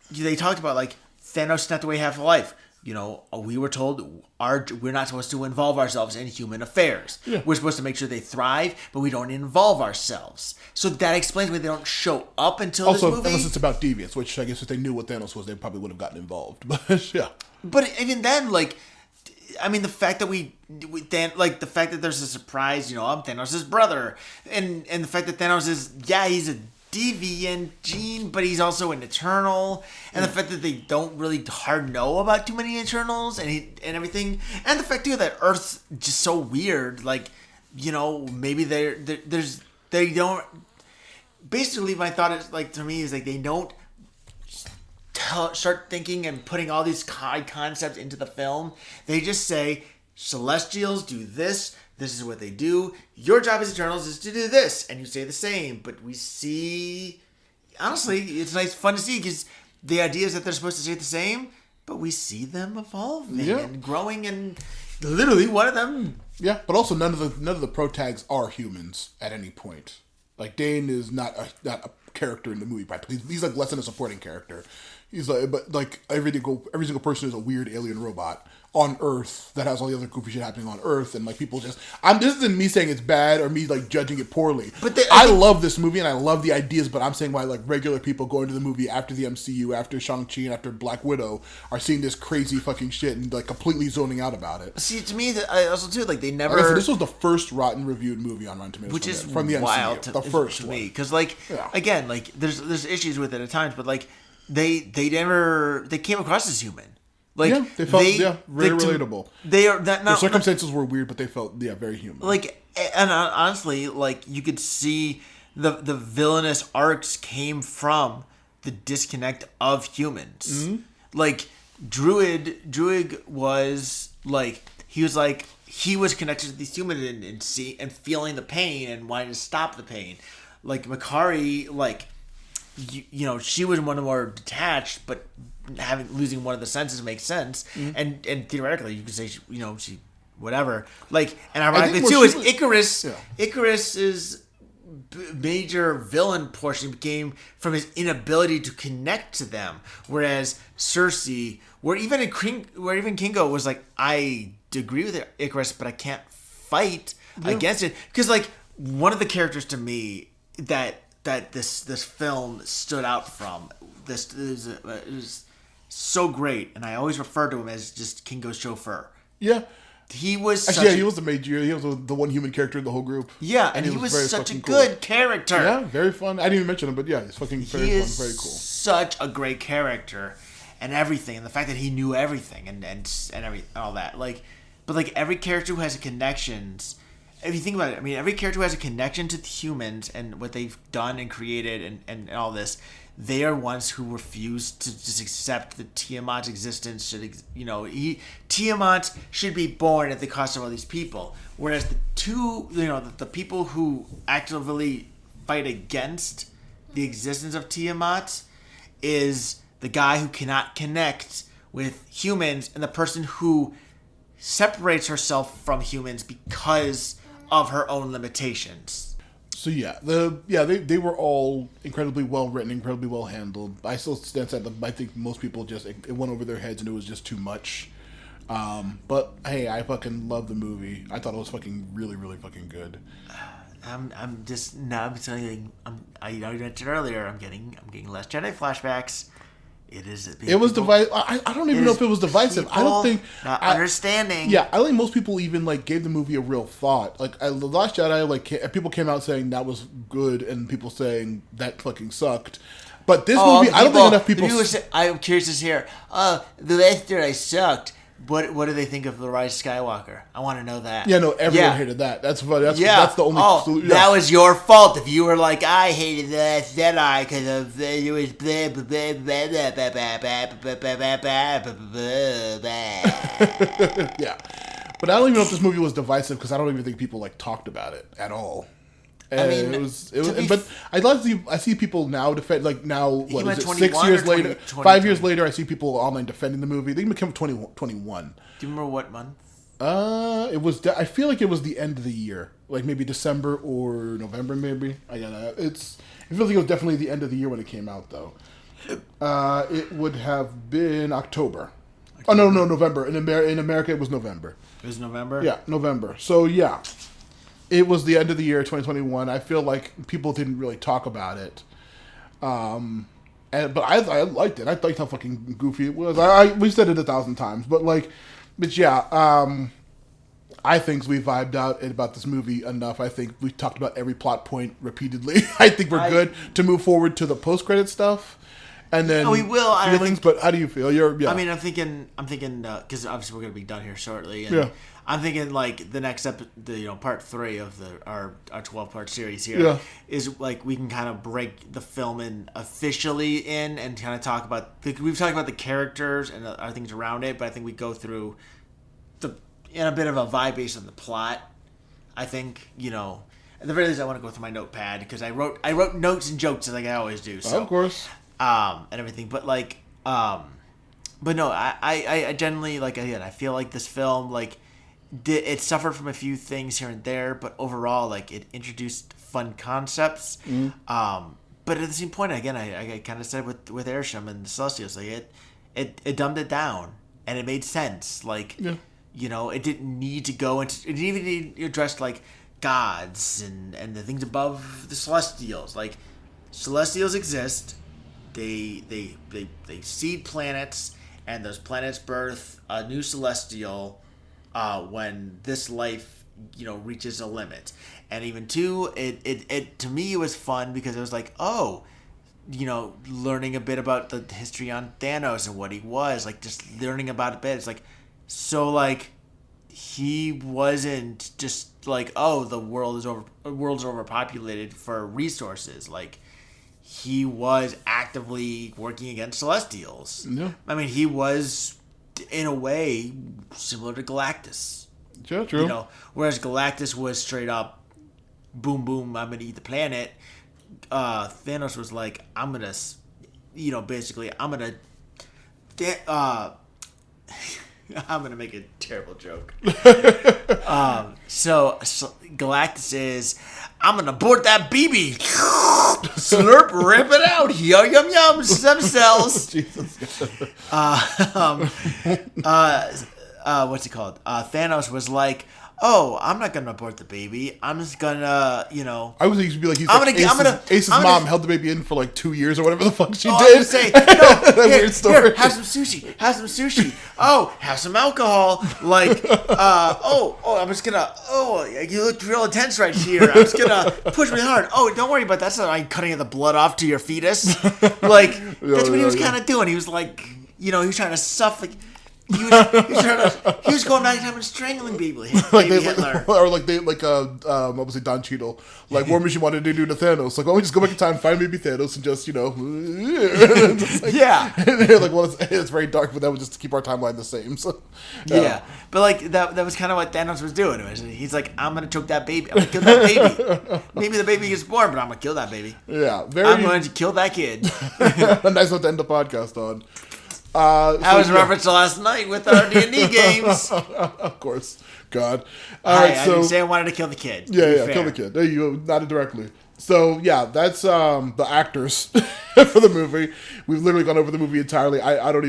they talked about like Thanos snapped away half a life. We were told we're not supposed to involve ourselves in human affairs. Yeah. We're supposed to make sure they thrive, but we don't involve ourselves. So that explains why they don't show up until this movie. Also, unless it's about deviants, which I guess if they knew what Thanos was, they probably would have gotten involved. But yeah. But even then, like, I mean, the fact that the fact that there's a surprise, I'm Thanos' brother, and the fact that Thanos is, he's a deviant gene, but he's also an Eternal, and the fact that they don't really hard know about too many Eternals and everything, and the fact too that Earth's just so weird, like, maybe they don't. Basically, my thought is like to me is like they don't start thinking and putting all these concepts into the film. They just say Celestials do this. This is what they do. Your job as Eternals is to do this, and you say the same. But we see, honestly, it's fun to see because the idea is that they're supposed to say the same, but we see them evolving and growing, and literally one of them. Yeah, but also none of the pro tags are humans at any point. Like Dane is not a character in the movie practically. He's like less than a supporting character. He's like, but like every single person is a weird alien robot on Earth that has all the other goofy shit happening on Earth, and like people just. This isn't me saying it's bad or me like judging it poorly. But I love this movie and I love the ideas. But I'm saying why like regular people going to the movie after the MCU, after Shang-Chi, and after Black Widow are seeing this crazy fucking shit and like completely zoning out about it. See, to me, I also too like they never. Like I said, this was the first rotten reviewed movie on Rotten Tomatoes, which is from the wild MCU. The first to one. me because like again like there's issues with it at times, but like they came across as human. Like they felt very relatable. They are that the circumstances were weird, but they felt very human. Like and honestly, like you could see the villainous arcs came from the disconnect of humans. Mm-hmm. Like Druid was like he was connected to these humans and feeling the pain and wanting to stop the pain. Like Makari, like she was one of more detached, but losing one of the senses makes sense. Mm-hmm. And theoretically, you could say she whatever. Like, and ironically too is Icarus. Yeah. Icarus's major villain portion came from his inability to connect to them, whereas Cersei, where even Kingo was like, I agree with Icarus, but I can't fight against it because like one of the characters to me that this film stood out from this is so great, and I always refer to him as just Kingo's chauffeur. Yeah. He was actually, he was the major. He was the one human character in the whole group. Yeah, and he was such a good character. Yeah, very fun. I didn't even mention him, but yeah, he's fucking very fun, very cool. Such a great character, and everything, and the fact that he knew everything, and all that. Like, but like every character who has a connection. If you think about it, I mean, every character who has a connection to the humans and what they've done and created and all this, they are ones who refuse to just accept that Tiamat's existence should, Tiamat should be born at the cost of all these people. Whereas the people who actively fight against the existence of Tiamat is the guy who cannot connect with humans and the person who separates herself from humans because of her own limitations. So they were all incredibly well written, incredibly well handled. I still stand at I think most people it went over their heads and it was just too much. But hey, I fucking love the movie. I thought it was fucking really, really fucking good. I'm telling you, I mentioned earlier, I'm getting Last Jedi flashbacks. It was divisive. I don't even know if it was divisive. I don't think understanding. Yeah, I don't think most people even gave the movie a real thought. The Last Jedi, people came out saying that was good, and people saying that fucking sucked. But this movie, I don't think enough people. I'm curious to hear. The Last Jedi sucked. What do they think of The Rise of Skywalker? I want to know that. Yeah, no, everyone hated that. That's the only. That was your fault if you were like, I hated The Last Jedi because of it was blah blah blah blah blah. Yeah, but I don't even know if this movie was divisive because I don't even think people talked about it at all. And I mean, it was. But I see people now defend. What is it? 6 years later, 5 years later, I see people online defending the movie. They became 2021. Do you remember what month? It was. I feel like it was the end of the year, maybe December or November, maybe. It feels like it was definitely the end of the year when it came out, though. It would have been October. Oh no, November. In America, it was November. It was November. Yeah, November. So yeah. It was the end of the year, 2021. I feel like people didn't really talk about it. But I liked it. I liked how fucking goofy it was. We said it 1,000 times, but I think we vibed out about this movie enough. I think we talked about every plot point repeatedly. I think we're good to move forward to the post-credit stuff. And then we will. Feelings, but how do you feel? I mean, I'm thinking, because obviously we're going to be done here shortly. And yeah. I'm thinking the next part 3 of our 12-part series here is we can kind of break the film in officially in and kind of talk about we've talked about the characters and other things around it, but I think we go through in a bit of a vibe based on the plot. I think at the very least I want to go through my notepad because I wrote notes and jokes like I always do. So of course. And everything, but no, I generally again I feel like this film it suffered from a few things here and there, but overall it introduced fun concepts. But at the same point, again, I kind of said with Airsham and the Celestials, it dumbed it down and it made sense. It didn't need to go into, it didn't even need to address gods and the things above the Celestials. Celestials exist. They seed planets, and those planets birth a new celestial when this life reaches a limit. And even it to me it was fun because it was learning a bit about the history on Thanos and what he was just learning about a bit. It's he wasn't just the world's overpopulated for resources. He was actively working against Celestials. Yeah. I mean, he was, in a way, similar to Galactus. Yeah, true. Whereas Galactus was straight up, boom, boom, I'm going to eat the planet. Thanos was I'm going to, basically, I'm going to... I'm going to make a terrible joke. So Galactus is, I'm going to abort that BB. Slurp, rip it out. Yum, yum, yum. Stem cells. Jesus. What's it called? Thanos was oh, I'm not gonna abort the baby. I'm just gonna, you know. I was used to be like, Ace's I'm mom gonna, held the baby in for like 2 years or whatever the fuck she I did. was gonna say, no, Weird story. here, have some sushi. Have some sushi. Oh, have some alcohol. Like, I'm just gonna, you look real intense right here. I'm just gonna push really hard. Oh, don't worry about that. That's not like cutting the blood off to your fetus. Like, that's what he was kind of doing. He was like, you know, he was trying to suffocate. He was going back in time and strangling baby Hitler. Obviously Don Cheadle. Like, War Machine wanted to do to Thanos. Like, why don't we just go back in time, find baby Thanos, and just, you know. Like, yeah. And they're like, well, it's very dark, but that would just keep our timeline the same. So, yeah. But, like, that was kind of what Thanos was doing. He's like, I'm going to choke that baby. I'm going to kill that baby. Maybe the baby gets born, but I'm going to kill that baby. Yeah. I'm going to kill that kid. A nice note to end the podcast on. That was a reference to last night with our D&D games. Of course. God. I didn't say I wanted to kill the kid. Yeah, kill the kid. There you go. Not indirectly. So, yeah, that's the actors for the movie. We've literally gone over the movie entirely. I don't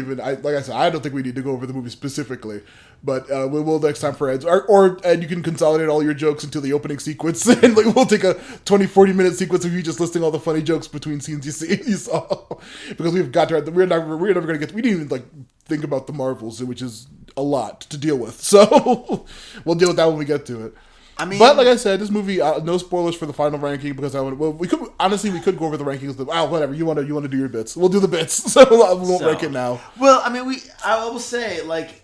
think we need to go over the movie specifically. But we will next time for Eds. And you can consolidate all your jokes into the opening sequence. And like, we'll take a 20-40 minute sequence of you just listing all the funny jokes between scenes you saw. Because we've got to, we're never going to get, we didn't even like think about the Marvels, which is a lot to deal with. So we'll deal with that when we get to it. I mean, but like I said, this movie, no spoilers for the final ranking because we could go over the rankings. Whatever you want to do your bits. We'll do the bits, so we won't rank it now. Well, I mean, I will say like,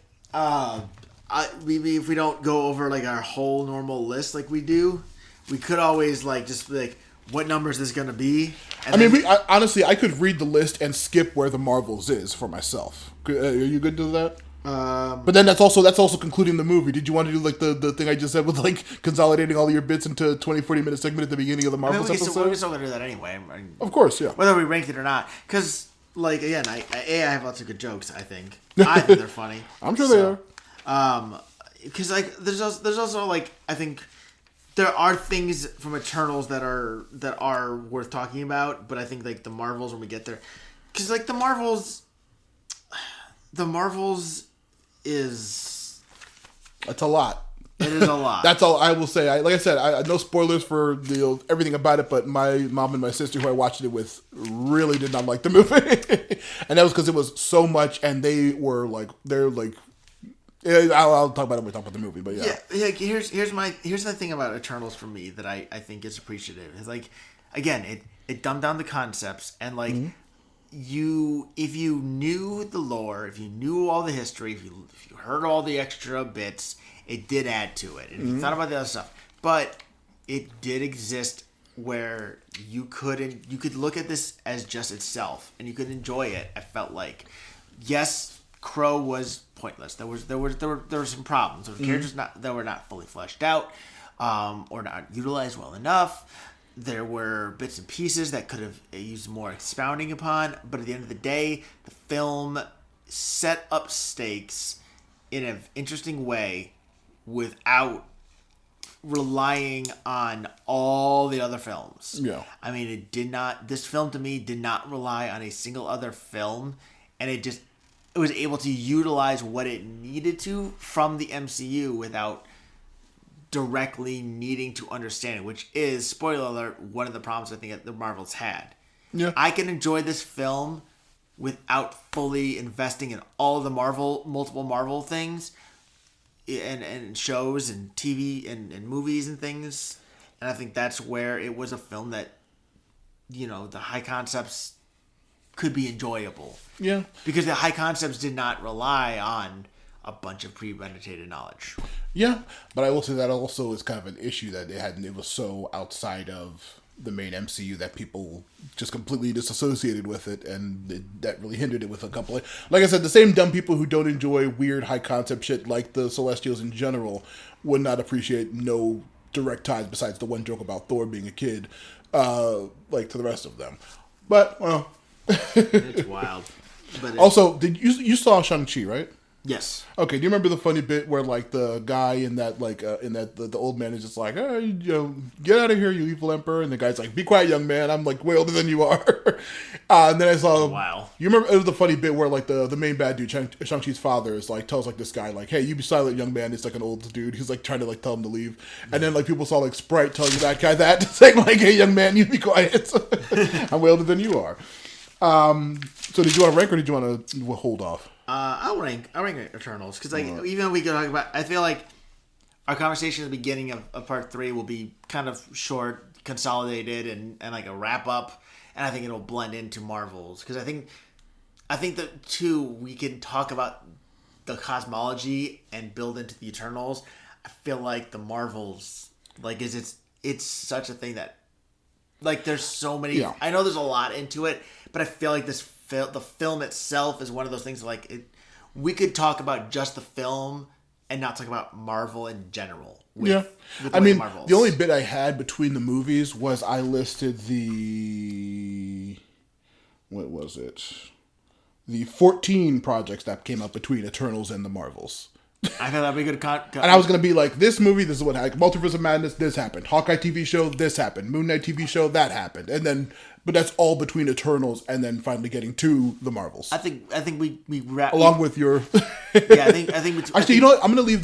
maybe if we don't go over like our whole normal list like we do, we could always like just be like, what number is this going to be? And honestly, I could read the list and skip where the Marvels is for myself. Are you good to that? But then that's also concluding the movie. Did you want to do like the thing I just said with like consolidating all your bits into a 20-40 minute segment at the beginning of the Marvels episode? We're still going to do that anyway. Of course, yeah. Whether we ranked it or not. Because, like, again, I have lots of good jokes, I think. I think they're funny. I'm sure they are. Because, like, there's also, like, I think there are things from Eternals that are worth talking about, but I think, like, the Marvels, when we get there... Because, like, the Marvels is... It's a lot. It is a lot. That's all I will say. Like I said, no spoilers for everything about it, but my mom and my sister, who I watched it with, really did not like the movie. And that was because it was so much, and I'll talk about it when we talk about the movie, but yeah. Yeah, here's the thing about Eternals for me that I think is appreciative. It's like, again, it dumbed down the concepts, and like, if you knew the lore, if you knew all the history, if you heard all the extra bits, it did add to it. And if you thought about the other stuff, but it did exist where you could look at this as just itself, and you could enjoy it. I felt like, yes, Crow was pointless. There were some problems. There were characters that were not fully fleshed out, or not utilized well enough. There were bits and pieces that could have used more expounding upon, but at the end of the day, the film set up stakes in an interesting way without relying on all the other films. Yeah. I mean, this film to me did not rely on a single other film, and it was able to utilize what it needed to from the MCU without directly needing to understand it, which is, spoiler alert, one of the problems I think that the Marvels had. Yeah. I can enjoy this film without fully investing in all of the multiple Marvel things and shows and TV and movies and things. And I think that's where it was a film that, the high concepts could be enjoyable. Yeah. Because the high concepts did not rely on a bunch of premeditated knowledge. Yeah, but I will say that also is kind of an issue that it was so outside of the main MCU that people just completely disassociated with it, and that really hindered it with a couple of... Like I said, the same dumb people who don't enjoy weird high-concept shit like the Celestials in general would not appreciate no direct ties besides the one joke about Thor being a kid, to the rest of them. But, well... It's wild. But also, you saw Shang-Chi, right? Yes. Okay, do you remember the funny bit where like the guy in that the old man is just like, hey, get out of here, you evil emperor, and the guy's like, be quiet, young man, I'm like way older than you are. And then I saw, wow. You remember it was the funny bit where like the main bad dude, Shang-Chi's father, is like tells like this guy like, hey, you be silent, young man. It's like an old dude. He's like trying to like tell him to leave, and then like people saw like Sprite telling that guy that saying like, hey, young man, you be quiet. I'm way older than you are. So did you want to rank or did you want to hold off? I'll rank Eternals because like even though we could talk about, I feel like our conversation at the beginning of part 3 will be kind of short, consolidated, and like a wrap up, and I think it'll blend into Marvels because I think the two we can talk about the cosmology and build into the Eternals. I feel like the Marvels like it's such a thing that like there's so many. Yeah. I know there's a lot into it, but I feel like the film itself is one of those things like we could talk about just the film and not talk about Marvel in general. With I mean, Marvels. the only bit I had between the movies was I listed what was it? The 14 projects that came up between Eternals and the Marvels. I thought that'd be good. And I was going to be like, this movie, this is what happened. Multiverse of Madness, this happened. Hawkeye TV show, this happened. Moon Knight TV show, that happened. And then, but that's all between Eternals and then finally getting to the Marvels. I think we wrap along with your. Yeah, I think. Actually, you know what? I'm gonna leave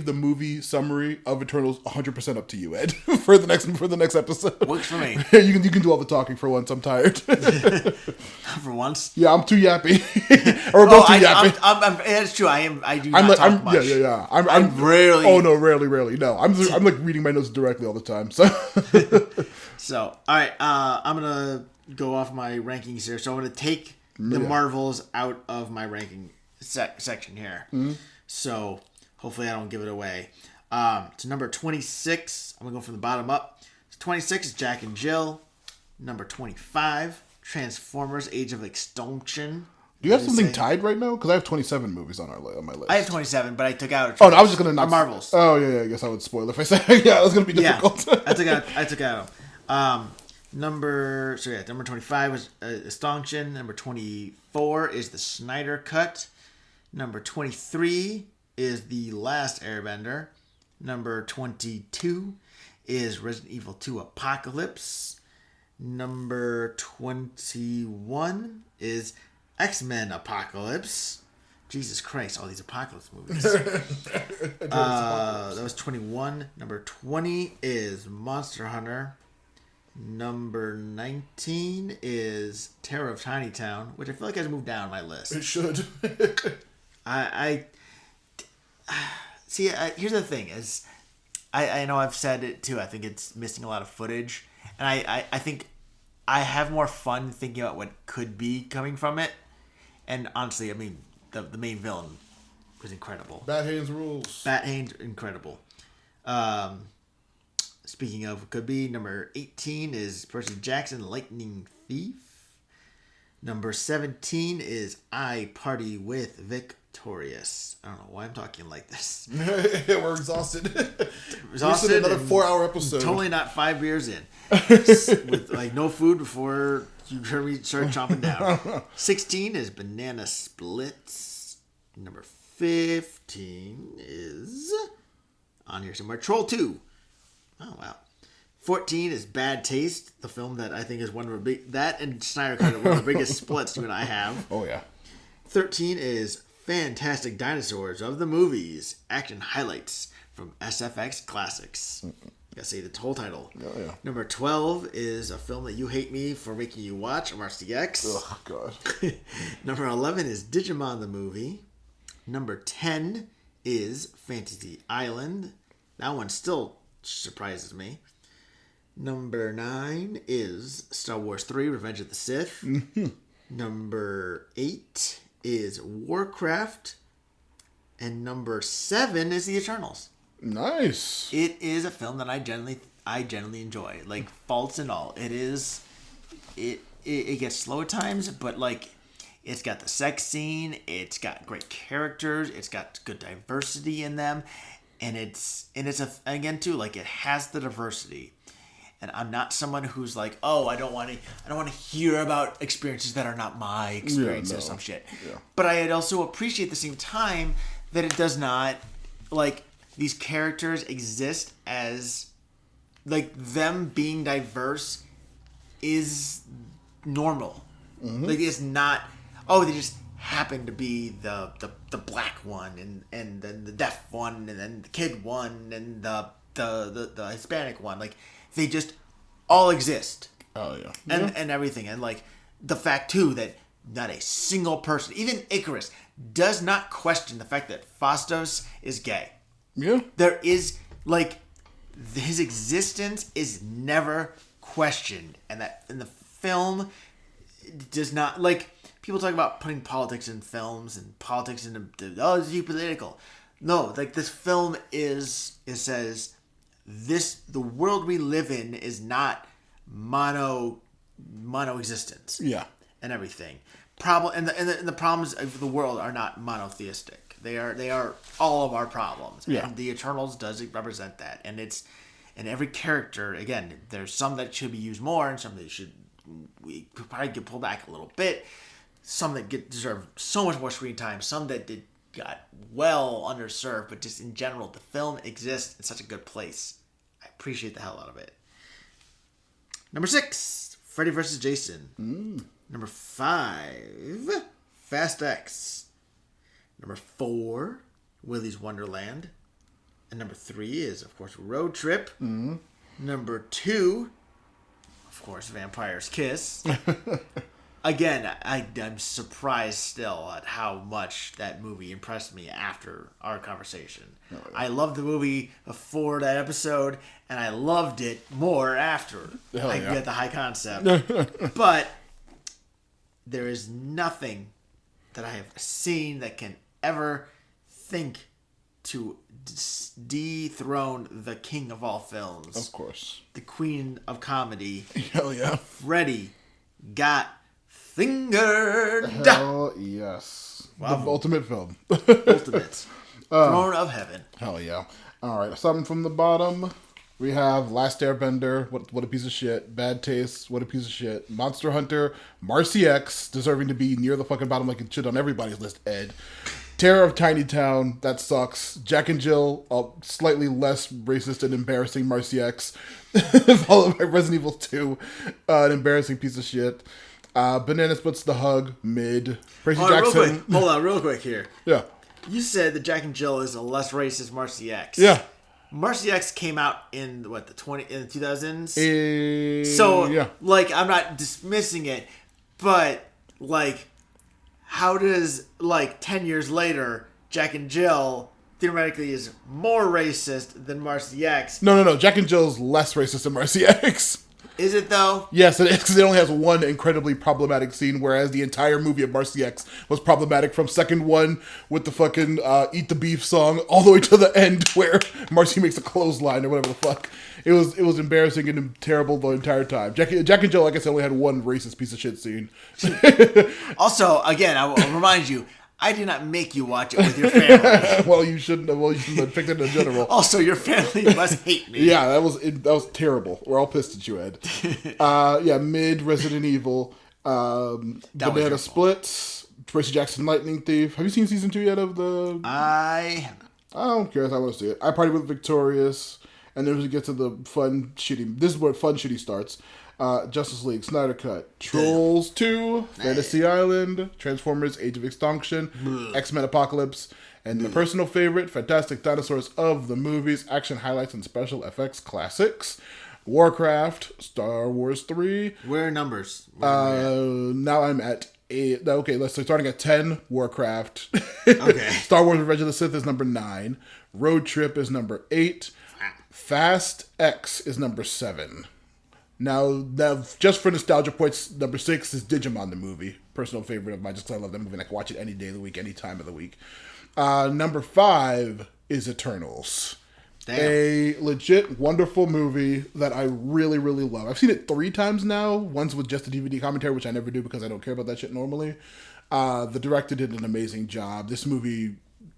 the movie summary of Eternals 100% up to you, Ed, for the next episode. Works for me. You can do all the talking for once. I'm tired. For once. Yeah, I'm too yappy. Or we're both too yappy. It's true. I do not talk much. Yeah. I'm rarely. Oh no, rarely. No, I'm like reading my notes directly all the time. So. So all right, I'm gonna go off my rankings here. So I'm gonna take the Marvels out of my ranking section here. Mm-hmm. So hopefully I don't give it away. To number 26, I'm gonna go from the bottom up. 26 is Jack and Jill. Number 25, Transformers: Age of Extinction. Do you have something tied right now? Because I have 27 movies on my list. I have 27, but I took out. Oh, no, I was just gonna not Marvels. Oh yeah, I guess I would spoil if I said yeah. It was gonna be difficult. Yeah, I took out. Number 25 was Extinction. Number 24 is the Snyder Cut. Number 23 is The Last Airbender. Number 22 is Resident Evil 2 Apocalypse. Number 21 is X-Men Apocalypse. Jesus Christ, all these Apocalypse movies. That was 21. Number 20 is Monster Hunter. Number 19 is Terror of Tiny Town, which I feel like has moved down my list. It should. I see. Here's the thing: is I know I've said it too. I think it's missing a lot of footage, and I think I have more fun thinking about what could be coming from it. And honestly, I mean, the main villain was incredible. Bat Haynes rules. Bat Haynes, incredible. Speaking of could be, number 18 is Percy Jackson, Lightning Thief. Number 17 is I Party with Victorious. I don't know why I'm talking like this. We're exhausted. Exhausted. Another 4-hour episode. Totally not 5 beers in. With like no food before you heard me start chomping down. 16 is Banana Splits. Number 15 is on here somewhere. Troll 2. Oh, wow. 14 is Bad Taste, the film that I think is one of the that and Snyder Cut are one of the biggest splits you and I have. Oh, yeah. 13 is Fantastic Dinosaurs of the Movies, Action Highlights from SFX Classics. You gotta say the whole title. Oh, yeah. Number 12 is a film that you hate me for making you watch, RCX. Oh, God. Number 11 is Digimon the Movie. Number 10 is Fantasy Island. That one still surprises me. Number 9 is Star Wars 3, Revenge of the Sith. Mm-hmm. Number 8 is Warcraft. And number 7 is The Eternals. Nice. It is a film that I generally enjoy. Like, faults and all. It gets slow at times, but like it's got the sex scene, it's got great characters, it's got good diversity in them. And it's again too, like it has the diversity. And I'm not someone who's like, oh, I don't want to hear about experiences that are not my experiences or some shit. Yeah. But I also appreciate at the same time that it does not, like, these characters exist as, like, them being diverse is normal. Like, it's not, oh, they just happen to be the black one and then the deaf one and then the kid one and the Hispanic one. Like, they just all exist. Oh, yeah. And everything. And, like, the fact, too, that not a single person, even Icarus, does not question the fact that Phastos is gay. Yeah. There is, like, his existence is never questioned. And that in the film does not, like, people talk about putting politics in films and politics in oh, it's too political. No, like, this film it says, the world we live in is not mono existence. Yeah. And everything. The problems of the world are not monotheistic. They are all of our problems. Yeah. And the Eternals does represent that. And every character, again, there's some that should be used more and some that we could probably get pulled back a little bit. Some that deserve so much more screen time. Some that got well underserved, but just in general, the film exists in such a good place. I appreciate the hell out of it. Number 6, Freddy vs. Jason. Number 5, Fast X. Number 4, Willy's Wonderland. And number 3 is, of course, Road Trip. Number 2, of course, Vampire's Kiss. Again, I'm surprised still at how much that movie impressed me after our conversation. Oh, yeah. I loved the movie before that episode, and I loved it more after. I get the high concept. But there is nothing that I have seen that can ever think to dethrone the king of all films. Of course. The queen of comedy. Hell yeah. Freddy got fingered. Hell yes. Wow. The ultimate film. Ultimate. Throne of Heaven. Hell yeah. All right. Something from the bottom. We have Last Airbender. What a piece of shit. Bad Taste. What a piece of shit. Monster Hunter. Marcy X. Deserving to be near the fucking bottom like it should on everybody's list. Ed. Terror of Tiny Town. That sucks. Jack and Jill. Slightly less racist and embarrassing Marcy X. Followed by Resident Evil 2. An embarrassing piece of shit. Banana Splits the Hug, mid. Percy Jackson. Hold on, real quick here. Yeah. You said that Jack and Jill is a less racist Marcy X. Yeah. Marcy X came out in the 2000s. So yeah. Like, I'm not dismissing it, but like, how does 10 years later Jack and Jill theoretically is more racist than Marcy X? No. Jack and Jill's less racist than Marcy X. Is it though? Yes, it is, because it only has one incredibly problematic scene, whereas the entire movie of Marcy X was problematic from second one with the fucking Eat the Beef song all the way to the end where Marcy makes a clothesline or whatever the fuck. It was embarrassing and terrible the entire time. Jack and Jill, like I said, only had one racist piece of shit scene. Also, again, I will remind you, I did not make you watch it with your family. Well, you shouldn't have. Well, you shouldn't have picked it in general. Also, your family must hate me. Yeah, that was terrible. We're all pissed at you, Ed. Mid Resident Evil, Banana Splits, Percy Jackson Lightning Thief. Have you seen season 2 yet of the? I haven't. I don't care. I want to see it. I Party with Victorious, and then we get to the fun shitty. This is where fun shitty starts. Justice League, Snyder Cut, Trolls 2, Fantasy Island, Transformers, Age of Extinction, X-Men Apocalypse, and the personal favorite, Fantastic Dinosaurs of the Movies, Action Highlights and Special Effects Classics, Warcraft, Star Wars 3. Where are numbers? Now I'm at 8. Okay, let's start starting at 10, Warcraft. Okay. Star Wars Revenge of the Sith is number 9. Road Trip is number 8. Fast X is number 7. Now, just for nostalgia points, number 6 is Digimon the movie. Personal favorite of mine, just because I love that movie and I can watch it any day of the week, any time of the week. Number 5 is Eternals. Damn. A legit, wonderful movie that I really, really love. I've seen it 3 times now. Once with just a DVD commentary, which I never do because I don't care about that shit normally. The director did an amazing job. This movie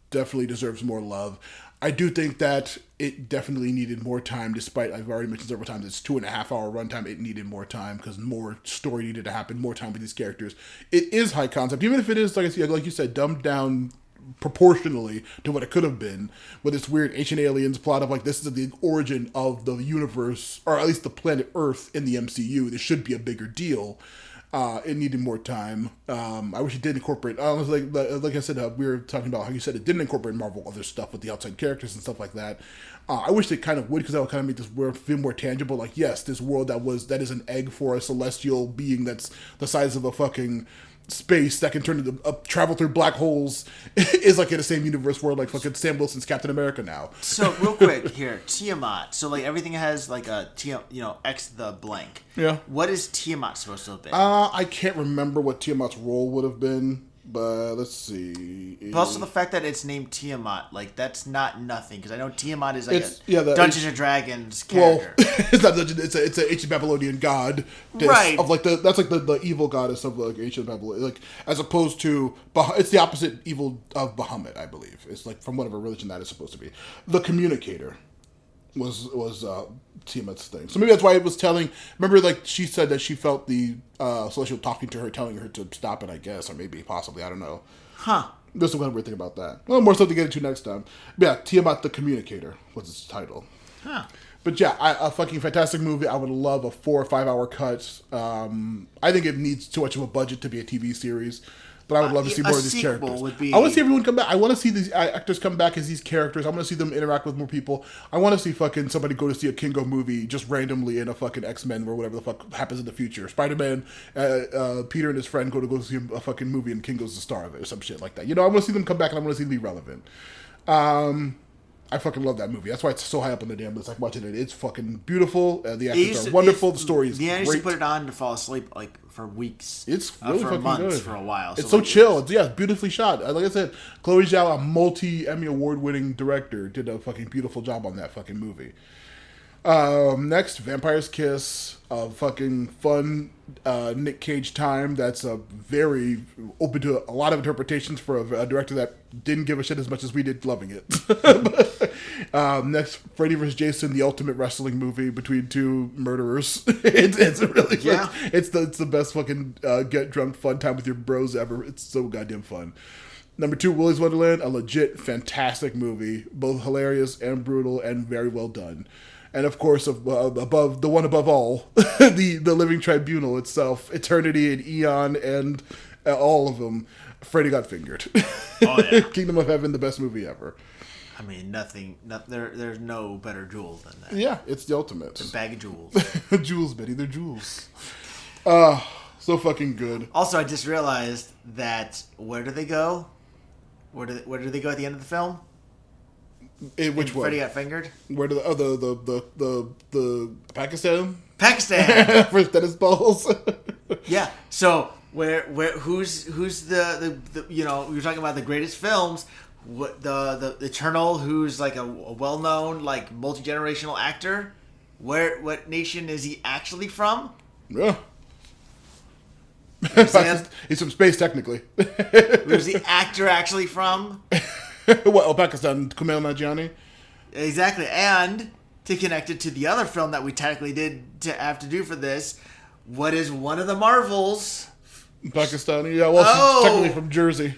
definitely deserves more love. I do think that it definitely needed more time, despite I've already mentioned several times it's 2.5 hour runtime. It needed more time because more story needed to happen, more time with these characters. It is high concept, even if it is like you said, dumbed down proportionally to what it could have been, with this weird ancient aliens plot of like this is the origin of the universe, or at least the planet Earth in the MCU. This should be a bigger deal. It needed more time. I wish it did incorporate. Like I said, we were talking about how you said it didn't incorporate Marvel other stuff with the outside characters and stuff like that. I wish it kind of would, because that would kind of make this world feel more tangible. Like, yes, this world that is an egg for a celestial being that's the size of a fucking space that can turn into travel through black holes is like in the same universe where like fucking Sam Wilson's Captain America now. So real quick here, Tiamat. So like everything has like a X the blank. Yeah. What is Tiamat supposed to have been? I can't remember what Tiamat's role would have been, but let's see. But also the fact that it's named Tiamat, like that's not nothing, because I know Tiamat is like the Dungeons and Dragons character. Well, it's not Dungeons. It's an ancient Babylonian god, right? Of like that's like the evil goddess of like ancient Babylon, like as opposed to it's the opposite evil of Bahamut, I believe. It's like from whatever religion that is supposed to be. The communicator was Tiamat's thing. So maybe that's why it was telling. Remember, like she said that she felt the celestial talking to her, telling her to stop it. I guess, or maybe possibly, I don't know. Huh. There's some kind of weird thing about that. Well, more stuff to get into next time. But yeah, Tiamat the Communicator was its title. Huh. But yeah, a fucking fantastic movie. I would love a 4 or 5 hour cut. I think it needs too much of a budget to be a TV series. But I would love to see more of these characters. I want to see everyone come back. I want to see these actors come back as these characters. I want to see them interact with more people. I want to see fucking somebody go to see a Kingo movie just randomly in a fucking X-Men or whatever the fuck happens in the future. Spider-Man, Peter and his friend go see a fucking movie and Kingo's the star of it or some shit like that. You know, I want to see them come back and I want to see them be relevant. I fucking love that movie. That's why it's so high up on the damn list. Like watching it, it's fucking beautiful. The actors are wonderful. The story is great. I used to put it on to fall asleep like for weeks. It's really for fucking months, good. For a while. It's so chill. It's beautifully shot. Like I said, Chloe Zhao, a multi-Emmy award-winning director, did a fucking beautiful job on that fucking movie. Next, Vampire's Kiss, a fucking fun Nick Cage time that's very open to a lot of interpretations for a director that didn't give a shit as much as we did, loving it. Next, Freddy vs. Jason, the ultimate wrestling movie between two murderers. It's really fun. It's the best fucking get drunk fun time with your bros ever. It's so goddamn fun. Number 2, Willy's Wonderland, a legit fantastic movie, both hilarious and brutal and very well done. And of course, above the one above all, the Living Tribunal itself, Eternity and Eon and all of them, Freddy Got Fingered. Oh yeah, Kingdom of Heaven, the best movie ever. I mean, there's no better jewel than that. Yeah, it's the ultimate. It's a bag of jewels. Jewels, Betty, they're jewels. So fucking good. Also, I just realized that where do they go? Where do they go at the end of the film? Which one? Freddy Got Fingered. Where do the Pakistan? Pakistan for tennis balls. Yeah. So who's the you're talking about the greatest films. What the Eternal, who's like a well-known like multi-generational actor. What nation is he actually from? Yeah. He's from space, technically. Who's the actor actually from? What, Pakistan, Kumail Nanjiani? Exactly. And to connect it to the other film that we technically did to have to do for this, what is one of the Marvels? Pakistani? Yeah, well, she's technically from Jersey.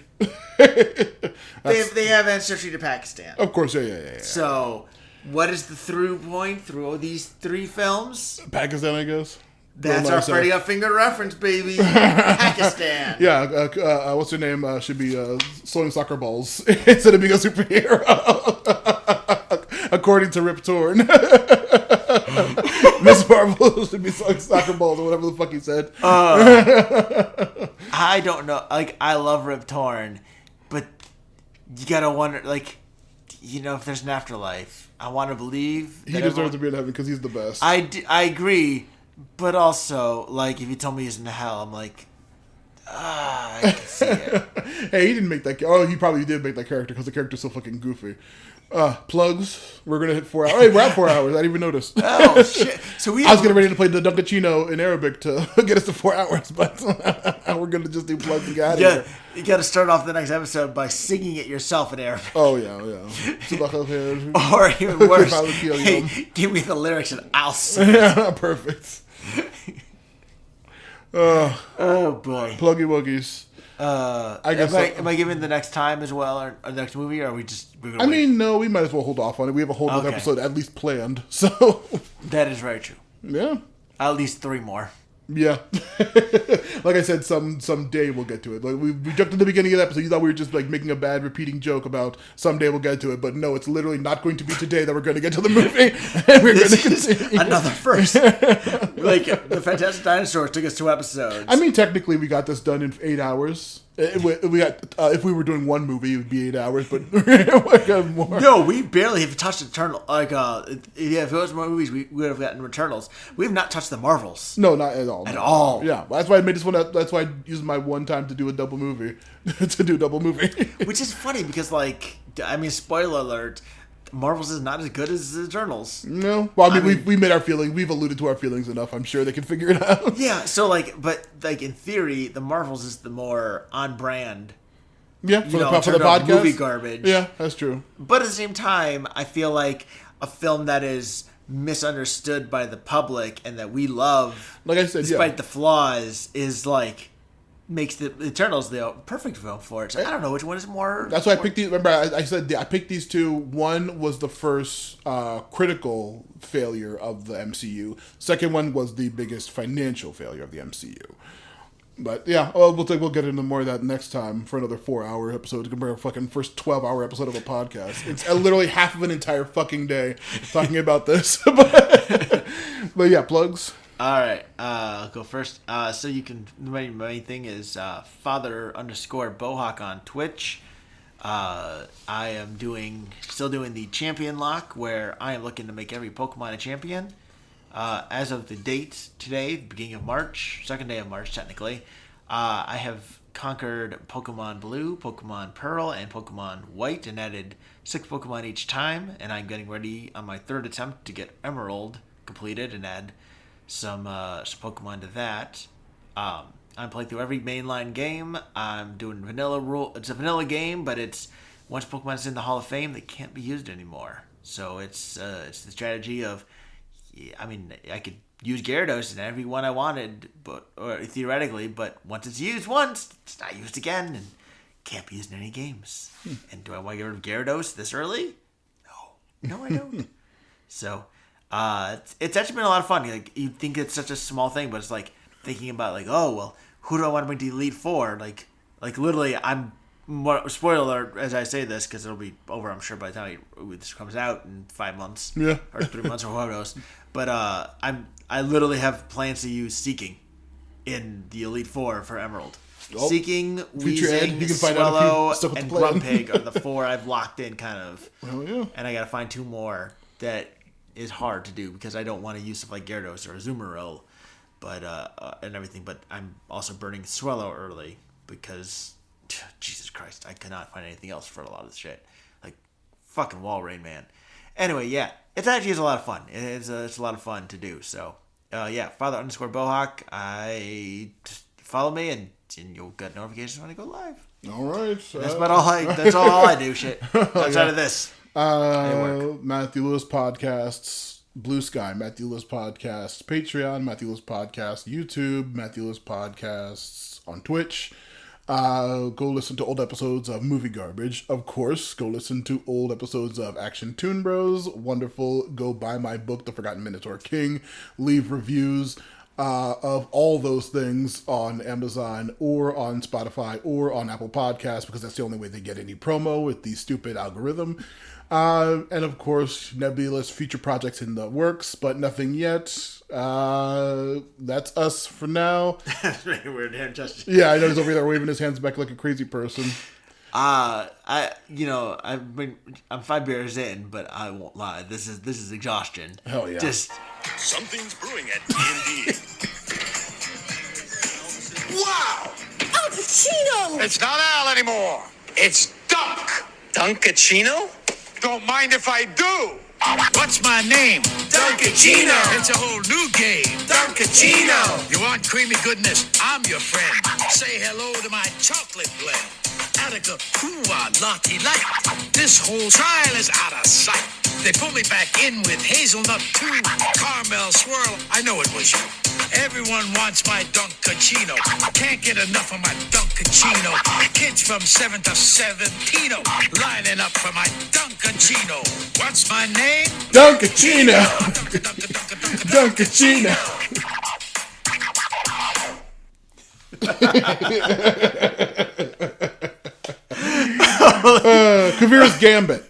They have ancestry to Pakistan. Of course, yeah. So, what is the through point through these 3 films? Pakistan, I guess. That's our Freddy Got Fingered reference, baby. Pakistan. Yeah, what's her name? Should be sewing soccer balls instead of being a superhero. According to Rip Torn. Miss Marvel should be sewing soccer balls or whatever the fuck he said. I don't know. Like, I love Rip Torn, but you gotta wonder, like, if there's an afterlife. I want to believe he deserves to be in heaven because he's the best. I agree. But also, like, if you tell me he's in hell, I'm like, I can see it. Hey, he didn't make that. Oh, he probably did make that character because the character's so fucking goofy. Plugs. We're gonna hit 4 hours. Hey, we're at 4 hours. I didn't even notice. Oh shit! So I was getting ready to play the Dunkachino in Arabic to get us to 4 hours, but we're gonna just do plugs and get out of here. You got to start off the next episode by singing it yourself in Arabic. Oh yeah. Or even worse, hey, give me the lyrics and I'll sing it. Perfect. Oh boy. Pluggy woogies. I guess am I giving the next time as well, or the next movie, or are we just? I mean, no, we might as well hold off on it. We have a whole other episode at least planned, so that is very true. Yeah, at least 3 more. Yeah, like I said, someday we'll get to it. Like we joked at the beginning of the episode. You thought we were just like making a bad repeating joke about someday we'll get to it, but no, it's literally not going to be today that we're going to get to the movie. And we're going to continue. Another first. Like the Fantastic Dinosaurs took us 2 episodes. I mean, technically, we got this done in 8 hours. We got if we were doing one movie, it would be 8 hours, but we got more. No, we barely have touched Eternal. Like, if it was more movies, we would have gotten Eternals. We have not touched the Marvels. No, not at all. At all. Yeah, that's why I made this one. That's why I used my one time to do a double movie, Which is funny because, like, I mean, spoiler alert. Marvel's is not as good as the Eternals. No. Well, I mean, we made our feeling. We've alluded to our feelings enough. I'm sure they can figure it out. Yeah. So, but in theory, the Marvels is the more on brand. Yeah, for the podcast. Movie garbage. Yeah, that's true. But at the same time, I feel like a film that is misunderstood by the public and that we love, like I said, despite the flaws, is like makes the Eternals the perfect film for it. So I don't know which one is more. That's why I picked these. Remember, I said I picked these 2. One was the first critical failure of the MCU. Second one was the biggest financial failure of the MCU. But yeah, we'll get into more of that next time for another 4-hour episode compared to fucking first 12-hour episode of a podcast. It's literally half of an entire fucking day talking about this. But yeah, plugs. All right, I'll go first. So you can. The main thing is Father_Bohawk on Twitch. I am still doing the champion lock, where I am looking to make every Pokemon a champion. As of the date today, beginning of March, 2nd day of March technically, I have conquered Pokemon Blue, Pokemon Pearl, and Pokemon White, and added 6 Pokemon each time. And I'm getting ready on my 3rd attempt to get Emerald completed and add some Pokemon to that. I'm playing through every mainline game. I'm doing vanilla rule. It's a vanilla game, but it's once Pokemon's in the Hall of Fame, they can't be used anymore. So it's the strategy of, I mean, I could use Gyarados in every one I wanted, or theoretically, but once it's used once, it's not used again, and can't be used in any games. And do I want to get rid of Gyarados this early? No, I don't. So. It's actually been a lot of fun. Like, you think it's such a small thing, but it's like thinking about like, oh well, who do I want to bring to Elite Four? Like literally, I'm spoiler alert as I say this because it'll be over, I'm sure, by the time this comes out in 5 months, or 3 months, or who knows. But I literally have plans to use Seeking in the Elite Four for Emerald. Seeking, Weezing, Swallow, and Grumpig are the 4 I've locked in, kind of. Oh yeah. And I got to find 2 more that is hard to do because I don't want to use stuff like Gyarados or Azumarill, but and everything. But I'm also burning Swallow early because Jesus Christ, I cannot find anything else for a lot of this shit. Like fucking Walrein, man. Anyway, yeah, it actually is a lot of fun. It's a lot of fun to do. So yeah, Father_Bohawk. Follow me and you'll get notifications when I go live. All right. That's about all I do. Shit outside of this. Matthew Lewis Podcasts, Blue Sky, Matthew Lewis Podcasts, Patreon, Matthew Lewis Podcasts, YouTube, Matthew Lewis Podcasts on Twitch. Go listen to old episodes of Movie Garbage. Of course, go listen to old episodes of Action Toon Bros. Wonderful. Go buy my book, The Forgotten Minotaur King. Leave reviews of all those things on Amazon or on Spotify or on Apple Podcasts because that's the only way they get any promo with the stupid algorithm. And of course, nebulous future projects in the works, but nothing yet. That's us for now. That's really weird hand gesture. Yeah, I know he's over there waving his hands back like a crazy person. I'm 5 beers in, but I won't lie. This is exhaustion. Hell yeah. Just something's brewing at D&D. Wow! Dunkachino! It's not Al anymore. It's Dunk. Dunkachino? Don't mind if I do. What's my name? Dunkachino! It's a whole new game. Dunkachino! You want creamy goodness? I'm your friend. Say hello to my chocolate blend. Attica, hoo-ah, lottie light. This whole trial is out of sight. They put me back in with hazelnut too. Caramel swirl, I know it was you. Everyone wants my Dunkachino. Can't get enough of my Dunkachino. Kids from 7 to 17 lining up for my Dunkachino. What's my name? Dunkachino. Dunkachino. Kavira's Gambit.